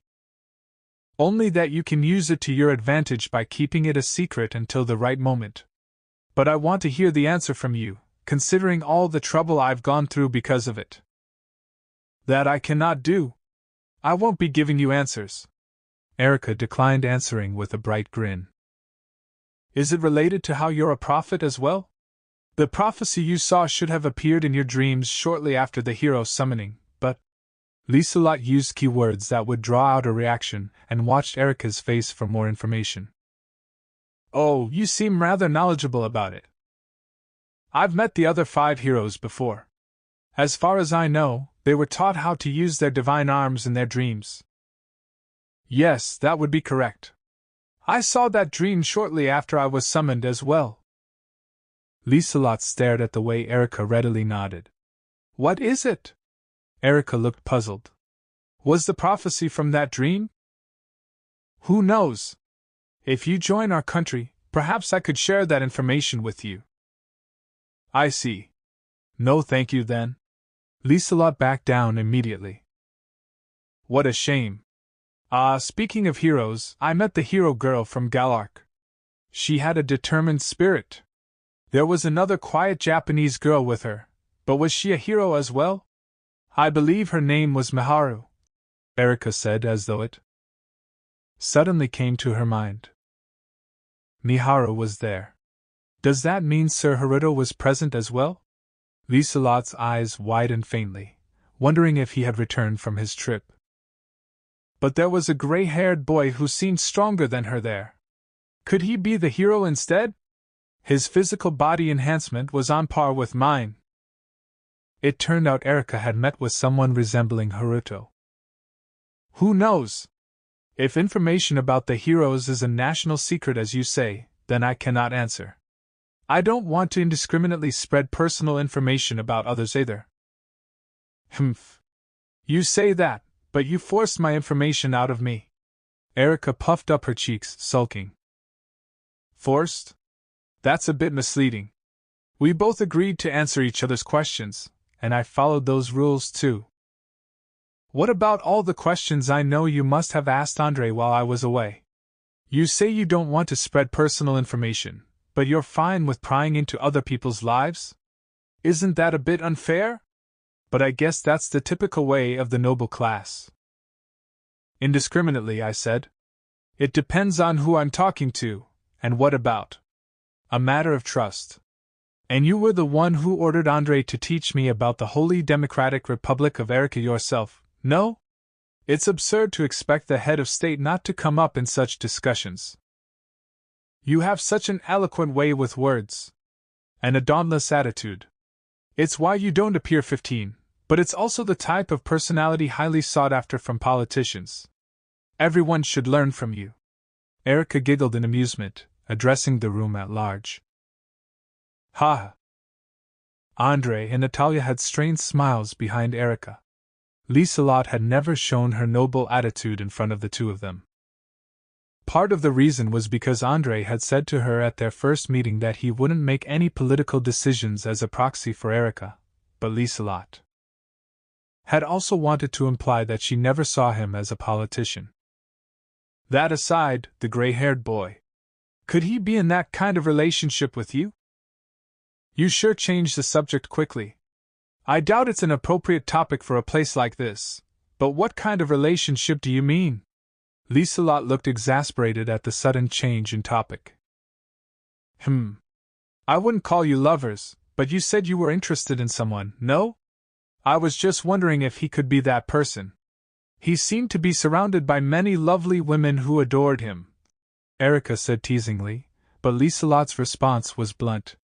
Only that you can use it to your advantage by keeping it a secret until the right moment. But I want to hear the answer from you, considering all the trouble I've gone through because of it. That I cannot do. I won't be giving you answers. Erica declined answering with a bright grin. Is it related to how you're a prophet as well? The prophecy you saw should have appeared in your dreams shortly after the hero's summoning, but Liselot used keywords that would draw out a reaction and watched Erica's face for more information. Oh, you seem rather knowledgeable about it. I've met the other 5 heroes before. As far as I know, they were taught how to use their divine arms in their dreams. Yes, that would be correct. I saw that dream shortly after I was summoned as well. Liselot stared at the way Erica readily nodded. What is it? Erica looked puzzled. Was the prophecy from that dream? Who knows? If you join our country, perhaps I could share that information with you. I see. No thank you then. Liselot backed down immediately. What a shame. Speaking of heroes, I met the hero girl from Galark. She had a determined spirit. There was another quiet Japanese girl with her, but was she a hero as well? I believe her name was Miharu, Erica said as though it suddenly came to her mind. Miharu was there. Does that mean Sir Haruto was present as well? Liselot's eyes widened faintly, wondering if he had returned from his trip. But there was a gray-haired boy who seemed stronger than her there. Could he be the hero instead? His physical body enhancement was on par with mine. It turned out Erica had met with someone resembling Haruto. Who knows? If information about the heroes is a national secret as you say, then I cannot answer. I don't want to indiscriminately spread personal information about others either. Humph. You say that, but you forced my information out of me. Erica puffed up her cheeks, sulking. Forced? That's a bit misleading. We both agreed to answer each other's questions, and I followed those rules too. What about all the questions I know you must have asked Andrei while I was away? You say you don't want to spread personal information, but you're fine with prying into other people's lives? Isn't that a bit unfair? But I guess that's the typical way of the noble class. Indiscriminately, I said. It depends on who I'm talking to, and what about. A matter of trust. And you were the one who ordered Andre to teach me about the Holy Democratic Republic of Erica yourself, no? It's absurd to expect the head of state not to come up in such discussions. You have such an eloquent way with words. And a dauntless attitude. It's why you don't appear 15, but it's also the type of personality highly sought after from politicians. Everyone should learn from you. Erica giggled in amusement, addressing the room at large. Ha! Andre and Natalia had strained smiles behind Erica. Liselot had never shown her noble attitude in front of the two of them. Part of the reason was because Andre had said to her at their first meeting that he wouldn't make any political decisions as a proxy for Erica, but Liselot had also wanted to imply that she never saw him as a politician. That aside, the gray-haired boy. Could he be in that kind of relationship with you? You sure changed the subject quickly. I doubt it's an appropriate topic for a place like this, but what kind of relationship do you mean? Liselot looked exasperated at the sudden change in topic. I wouldn't call you lovers, but you said you were interested in someone, no? I was just wondering if he could be that person. He seemed to be surrounded by many lovely women who adored him, Erica said teasingly, but Liselot's response was blunt.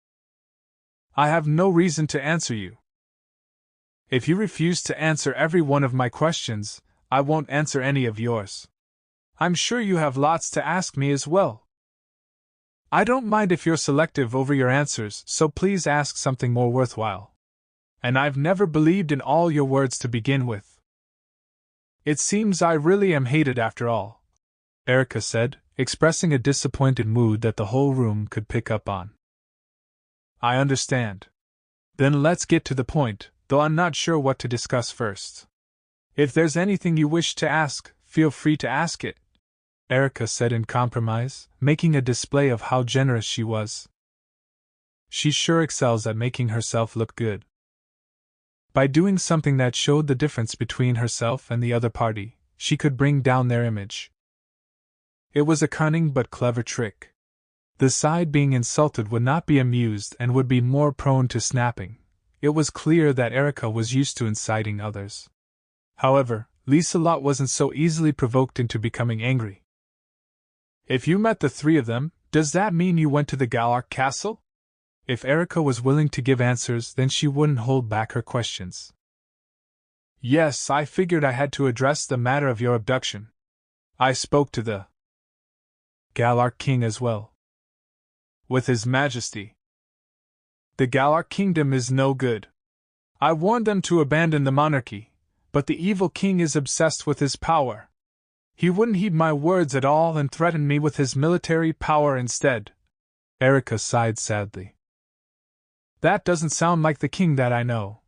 I have no reason to answer you. If you refuse to answer every one of my questions, I won't answer any of yours. I'm sure you have lots to ask me as well. I don't mind if you're selective over your answers, so please ask something more worthwhile. And I've never believed in all your words to begin with. It seems I really am hated after all, Erica said, expressing a disappointed mood that the whole room could pick up on. I understand. Then let's get to the point, though I'm not sure what to discuss first. If there's anything you wish to ask, feel free to ask it, Erica said in compromise, making a display of how generous she was. She sure excels at making herself look good. By doing something that showed the difference between herself and the other party, she could bring down their image. It was a cunning but clever trick. The side being insulted would not be amused and would be more prone to snapping. It was clear that Erica was used to inciting others. However, Liselot wasn't so easily provoked into becoming angry. If you met the three of them, does that mean you went to the Galark castle? If Erica was willing to give answers, then she wouldn't hold back her questions. Yes, I figured I had to address the matter of your abduction. I spoke to the Galark king as well. With His Majesty. The Galark kingdom is no good. I warned them to abandon the monarchy, but the evil king is obsessed with his power. He wouldn't heed my words at all and threatened me with his military power instead. Erica sighed sadly. That doesn't sound like the king that I know,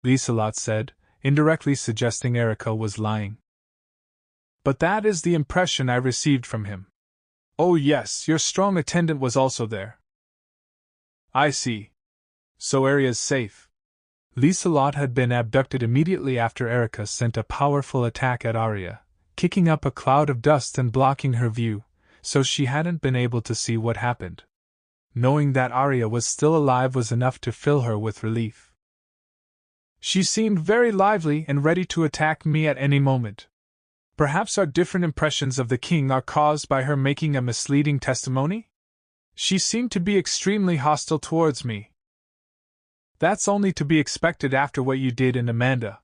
Liselot said, indirectly suggesting Erica was lying. But that is the impression I received from him. Oh yes, your strong attendant was also there. I see. So Aria's safe. Liselot had been abducted immediately after Erica sent a powerful attack at Aria, kicking up a cloud of dust and blocking her view, so she hadn't been able to see what happened. Knowing that Aria was still alive was enough to fill her with relief. She seemed very lively and ready to attack me at any moment. Perhaps our different impressions of the king are caused by her making a misleading testimony? She seemed to be extremely hostile towards me. That's only to be expected after what you did in Amanda.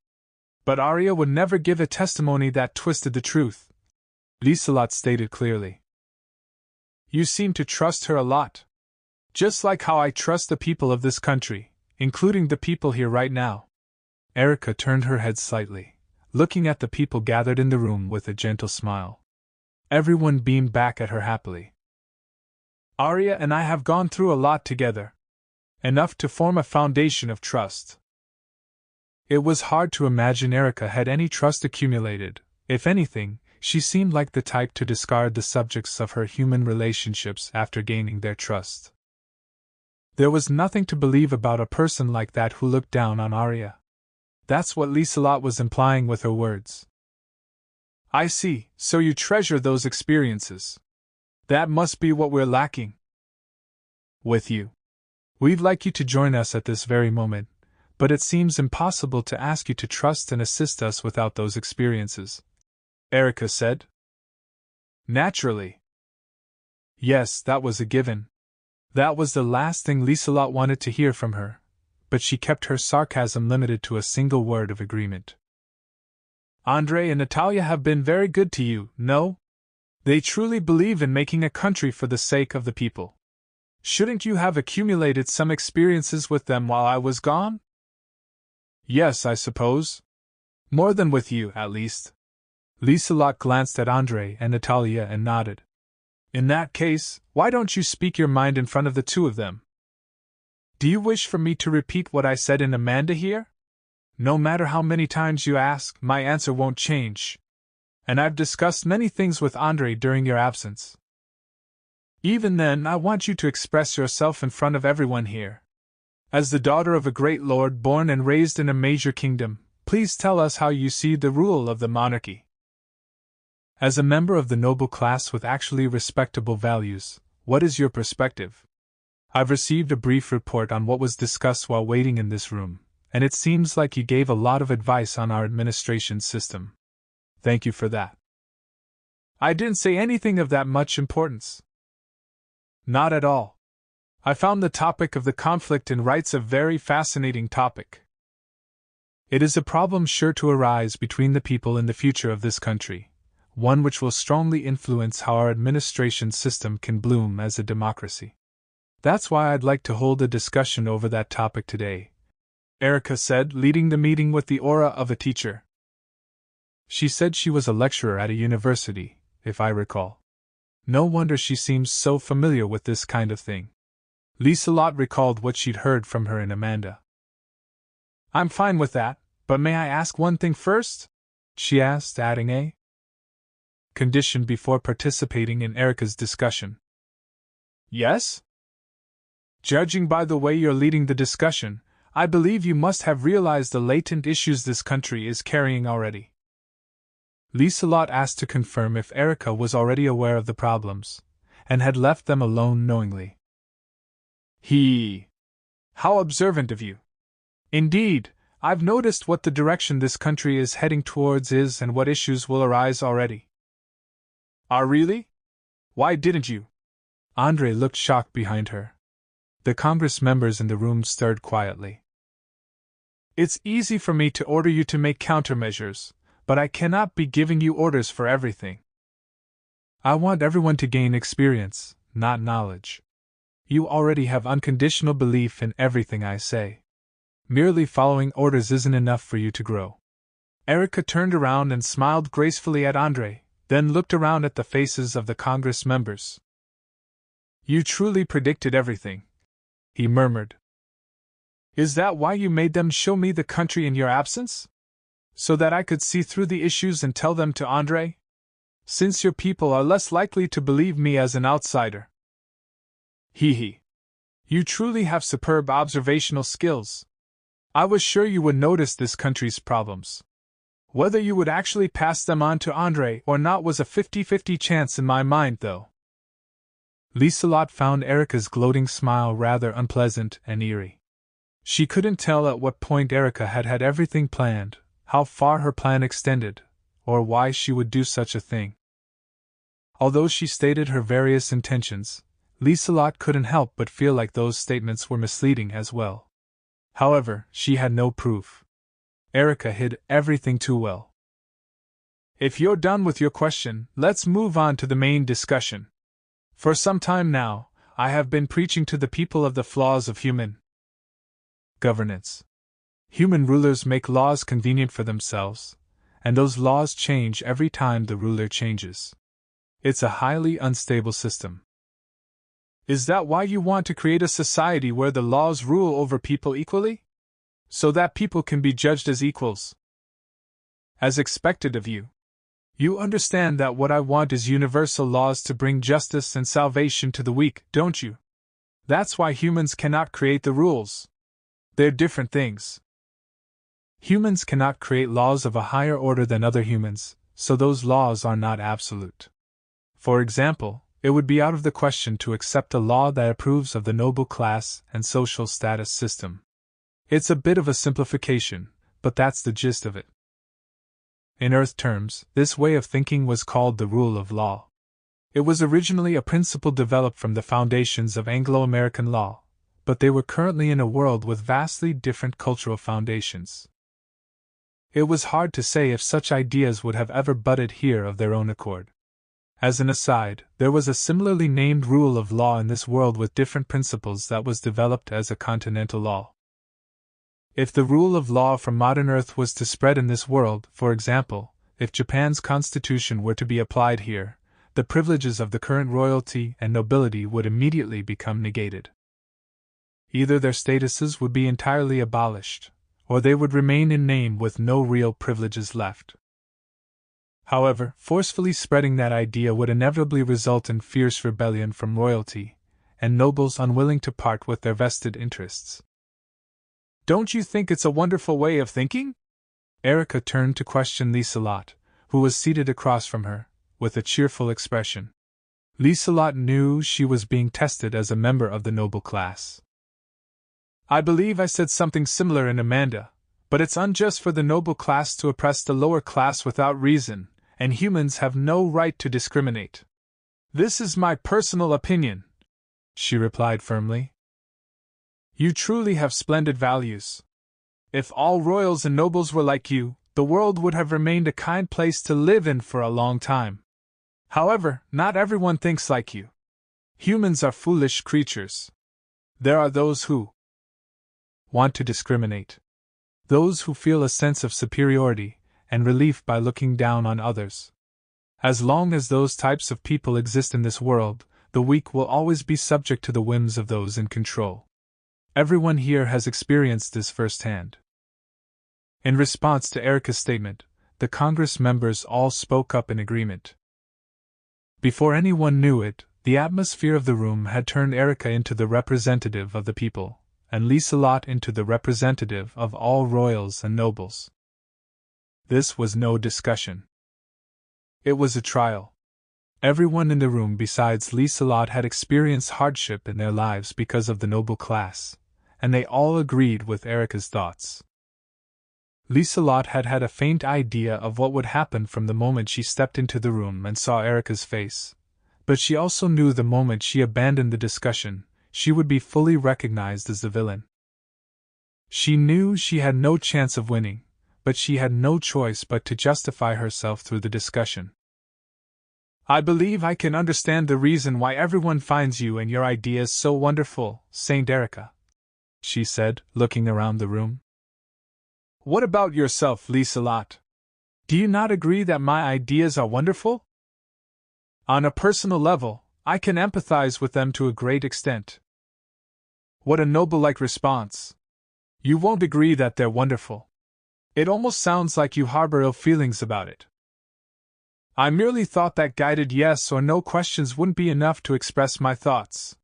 But Aria would never give a testimony that twisted the truth, Liselot stated clearly. You seem to trust her a lot. Just like how I trust the people of this country, including the people here right now. Erica turned her head slightly, looking at the people gathered in the room with a gentle smile. Everyone beamed back at her happily. Aria and I have gone through a lot together. Enough to form a foundation of trust. It was hard to imagine Erica had any trust accumulated. If anything, she seemed like the type to discard the subjects of her human relationships after gaining their trust. There was nothing to believe about a person like that who looked down on Aria. That's what Liselot was implying with her words. I see, so you treasure those experiences. That must be what we're lacking. With you. We'd like you to join us at this very moment, but it seems impossible to ask you to trust and assist us without those experiences, Erica said. Naturally. Yes, that was a given. That was the last thing Liselot wanted to hear from her, but she kept her sarcasm limited to a single word of agreement. Andre and Natalia have been very good to you, no? They truly believe in making a country for the sake of the people. Shouldn't you have accumulated some experiences with them while I was gone? Yes, I suppose. More than with you, at least. Liselot glanced at Andre and Natalia and nodded. In that case, why don't you speak your mind in front of the two of them? Do you wish for me to repeat what I said in Amanda here? No matter how many times you ask, my answer won't change. And I've discussed many things with Andre during your absence. Even then, I want you to express yourself in front of everyone here. As the daughter of a great lord born and raised in a major kingdom, please tell us how you see the rule of the monarchy. As a member of the noble class with actually respectable values, what is your perspective? I've received a brief report on what was discussed while waiting in this room, and it seems like you gave a lot of advice on our administration system. Thank you for that. I didn't say anything of that much importance. Not at all. I found the topic of the conflict in rights a very fascinating topic. It is a problem sure to arise between the people in the future of this country, one which will strongly influence how our administration system can bloom as a democracy. That's why I'd like to hold a discussion over that topic today, Erica said, leading the meeting with the aura of a teacher. She said she was a lecturer at a university, if I recall. No wonder she seems so familiar with this kind of thing. Liselot recalled what she'd heard from her in Amanda. I'm fine with that, but may I ask one thing first? She asked, adding a condition before participating in Erica's discussion. Yes? Judging by the way you're leading the discussion, I believe you must have realized the latent issues this country is carrying already. Liselot asked to confirm if Erica was already aware of the problems, and had left them alone knowingly. How observant of you! Indeed, I've noticed what the direction this country is heading towards is and what issues will arise already. Really? Why didn't you? Andre looked shocked behind her. The Congress members in the room stirred quietly. It's easy for me to order you to make countermeasures, but I cannot be giving you orders for everything. I want everyone to gain experience, not knowledge. You already have unconditional belief in everything I say. Merely following orders isn't enough for you to grow. Erica turned around and smiled gracefully at Andre, then looked around at the faces of the Congress members. You truly predicted everything, he murmured. Is that why you made them show me the country in your absence? So that I could see through the issues and tell them to Andre? Since your people are less likely to believe me as an outsider. You truly have superb observational skills. I was sure you would notice this country's problems. Whether you would actually pass them on to Andre or not was a 50-50 chance in my mind, though. Liselot found Erica's gloating smile rather unpleasant and eerie. She couldn't tell at what point Erica had everything planned, how far her plan extended, or why she would do such a thing. Although she stated her various intentions, Liselot couldn't help but feel like those statements were misleading as well. However, she had no proof. Erica hid everything too well. If you're done with your question, let's move on to the main discussion. For some time now, I have been preaching to the people of the flaws of human governance. Human rulers make laws convenient for themselves, and those laws change every time the ruler changes. It's a highly unstable system. Is that why you want to create a society where the laws rule over people equally? So that people can be judged as equals? As expected of you. You understand that what I want is universal laws to bring justice and salvation to the weak, don't you? That's why humans cannot create the rules. They're different things. Humans cannot create laws of a higher order than other humans, so those laws are not absolute. For example, It would be out of the question to accept a law that approves of the noble class and social status system. It's a bit of a simplification, but that's the gist of it. In Earth terms, this way of thinking was called the rule of law. It was originally a principle developed from the foundations of Anglo-American law, but they were currently in a world with vastly different cultural foundations. It was hard to say if such ideas would have ever budded here of their own accord. As an aside, there was a similarly named rule of law in this world with different principles that was developed as a continental law. If the rule of law from modern Earth was to spread in this world, for example, if Japan's constitution were to be applied here, the privileges of the current royalty and nobility would immediately become negated. Either their statuses would be entirely abolished, or they would remain in name with no real privileges left. However, forcefully spreading that idea would inevitably result in fierce rebellion from royalty, and nobles unwilling to part with their vested interests. Don't you think it's a wonderful way of thinking? Erica turned to question Liselot, who was seated across from her, with a cheerful expression. Liselot knew she was being tested as a member of the noble class. I believe I said something similar in Amanda, but it's unjust for the noble class to oppress the lower class without reason, and humans have no right to discriminate. This is my personal opinion, she replied firmly. You truly have splendid values. If all royals and nobles were like you, the world would have remained a kind place to live in for a long time. However, not everyone thinks like you. Humans are foolish creatures. There are those who want to discriminate. Those who feel a sense of superiority and relief by looking down on others. As long as those types of people exist in this world, the weak will always be subject to the whims of those in control. Everyone here has experienced this firsthand. In response to Erica's statement, the Congress members all spoke up in agreement. Before anyone knew it, the atmosphere of the room had turned Erica into the representative of the people, and Liselot into the representative of all royals and nobles. This was no discussion. It was a trial. Everyone in the room besides Liselot had experienced hardship in their lives because of the noble class, and they all agreed with Erica's thoughts. Liselot had had a faint idea of what would happen from the moment she stepped into the room and saw Erica's face, but she also knew the moment she abandoned the discussion, she would be fully recognized as the villain. She knew she had no chance of winning, but she had no choice but to justify herself through the discussion. I believe I can understand the reason why everyone finds you and your ideas so wonderful, Saint Erica, she said, looking around the room. What about yourself, Liselot? Do you not agree that my ideas are wonderful? On a personal level, I can empathize with them to a great extent. What a noble-like response. You won't agree that they're wonderful. It almost sounds like you harbor ill feelings about it. I merely thought that guided yes or no questions wouldn't be enough to express my thoughts.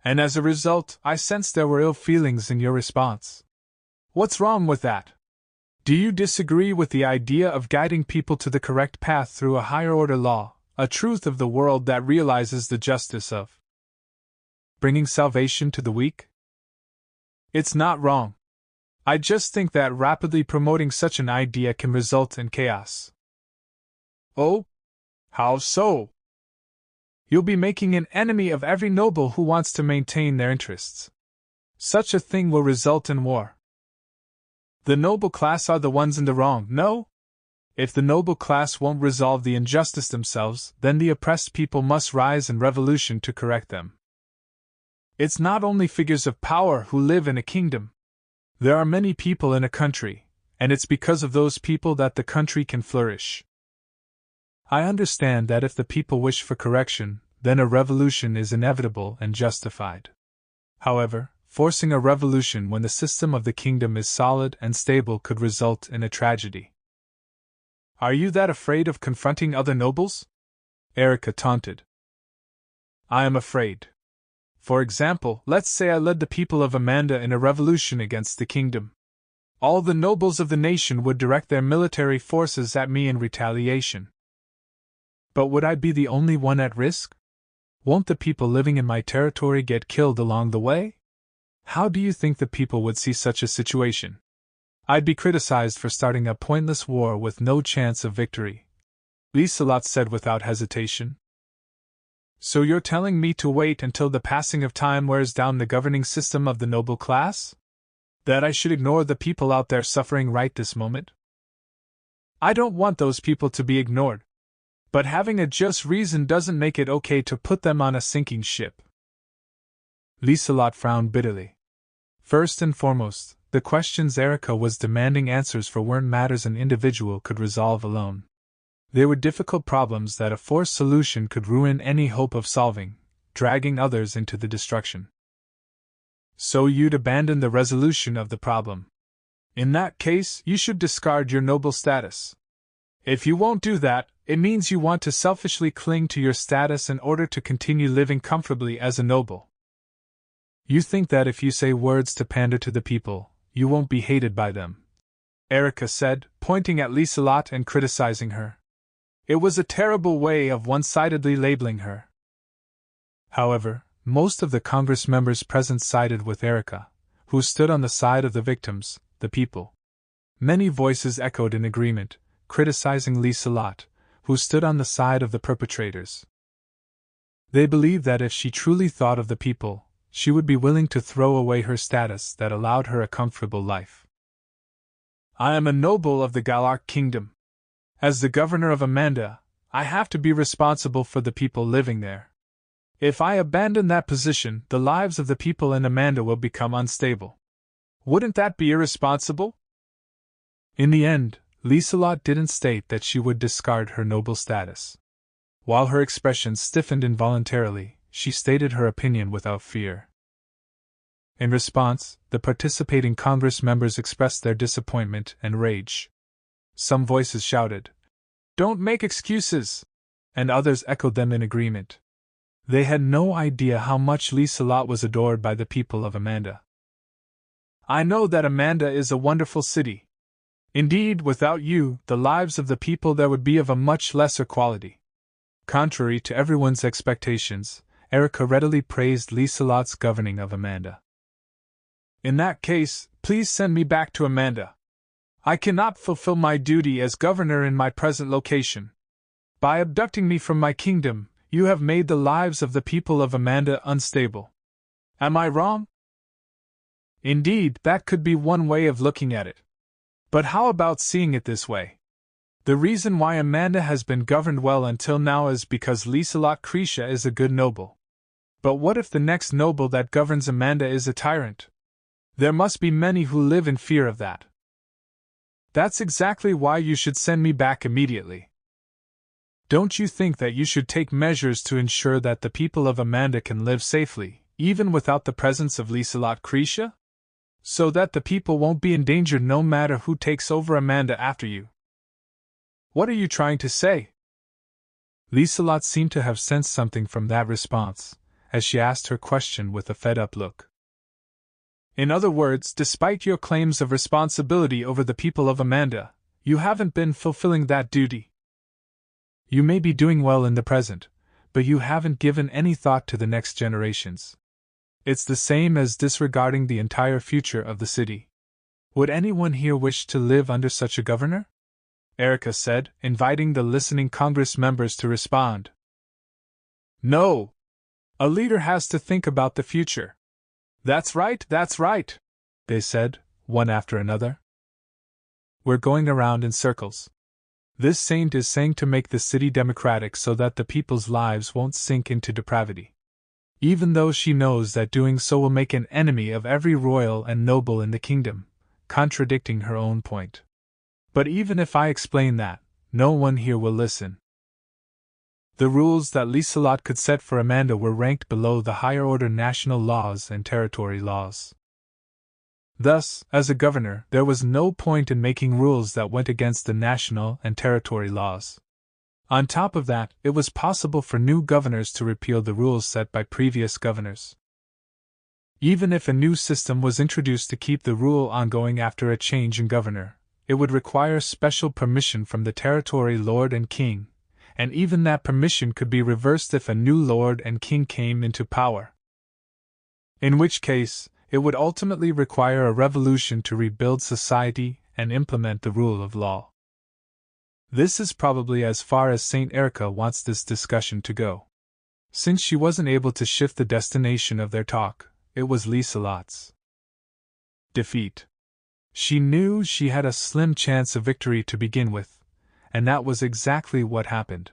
And as a result, I sensed there were ill feelings in your response. What's wrong with that? Do you disagree with the idea of guiding people to the correct path through a higher-order law, a truth of the world that realizes the justice of bringing salvation to the weak? It's not wrong. I just think that rapidly promoting such an idea can result in chaos. Oh? How so? You'll be making an enemy of every noble who wants to maintain their interests. Such a thing will result in war. The noble class are the ones in the wrong, no? If the noble class won't resolve the injustice themselves, then the oppressed people must rise in revolution to correct them. It's not only figures of power who live in a kingdom. There are many people in a country, and it's because of those people that the country can flourish. I understand that if the people wish for correction, then a revolution is inevitable and justified. However, forcing a revolution when the system of the kingdom is solid and stable could result in a tragedy. Are you that afraid of confronting other nobles? Erica taunted. I am afraid. For example, let's say I led the people of Amanda in a revolution against the kingdom. All the nobles of the nation would direct their military forces at me in retaliation. But would I be the only one at risk? Won't the people living in my territory get killed along the way? How do you think the people would see such a situation? I'd be criticized for starting a pointless war with no chance of victory, Liselot said without hesitation. So you're telling me to wait until the passing of time wears down the governing system of the noble class? That I should ignore the people out there suffering right this moment? I don't want those people to be ignored. But having a just reason doesn't make it okay to put them on a sinking ship. Liselot frowned bitterly. First and foremost, the questions Erica was demanding answers for weren't matters an individual could resolve alone. They were difficult problems that a forced solution could ruin any hope of solving, dragging others into the destruction. So you'd abandon the resolution of the problem. In that case, you should discard your noble status. If you won't do that, it means you want to selfishly cling to your status in order to continue living comfortably as a noble. You think that if you say words to pander to the people, you won't be hated by them, Erica said, pointing at Liselot and criticizing her. It was a terrible way of one-sidedly labeling her. However, most of the Congress members present sided with Erica, who stood on the side of the victims, the people. Many voices echoed in agreement, criticizing Liselot, who stood on the side of the perpetrators. They believed that if she truly thought of the people, she would be willing to throw away her status that allowed her a comfortable life. I am a noble of the Galark kingdom. As the governor of Amanda, I have to be responsible for the people living there. If I abandon that position, the lives of the people in Amanda will become unstable. Wouldn't that be irresponsible? In the end, Liselot didn't state that she would discard her noble status. While her expression stiffened involuntarily, she stated her opinion without fear. In response, the participating Congress members expressed their disappointment and rage. Some voices shouted, "Don't make excuses!" and others echoed them in agreement. They had no idea how much Liselot was adored by the people of Amanda. I know that Amanda is a wonderful city. Indeed, without you, the lives of the people there would be of a much lesser quality. Contrary to everyone's expectations, Erica readily praised Liselot's governing of Amanda. In that case, please send me back to Amanda. I cannot fulfill my duty as governor in my present location. By abducting me from my kingdom, you have made the lives of the people of Amanda unstable. Am I wrong? Indeed, that could be one way of looking at it. But how about seeing it this way? The reason why Amanda has been governed well until now is because Liselot Krisha is a good noble. But what if the next noble that governs Amanda is a tyrant? There must be many who live in fear of that. That's exactly why you should send me back immediately. Don't you think that you should take measures to ensure that the people of Amanda can live safely, even without the presence of Liselot Krisha? So that the people won't be endangered no matter who takes over Amanda after you. What are you trying to say? Liselot seemed to have sensed something from that response, as she asked her question with a fed-up look. In other words, despite your claims of responsibility over the people of Amanda, you haven't been fulfilling that duty. You may be doing well in the present, but you haven't given any thought to the next generations. It's the same as disregarding the entire future of the city. Would anyone here wish to live under such a governor? Erica said, inviting the listening Congress members to respond. No! A leader has to think about the future. That's right, they said, one after another. We're going around in circles. This saint is saying to make the city democratic so that the people's lives won't sink into depravity. Even though she knows that doing so will make an enemy of every royal and noble in the kingdom, contradicting her own point. But even if I explain that, no one here will listen. The rules that Liselot could set for Amanda were ranked below the higher-order national laws and territory laws. Thus, as a governor, there was no point in making rules that went against the national and territory laws. On top of that, it was possible for new governors to repeal the rules set by previous governors. Even if a new system was introduced to keep the rule ongoing after a change in governor, it would require special permission from the territory lord and king, and even that permission could be reversed if a new lord and king came into power. In which case, it would ultimately require a revolution to rebuild society and implement the rule of law. This is probably as far as Saint Erica wants this discussion to go. Since she wasn't able to shift the destination of their talk, it was Liselot's defeat. She knew she had a slim chance of victory to begin with, and that was exactly what happened.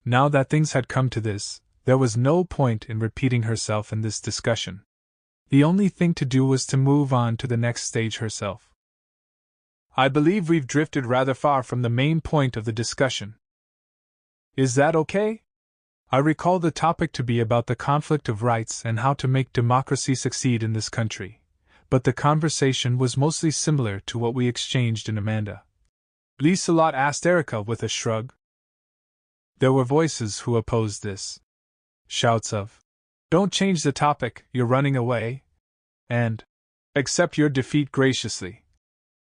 Now that things had come to this, there was no point in repeating herself in this discussion. The only thing to do was to move on to the next stage herself. I believe we've drifted rather far from the main point of the discussion. Is that okay? I recall the topic to be about the conflict of rights and how to make democracy succeed in this country, but the conversation was mostly similar to what we exchanged in Amanda. Liselot asked Erica with a shrug. There were voices who opposed this. Shouts of, "Don't change the topic, you're running away," and "Accept your defeat graciously,"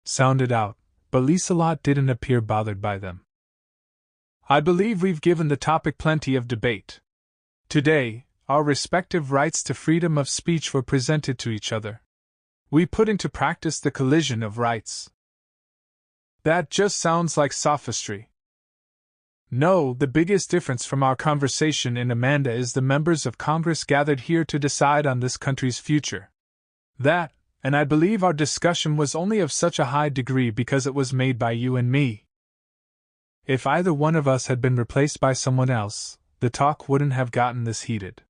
sounded out, but Liselot didn't appear bothered by them. I believe we've given the topic plenty of debate. Today, our respective rights to freedom of speech were presented to each other. We put into practice the collision of rights. That just sounds like sophistry. No, the biggest difference from our conversation in Amanda is the members of Congress gathered here to decide on this country's future. That, and I believe our discussion was only of such a high degree because it was made by you and me. If either one of us had been replaced by someone else, the talk wouldn't have gotten this heated.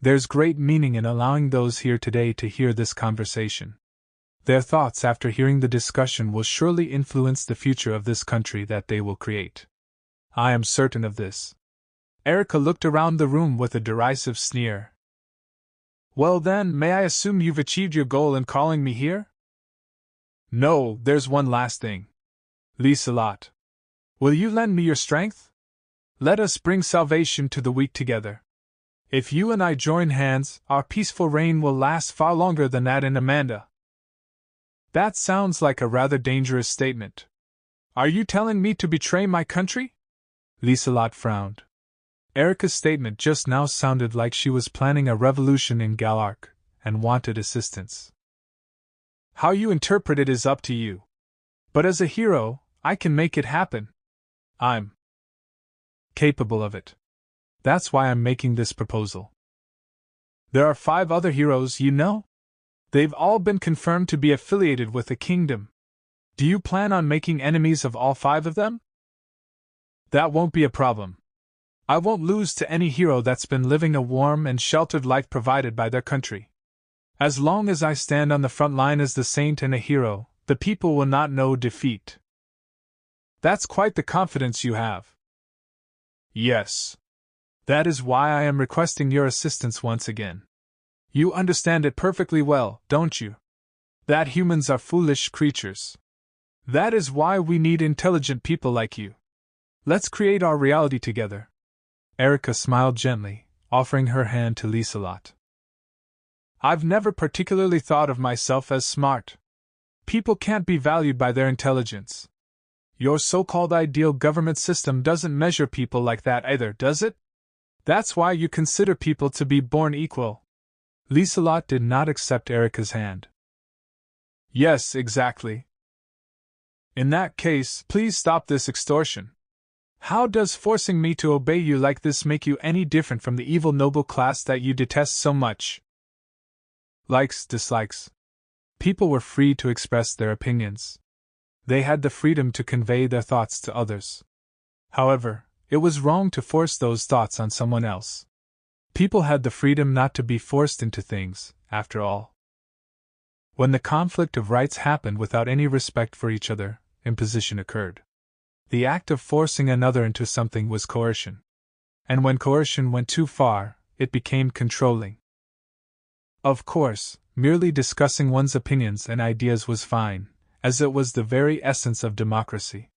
There's great meaning in allowing those here today to hear this conversation. Their thoughts after hearing the discussion will surely influence the future of this country that they will create. I am certain of this. Erica looked around the room with a derisive sneer. Well then, may I assume you've achieved your goal in calling me here? No, there's one last thing. Liselot. Will you lend me your strength? Let us bring salvation to the weak together. If you and I join hands, our peaceful reign will last far longer than that in Amanda. That sounds like a rather dangerous statement. Are you telling me to betray my country? Liselot frowned. Erica's statement just now sounded like she was planning a revolution in Galark, and wanted assistance. How you interpret it is up to you. But as a hero, I can make it happen. I'm capable of it. That's why I'm making this proposal. There are 5 other heroes, you know? They've all been confirmed to be affiliated with the kingdom. Do you plan on making enemies of all 5 of them? That won't be a problem. I won't lose to any hero that's been living a warm and sheltered life provided by their country. As long as I stand on the front line as the saint and a hero, the people will not know defeat. That's quite the confidence you have. Yes. That is why I am requesting your assistance once again. You understand it perfectly well, don't you? That humans are foolish creatures. That is why we need intelligent people like you. Let's create our reality together. Erica smiled gently, offering her hand to Liselot. I've never particularly thought of myself as smart. People can't be valued by their intelligence. Your so-called ideal government system doesn't measure people like that either, does it? That's why you consider people to be born equal. Liselot did not accept Erica's hand. Yes, exactly. In that case, please stop this extortion. How does forcing me to obey you like this make you any different from the evil noble class that you detest so much? Likes, dislikes. People were free to express their opinions. They had the freedom to convey their thoughts to others. However, it was wrong to force those thoughts on someone else. People had the freedom not to be forced into things, after all. When the conflict of rights happened without any respect for each other, imposition occurred. The act of forcing another into something was coercion. And when coercion went too far, it became controlling. Of course, merely discussing one's opinions and ideas was fine, as it was the very essence of democracy.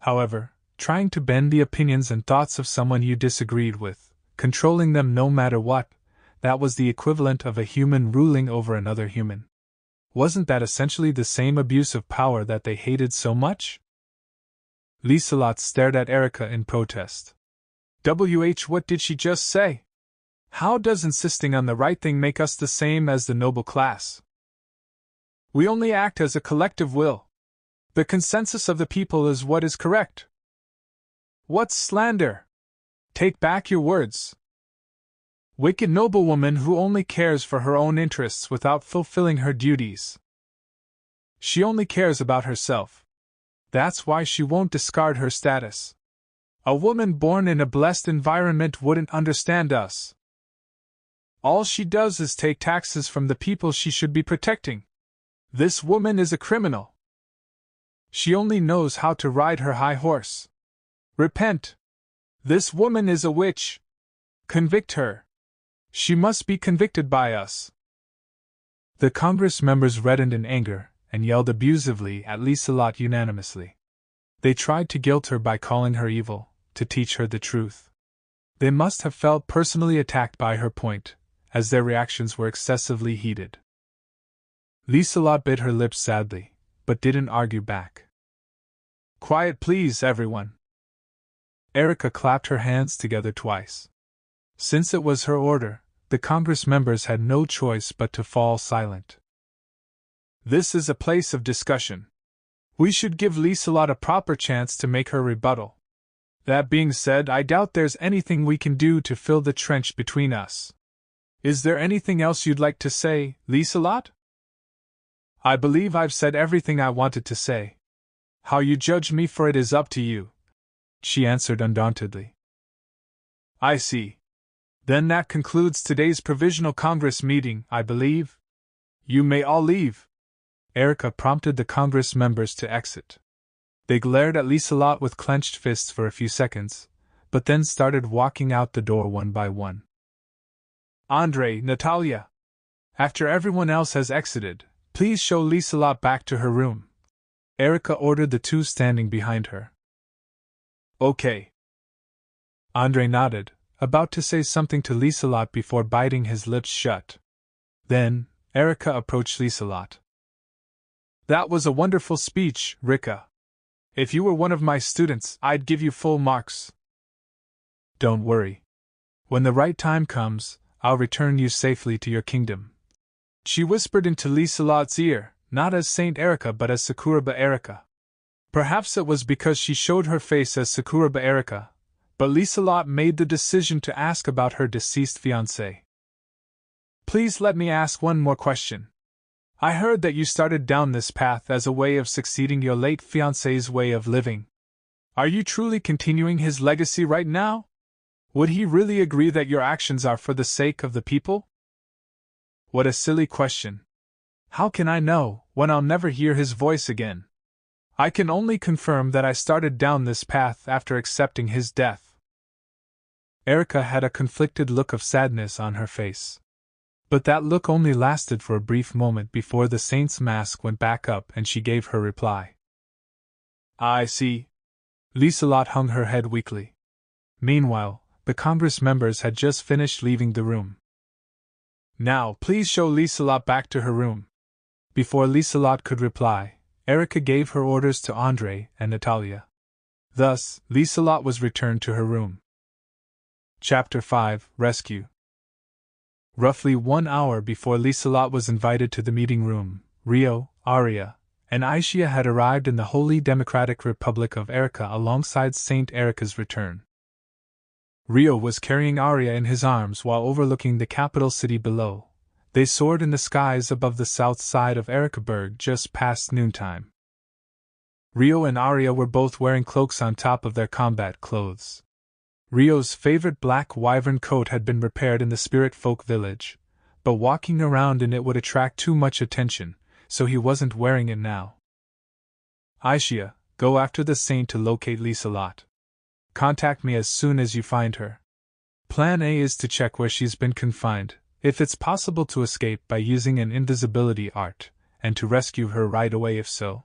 However, trying to bend the opinions and thoughts of someone you disagreed with, controlling them no matter what, that was the equivalent of a human ruling over another human. Wasn't that essentially the same abuse of power that they hated so much? Liselot stared at Erica in protest. What did she just say? How does insisting on the right thing make us the same as the noble class? We only act as a collective will. The consensus of the people is what is correct. What's slander? Take back your words. Wicked noblewoman who only cares for her own interests without fulfilling her duties. She only cares about herself. That's why she won't discard her status. A woman born in a blessed environment wouldn't understand us. All she does is take taxes from the people she should be protecting. This woman is a criminal. She only knows how to ride her high horse. Repent. This woman is a witch. Convict her. She must be convicted by us. The Congress members reddened in anger and yelled abusively at Liselot unanimously. They tried to guilt her by calling her evil, to teach her the truth. They must have felt personally attacked by her point, as their reactions were excessively heated. Liselot bit her lips sadly, but didn't argue back. Quiet please, everyone. Erica clapped her hands together twice. Since it was her order, the Congress members had no choice but to fall silent. This is a place of discussion. We should give Liselot a proper chance to make her rebuttal. That being said, I doubt there's anything we can do to fill the trench between us. Is there anything else you'd like to say, Liselot? I believe I've said everything I wanted to say. How you judge me for it is up to you, she answered undauntedly. I see. Then that concludes today's Provisional Congress meeting, I believe. You may all leave. Erica prompted the Congress members to exit. They glared at Liselot with clenched fists for a few seconds, but then started walking out the door one by one. Andre, Natalia. After everyone else has exited, please show Liselot back to her room. Erica ordered the two standing behind her. Okay. Andre nodded, about to say something to Liselot before biting his lips shut. Then, Erica approached Liselot. That was a wonderful speech, Rika. If you were one of my students, I'd give you full marks. Don't worry. When the right time comes, I'll return you safely to your kingdom. She whispered into Liselot's ear, not as Saint Erica but as Sakuraba Erica. Perhaps it was because she showed her face as Sakuraba Erica, but Liselot made the decision to ask about her deceased fiancé. Please let me ask one more question. I heard that you started down this path as a way of succeeding your late fiancé's way of living. Are you truly continuing his legacy right now? Would he really agree that your actions are for the sake of the people? What a silly question. How can I know, when I'll never hear his voice again? I can only confirm that I started down this path after accepting his death. Erica had a conflicted look of sadness on her face. But that look only lasted for a brief moment before the saint's mask went back up and she gave her reply. I see. Liselot hung her head weakly. Meanwhile, the Congress members had just finished leaving the room. Now, please show Liselot back to her room. Before Liselot could reply, Erica gave her orders to Andre and Natalia. Thus, Liselot was returned to her room. Chapter 5: Rescue. Roughly 1 hour before Liselot was invited to the meeting room, Rio, Aria, and Aishia had arrived in the Holy Democratic Republic of Erica alongside Saint Erica's return. Rio was carrying Aria in his arms while overlooking the capital city below. They soared in the skies above the south side of Ericaburg just past noontime. Rio and Aria were both wearing cloaks on top of their combat clothes. Rio's favorite black wyvern coat had been repaired in the spirit folk village, but walking around in it would attract too much attention, so he wasn't wearing it now. Aishia, go after the saint to locate Liselot. Contact me as soon as you find her. Plan A is to check where she's been confined, if it's possible to escape by using an invisibility art, and to rescue her right away if so.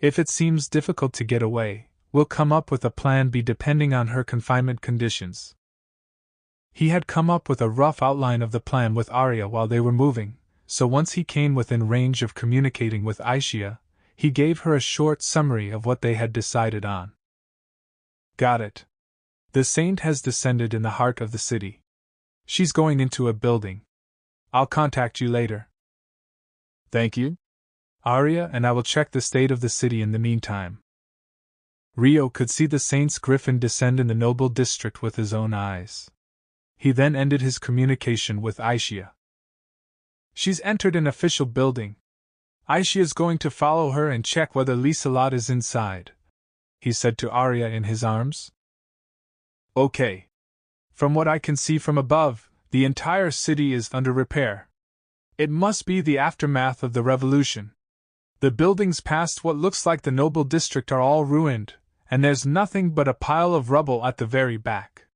If it seems difficult to get away, we'll come up with a plan B depending on her confinement conditions. He had come up with a rough outline of the plan with Aria while they were moving, so once he came within range of communicating with Aishia, he gave her a short summary of what they had decided on. Got it. The saint has descended in the heart of the city. She's going into a building. I'll contact you later. Thank you, Arya, and I will check the state of the city in the meantime. Rio could see the saint's griffin descend in the noble district with his own eyes. He then ended his communication with Aisha. She's entered an official building. Aisha's going to follow her and check whether Liselot is inside, he said to Arya in his arms. Okay. From what I can see from above, the entire city is under repair. It must be the aftermath of the revolution. The buildings past what looks like the noble district are all ruined, and there's nothing but a pile of rubble at the very back.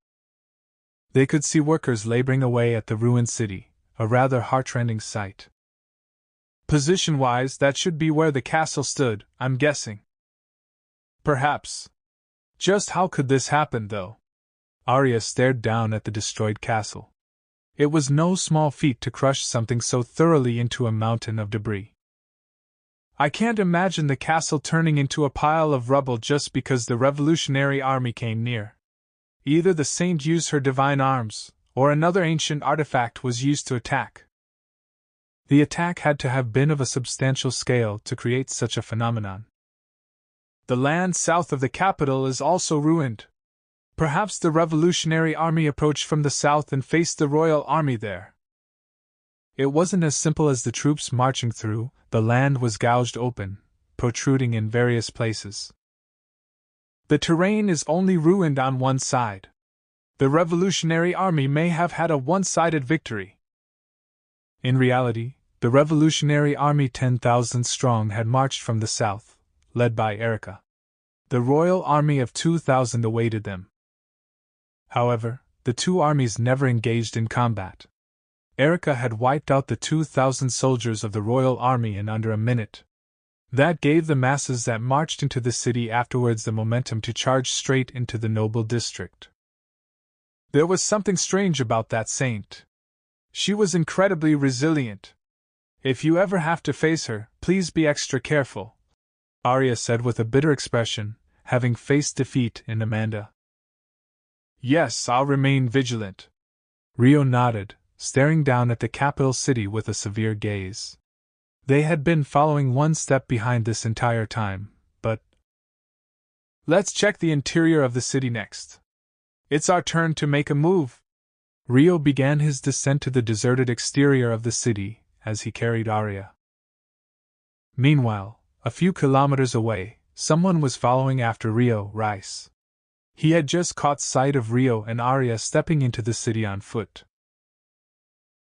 They could see workers laboring away at the ruined city, a rather heartrending sight. Position-wise, that should be where the castle stood, I'm guessing. Perhaps. Just how could this happen, though? Arya stared down at the destroyed castle. It was no small feat to crush something so thoroughly into a mountain of debris. I can't imagine the castle turning into a pile of rubble just because the revolutionary army came near. Either the saint used her divine arms, or another ancient artifact was used to attack. The attack had to have been of a substantial scale to create such a phenomenon. The land south of the capital is also ruined. Perhaps the revolutionary army approached from the south and faced the royal army there. It wasn't as simple as the troops marching through, the land was gouged open, protruding in various places. The terrain is only ruined on one side. The revolutionary army may have had a one-sided victory. In reality, the revolutionary army 10,000 strong had marched from the south, led by Erica. The royal army of 2,000 awaited them. However, the two armies never engaged in combat. Erica had wiped out the 2,000 soldiers of the royal army in under a minute. That gave the masses that marched into the city afterwards the momentum to charge straight into the noble district. There was something strange about that saint. She was incredibly resilient. If you ever have to face her, please be extra careful, Arya said with a bitter expression, having faced defeat in Amanda. Yes, I'll remain vigilant. Rio nodded, staring down at the capital city with a severe gaze. They had been following one step behind this entire time, but... Let's check the interior of the city next. It's our turn to make a move. Rio began his descent to the deserted exterior of the city as he carried Arya. Meanwhile, a few kilometers away, someone was following after Rio, Rice. He had just caught sight of Rio and Arya stepping into the city on foot.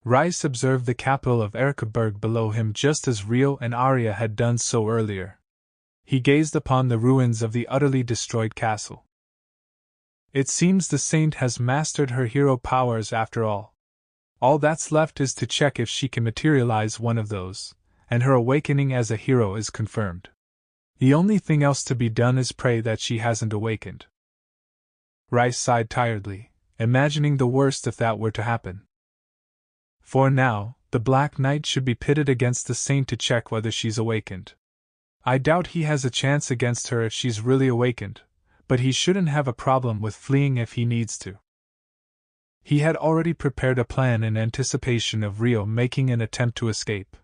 Rice observed the capital of Erikaberg below him just as Rio and Arya had done so earlier. He gazed upon the ruins of the utterly destroyed castle. It seems the saint has mastered her hero powers after all. All that's left is to check if she can materialize one of those, and her awakening as a hero is confirmed. The only thing else to be done is pray that she hasn't awakened. Rice sighed tiredly, imagining the worst if that were to happen. For now, the Black Knight should be pitted against the saint to check whether she's awakened. I doubt he has a chance against her if she's really awakened, but he shouldn't have a problem with fleeing if he needs to. He had already prepared a plan in anticipation of Rio making an attempt to escape.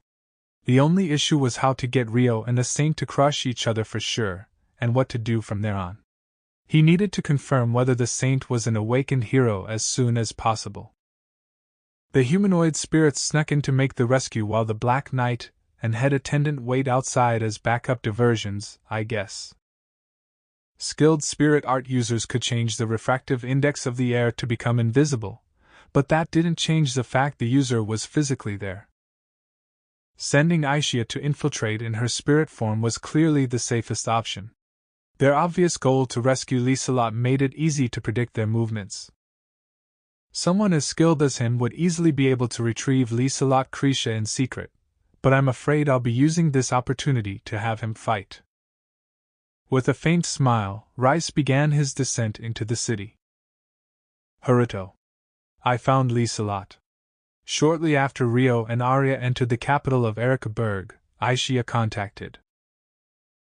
The only issue was how to get Rio and the saint to crush each other for sure, and what to do from there on. He needed to confirm whether the saint was an awakened hero as soon as possible. The humanoid spirits snuck in to make the rescue while the Black Knight and head attendant wait outside as backup diversions, I guess. Skilled spirit art users could change the refractive index of the air to become invisible, but that didn't change the fact the user was physically there. Sending Aisha to infiltrate in her spirit form was clearly the safest option. Their obvious goal to rescue Liselot made it easy to predict their movements. Someone as skilled as him would easily be able to retrieve Liselot Krisha in secret, but I'm afraid I'll be using this opportunity to have him fight. With a faint smile, Rice began his descent into the city. Haruto. I found Liselot. Shortly after Rio and Arya entered the capital of Erikaberg, Aisha contacted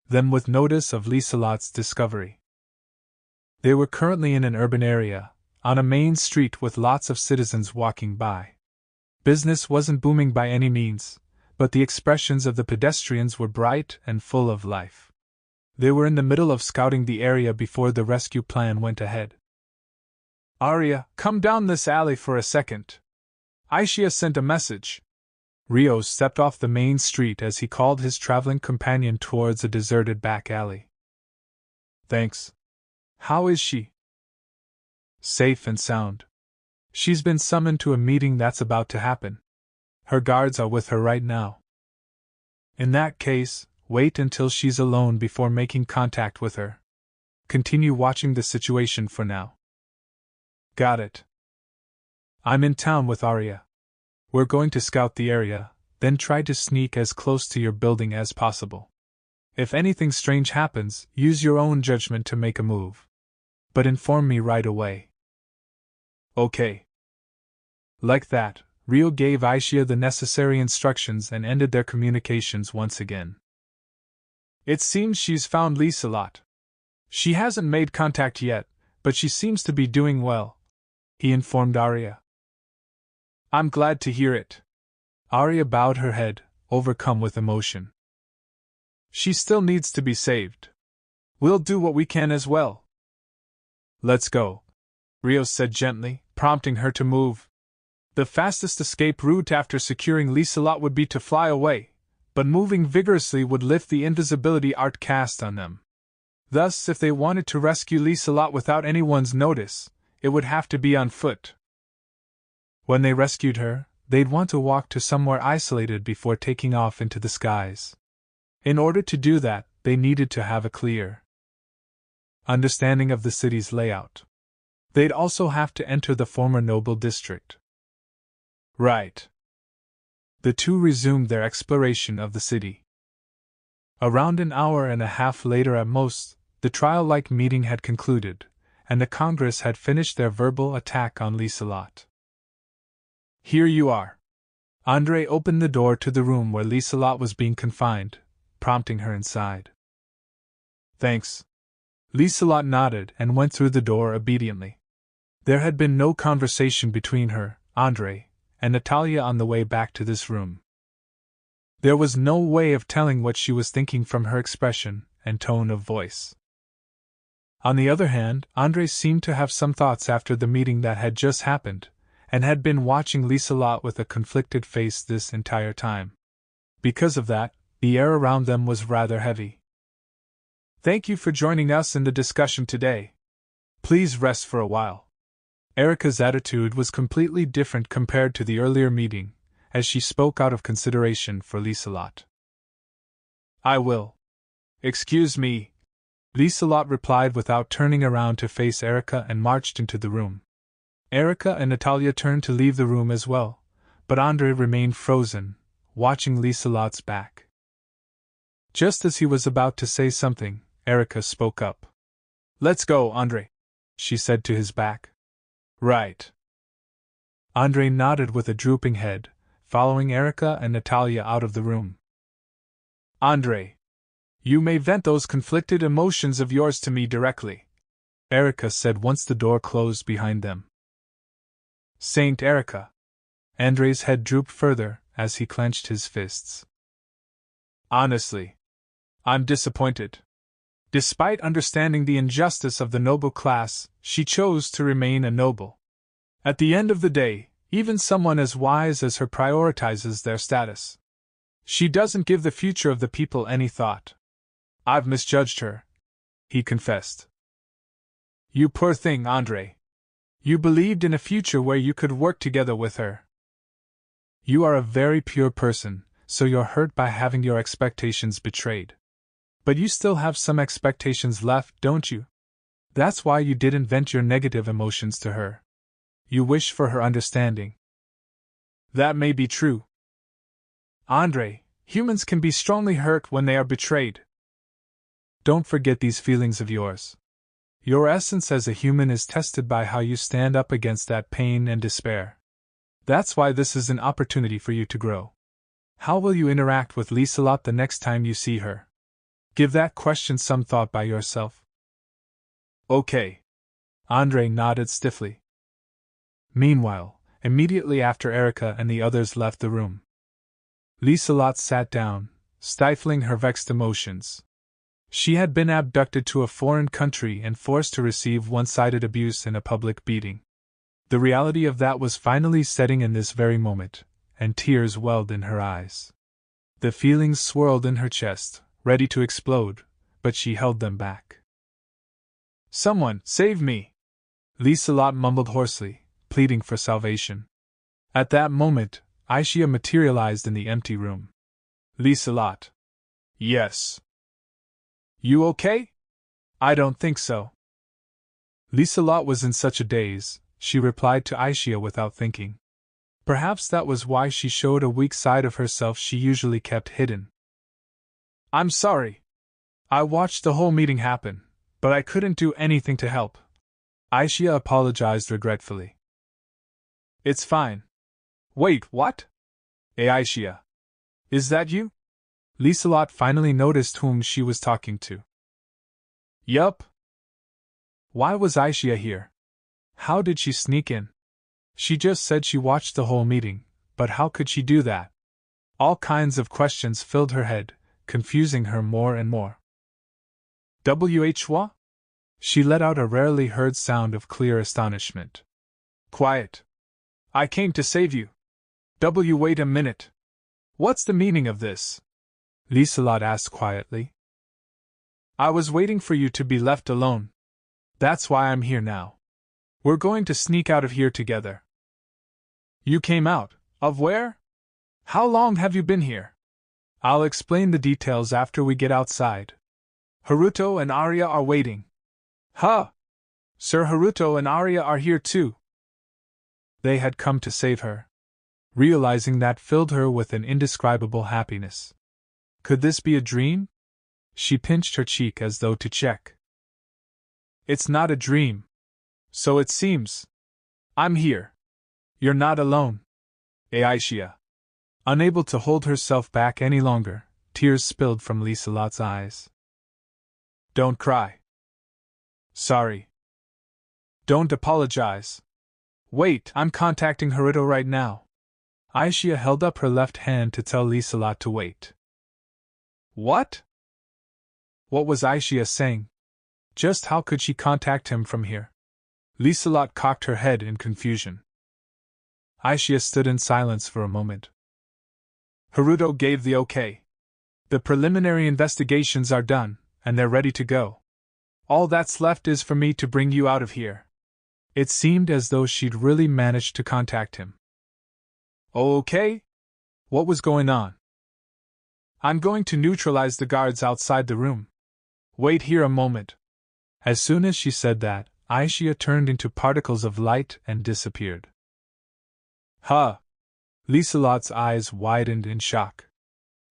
them with notice of Liselot's discovery. They were currently in an urban area, on a main street with lots of citizens walking by. Business wasn't booming by any means, but the expressions of the pedestrians were bright and full of life. They were in the middle of scouting the area before the rescue plan went ahead. "Arya, come down this alley for a second. Aisha sent a message." Rio stepped off the main street as he called his traveling companion towards a deserted back alley. "Thanks. How is she?" "Safe and sound. She's been summoned to a meeting that's about to happen. Her guards are with her right now." "In that case, wait until she's alone before making contact with her. Continue watching the situation for now." "Got it. I'm in town with Arya. We're going to scout the area, then try to sneak as close to your building as possible. If anything strange happens, use your own judgment to make a move. But inform me right away." "Okay." Like that, Rio gave Aisha the necessary instructions and ended their communications once again. "It seems she's found Liselot. She hasn't made contact yet, but she seems to be doing well," he informed Arya. "I'm glad to hear it." Arya bowed her head, overcome with emotion. "She still needs to be saved. We'll do what we can as well." "Let's go," Rio said gently, prompting her to move. The fastest escape route after securing Liselot would be to fly away, but moving vigorously would lift the invisibility art cast on them. Thus, if they wanted to rescue Liselot without anyone's notice, it would have to be on foot. When they rescued her, they'd want to walk to somewhere isolated before taking off into the skies. In order to do that, they needed to have a clear understanding of the city's layout. They'd also have to enter the former noble district. Right. The two resumed their exploration of the city. Around an hour and a half later at most, the trial-like meeting had concluded, and the Congress had finished their verbal attack on Liselot. "Here you are." Andre opened the door to the room where Liselot was being confined, prompting her inside. "Thanks." Liselot nodded and went through the door obediently. There had been no conversation between her, Andre, and Natalia on the way back to this room. There was no way of telling what she was thinking from her expression and tone of voice. On the other hand, Andre seemed to have some thoughts after the meeting that had just happened, and had been watching Liselot with a conflicted face this entire time. Because of that, the air around them was rather heavy. "Thank you for joining us in the discussion today. Please rest for a while." Erica's attitude was completely different compared to the earlier meeting, as she spoke out of consideration for Liselot. "I will. Excuse me," Liselot replied without turning around to face Erica and marched into the room. Erica and Natalia turned to leave the room as well, but Andre remained frozen, watching Liselot's back. Just as he was about to say something, Erica spoke up. "Let's go, Andre," she said to his back. "Right." Andre nodded with a drooping head, following Erica and Natalia out of the room. "Andre, you may vent those conflicted emotions of yours to me directly," Erica said once the door closed behind them. "Saint Erica." Andre's head drooped further as he clenched his fists. "Honestly, I'm disappointed. Despite understanding the injustice of the noble class, she chose to remain a noble. At the end of the day, even someone as wise as her prioritizes their status. She doesn't give the future of the people any thought. I've misjudged her," he confessed. "You poor thing, Andre. You believed in a future where you could work together with her. You are a very pure person, so you're hurt by having your expectations betrayed. But you still have some expectations left, don't you? That's why you didn't vent your negative emotions to her. You wish for her understanding." "That may be true. Andre, humans can be strongly hurt when they are betrayed. Don't forget these feelings of yours. Your essence as a human is tested by how you stand up against that pain and despair. That's why this is an opportunity for you to grow. How will you interact with Liselot the next time you see her? Give that question some thought by yourself." "Okay," Andre nodded stiffly. Meanwhile, immediately after Erica and the others left the room, Liselot sat down, stifling her vexed emotions. She had been abducted to a foreign country and forced to receive one-sided abuse and a public beating. The reality of that was finally setting in this very moment, and tears welled in her eyes. The feelings swirled in her chest, ready to explode, but she held them back. "Someone, save me!" Liselot mumbled hoarsely, pleading for salvation. At that moment, Aishia materialized in the empty room. "Liselot." "Yes." "You okay?" "I don't think so." Liselot was in such a daze, she replied to Aishia without thinking. Perhaps that was why she showed a weak side of herself she usually kept hidden. "I'm sorry. I watched the whole meeting happen, but I couldn't do anything to help." Aishia apologized regretfully. "It's fine." "Wait, what?" Aishia. "Is that you?" Liselot finally noticed whom she was talking to. "Yup." Why was Aishia here? How did she sneak in? She just said she watched the whole meeting, but how could she do that? All kinds of questions filled her head, confusing her more and more. "Wh?" She let out a rarely heard sound of clear astonishment. "Quiet. I came to save you." Wait a minute. What's the meaning of this?" Liselot asked quietly. "I was waiting for you to be left alone. That's why I'm here now. We're going to sneak out of here together." "You came out? Of where? How long have you been here?" "I'll explain the details after we get outside. Haruto and Arya are waiting." "Huh! Sir Haruto and Arya are here too." They had come to save her. Realizing that filled her with an indescribable happiness. Could this be a dream? She pinched her cheek as though to check. "It's not a dream. So it seems. I'm here. You're not alone." Aishia. Unable to hold herself back any longer, tears spilled from Liselot's eyes. "Don't cry." "Sorry." "Don't apologize." "Wait, I'm contacting Haruto right now." Aishia held up her left hand to tell Liselot to wait. "What?" What was Aishia saying? Just how could she contact him from here? Liselot cocked her head in confusion. Aishia stood in silence for a moment. "Haruto gave the okay. The preliminary investigations are done, and they're ready to go. All that's left is for me to bring you out of here." It seemed as though she'd really managed to contact him. "Okay? What was going on?" "I'm going to neutralize the guards outside the room. Wait here a moment." As soon as she said that, Aishia turned into particles of light and disappeared. "Huh!" Liselot's eyes widened in shock.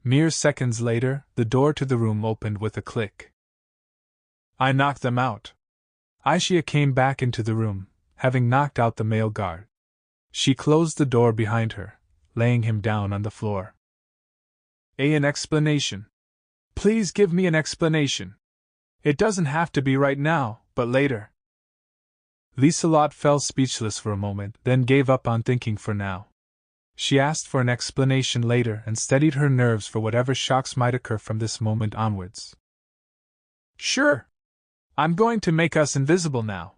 Mere seconds later, the door to the room opened with a click. "I knocked them out." Aishia came back into the room, having knocked out the male guard. She closed the door behind her, laying him down on the floor. "An explanation. Please give me an explanation. It doesn't have to be right now, but later." Liselot fell speechless for a moment, then gave up on thinking for now. She asked for an explanation later and steadied her nerves for whatever shocks might occur from this moment onwards. "Sure. I'm going to make us invisible now.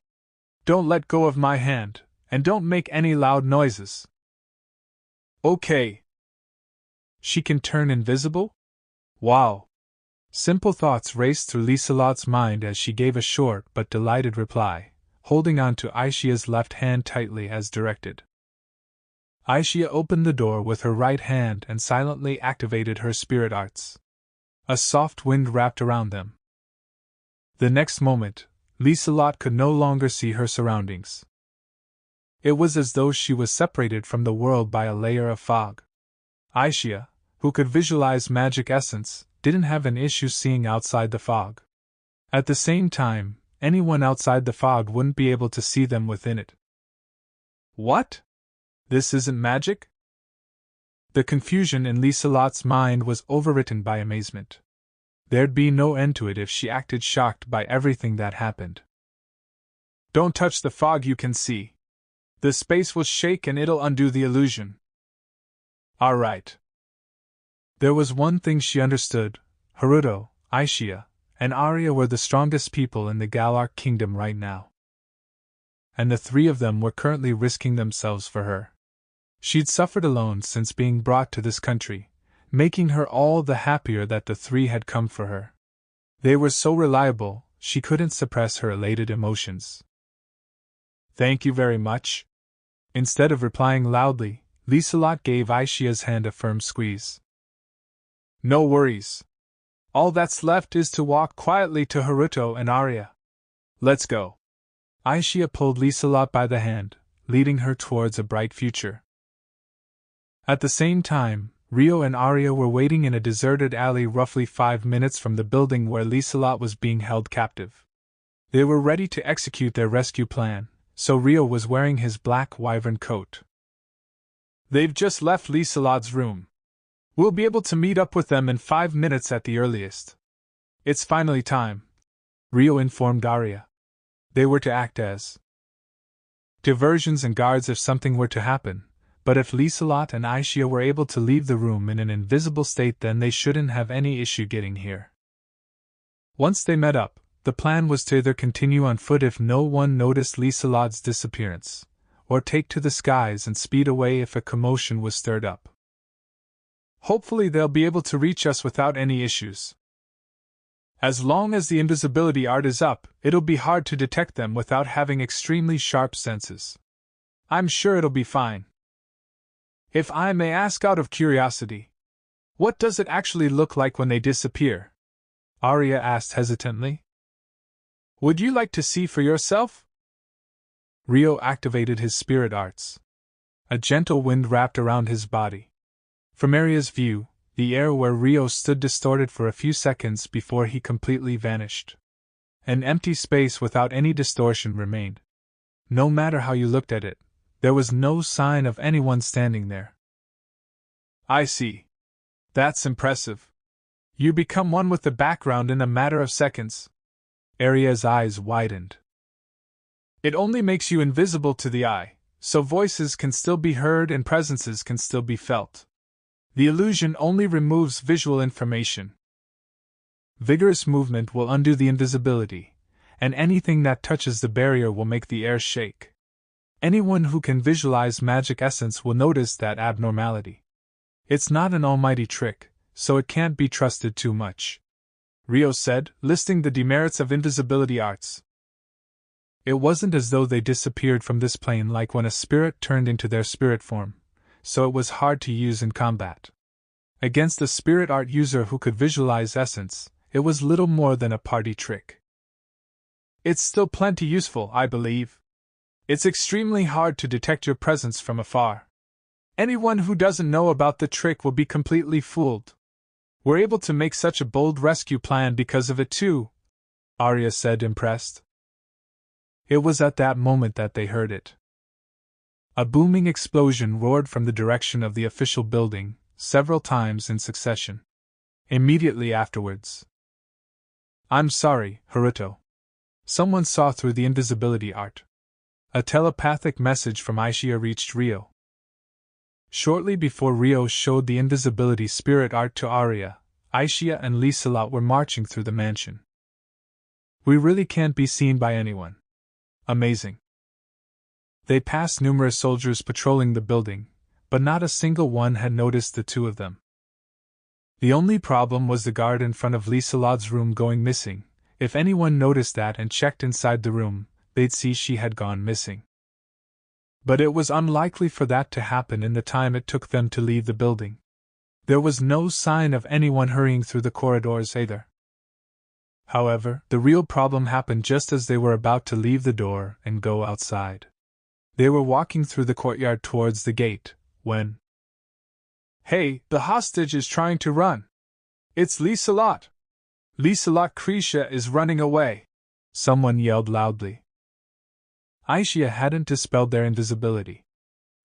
Don't let go of my hand, and don't make any loud noises." "Okay." She can turn invisible? Wow! Simple thoughts raced through Liselot's mind as she gave a short but delighted reply, holding on to Aishia's left hand tightly as directed. Aishia opened the door with her right hand and silently activated her spirit arts. A soft wind wrapped around them. The next moment, Liselot could no longer see her surroundings. It was as though she was separated from the world by a layer of fog. Aishia, who could visualize magic essence, didn't have an issue seeing outside the fog. At the same time, anyone outside the fog wouldn't be able to see them within it. "What? This isn't magic?" The confusion in Liselot's mind was overwritten by amazement. There'd be no end to it if she acted shocked by everything that happened. Don't touch the fog you can see. The space will shake and it'll undo the illusion. All right. There was one thing she understood. Haruto, Aishia, and Arya were the strongest people in the Galar kingdom right now. And the three of them were currently risking themselves for her. She'd suffered alone since being brought to this country, making her all the happier that the three had come for her. They were so reliable, she couldn't suppress her elated emotions. Thank you very much. Instead of replying loudly, Liselot gave Aishia's hand a firm squeeze. No worries. All that's left is to walk quietly to Haruto and Arya. Let's go. Aishia pulled Liselot by the hand, leading her towards a bright future. At the same time, Rio and Arya were waiting in a deserted alley roughly 5 minutes from the building where Liselot was being held captive. They were ready to execute their rescue plan, so Rio was wearing his black wyvern coat. They've just left Liselot's room. We'll be able to meet up with them in 5 minutes at the earliest. It's finally time, Rio informed Arya. They were to act as diversions and guards if something were to happen, but if Liselot and Aishia were able to leave the room in an invisible state, then they shouldn't have any issue getting here. Once they met up, the plan was to either continue on foot if no one noticed Liselot's disappearance, or take to the skies and speed away if a commotion was stirred up. Hopefully they'll be able to reach us without any issues. As long as the invisibility art is up, it'll be hard to detect them without having extremely sharp senses. I'm sure it'll be fine. If I may ask out of curiosity, what does it actually look like when they disappear? Arya asked hesitantly. Would you like to see for yourself? Rio activated his spirit arts. A gentle wind wrapped around his body. From Arya's view, the air where Rio stood distorted for a few seconds before he completely vanished. An empty space without any distortion remained. No matter how you looked at it, there was no sign of anyone standing there. I see. That's impressive. You become one with the background in a matter of seconds. Arya's eyes widened. It only makes you invisible to the eye, so voices can still be heard and presences can still be felt. The illusion only removes visual information. Vigorous movement will undo the invisibility, and anything that touches the barrier will make the air shake. Anyone who can visualize magic essence will notice that abnormality. It's not an almighty trick, so it can't be trusted too much, Rio said, listing the demerits of invisibility arts. It wasn't as though they disappeared from this plane like when a spirit turned into their spirit form, so it was hard to use in combat. Against a spirit art user who could visualize essence, it was little more than a party trick. It's still plenty useful, I believe. It's extremely hard to detect your presence from afar. Anyone who doesn't know about the trick will be completely fooled. We're able to make such a bold rescue plan because of it too, Arya said, impressed. It was at that moment that they heard it. A booming explosion roared from the direction of the official building, several times in succession. Immediately afterwards. I'm sorry, Haruto. Someone saw through the invisibility art. A telepathic message from Aishia reached Rio. Shortly before Rio showed the invisibility spirit art to Arya, Aishia and Liselot were marching through the mansion. We really can't be seen by anyone. Amazing. They passed numerous soldiers patrolling the building, but not a single one had noticed the two of them. The only problem was the guard in front of Liselot's room going missing. If anyone noticed that and checked inside the room, they'd see she had gone missing. But it was unlikely for that to happen in the time it took them to leave the building. There was no sign of anyone hurrying through the corridors either. However, the real problem happened just as they were about to leave the door and go outside. They were walking through the courtyard towards the gate, when... Hey, the hostage is trying to run! It's Liselot! Liselot Krisha is running away! Someone yelled loudly. Aishia hadn't dispelled their invisibility.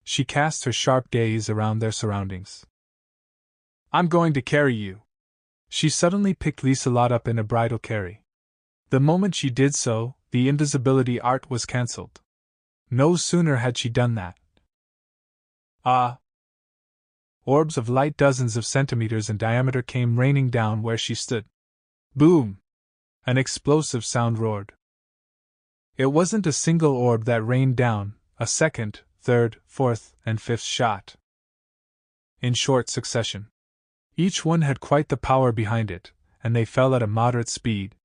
She cast her sharp gaze around their surroundings. I'm going to carry you. She suddenly picked Liselot up in a bridal carry. The moment she did so, the invisibility art was cancelled. No sooner had she done that. Orbs of light dozens of centimeters in diameter came raining down where she stood. Boom! An explosive sound roared. It wasn't a single orb that rained down, a second, third, fourth, and fifth shot. In short succession. Each one had quite the power behind it, and they fell at a moderate speed.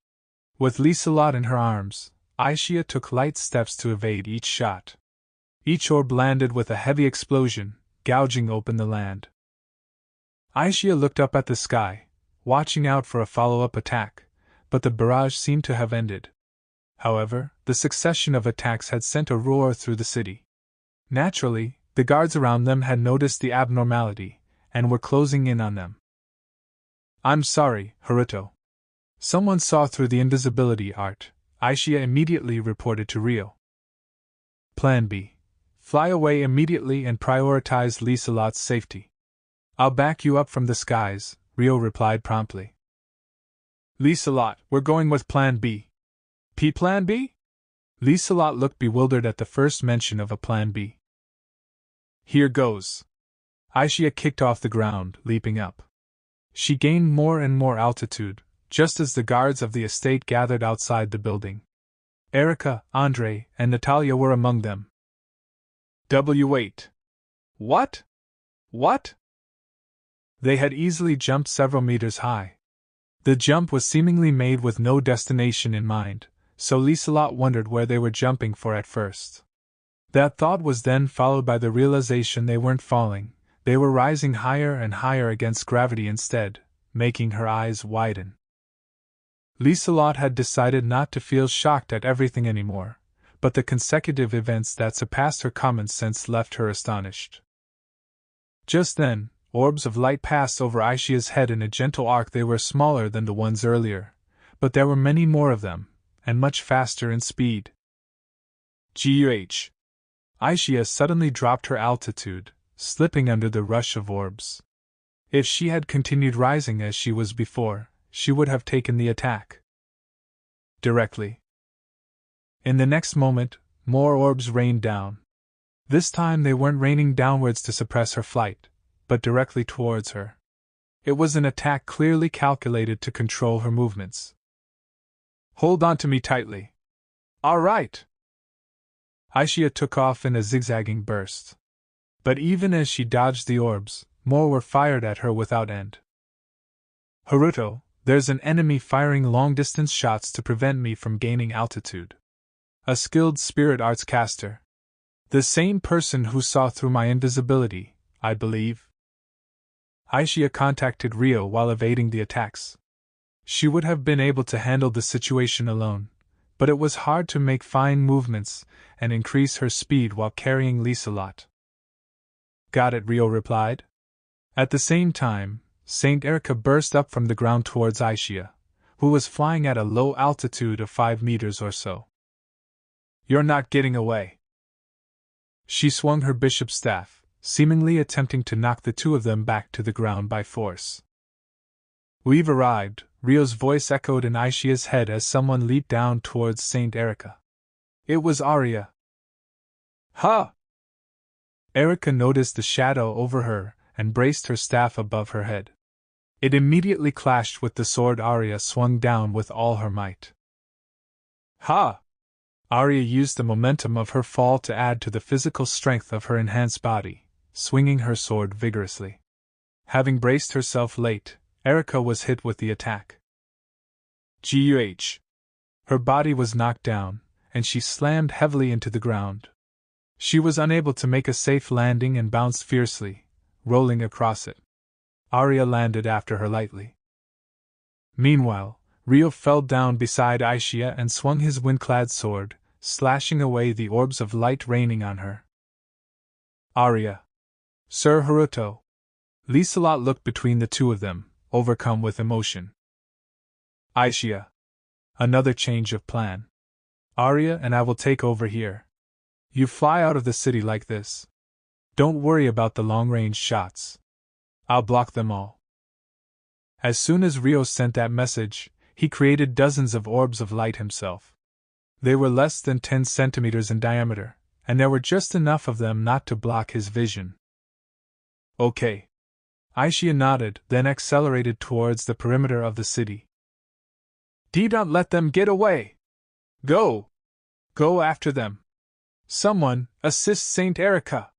With Liselot in her arms, Aishia took light steps to evade each shot. Each orb landed with a heavy explosion, gouging open the land. Aishia looked up at the sky, watching out for a follow-up attack, but the barrage seemed to have ended. However, the succession of attacks had sent a roar through the city. Naturally, the guards around them had noticed the abnormality, and were closing in on them. "I'm sorry, Haruto. Someone saw through the invisibility art," Aishia immediately reported to Rio. Plan B. Fly away immediately and prioritize Liselot's safety. "I'll back you up from the skies," Rio replied promptly. "Liselot, we're going with Plan B." Plan B? Liselot looked bewildered at the first mention of a Plan B. "Here goes." Aishia kicked off the ground, leaping up. She gained more and more altitude, just as the guards of the estate gathered outside the building. Erica, Andre, and Natalia were among them. "Wait. What? What?" They had easily jumped several meters high. The jump was seemingly made with no destination in mind, so Liselot wondered where they were jumping for at first. That thought was then followed by the realization they weren't falling, they were rising higher and higher against gravity instead, making her eyes widen. Liselot had decided not to feel shocked at everything anymore, but the consecutive events that surpassed her common sense left her astonished. Just then, orbs of light passed over Aishia's head in a gentle arc. They were smaller than the ones earlier, but there were many more of them, and much faster in speed. Gosh! Aishia suddenly dropped her altitude, slipping under the rush of orbs. If she had continued rising as she was before, she would have taken the attack directly. In the next moment, more orbs rained down. This time they weren't raining downwards to suppress her flight, but directly towards her. It was an attack clearly calculated to control her movements. "Hold on to me tightly." "All right." Aishia took off in a zigzagging burst. But even as she dodged the orbs, more were fired at her without end. "Haruto, there's an enemy firing long-distance shots to prevent me from gaining altitude. A skilled spirit arts caster. The same person who saw through my invisibility, I believe." Aishia contacted Rio while evading the attacks. She would have been able to handle the situation alone, but it was hard to make fine movements and increase her speed while carrying Liselot. "Got it," Rio replied. At the same time, Saint Erica burst up from the ground towards Aishia, who was flying at a low altitude of 5 meters or so. "You're not getting away." She swung her bishop's staff, seemingly attempting to knock the two of them back to the ground by force. "We've arrived," Rio's voice echoed in Aishia's head as someone leaped down towards Saint Erica. It was Arya. "Ha!" Erica noticed the shadow over her and braced her staff above her head. It immediately clashed with the sword Arya swung down with all her might. "Ha!" Arya used the momentum of her fall to add to the physical strength of her enhanced body, swinging her sword vigorously. Having braced herself late, Erica was hit with the attack. Gosh! Her body was knocked down, and she slammed heavily into the ground. She was unable to make a safe landing and bounced fiercely, rolling across it. Arya landed after her lightly. Meanwhile, Rio fell down beside Aishia and swung his wind-clad sword, slashing away the orbs of light raining on her. "Arya! Sir Haruto!" Liselot looked between the two of them, overcome with emotion. "Aishia! Another change of plan. Arya and I will take over here. You fly out of the city like this. Don't worry about the long-range shots. I'll block them all." As soon as Rio sent that message, he created dozens of orbs of light himself. They were less than 10 centimeters in diameter, and there were just enough of them not to block his vision. Okay. Aisha nodded, then accelerated towards the perimeter of the city. Don't let them get away! Go! Go after them! Someone, assist Saint Erica!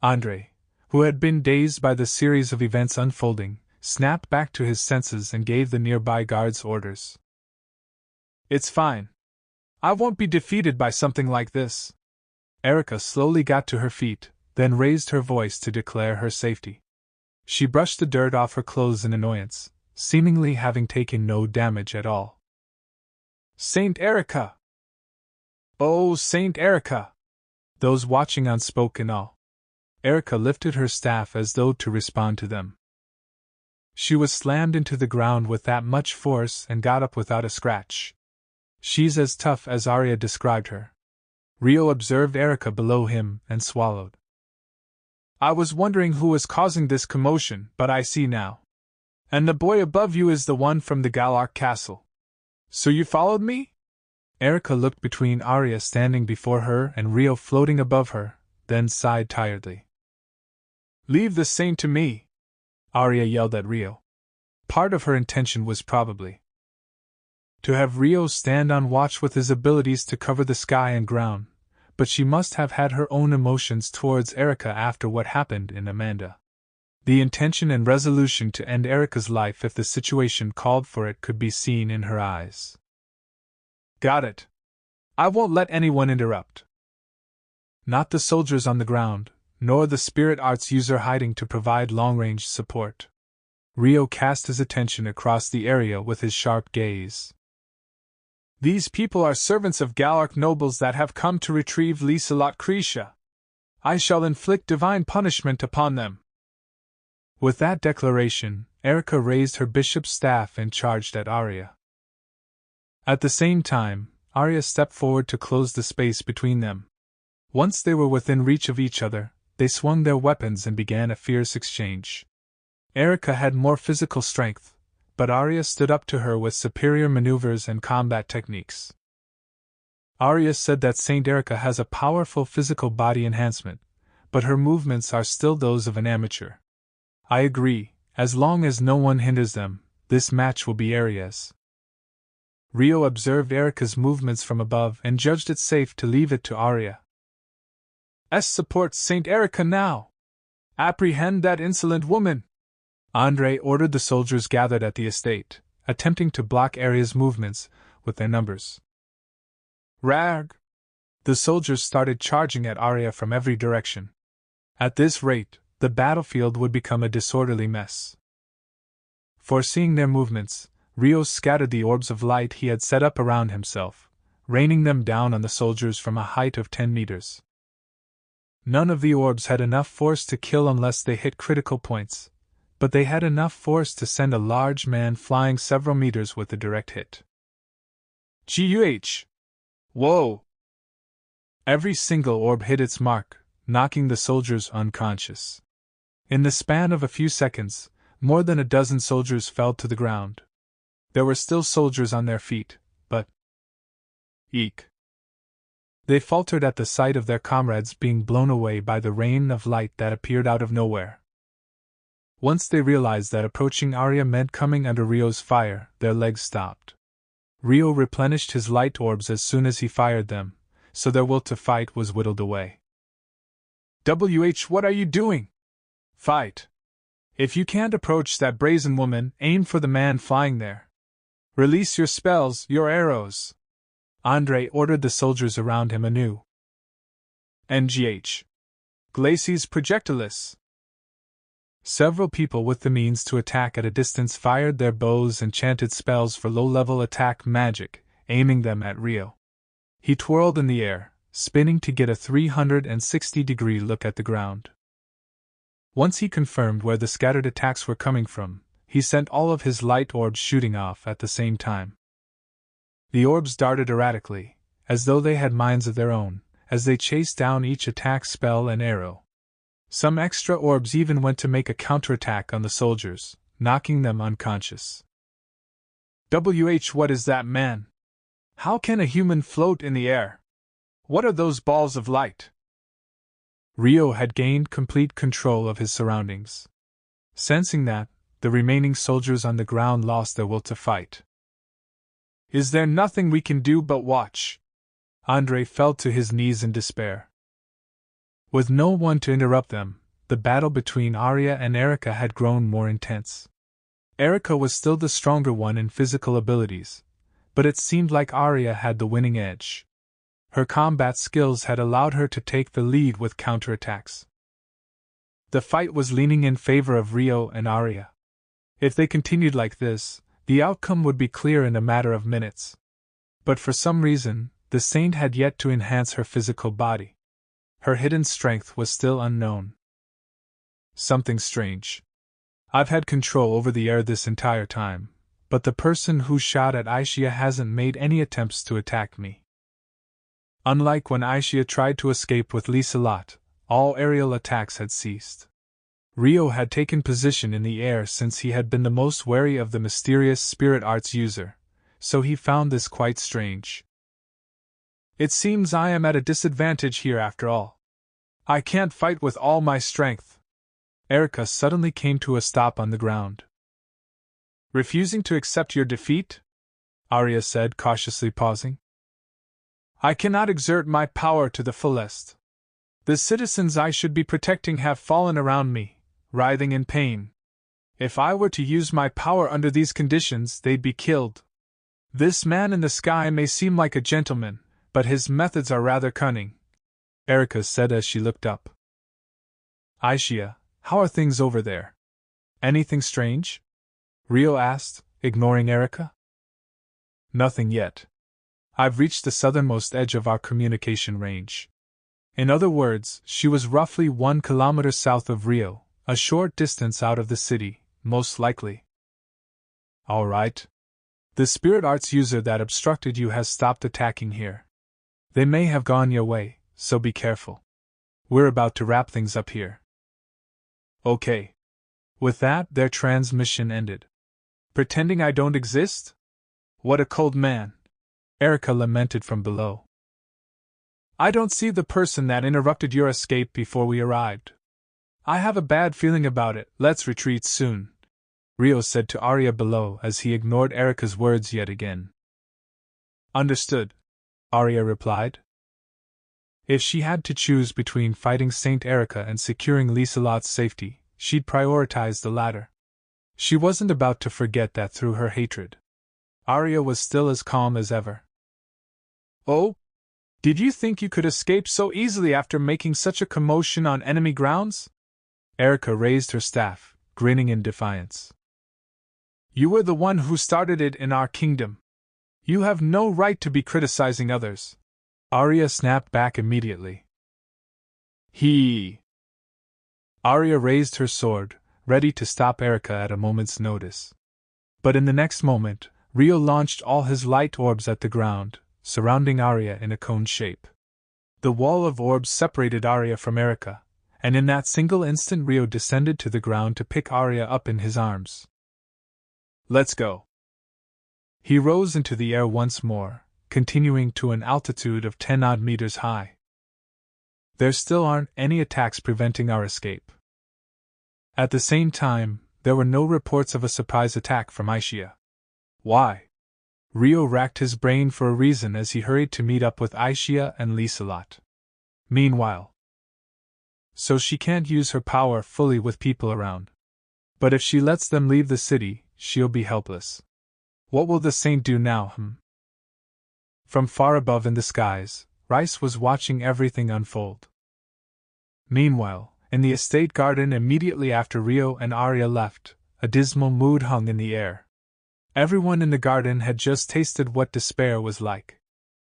Andre, who had been dazed by the series of events unfolding, snapped back to his senses and gave the nearby guards orders. It's fine. I won't be defeated by something like this. Erica slowly got to her feet, then raised her voice to declare her safety. She brushed the dirt off her clothes in annoyance, seemingly having taken no damage at all. Saint Erica! Oh, Saint Erica! Those watching on spoke in awe. Erica lifted her staff as though to respond to them. She was slammed into the ground with that much force and got up without a scratch. She's as tough as Arya described her. Rio observed Erica below him and swallowed. I was wondering who was causing this commotion, but I see now. And the boy above you is the one from the Galark castle. So you followed me? Erica looked between Arya standing before her and Rio floating above her, then sighed tiredly. Leave the saint to me! Arya yelled at Rio. Part of her intention was probably to have Rio stand on watch with his abilities to cover the sky and ground, but she must have had her own emotions towards Erica after what happened in Amanda. The intention and resolution to end Erica's life if the situation called for it could be seen in her eyes. Got it. I won't let anyone interrupt. Not the soldiers on the ground, nor the spirit arts user hiding to provide long-range support. Rio cast his attention across the area with his sharp gaze. These people are servants of Galark nobles that have come to retrieve Liselot Krisha. I shall inflict divine punishment upon them. With that declaration, Erica raised her bishop's staff and charged at Arya. At the same time, Arya stepped forward to close the space between them. Once they were within reach of each other, they swung their weapons and began a fierce exchange. Erica had more physical strength, but Arya stood up to her with superior maneuvers and combat techniques. Arya said that Saint Erica has a powerful physical body enhancement, but her movements are still those of an amateur. I agree, as long as no one hinders them, this match will be Arya's. Rio observed Erica's movements from above and judged it safe to leave it to Arya. Support Saint Erica now! Apprehend that insolent woman! Andre ordered the soldiers gathered at the estate, attempting to block Arya's movements with their numbers. Rag! The soldiers started charging at Arya from every direction. At this rate, the battlefield would become a disorderly mess. Foreseeing their movements, Rio scattered the orbs of light he had set up around himself, raining them down on the soldiers from a height of 10 meters. None of the orbs had enough force to kill unless they hit critical points, but they had enough force to send a large man flying several meters with a direct hit. Guh! Whoa! Every single orb hit its mark, knocking the soldiers unconscious. In the span of a few seconds, more than a dozen soldiers fell to the ground. There were still soldiers on their feet, but eek! They faltered at the sight of their comrades being blown away by the rain of light that appeared out of nowhere. Once they realized that approaching Arya meant coming under Rio's fire, their legs stopped. Rio replenished his light orbs as soon as he fired them, so their will to fight was whittled away. What are you doing? Fight! If you can't approach that brazen woman, aim for the man flying there. Release your spells, your arrows! Andre ordered the soldiers around him anew. Glacies projectilis! Several people with the means to attack at a distance fired their bows and chanted spells for low-level attack magic, aiming them at Rio. He twirled in the air, spinning to get a 360-degree look at the ground. Once he confirmed where the scattered attacks were coming from, he sent all of his light orbs shooting off at the same time. The orbs darted erratically, as though they had minds of their own, as they chased down each attack spell and arrow. Some extra orbs even went to make a counterattack on the soldiers, knocking them unconscious. What is that, man? How can a human float in the air? What are those balls of light? Rio had gained complete control of his surroundings. Sensing that, the remaining soldiers on the ground lost their will to fight. Is there nothing we can do but watch? Andre fell to his knees in despair. With no one to interrupt them, the battle between Arya and Erika had grown more intense. Erika was still the stronger one in physical abilities, but it seemed like Arya had the winning edge. Her combat skills had allowed her to take the lead with counterattacks. The fight was leaning in favor of Rio and Arya. If they continued like this, the outcome would be clear in a matter of minutes. But for some reason, the saint had yet to enhance her physical body. Her hidden strength was still unknown. Something strange. I've had control over the air this entire time, but the person who shot at Aishia hasn't made any attempts to attack me. Unlike when Aishia tried to escape with Liselot, all aerial attacks had ceased. Rio had taken position in the air since he had been the most wary of the mysterious spirit arts user, so he found this quite strange. It seems I am at a disadvantage here after all. I can't fight with all my strength. Erika suddenly came to a stop on the ground. Refusing to accept your defeat? Arya said, cautiously pausing. I cannot exert my power to the fullest. The citizens I should be protecting have fallen around me, writhing in pain. If I were to use my power under these conditions, they'd be killed. This man in the sky may seem like a gentleman, but his methods are rather cunning, Erika said as she looked up. Aishia, how are things over there? Anything strange? Rio asked, ignoring Erika. Nothing yet. I've reached the southernmost edge of our communication range. In other words, she was roughly 1 kilometer south of Rio, a short distance out of the city, most likely. All right. The spirit arts user that obstructed you has stopped attacking here. They may have gone your way, so be careful. We're about to wrap things up here. Okay. With that, their transmission ended. Pretending I don't exist? What a cold man, Erika lamented from below. I don't see the person that interrupted your escape before we arrived. I have a bad feeling about it. Let's retreat soon, Rio said to Arya below as he ignored Erika's words yet again. Understood, Arya replied. If she had to choose between fighting Saint Erika and securing Liselot's safety, she'd prioritize the latter. She wasn't about to forget that through her hatred. Arya was still as calm as ever. Oh? Did you think you could escape so easily after making such a commotion on enemy grounds? Erika raised her staff, grinning in defiance. You were the one who started it in our kingdom. You have no right to be criticizing others. Arya snapped back immediately. Arya raised her sword, ready to stop Erika at a moment's notice. But in the next moment, Rio launched all his light orbs at the ground, surrounding Arya in a cone shape. The wall of orbs separated Arya from Erika, and in that single instant Rio descended to the ground to pick Arya up in his arms. Let's go. He rose into the air once more, continuing to an altitude of 10-odd meters high. There still aren't any attacks preventing our escape. At the same time, there were no reports of a surprise attack from Aishia. Why? Rio racked his brain for a reason as he hurried to meet up with Aishia and Liselot. Meanwhile, so she can't use her power fully with people around. But if she lets them leave the city, she'll be helpless. What will the saint do now, From far above in the skies, Rice was watching everything unfold. Meanwhile, in the estate garden immediately after Rio and Arya left, a dismal mood hung in the air. Everyone in the garden had just tasted what despair was like.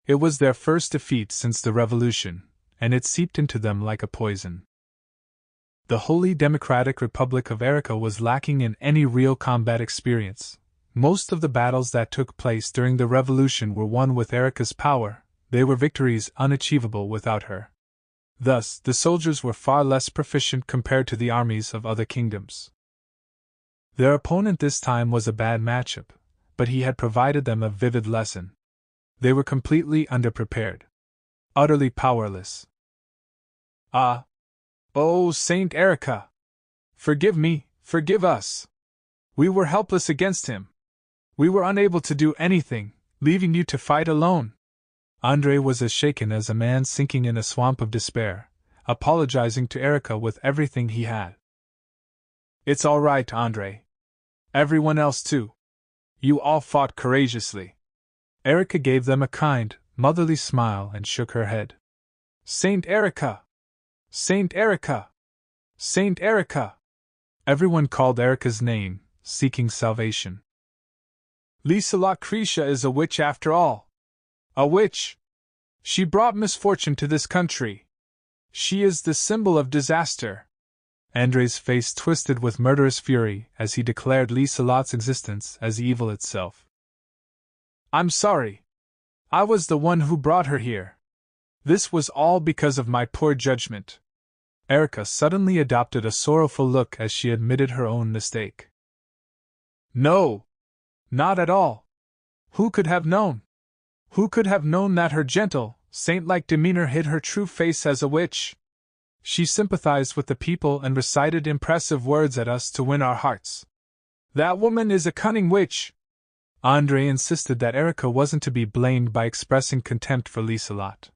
It was their first defeat since the revolution, and it seeped into them like a poison. The Holy Democratic Republic of Erika was lacking in any real combat experience. Most of the battles that took place during the revolution were won with Erika's power. They were victories unachievable without her. Thus, the soldiers were far less proficient compared to the armies of other kingdoms. Their opponent this time was a bad matchup, but he had provided them a vivid lesson. They were completely underprepared. Utterly powerless. Oh, Saint Erica! Forgive me, forgive us! We were helpless against him. We were unable to do anything, leaving you to fight alone. Andre was as shaken as a man sinking in a swamp of despair, apologizing to Erica with everything he had. It's all right, Andre. Everyone else too. You all fought courageously. Erica gave them a kind, motherly smile and shook her head. Saint Erica! Saint Erica! Saint Erica! Everyone called Erica's name, seeking salvation. Liselot Krisha is a witch after all. A witch! She brought misfortune to this country. She is the symbol of disaster. Andre's face twisted with murderous fury as he declared Liselot's existence as evil itself. I'm sorry. I was the one who brought her here. This was all because of my poor judgment. Erica suddenly adopted a sorrowful look as she admitted her own mistake. No! Not at all. Who could have known? Who could have known that her gentle, saint-like demeanor hid her true face as a witch? She sympathized with the people and recited impressive words at us to win our hearts. That woman is a cunning witch. Andre insisted that Erica wasn't to be blamed by expressing contempt for Liselot.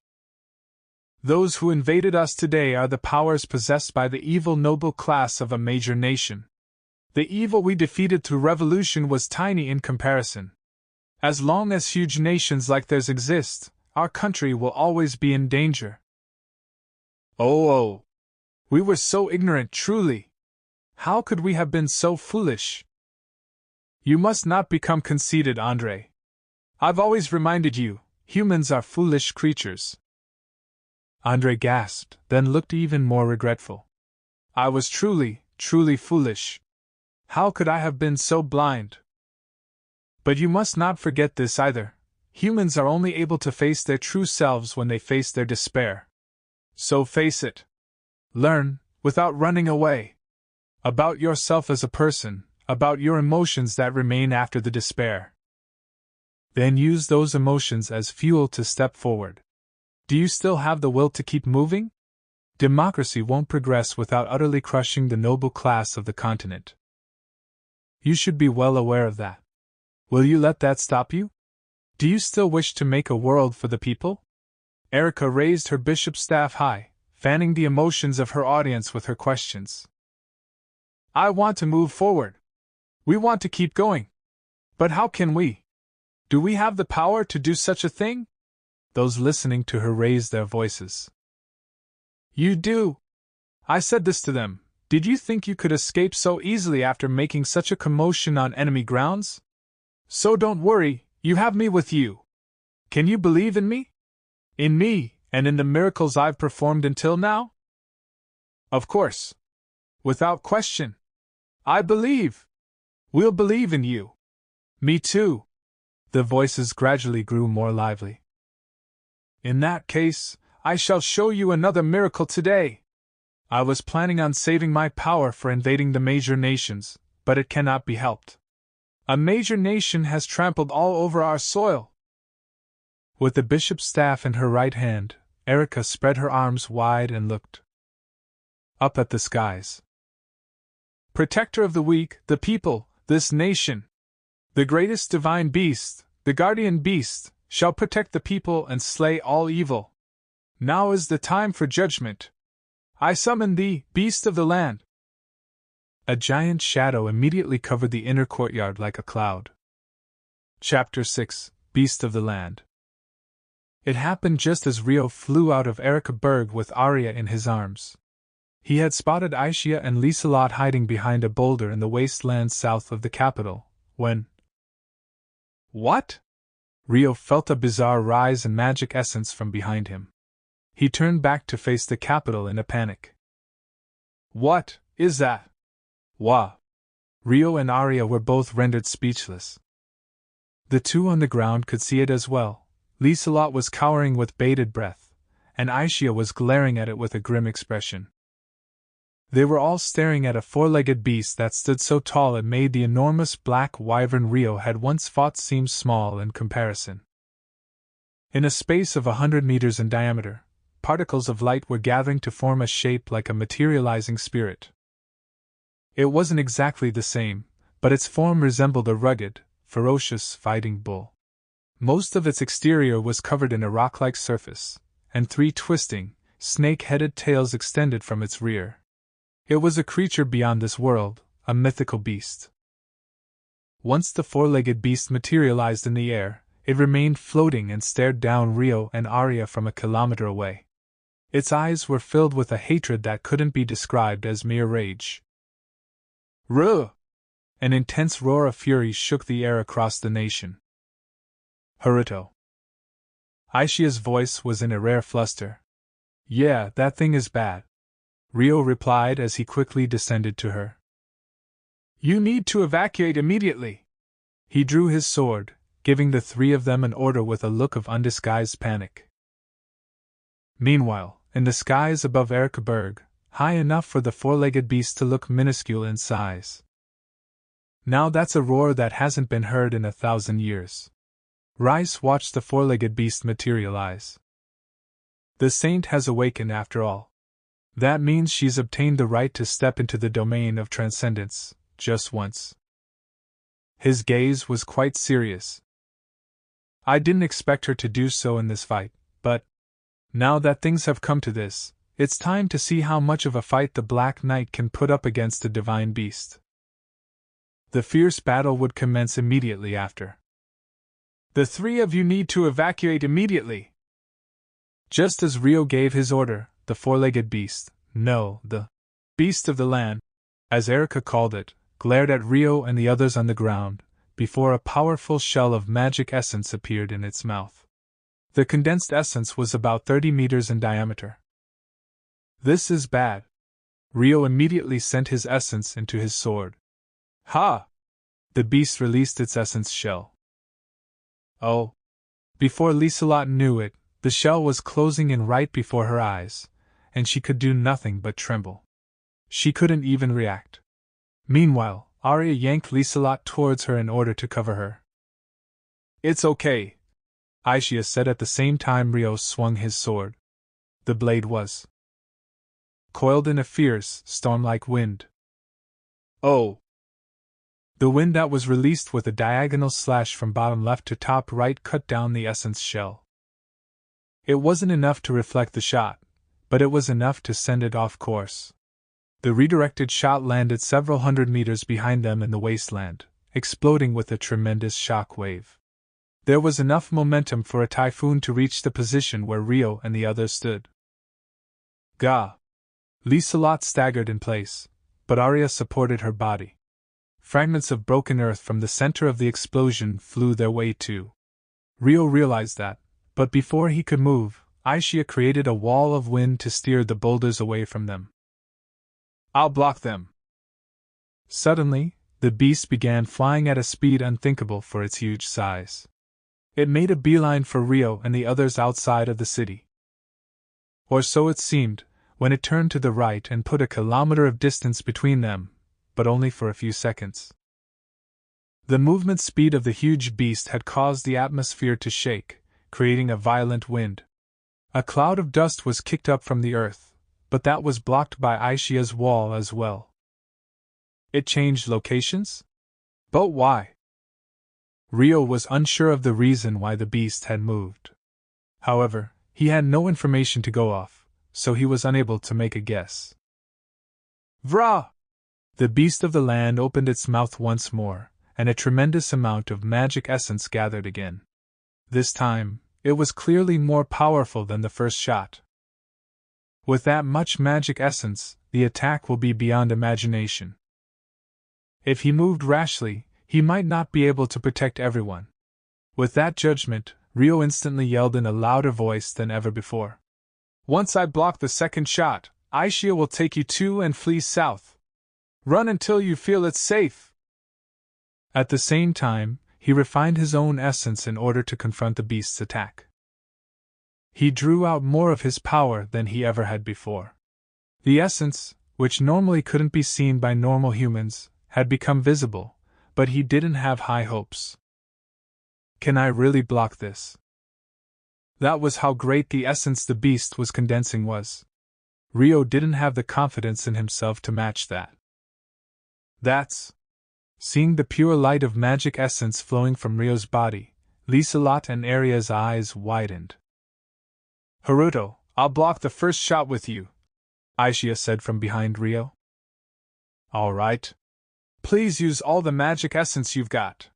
Those who invaded us today are the powers possessed by the evil noble class of a major nation. The evil we defeated through revolution was tiny in comparison. As long as huge nations like theirs exist, our country will always be in danger. Oh, we were so ignorant, truly. How could we have been so foolish? You must not become conceited, Andre. I've always reminded you, humans are foolish creatures. Andre gasped, then looked even more regretful. I was truly, truly foolish. How could I have been so blind? But you must not forget this either. Humans are only able to face their true selves when they face their despair. So face it. Learn, without running away. About yourself as a person, about your emotions that remain after the despair. Then use those emotions as fuel to step forward. Do you still have the will to keep moving? Democracy won't progress without utterly crushing the noble class of the continent. You should be well aware of that. Will you let that stop you? Do you still wish to make a world for the people? Erica raised her bishop's staff high, fanning the emotions of her audience with her questions. I want to move forward. We want to keep going. But how can we? Do we have the power to do such a thing? Those listening to her raised their voices. You do. I said this to them. Did you think you could escape so easily after making such a commotion on enemy grounds? So don't worry, you have me with you. Can you believe in me? In me, and in the miracles I've performed until now? Of course. Without question. I believe. We'll believe in you. Me too. The voices gradually grew more lively. In that case, I shall show you another miracle today. I was planning on saving my power for invading the major nations, but it cannot be helped. A major nation has trampled all over our soil. With the bishop's staff in her right hand, Erica spread her arms wide and looked up at the skies. Protector of the weak, the people, this nation. The greatest divine beast, the guardian beast, shall protect the people and slay all evil. Now is the time for judgment. I summon thee, beast of the land. A giant shadow immediately covered the inner courtyard like a cloud. Chapter 6, Beast of the Land. It happened just as Rio flew out of Erica Berg with Arya in his arms. He had spotted Aisha and Liselot hiding behind a boulder in the wasteland south of the capital, when... What? Rio felt a bizarre rise in magic essence from behind him. He turned back to face the capital in a panic. What is that? Wah! Rio and Arya were both rendered speechless. The two on the ground could see it as well. Liselot was cowering with bated breath, and Aisha was glaring at it with a grim expression. They were all staring at a four-legged beast that stood so tall it made the enormous black wyvern Rio had once fought seem small in comparison. In a space of 100 meters in diameter, particles of light were gathering to form a shape like a materializing spirit. It wasn't exactly the same, but its form resembled a rugged, ferocious fighting bull. Most of its exterior was covered in a rock-like surface, and 3 twisting, snake-headed tails extended from its rear. It was a creature beyond this world, a mythical beast. Once the 4-legged beast materialized in the air, it remained floating and stared down Rio and Arya from a kilometer away. Its eyes were filled with a hatred that couldn't be described as mere rage. Ruh! An intense roar of fury shook the air across the nation. Haruto. Aishia's voice was in a rare fluster. Yeah, that thing is bad, Rio replied as he quickly descended to her. You need to evacuate immediately. He drew his sword, giving the 3 of them an order with a look of undisguised panic. Meanwhile, in the skies above Erikaberg, high enough for the 4-legged beast to look minuscule in size. Now that's a roar that hasn't been heard in 1,000 years. Rice watched the 4-legged beast materialize. The saint has awakened after all. That means she's obtained the right to step into the domain of transcendence, just once. His gaze was quite serious. I didn't expect her to do so in this fight, but now that things have come to this, it's time to see how much of a fight the Black Knight can put up against a divine beast. The fierce battle would commence immediately after. The 3 of you need to evacuate immediately. Just as Rio gave his order, the 4-legged beast, no, the beast of the land, as Erika called it, glared at Rio and the others on the ground, before a powerful shell of magic essence appeared in its mouth. The condensed essence was about 30 meters in diameter. This is bad. Rio immediately sent his essence into his sword. Ha! The beast released its essence shell. Oh! Before Liselot knew it, the shell was closing in right before her eyes, and she could do nothing but tremble. She couldn't even react. Meanwhile, Arya yanked Liselot towards her in order to cover her. It's okay, Aishia said at the same time Rio swung his sword. The blade was coiled in a fierce, storm-like wind. Oh! The wind that was released with a diagonal slash from bottom left to top right cut down the essence shell. It wasn't enough to reflect the shot, but it was enough to send it off course. The redirected shot landed several hundred meters behind them in the wasteland, exploding with a tremendous shock wave. There was enough momentum for a typhoon to reach the position where Rio and the others stood. Gah! Liselot staggered in place, but Arya supported her body. Fragments of broken earth from the center of the explosion flew their way too. Rio realized that, but before he could move, Aishia created a wall of wind to steer the boulders away from them. I'll block them! Suddenly, the beast began flying at a speed unthinkable for its huge size. It made a beeline for Rio and the others outside of the city. Or so it seemed, when it turned to the right and put a kilometer of distance between them, but only for a few seconds. The movement speed of the huge beast had caused the atmosphere to shake, creating a violent wind. A cloud of dust was kicked up from the earth, but that was blocked by Aishia's wall as well. It changed locations? But why? Rio was unsure of the reason why the beast had moved. However, he had no information to go off, so he was unable to make a guess. Vrah! The beast of the land opened its mouth once more, and a tremendous amount of magic essence gathered again. This time, it was clearly more powerful than the first shot. With that much magic essence, the attack will be beyond imagination. If he moved rashly, he might not be able to protect everyone. With that judgment, Rio instantly yelled in a louder voice than ever before. Once I block the second shot, Aishia will take you to and flee south. Run until you feel it's safe. At the same time, he refined his own essence in order to confront the beast's attack. He drew out more of his power than he ever had before. The essence, which normally couldn't be seen by normal humans, had become visible, but he didn't have high hopes. Can I really block this? That was how great the essence the beast was condensing was. Rio didn't have the confidence in himself to match that. That's. Seeing the pure light of magic essence flowing from Rio's body, Liselot and Aria's eyes widened. Haruto, I'll block the first shot with you, Aishia said from behind Rio. All right. Please use all the magic essence you've got.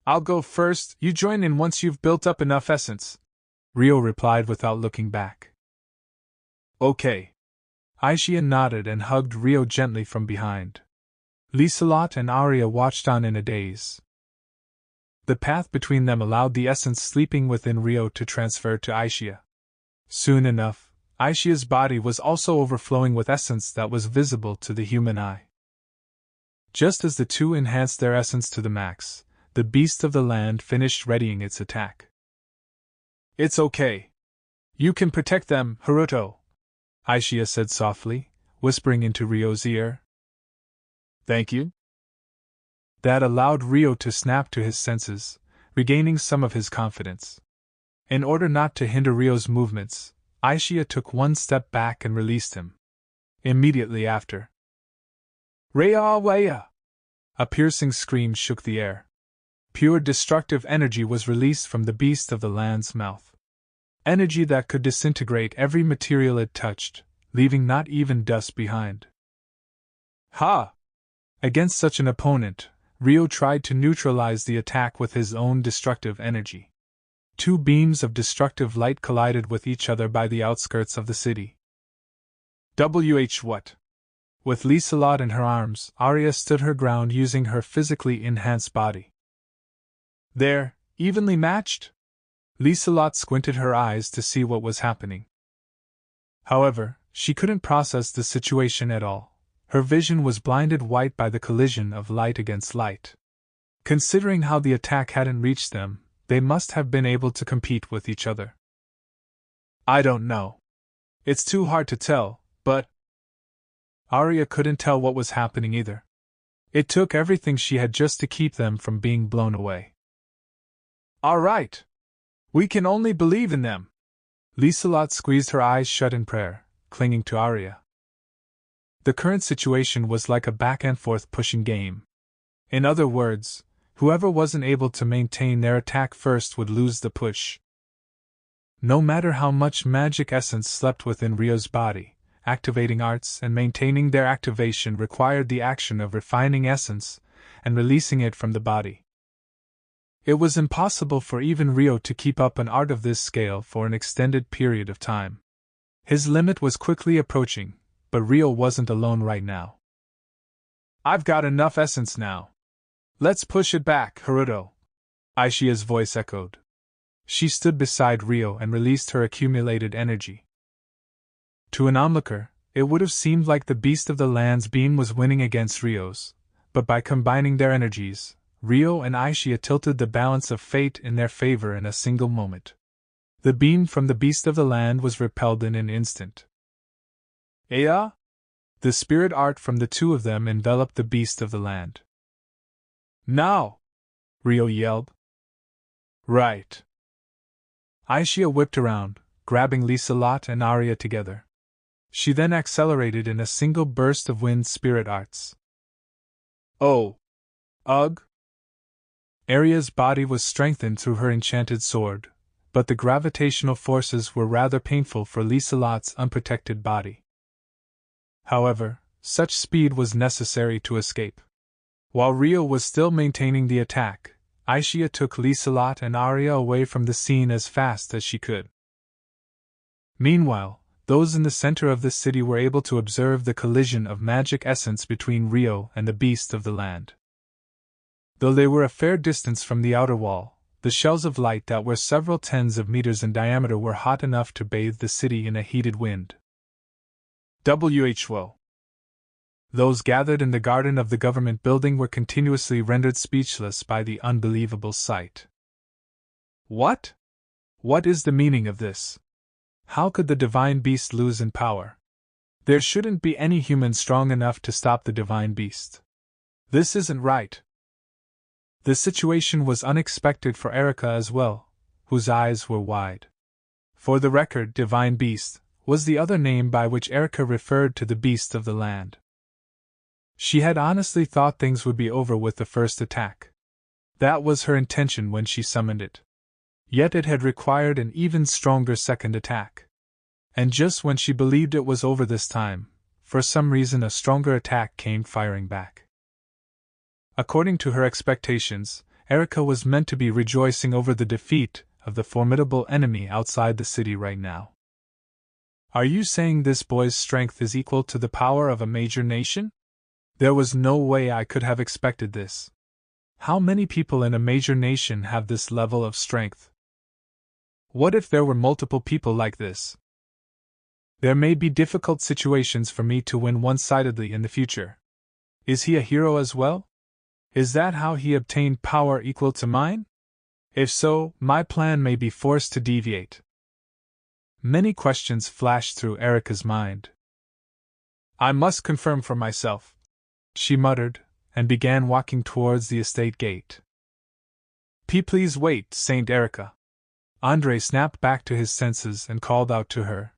I'll go first, you join in once you've built up enough essence, Rio replied without looking back. Okay. Aishia nodded and hugged Rio gently from behind. Liselot and Aria watched on in a daze. The path between them allowed the essence sleeping within Rio to transfer to Aishia. Soon enough, Aishia's body was also overflowing with essence that was visible to the human eye. Just as the two enhanced their essence to the max, the beast of the land finished readying its attack. It's okay. You can protect them, Haruto, Aishia said softly, whispering into Rio's ear. Thank you. That allowed Rio to snap to his senses, regaining some of his confidence. In order not to hinder Rio's movements, Aishia took one step back and released him. Immediately after, Rea! A piercing scream shook the air. Pure destructive energy was released from the beast of the land's mouth. Energy that could disintegrate every material it touched, leaving not even dust behind. Ha! Against such an opponent, Rio tried to neutralize the attack with his own destructive energy. Two beams of destructive light collided with each other by the outskirts of the city. What? With Liselot in her arms, Aria stood her ground using her physically enhanced body. There, evenly matched? Liselot squinted her eyes to see what was happening. However, she couldn't process the situation at all. Her vision was blinded white by the collision of light against light. Considering how the attack hadn't reached them, they must have been able to compete with each other. I don't know. It's too hard to tell, but... Aria couldn't tell what was happening either. It took everything she had just to keep them from being blown away. All right. We can only believe in them. Liselot squeezed her eyes shut in prayer, clinging to Aria. The current situation was like a back-and-forth pushing game. In other words, whoever wasn't able to maintain their attack first would lose the push. No matter how much magic essence slept within Rio's body, activating arts and maintaining their activation required the action of refining essence and releasing it from the body. It was impossible for even Rio to keep up an art of this scale for an extended period of time. His limit was quickly approaching, but Rio wasn't alone right now. I've got enough essence now. Let's push it back, Haruto, Aishia's voice echoed. She stood beside Rio and released her accumulated energy. To an onlooker, it would have seemed like the beast of the land's beam was winning against Rio's, but by combining their energies, Rio and Aishia tilted the balance of fate in their favor in a single moment. The beam from the beast of the land was repelled in an instant. Ea? The spirit art from the two of them enveloped the beast of the land. Now! Rio yelled. Right. Aishia whipped around, grabbing Liselot and Aria together. She then accelerated in a single burst of wind spirit arts. Oh! Ugh! Aria's body was strengthened through her enchanted sword, but the gravitational forces were rather painful for Liselot's unprotected body. However, such speed was necessary to escape. While Rio was still maintaining the attack, Aishia took Liselot and Aria away from the scene as fast as she could. Meanwhile, those in the center of the city were able to observe the collision of magic essence between Rio and the beast of the land. Though they were a fair distance from the outer wall, the shells of light that were several tens of meters in diameter were hot enough to bathe the city in a heated wind. Who! Those gathered in the garden of the government building were continuously rendered speechless by the unbelievable sight. What? What is the meaning of this? How could the divine beast lose in power? There shouldn't be any human strong enough to stop the divine beast. This isn't right. The situation was unexpected for Erica as well, whose eyes were wide. For the record, Divine Beast was the other name by which Erica referred to the beast of the land. She had honestly thought things would be over with the first attack. That was her intention when she summoned it. Yet it had required an even stronger second attack. And just when she believed it was over this time, for some reason a stronger attack came firing back. According to her expectations, Erica was meant to be rejoicing over the defeat of the formidable enemy outside the city right now. Are you saying this boy's strength is equal to the power of a major nation? There was no way I could have expected this. How many people in a major nation have this level of strength? What if there were multiple people like this? There may be difficult situations for me to win one-sidedly in the future. Is he a hero as well? Is that how he obtained power equal to mine? If so, my plan may be forced to deviate. Many questions flashed through Erica's mind. I must confirm for myself, she muttered, and began walking towards the estate gate. Please wait, Saint Erica. Andre snapped back to his senses and called out to her.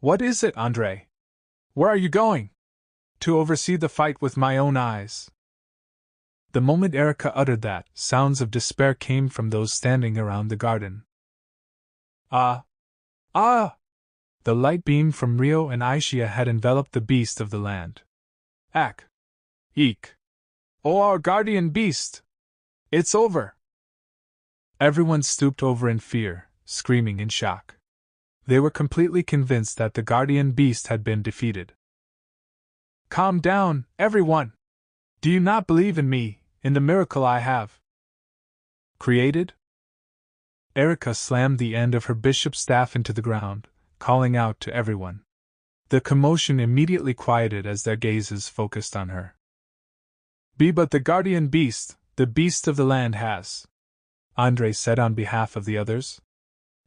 What is it, Andre? Where are you going? To oversee the fight with my own eyes. The moment Erica uttered that, sounds of despair came from those standing around the garden. Ah! The light beam from Rio and Aishia had enveloped the beast of the land. Ak! Eek! Oh, our guardian beast! It's over! Everyone stooped over in fear, screaming in shock. They were completely convinced that the guardian beast had been defeated. Calm down, everyone! Do you not believe in me, in the miracle I have created? Erica slammed the end of her bishop's staff into the ground, calling out to everyone. The commotion immediately quieted as their gazes focused on her. But the guardian beast, the beast of the land has, Andre said on behalf of the others.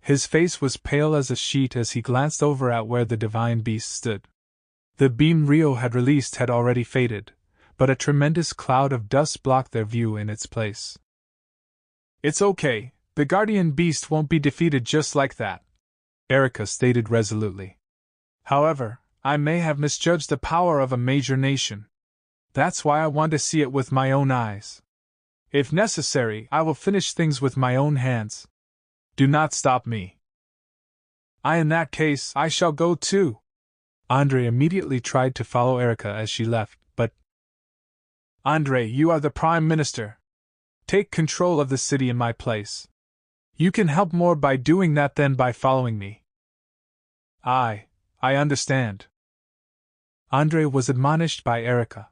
His face was pale as a sheet as he glanced over at where the divine beast stood. The beam Rio had released had already faded, but a tremendous cloud of dust blocked their view in its place. It's okay, the guardian beast won't be defeated just like that, Erica stated resolutely. However, I may have misjudged the power of a major nation. That's why I want to see it with my own eyes. If necessary, I will finish things with my own hands. Do not stop me. In that case, I shall go too. Andre immediately tried to follow Erica as she left, but... Andre, you are the Prime Minister. Take control of the city in my place. You can help more by doing that than by following me. I understand. Andre was admonished by Erica.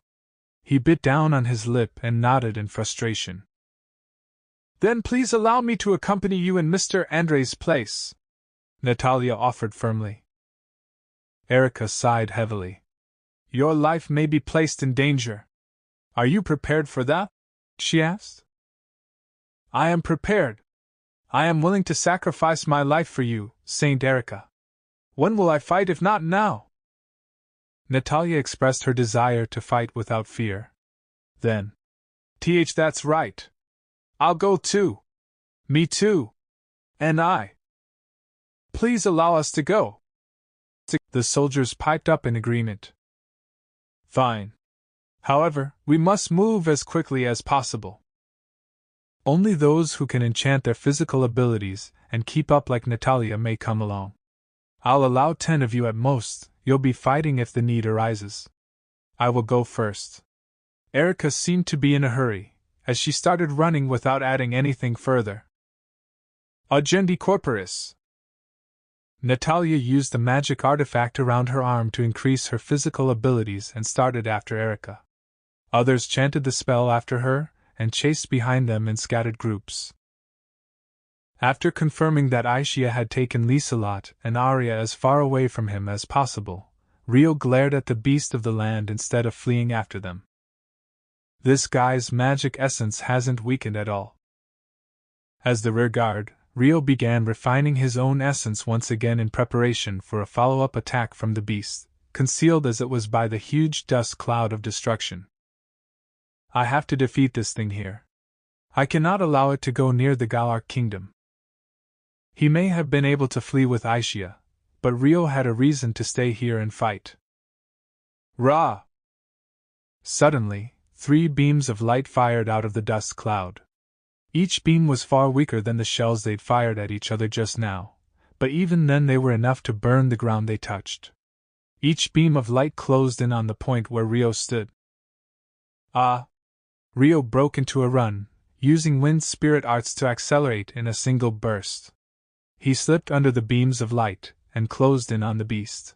He bit down on his lip and nodded in frustration. Then please allow me to accompany you in Mr. Andre's place, Natalia offered firmly. Erica sighed heavily. Your life may be placed in danger. Are you prepared for that? She asked. I am prepared. I am willing to sacrifice my life for you, Saint Erica. When will I fight if not now? Natalia expressed her desire to fight without fear. Then, that's right. I'll go too. Me too. And I. Please allow us to go. The soldiers piped up in agreement. Fine. However, we must move as quickly as possible. Only those who can enchant their physical abilities and keep up like Natalia may come along. I'll allow 10 of you at most. You'll be fighting if the need arises. I will go first. Erica seemed to be in a hurry, as she started running without adding anything further. Agendi corporis. Natalia used the magic artifact around her arm to increase her physical abilities and started after Erica. Others chanted the spell after her and chased behind them in scattered groups. After confirming that Aishia had taken Liselot and Arya as far away from him as possible, Rio glared at the beast of the land instead of fleeing after them. This guy's magic essence hasn't weakened at all. As the rear guard, Rio began refining his own essence once again in preparation for a follow-up attack from the beast, concealed as it was by the huge dust cloud of destruction. I have to defeat this thing here. I cannot allow it to go near the Galar kingdom. He may have been able to flee with Aishia, but Rio had a reason to stay here and fight. Ra! Suddenly, 3 beams of light fired out of the dust cloud. Each beam was far weaker than the shells they'd fired at each other just now, but even then they were enough to burn the ground they touched. Each beam of light closed in on the point where Rio stood. Ah! Rio broke into a run, using wind spirit arts to accelerate in a single burst. He slipped under the beams of light and closed in on the beast.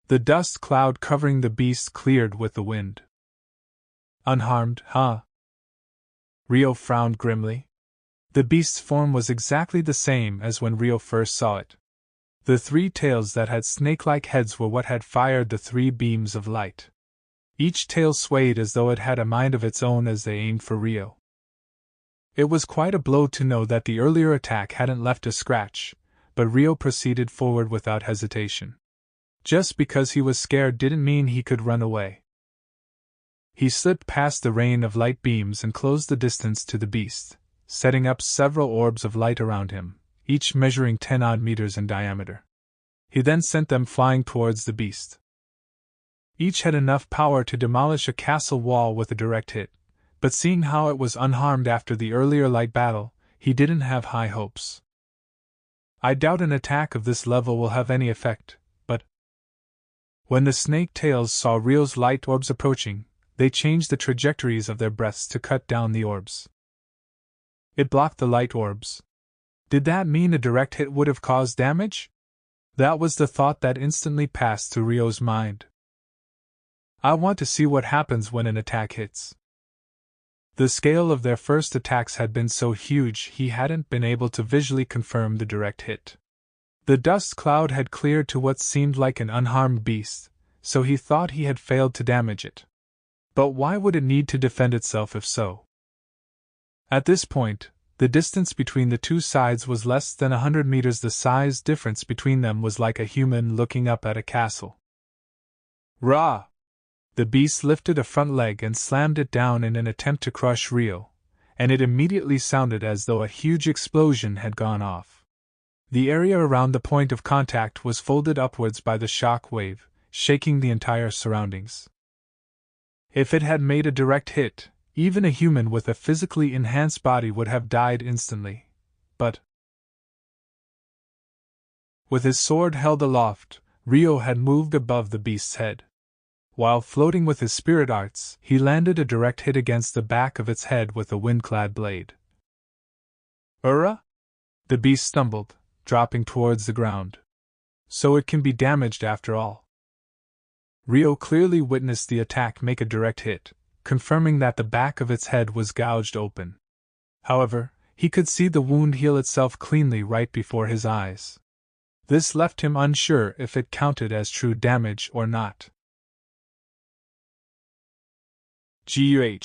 The dust cloud covering the beast cleared with the wind. Unharmed, huh? Rio frowned grimly. The beast's form was exactly the same as when Rio first saw it. The 3 tails that had snake-like heads were what had fired the 3 beams of light. Each tail swayed as though it had a mind of its own as they aimed for Rio. It was quite a blow to know that the earlier attack hadn't left a scratch, but Rio proceeded forward without hesitation. Just because he was scared didn't mean he could run away. He slipped past the rain of light beams and closed the distance to the beast, setting up several orbs of light around him, each measuring 10-odd meters in diameter. He then sent them flying towards the beast. Each had enough power to demolish a castle wall with a direct hit, but seeing how it was unharmed after the earlier light battle, he didn't have high hopes. I doubt an attack of this level will have any effect, but when the snake tails saw Rio's light orbs approaching, they changed the trajectories of their breaths to cut down the orbs. It blocked the light orbs. Did that mean a direct hit would have caused damage? That was the thought that instantly passed through Rio's mind. I want to see what happens when an attack hits. The scale of their first attacks had been so huge he hadn't been able to visually confirm the direct hit. The dust cloud had cleared to what seemed like an unharmed beast, so he thought he had failed to damage it. But why would it need to defend itself if so? At this point, the distance between the 2 sides was less than 100 meters. The size difference between them was like a human looking up at a castle. Rah! The beast lifted a front leg and slammed it down in an attempt to crush Rio, and it immediately sounded as though a huge explosion had gone off. The area around the point of contact was folded upwards by the shock wave, shaking the entire surroundings. If it had made a direct hit, even a human with a physically enhanced body would have died instantly. But with his sword held aloft, Rio had moved above the beast's head. While floating with his spirit arts, he landed a direct hit against the back of its head with a wind-clad blade. Ura? The beast stumbled, dropping towards the ground. So it can be damaged after all. Rio clearly witnessed the attack make a direct hit, confirming that the back of its head was gouged open. However, he could see the wound heal itself cleanly right before his eyes. This left him unsure if it counted as true damage or not. Guh.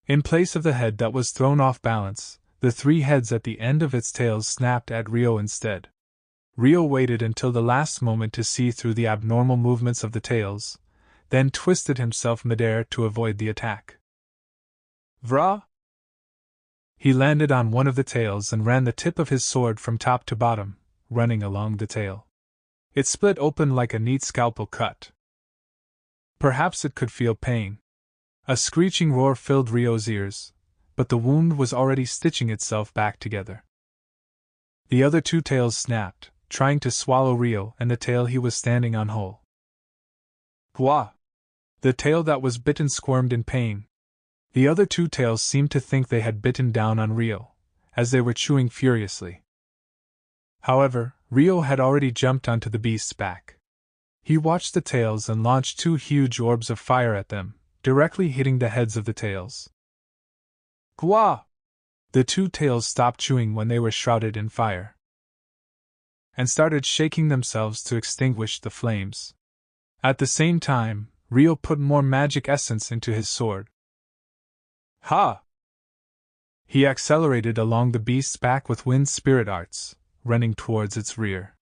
In place of the head that was thrown off balance, the 3 heads at the end of its tails snapped at Rio instead. Rio waited until the last moment to see through the abnormal movements of the tails, then twisted himself midair to avoid the attack. Vrah! He landed on one of the tails and ran the tip of his sword from top to bottom, running along the tail. It split open like a neat scalpel cut. Perhaps it could feel pain. A screeching roar filled Rio's ears, but the wound was already stitching itself back together. The other 2 tails snapped, trying to swallow Rio and the tail he was standing on whole. Gwa! The tail that was bitten squirmed in pain. The other 2 tails seemed to think they had bitten down on Rio, as they were chewing furiously. However, Rio had already jumped onto the beast's back. He watched the tails and launched 2 huge orbs of fire at them, directly hitting the heads of the tails. Gwa! The 2 tails stopped chewing when they were shrouded in fire, and started shaking themselves to extinguish the flames. At the same time, Rio put more magic essence into his sword. Ha! He accelerated along the beast's back with wind spirit arts, running towards its rear.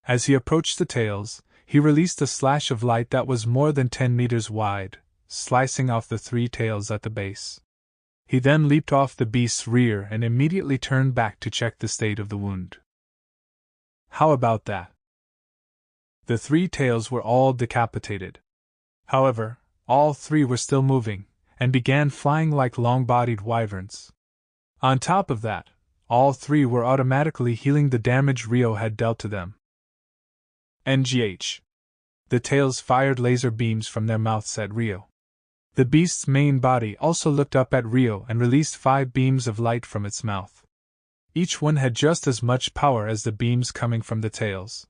As he approached the tails, he released a slash of light that was more than 10 meters wide, slicing off the 3 tails at the base. He then leaped off the beast's rear and immediately turned back to check the state of the wound. How about that? The 3 tails were all decapitated. However, all 3 were still moving, and began flying like long-bodied wyverns. On top of that, all 3 were automatically healing the damage Rio had dealt to them. NGH. The tails fired laser beams from their mouths at Rio. The beast's main body also looked up at Rio and released 5 beams of light from its mouth. Each one had just as much power as the beams coming from the tails.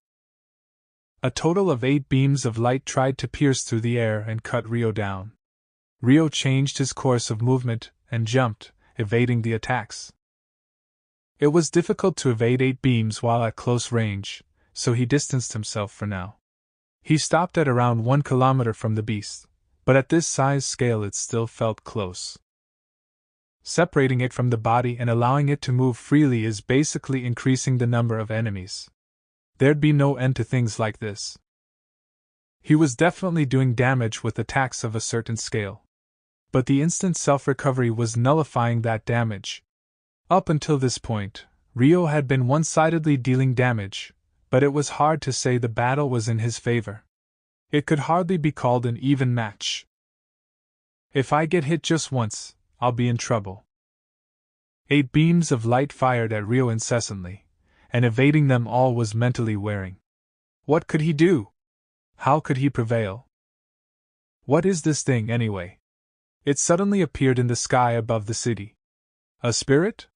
A total of 8 beams of light tried to pierce through the air and cut Rio down. Rio changed his course of movement and jumped, evading the attacks. It was difficult to evade 8 beams while at close range, so he distanced himself for now. He stopped at around 1 kilometer from the beast, but at this size scale it still felt close. Separating it from the body and allowing it to move freely is basically increasing the number of enemies. There'd be no end to things like this. He was definitely doing damage with attacks of a certain scale. But the instant self-recovery was nullifying that damage. Up until this point, Rio had been one-sidedly dealing damage, but it was hard to say the battle was in his favor. It could hardly be called an even match. If I get hit just once, I'll be in trouble. 8 beams of light fired at Rio incessantly, and evading them all was mentally wearing. What could he do? How could he prevail? What is this thing, anyway? It suddenly appeared in the sky above the city. A spirit?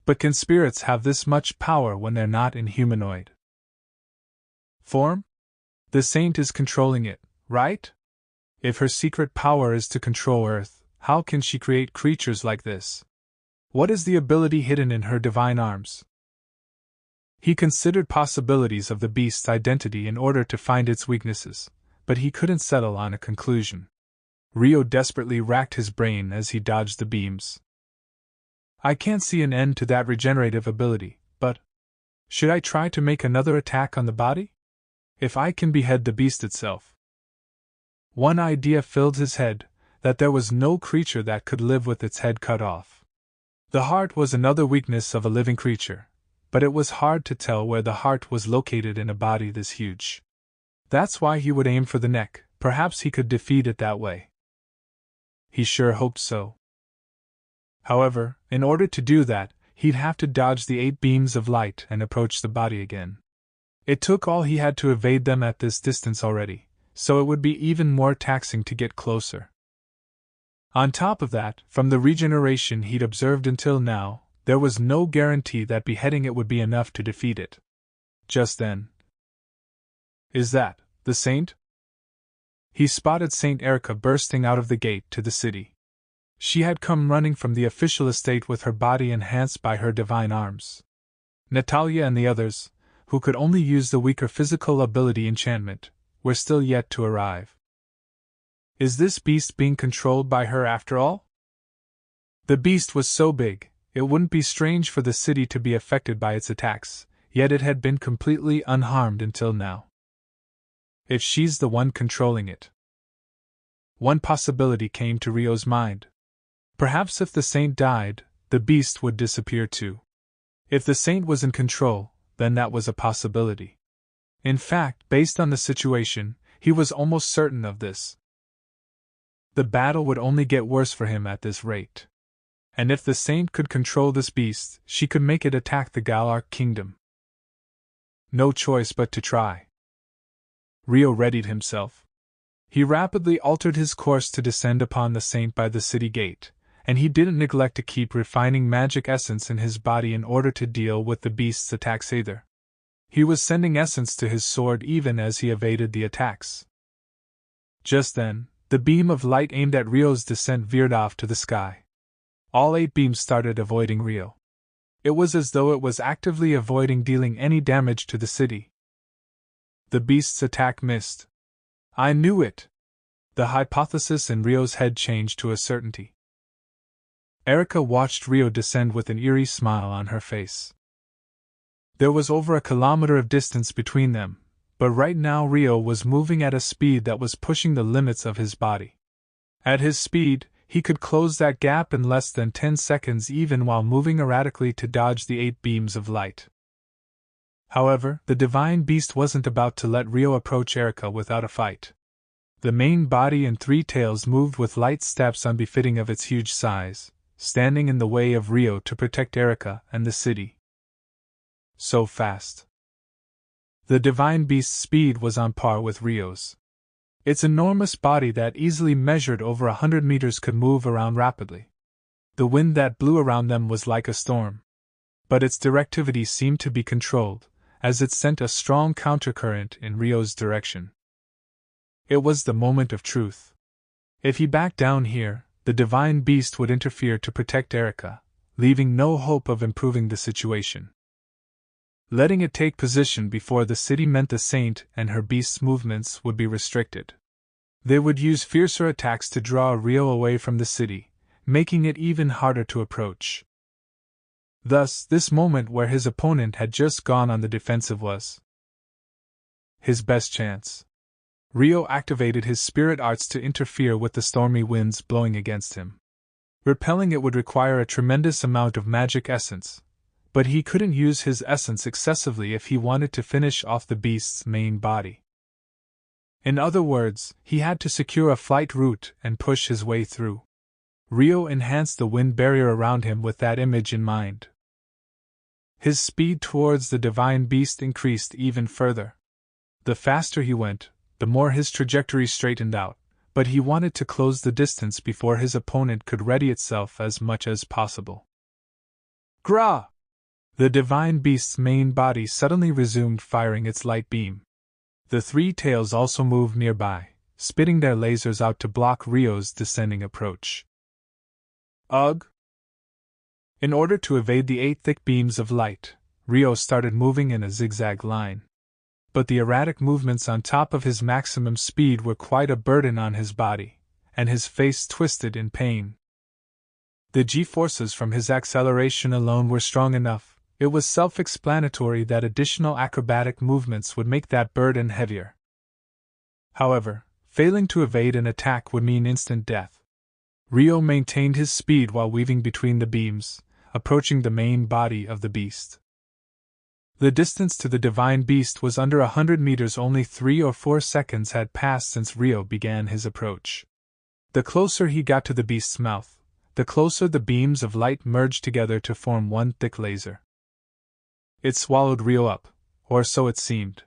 But can spirits have this much power when they're not in humanoid form? The saint is controlling it, right? If her secret power is to control Earth, how can she create creatures like this? What is the ability hidden in her divine arms? He considered possibilities of the beast's identity in order to find its weaknesses, but he couldn't settle on a conclusion. Rio desperately racked his brain as he dodged the beams. I can't see an end to that regenerative ability, but should I try to make another attack on the body? If I can behead the beast itself. One idea filled his head, that there was no creature that could live with its head cut off. The heart was another weakness of a living creature, but it was hard to tell where the heart was located in a body this huge. That's why he would aim for the neck. Perhaps he could defeat it that way. He sure hoped so. However, in order to do that, he'd have to dodge the 8 beams of light and approach the body again. It took all he had to evade them at this distance already, so it would be even more taxing to get closer. On top of that, from the regeneration he'd observed until now, there was no guarantee that beheading it would be enough to defeat it. Just then. Is that the saint? He spotted Saint Erica bursting out of the gate to the city. She had come running from the official estate with her body enhanced by her divine arms. Natalia and the others, who could only use the weaker physical ability enchantment, were still yet to arrive. Is this beast being controlled by her after all? The beast was so big, it wouldn't be strange for the city to be affected by its attacks, yet it had been completely unharmed until now. If she's the one controlling it. One possibility came to Rio's mind. Perhaps if the saint died, the beast would disappear too. If the saint was in control, then that was a possibility. In fact, based on the situation, he was almost certain of this. The battle would only get worse for him at this rate. And if the saint could control this beast, she could make it attack the Galark kingdom. No choice but to try. Rio readied himself. He rapidly altered his course to descend upon the saint by the city gate, and he didn't neglect to keep refining magic essence in his body in order to deal with the beast's attacks either. He was sending essence to his sword even as he evaded the attacks. Just then, the beam of light aimed at Rio's descent veered off to the sky. All 8 beams started avoiding Rio. It was as though it was actively avoiding dealing any damage to the city. The beast's attack missed. I knew it! The hypothesis in Rio's head changed to a certainty. Erica watched Rio descend with an eerie smile on her face. There was over a kilometer of distance between them, but right now Rio was moving at a speed that was pushing the limits of his body. At his speed, he could close that gap in less than 10 seconds even while moving erratically to dodge the 8 beams of light. However, the divine beast wasn't about to let Rio approach Erica without a fight. The main body and 3 tails moved with light steps unbefitting of its huge size, standing in the way of Rio to protect Erica and the city. So fast. The divine beast's speed was on par with Rio's. Its enormous body that easily measured over 100 meters could move around rapidly. The wind that blew around them was like a storm. But its directivity seemed to be controlled, as it sent a strong countercurrent in Rio's direction. It was the moment of truth. If he backed down here, the divine beast would interfere to protect Erica, leaving no hope of improving the situation. Letting it take position before the city meant the saint and her beast's movements would be restricted. They would use fiercer attacks to draw Rio away from the city, making it even harder to approach. Thus, this moment where his opponent had just gone on the defensive was his best chance. Rio activated his spirit arts to interfere with the stormy winds blowing against him. Repelling it would require a tremendous amount of magic essence, but he couldn't use his essence excessively if he wanted to finish off the beast's main body. In other words, he had to secure a flight route and push his way through. Rio enhanced the wind barrier around him with that image in mind. His speed towards the divine beast increased even further. The faster he went, the more his trajectory straightened out, but he wanted to close the distance before his opponent could ready itself as much as possible. Gra! The divine beast's main body suddenly resumed firing its light beam. The 3 tails also moved nearby, spitting their lasers out to block Rio's descending approach. Ugh! In order to evade the 8 thick beams of light, Rio started moving in a zigzag line. But the erratic movements on top of his maximum speed were quite a burden on his body, and his face twisted in pain. The G-forces from his acceleration alone were strong enough. It was self-explanatory that additional acrobatic movements would make that burden heavier. However, failing to evade an attack would mean instant death. Rio maintained his speed while weaving between the beams, approaching the main body of the beast. The distance to the divine beast was under 100 meters. Only 3 or 4 seconds had passed since Rio began his approach. The closer he got to the beast's mouth, the closer the beams of light merged together to form one thick laser. It swallowed Rio up, or so it seemed.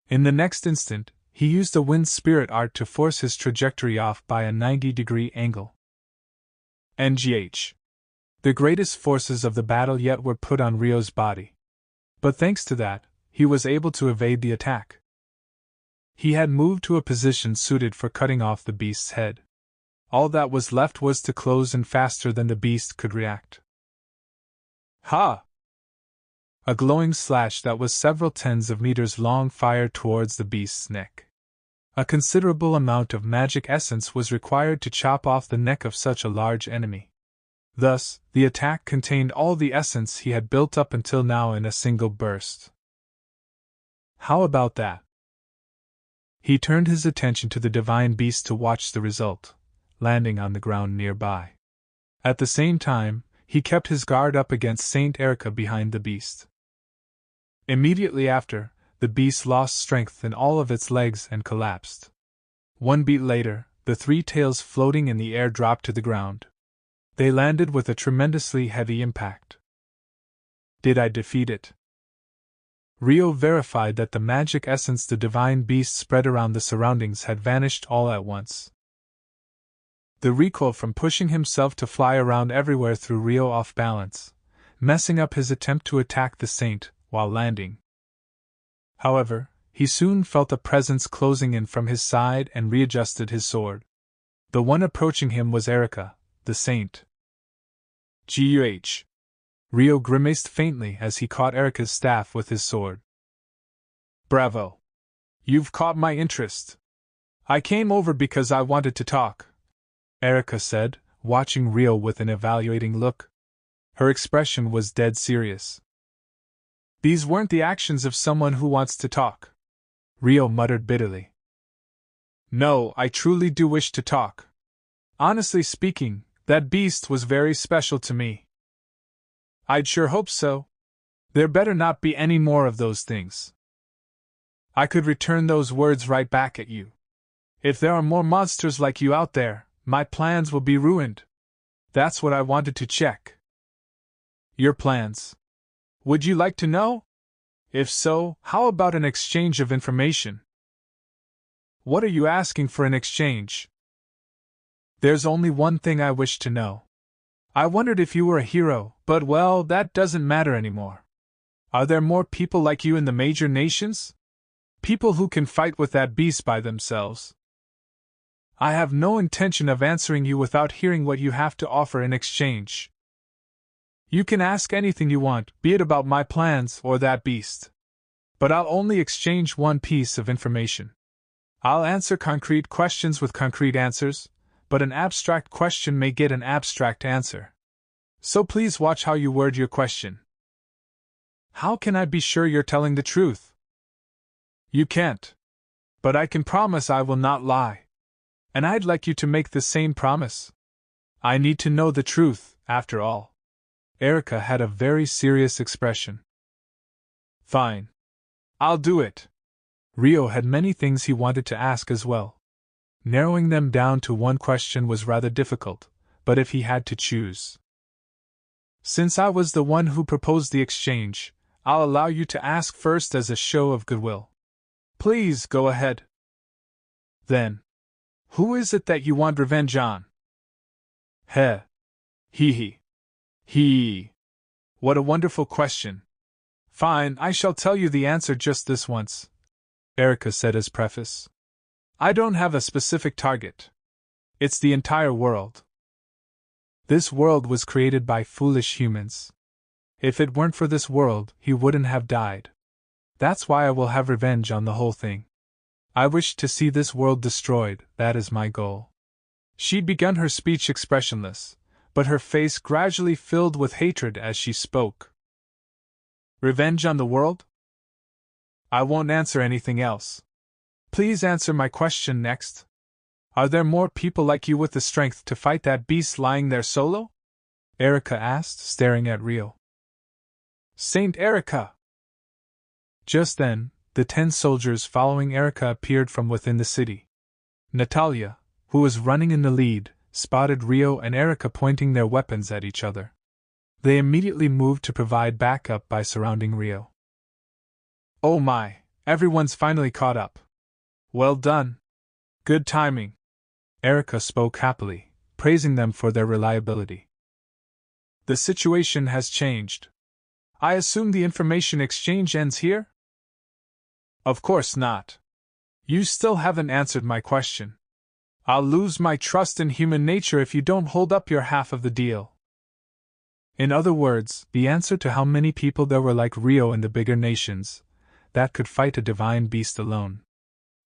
In the next instant, he used a wind spirit art to force his trajectory off by a 90-degree angle. NGH. The greatest forces of the battle yet were put on Rio's body. But thanks to that, he was able to evade the attack. He had moved to a position suited for cutting off the beast's head. All that was left was to close in faster than the beast could react. Ha! A glowing slash that was several tens of meters long fired towards the beast's neck. A considerable amount of magic essence was required to chop off the neck of such a large enemy. Thus, the attack contained all the essence he had built up until now in a single burst. How about that? He turned his attention to the divine beast to watch the result, landing on the ground nearby. At the same time, he kept his guard up against Saint Erica behind the beast. Immediately after, the beast lost strength in all of its legs and collapsed. 1 beat later, the 3 tails floating in the air dropped to the ground. They landed with a tremendously heavy impact. Did I defeat it? Rio verified that the magic essence the divine beast spread around the surroundings had vanished all at once. The recoil from pushing himself to fly around everywhere threw Rio off balance, messing up his attempt to attack the saint while landing. However, he soon felt a presence closing in from his side and readjusted his sword. The one approaching him was Erica, the saint. Guh! Rio grimaced faintly as he caught Erica's staff with his sword. Bravo! You've caught my interest. I came over because I wanted to talk, Erica said, watching Rio with an evaluating look. Her expression was dead serious. These weren't the actions of someone who wants to talk, Rio muttered bitterly. No, I truly do wish to talk. Honestly speaking, that beast was very special to me. I'd sure hope so. There better not be any more of those things. I could return those words right back at you. If there are more monsters like you out there, my plans will be ruined. That's what I wanted to check. Your plans. Would you like to know? If so, how about an exchange of information? What are you asking for in exchange? There's only one thing I wish to know. I wondered if you were a hero, but well, that doesn't matter anymore. Are there more people like you in the major nations? People who can fight with that beast by themselves? I have no intention of answering you without hearing what you have to offer in exchange. You can ask anything you want, be it about my plans or that beast. But I'll only exchange one piece of information. I'll answer concrete questions with concrete answers, but an abstract question may get an abstract answer. So please watch how you word your question. How can I be sure you're telling the truth? You can't. But I can promise I will not lie. And I'd like you to make the same promise. I need to know the truth, after all. Erica had a very serious expression. Fine. I'll do it. Rio had many things he wanted to ask as well. Narrowing them down to one question was rather difficult, but if he had to choose. Since I was the one who proposed the exchange, I'll allow you to ask first as a show of goodwill. Please go ahead. Then, who is it that you want revenge on? Heh. Hee. What a wonderful question. Fine, I shall tell you the answer just this once, Erica said as preface. I don't have a specific target. It's the entire world. This world was created by foolish humans. If it weren't for this world, he wouldn't have died. That's why I will have revenge on the whole thing. I wish to see this world destroyed, that is my goal. She'd begun her speech expressionless, but her face gradually filled with hatred as she spoke. Revenge on the world? I won't answer anything else. Please answer my question next. Are there more people like you with the strength to fight that beast lying there solo? Erica asked, staring at Rio. Saint Erica! Just then, the 10 soldiers following Erica appeared from within the city. Natalia, who was running in the lead, spotted Rio and Erica pointing their weapons at each other. They immediately moved to provide backup by surrounding Rio. Oh my, everyone's finally caught up. Well done. Good timing. Erica spoke happily, praising them for their reliability. The situation has changed. I assume the information exchange ends here? Of course not. You still haven't answered my question. I'll lose my trust in human nature if you don't hold up your half of the deal. In other words, the answer to how many people there were like Rio in the bigger nations that could fight a divine beast alone.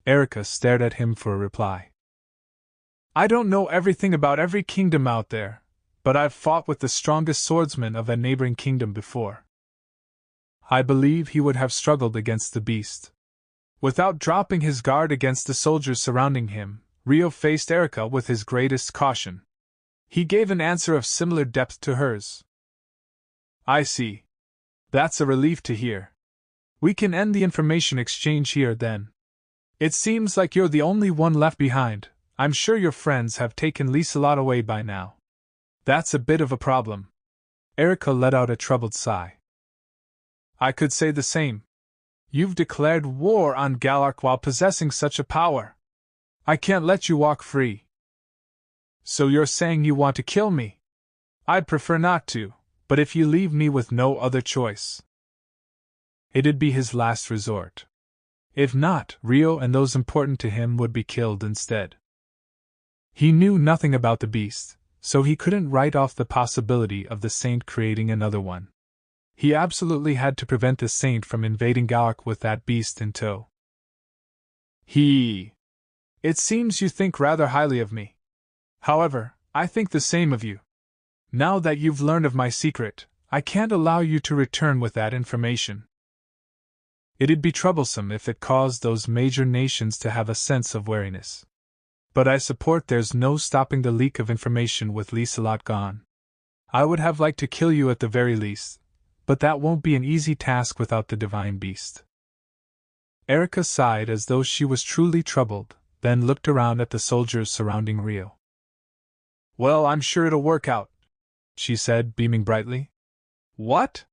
Erica stared at him for a reply. I don't know everything about every kingdom out there, but I've fought with the strongest swordsman of a neighboring kingdom before. I believe he would have struggled against the beast. Without dropping his guard against the soldiers surrounding him, Rio faced Erica with his greatest caution. He gave an answer of similar depth to hers. I see. That's a relief to hear. We can end the information exchange here then. It seems like you're the only one left behind. I'm sure your friends have taken Liselot away by now. That's a bit of a problem. Erica let out a troubled sigh. I could say the same. You've declared war on Galark while possessing such a power. I can't let you walk free. So you're saying you want to kill me? I'd prefer not to, but if you leave me with no other choice. It'd be his last resort. If not, Rio and those important to him would be killed instead. He knew nothing about the beast, so he couldn't write off the possibility of the saint creating another one. He absolutely had to prevent the saint from invading Galark with that beast in tow. It seems you think rather highly of me. However, I think the same of you. Now that you've learned of my secret, I can't allow you to return with that information. It'd be troublesome if it caused those major nations to have a sense of wariness. But I support there's no stopping the leak of information with Liselot gone. I would have liked to kill you at the very least, but that won't be an easy task without the divine beast. Erica sighed as though she was truly troubled, then looked around at the soldiers surrounding Rio. Well, I'm sure it'll work out, she said, beaming brightly. What?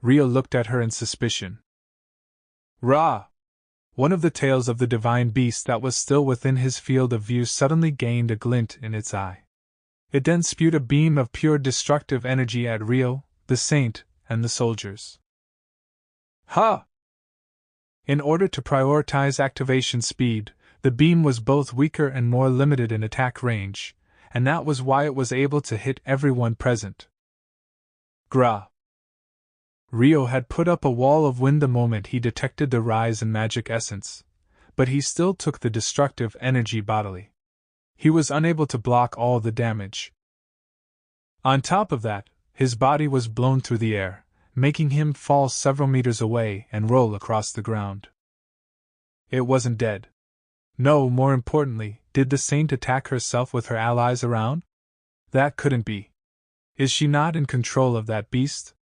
Rio looked at her in suspicion. Rah! One of the tails of the divine beast that was still within his field of view suddenly gained a glint in its eye. It then spewed a beam of pure destructive energy at Rio, the saint, and the soldiers. Ha! In order to prioritize activation speed, the beam was both weaker and more limited in attack range, and that was why it was able to hit everyone present. Gra! Rio had put up a wall of wind the moment he detected the rise in magic essence, but he still took the destructive energy bodily. He was unable to block all the damage. On top of that, his body was blown through the air, making him fall several meters away and roll across the ground. It wasn't dead. No, more importantly, did the saint attack herself with her allies around? That couldn't be. Is she not in control of that beast?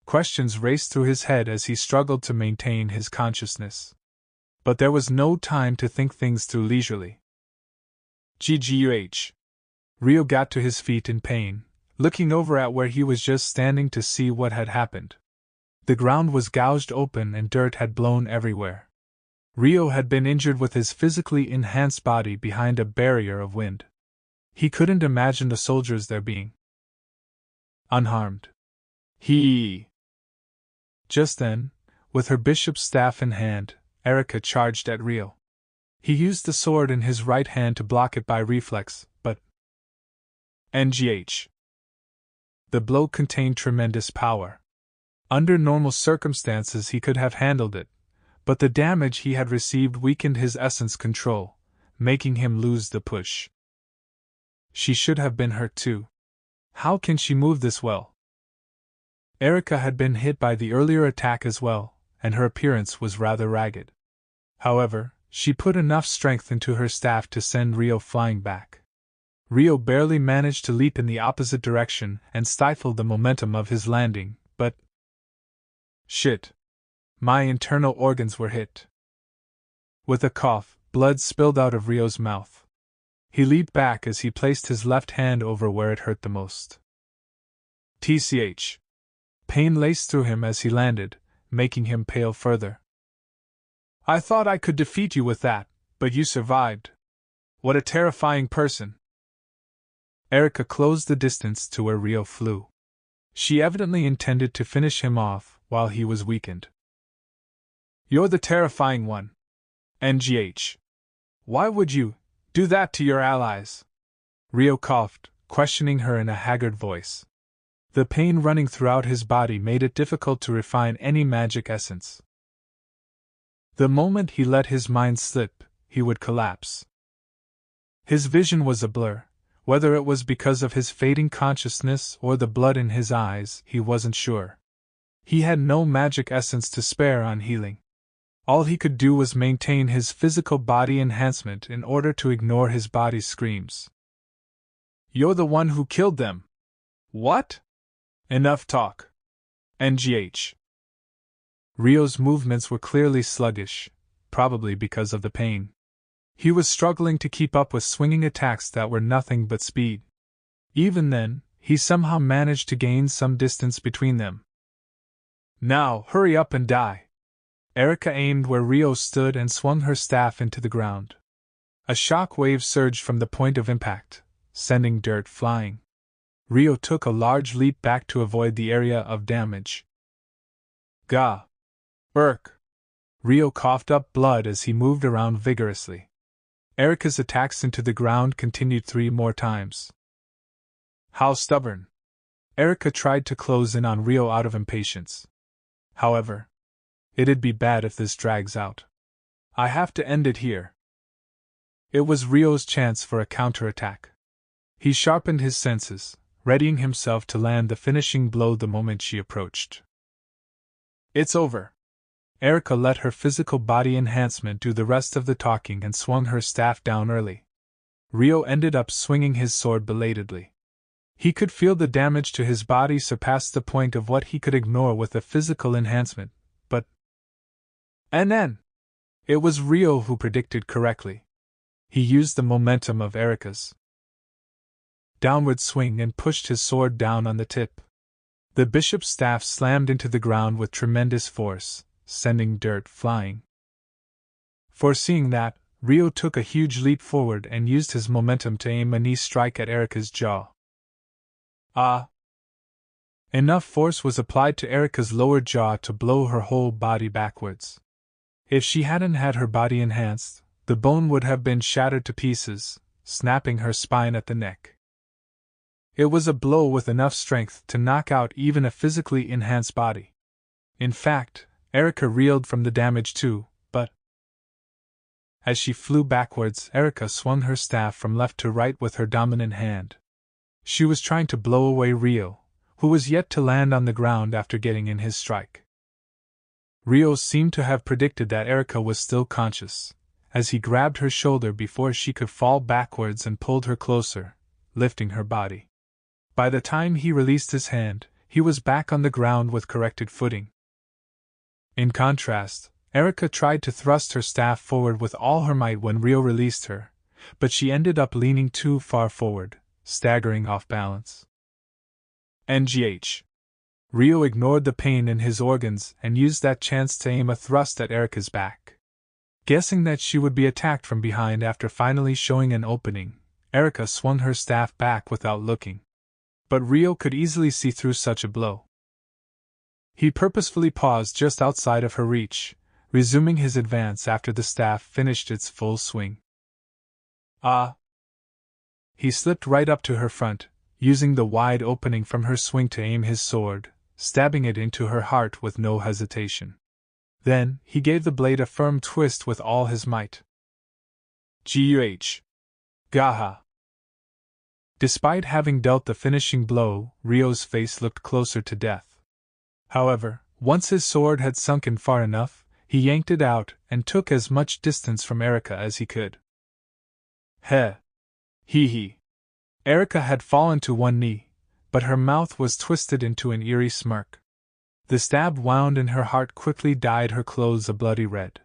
Questions raced through his head as he struggled to maintain his consciousness. But there was no time to think things through leisurely. GGUH. Rio got to his feet in pain, looking over at where he was just standing to see what had happened. The ground was gouged open and dirt had blown everywhere. Rio had been injured with his physically enhanced body behind a barrier of wind. He couldn't imagine the soldiers there being unharmed. Just then, with her bishop's staff in hand, Erica charged at Rio. He used the sword in his right hand to block it by reflex, but NGH. The blow contained tremendous power. Under normal circumstances he could have handled it, but the damage he had received weakened his essence control, making him lose the push. She should have been hurt too. How can she move this well? Erica had been hit by the earlier attack as well, and her appearance was rather ragged. However, she put enough strength into her staff to send Rio flying back. Rio barely managed to leap in the opposite direction and stifled the momentum of his landing, but shit. My internal organs were hit. With a cough, blood spilled out of Rio's mouth. He leaped back as he placed his left hand over where it hurt the most. TCH. Pain laced through him as he landed, making him pale further. I thought I could defeat you with that, but you survived. What a terrifying person. Erica closed the distance to where Rio flew. She evidently intended to finish him off while he was weakened. You're the terrifying one. NGH. Why would you do that to your allies? Rio coughed, questioning her in a haggard voice. The pain running throughout his body made it difficult to refine any magic essence. The moment he let his mind slip, he would collapse. His vision was a blur. Whether it was because of his fading consciousness or the blood in his eyes, he wasn't sure. He had no magic essence to spare on healing. All he could do was maintain his physical body enhancement in order to ignore his body's screams. You're the one who killed them. What? Enough talk. NGH. Rio's movements were clearly sluggish, probably because of the pain. He was struggling to keep up with swinging attacks that were nothing but speed. Even then, he somehow managed to gain some distance between them. Now, hurry up and die. Erica aimed where Rio stood and swung her staff into the ground. A shock wave surged from the point of impact, sending dirt flying. Rio took a large leap back to avoid the area of damage. Gah! Burk! Rio coughed up blood as he moved around vigorously. Erica's attacks into the ground continued 3 more times. How stubborn! Erica tried to close in on Rio out of impatience. However, it'd be bad if this drags out. I have to end it here. It was Rio's chance for a counterattack. He sharpened his senses, readying himself to land the finishing blow the moment she approached. It's over. Erica let her physical body enhancement do the rest of the talking and swung her staff down early. Rio ended up swinging his sword belatedly. He could feel the damage to his body surpassed the point of what he could ignore with a physical enhancement, but... And then! It was Rio who predicted correctly. He used the momentum of Erica's downward swing and pushed his sword down on the tip. The bishop's staff slammed into the ground with tremendous force, sending dirt flying. Foreseeing that, Rio took a huge leap forward and used his momentum to aim a knee strike at Erica's jaw. Enough force was applied to Erica's lower jaw to blow her whole body backwards. If she hadn't had her body enhanced, the bone would have been shattered to pieces, snapping her spine at the neck. It was a blow with enough strength to knock out even a physically enhanced body. In fact, Erica reeled from the damage too, but as she flew backwards, Erica swung her staff from left to right with her dominant hand. She was trying to blow away Rio, who was yet to land on the ground after getting in his strike. Rio seemed to have predicted that Erica was still conscious, as he grabbed her shoulder before she could fall backwards and pulled her closer, lifting her body. By the time he released his hand, he was back on the ground with corrected footing. In contrast, Erica tried to thrust her staff forward with all her might when Rio released her, but she ended up leaning too far forward, staggering off balance. NGH. Rio ignored the pain in his organs and used that chance to aim a thrust at Erica's back. Guessing that she would be attacked from behind after finally showing an opening, Erica swung her staff back without looking. But Rio could easily see through such a blow. He purposefully paused just outside of her reach, resuming his advance after the staff finished its full swing. He slipped right up to her front, using the wide opening from her swing to aim his sword, stabbing it into her heart with no hesitation. Then, he gave the blade a firm twist with all his might. Guh! Gaha! Despite having dealt the finishing blow, Rio's face looked closer to death. However, once his sword had sunken far enough, he yanked it out and took as much distance from Erica as he could. Heh! Hee! Erica had fallen to one knee, but her mouth was twisted into an eerie smirk. The stab wound in her heart quickly dyed her clothes a bloody red.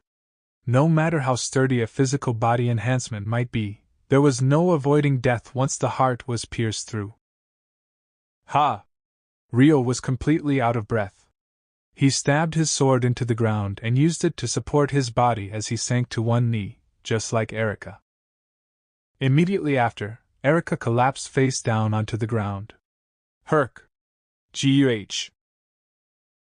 No matter how sturdy a physical body enhancement might be, there was no avoiding death once the heart was pierced through. Ha! Rio was completely out of breath. He stabbed his sword into the ground and used it to support his body as he sank to one knee, just like Erica. Immediately after, Erica collapsed face down onto the ground. Herc! Guh!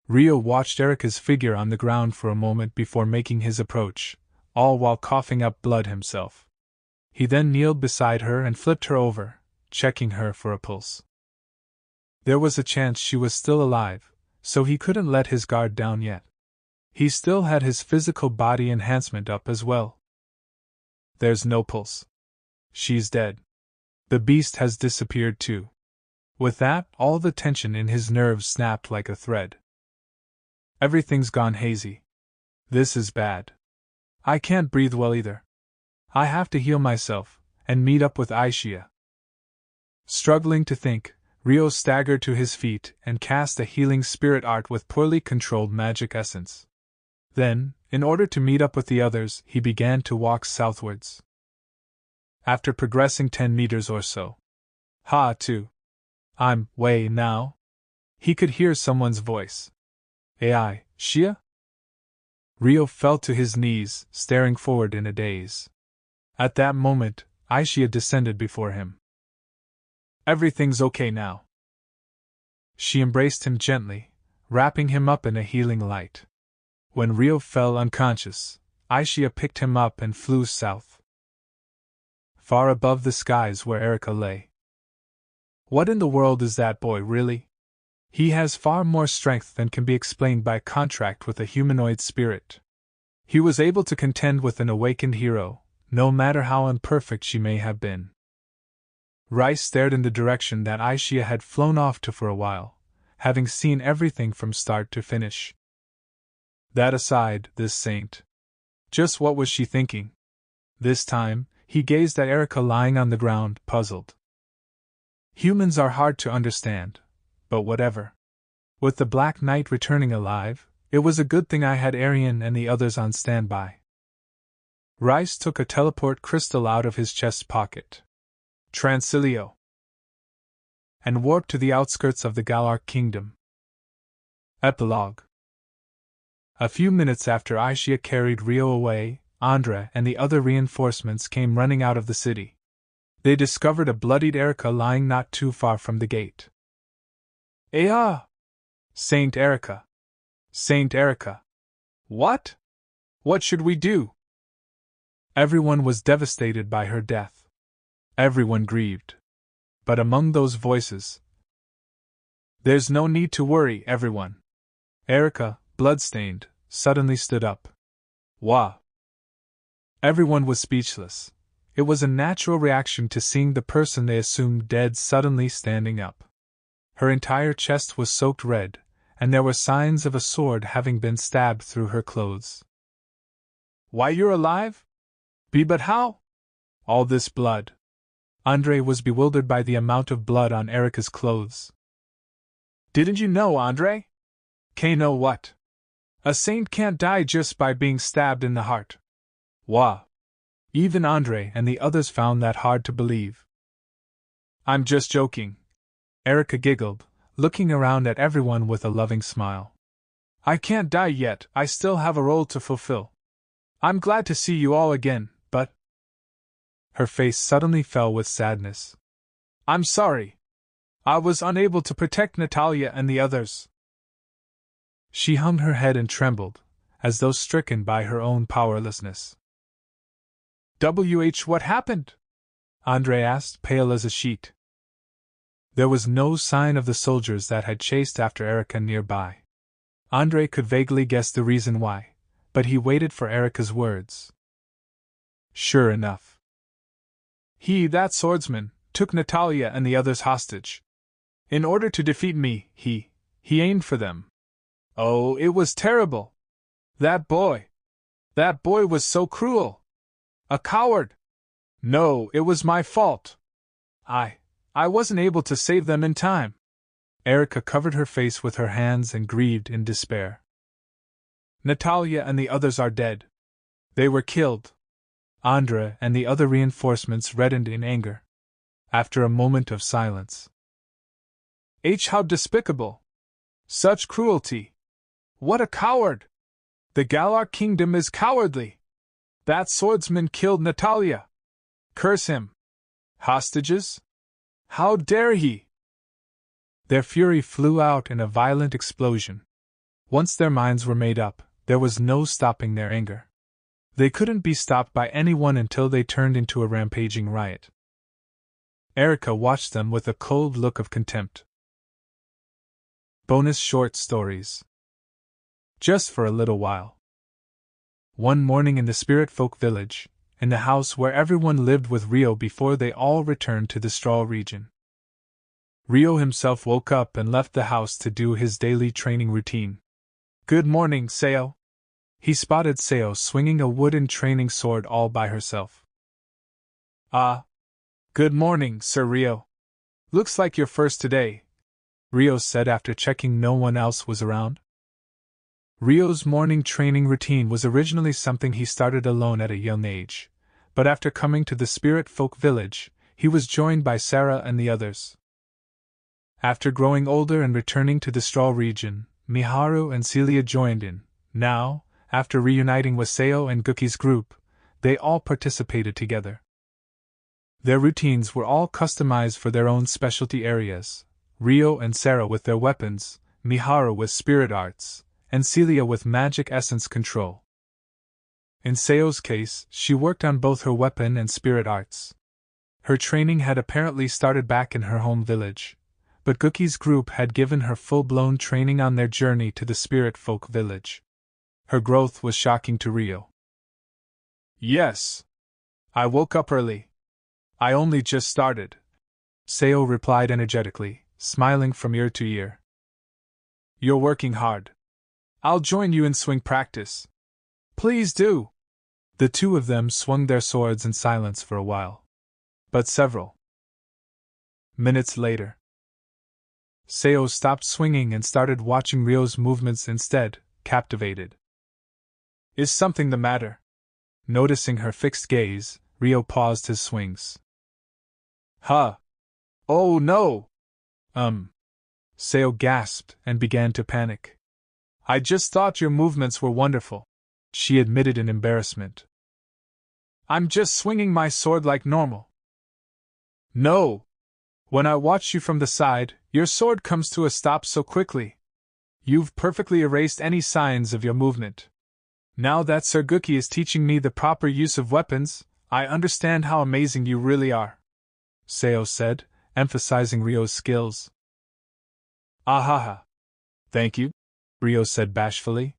Rio watched Erica's figure on the ground for a moment before making his approach, all while coughing up blood himself. He then kneeled beside her and flipped her over, checking her for a pulse. There was a chance she was still alive, so he couldn't let his guard down yet. He still had his physical body enhancement up as well. There's no pulse. She's dead. The beast has disappeared too. With that, all the tension in his nerves snapped like a thread. Everything's gone hazy. This is bad. I can't breathe well either. I have to heal myself, and meet up with Aishia. Struggling to think, Rio staggered to his feet and cast a healing spirit art with poorly controlled magic essence. Then, in order to meet up with the others, he began to walk southwards. After progressing 10 meters or so. I'm way now? He could hear someone's voice. Ai, Shia? Rio fell to his knees, staring forward in a daze. At that moment, Aishia descended before him. Everything's okay now. She embraced him gently, wrapping him up in a healing light. When Rio fell unconscious, Aishia picked him up and flew south. Far above the skies where Erica lay. What in the world is that boy really? He has far more strength than can be explained by contract with a humanoid spirit. He was able to contend with an awakened hero, no matter how imperfect she may have been. Rice stared in the direction that Aishia had flown off to for a while, having seen everything from start to finish. That aside, this saint. Just what was she thinking? This time, he gazed at Erica lying on the ground, puzzled. Humans are hard to understand, but whatever. With the Black Knight returning alive, it was a good thing I had Arian and the others on standby. Rice took a teleport crystal out of his chest pocket. Transilio. And warped to the outskirts of the Galar kingdom. Epilogue. A few minutes after Aisha carried Rio away, Andra and the other reinforcements came running out of the city. They discovered a bloodied Erica lying not too far from the gate. "Ah! Saint Erica! Saint Erica! What? What should we do?" Everyone was devastated by her death. Everyone grieved. But among those voices, "There's no need to worry, everyone." Erica, bloodstained, suddenly stood up. "Wah!" Everyone was speechless. It was a natural reaction to seeing the person they assumed dead suddenly standing up. Her entire chest was soaked red, and there were signs of a sword having been stabbed through her clothes. "Why, you're alive? But how? All this blood." Andre was bewildered by the amount of blood on Erica's clothes. "Didn't you know, Andre?" "Know what?" "A saint can't die just by being stabbed in the heart." "Wah." Even Andre and the others found that hard to believe. "I'm just joking." Erica giggled, looking around at everyone with a loving smile. "I can't die yet, I still have a role to fulfill. I'm glad to see you all again, but..." Her face suddenly fell with sadness. "I'm sorry. I was unable to protect Natalia and the others." She hung her head and trembled, as though stricken by her own powerlessness. What happened?" Andre asked, pale as a sheet. There was no sign of the soldiers that had chased after Erica nearby. Andre could vaguely guess the reason why, but he waited for Erica's words. Sure enough. That swordsman, took Natalia and the others hostage. In order to defeat me, he aimed for them. Oh, it was terrible. That boy was so cruel. A coward. No, it was my fault. I wasn't able to save them in time." Erica covered her face with her hands and grieved in despair. "Natalia and the others are dead. They were killed." Andra and the other reinforcements reddened in anger. After a moment of silence. How despicable! Such cruelty! What a coward! The Galar kingdom is cowardly! That swordsman killed Natalia! Curse him! Hostages? How dare he!" Their fury flew out in a violent explosion. Once their minds were made up, there was no stopping their anger. They couldn't be stopped by anyone until they turned into a rampaging riot. Erica watched them with a cold look of contempt. Bonus short stories. Just for a little while. One morning in the Spirit Folk village, in the house where everyone lived with Rio before they all returned to the Straw region. Rio himself woke up and left the house to do his daily training routine. "Good morning, Sao." He spotted Sao swinging a wooden training sword all by herself. "Ah. Good morning, Sir Rio. Looks like you're first today," Rio said after checking no one else was around. Rio's morning training routine was originally something he started alone at a young age, but after coming to the Spirit Folk village, he was joined by Sarah and the others. After growing older and returning to the Straw region, Miharu and Celia joined in. Now, after reuniting with Sao and Guki's group, they all participated together. Their routines were all customized for their own specialty areas, Rio and Sarah with their weapons, Miharu with spirit arts, and Celia with magic essence control. In Sao's case, she worked on both her weapon and spirit arts. Her training had apparently started back in her home village, but Guki's group had given her full-blown training on their journey to the Spirit Folk village. Her growth was shocking to Rio. "Yes. I woke up early. I only just started," Sao replied energetically, smiling from ear to ear. "You're working hard. I'll join you in swing practice. Please do. The two of them swung their swords in silence for a while. But several minutes later, Seo stopped swinging and started watching Ryo's movements instead, captivated. Is something the matter? Noticing her fixed gaze, Ryo paused his swings. Huh? Oh no! Seo gasped and began to panic. I just thought your movements were wonderful, she admitted in embarrassment. I'm just swinging my sword like normal. No! When I watch you from the side, your sword comes to a stop so quickly. You've perfectly erased any signs of your movement. Now that Sir Guki is teaching me the proper use of weapons, I understand how amazing you really are, Seo said, emphasizing Ryo's skills. Ahaha. Thank you, Ryo said bashfully.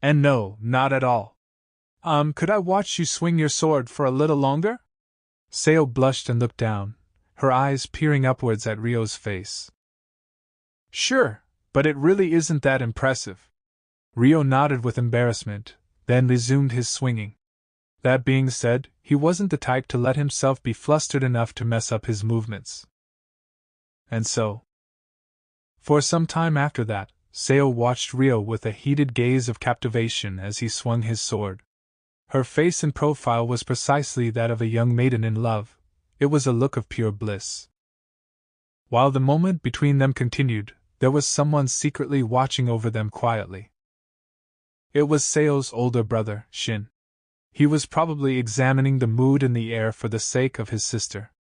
And no, not at all. Could I watch you swing your sword for a little longer? Seo blushed and looked down, her eyes peering upwards at Ryo's face. Sure, but it really isn't that impressive. Ryo nodded with embarrassment, then resumed his swinging. That being said, he wasn't the type to let himself be flustered enough to mess up his movements. And so, for some time after that, Seo watched Ryo with a heated gaze of captivation as he swung his sword. Her face and profile was precisely that of a young maiden in love. It was a look of pure bliss. While the moment between them continued, there was someone secretly watching over them quietly. It was Seo's older brother, Shin. He was probably examining the mood in the air for the sake of his sister.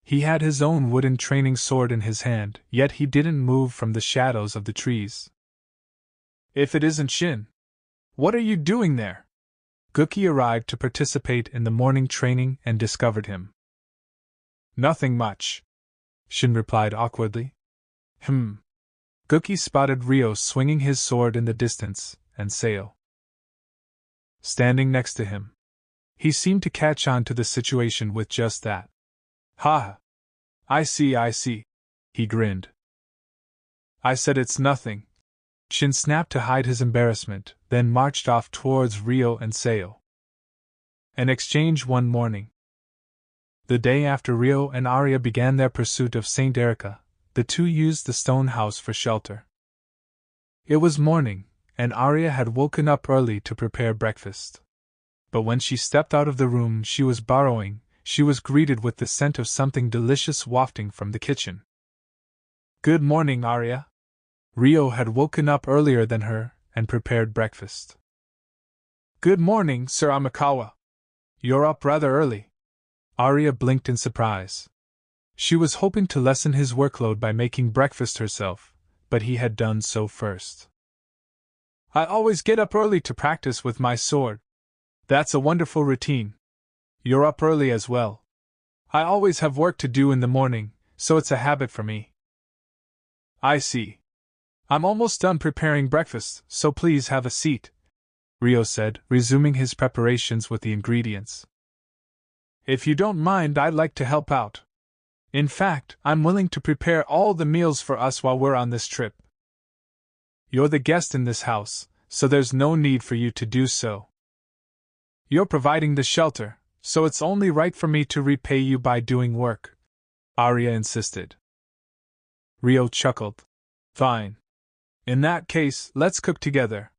He had his own wooden training sword in his hand, yet he didn't move from the shadows of the trees. If it isn't Shin, what are you doing there? Guki arrived to participate in the morning training and discovered him. Nothing much, Shin replied awkwardly. Guki spotted Ryo swinging his sword in the distance, and Seo standing next to him. He seemed to catch on to the situation with just that. Ha! I see, he grinned. I said it's nothing. Shin snapped to hide his embarrassment, then marched off towards Ryo and Seo. An exchange one morning. The day after Ryo and Arya began their pursuit of Saint Erica, the two used the stone house for shelter. It was morning, and Arya had woken up early to prepare breakfast. But when she stepped out of the room she was borrowing, she was greeted with the scent of something delicious wafting from the kitchen. Good morning, Arya. Ryo had woken up earlier than her and prepared breakfast. Good morning, Sir Amikawa. You're up rather early. Arya blinked in surprise. She was hoping to lessen his workload by making breakfast herself, but he had done so first. I always get up early to practice with my sword. That's a wonderful routine. You're up early as well. I always have work to do in the morning, so it's a habit for me. I see. I'm almost done preparing breakfast, so please have a seat, Ryo said, resuming his preparations with the ingredients. If you don't mind, I'd like to help out. In fact, I'm willing to prepare all the meals for us while we're on this trip. You're the guest in this house, so there's no need for you to do so. You're providing the shelter, so it's only right for me to repay you by doing work, Arya insisted. Ryo chuckled. Fine. In that case, let's cook together.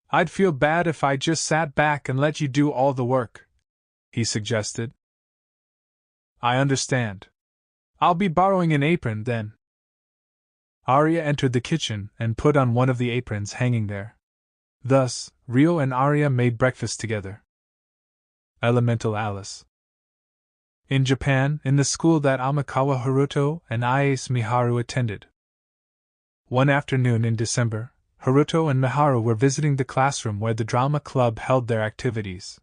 I'd feel bad if I just sat back and let you do all the work, he suggested. I understand. I'll be borrowing an apron then. Arya entered the kitchen and put on one of the aprons hanging there. Thus, Ryo and Arya made breakfast together. Elemental Alice. In Japan, in the school that Amikawa Haruto and Ayase Miharu attended. One afternoon in December, Haruto and Miharu were visiting the classroom where the drama club held their activities.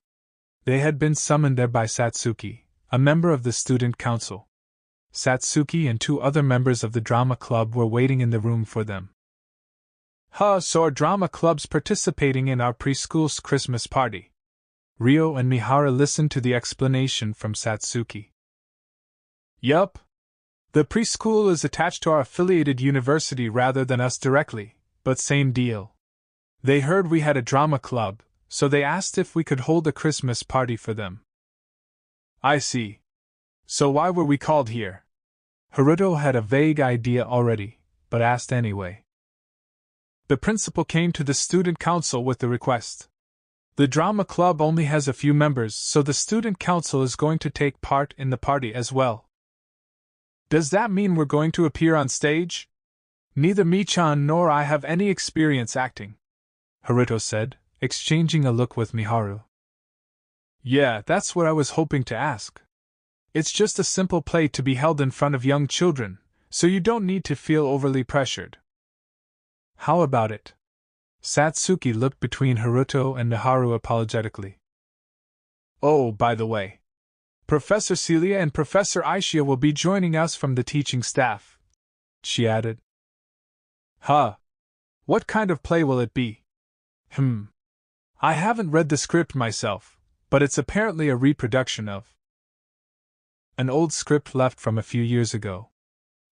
They had been summoned there by Satsuki, a member of the student council. Satsuki and two other members of the drama club were waiting in the room for them. So our drama club's participating in our preschool's Christmas party. Ryo and Miharu listened to the explanation from Satsuki. Yup. The preschool is attached to our affiliated university rather than us directly, but same deal. They heard we had a drama club, so they asked if we could hold a Christmas party for them. I see. So why were we called here? Haruto had a vague idea already, but asked anyway. The principal came to the student council with the request. The drama club only has a few members, so the student council is going to take part in the party as well. Does that mean we're going to appear on stage? Neither Mi-chan nor I have any experience acting, Haruto said, exchanging a look with Miharu. Yeah, that's what I was hoping to ask. It's just a simple play to be held in front of young children, so you don't need to feel overly pressured. How about it? Satsuki looked between Haruto and Miharu apologetically. Oh, by the way, Professor Celia and Professor Aishia will be joining us from the teaching staff, she added. Huh. What kind of play will it be? I haven't read the script myself, but it's apparently a reproduction of an old script left from a few years ago.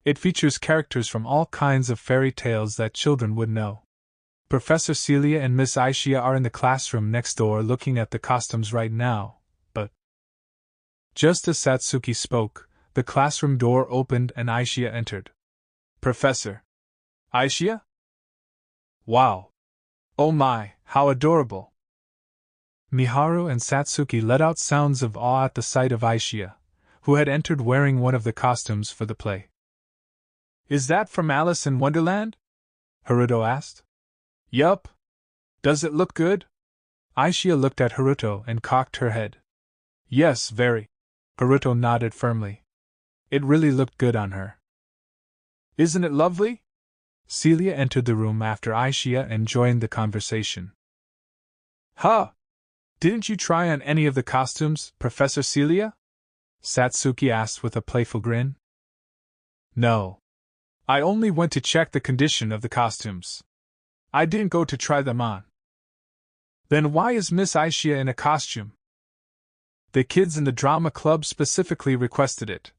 It features characters from all kinds of fairy tales that children would know. Professor Celia and Miss Aishia are in the classroom next door looking at the costumes right now, but just as Satsuki spoke, the classroom door opened and Aishia entered. Professor Aishia? Wow. Oh my, how adorable. Miharu and Satsuki let out sounds of awe at the sight of Aishia, who had entered wearing one of the costumes for the play. Is that from Alice in Wonderland? Haruto asked. Yup. Does it look good? Aishia looked at Haruto and cocked her head. Yes, very. Haruto nodded firmly. It really looked good on her. Isn't it lovely? Celia entered the room after Aishia and joined the conversation. Huh! Didn't you try on any of the costumes, Professor Celia? Satsuki asked with a playful grin. No. I only went to check the condition of the costumes. I didn't go to try them on. Then why is Miss Aishia in a costume? The kids in the drama club specifically requested it,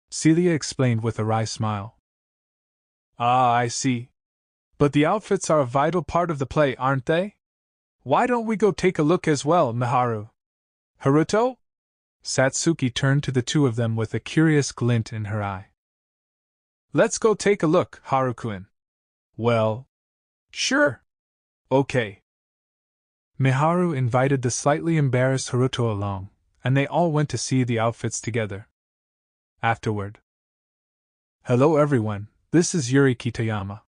Celia explained with a wry smile. Ah, I see. But the outfits are a vital part of the play, aren't they? Why don't we go take a look as well, Miharu? Haruto? Satsuki turned to the two of them with a curious glint in her eye. Let's go take a look, Haruko-kun. Well, sure. Okay. Miharu invited the slightly embarrassed Haruto along, and they all went to see the outfits together. Afterward. Hello everyone, this is Yuri Kitayama.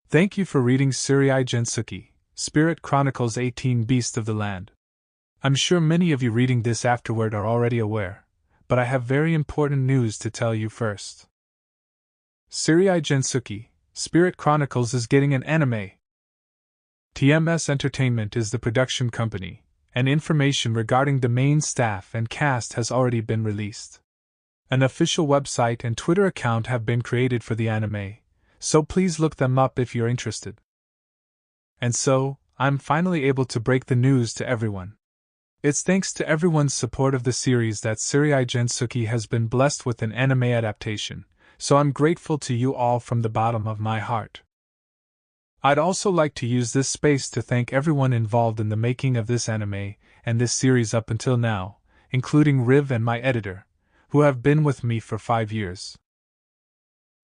Thank you for reading Surei Gensuki, Spirit Chronicles 18 Beast of the Land. I'm sure many of you reading this afterward are already aware, but I have very important news to tell you first. Surei Gensuki, Spirit Chronicles is getting an anime. TMS Entertainment is the production company, and information regarding the main staff and cast has already been released. An official website and Twitter account have been created for the anime, so please look them up if you're interested. And so, I'm finally able to break the news to everyone. It's thanks to everyone's support of the series that Surei Gensuki has been blessed with an anime adaptation, so I'm grateful to you all from the bottom of my heart. I'd also like to use this space to thank everyone involved in the making of this anime and this series up until now, including Riv and my editor, who have been with me for 5 years.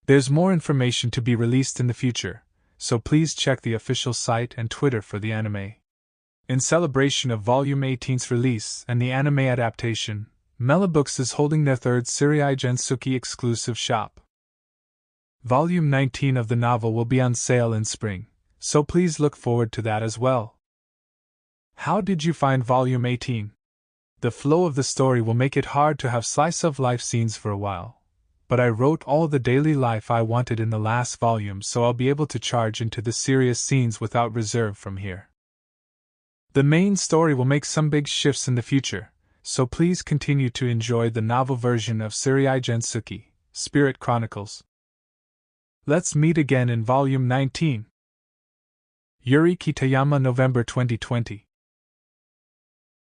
There's more information to be released in the future, so please check the official site and Twitter for the anime. In celebration of Volume 18's release and the anime adaptation, Melabooks is holding their third Surei Gensuki exclusive shop. Volume 19 of the novel will be on sale in spring, so please look forward to that as well. How did you find Volume 18? The flow of the story will make it hard to have slice-of-life scenes for a while, but I wrote all the daily life I wanted in the last volume, so I'll be able to charge into the serious scenes without reserve from here. The main story will make some big shifts in the future, so please continue to enjoy the novel version of Surei Gensuki, Spirit Chronicles. Let's meet again in Volume 19. Yuri Kitayama, November 2020.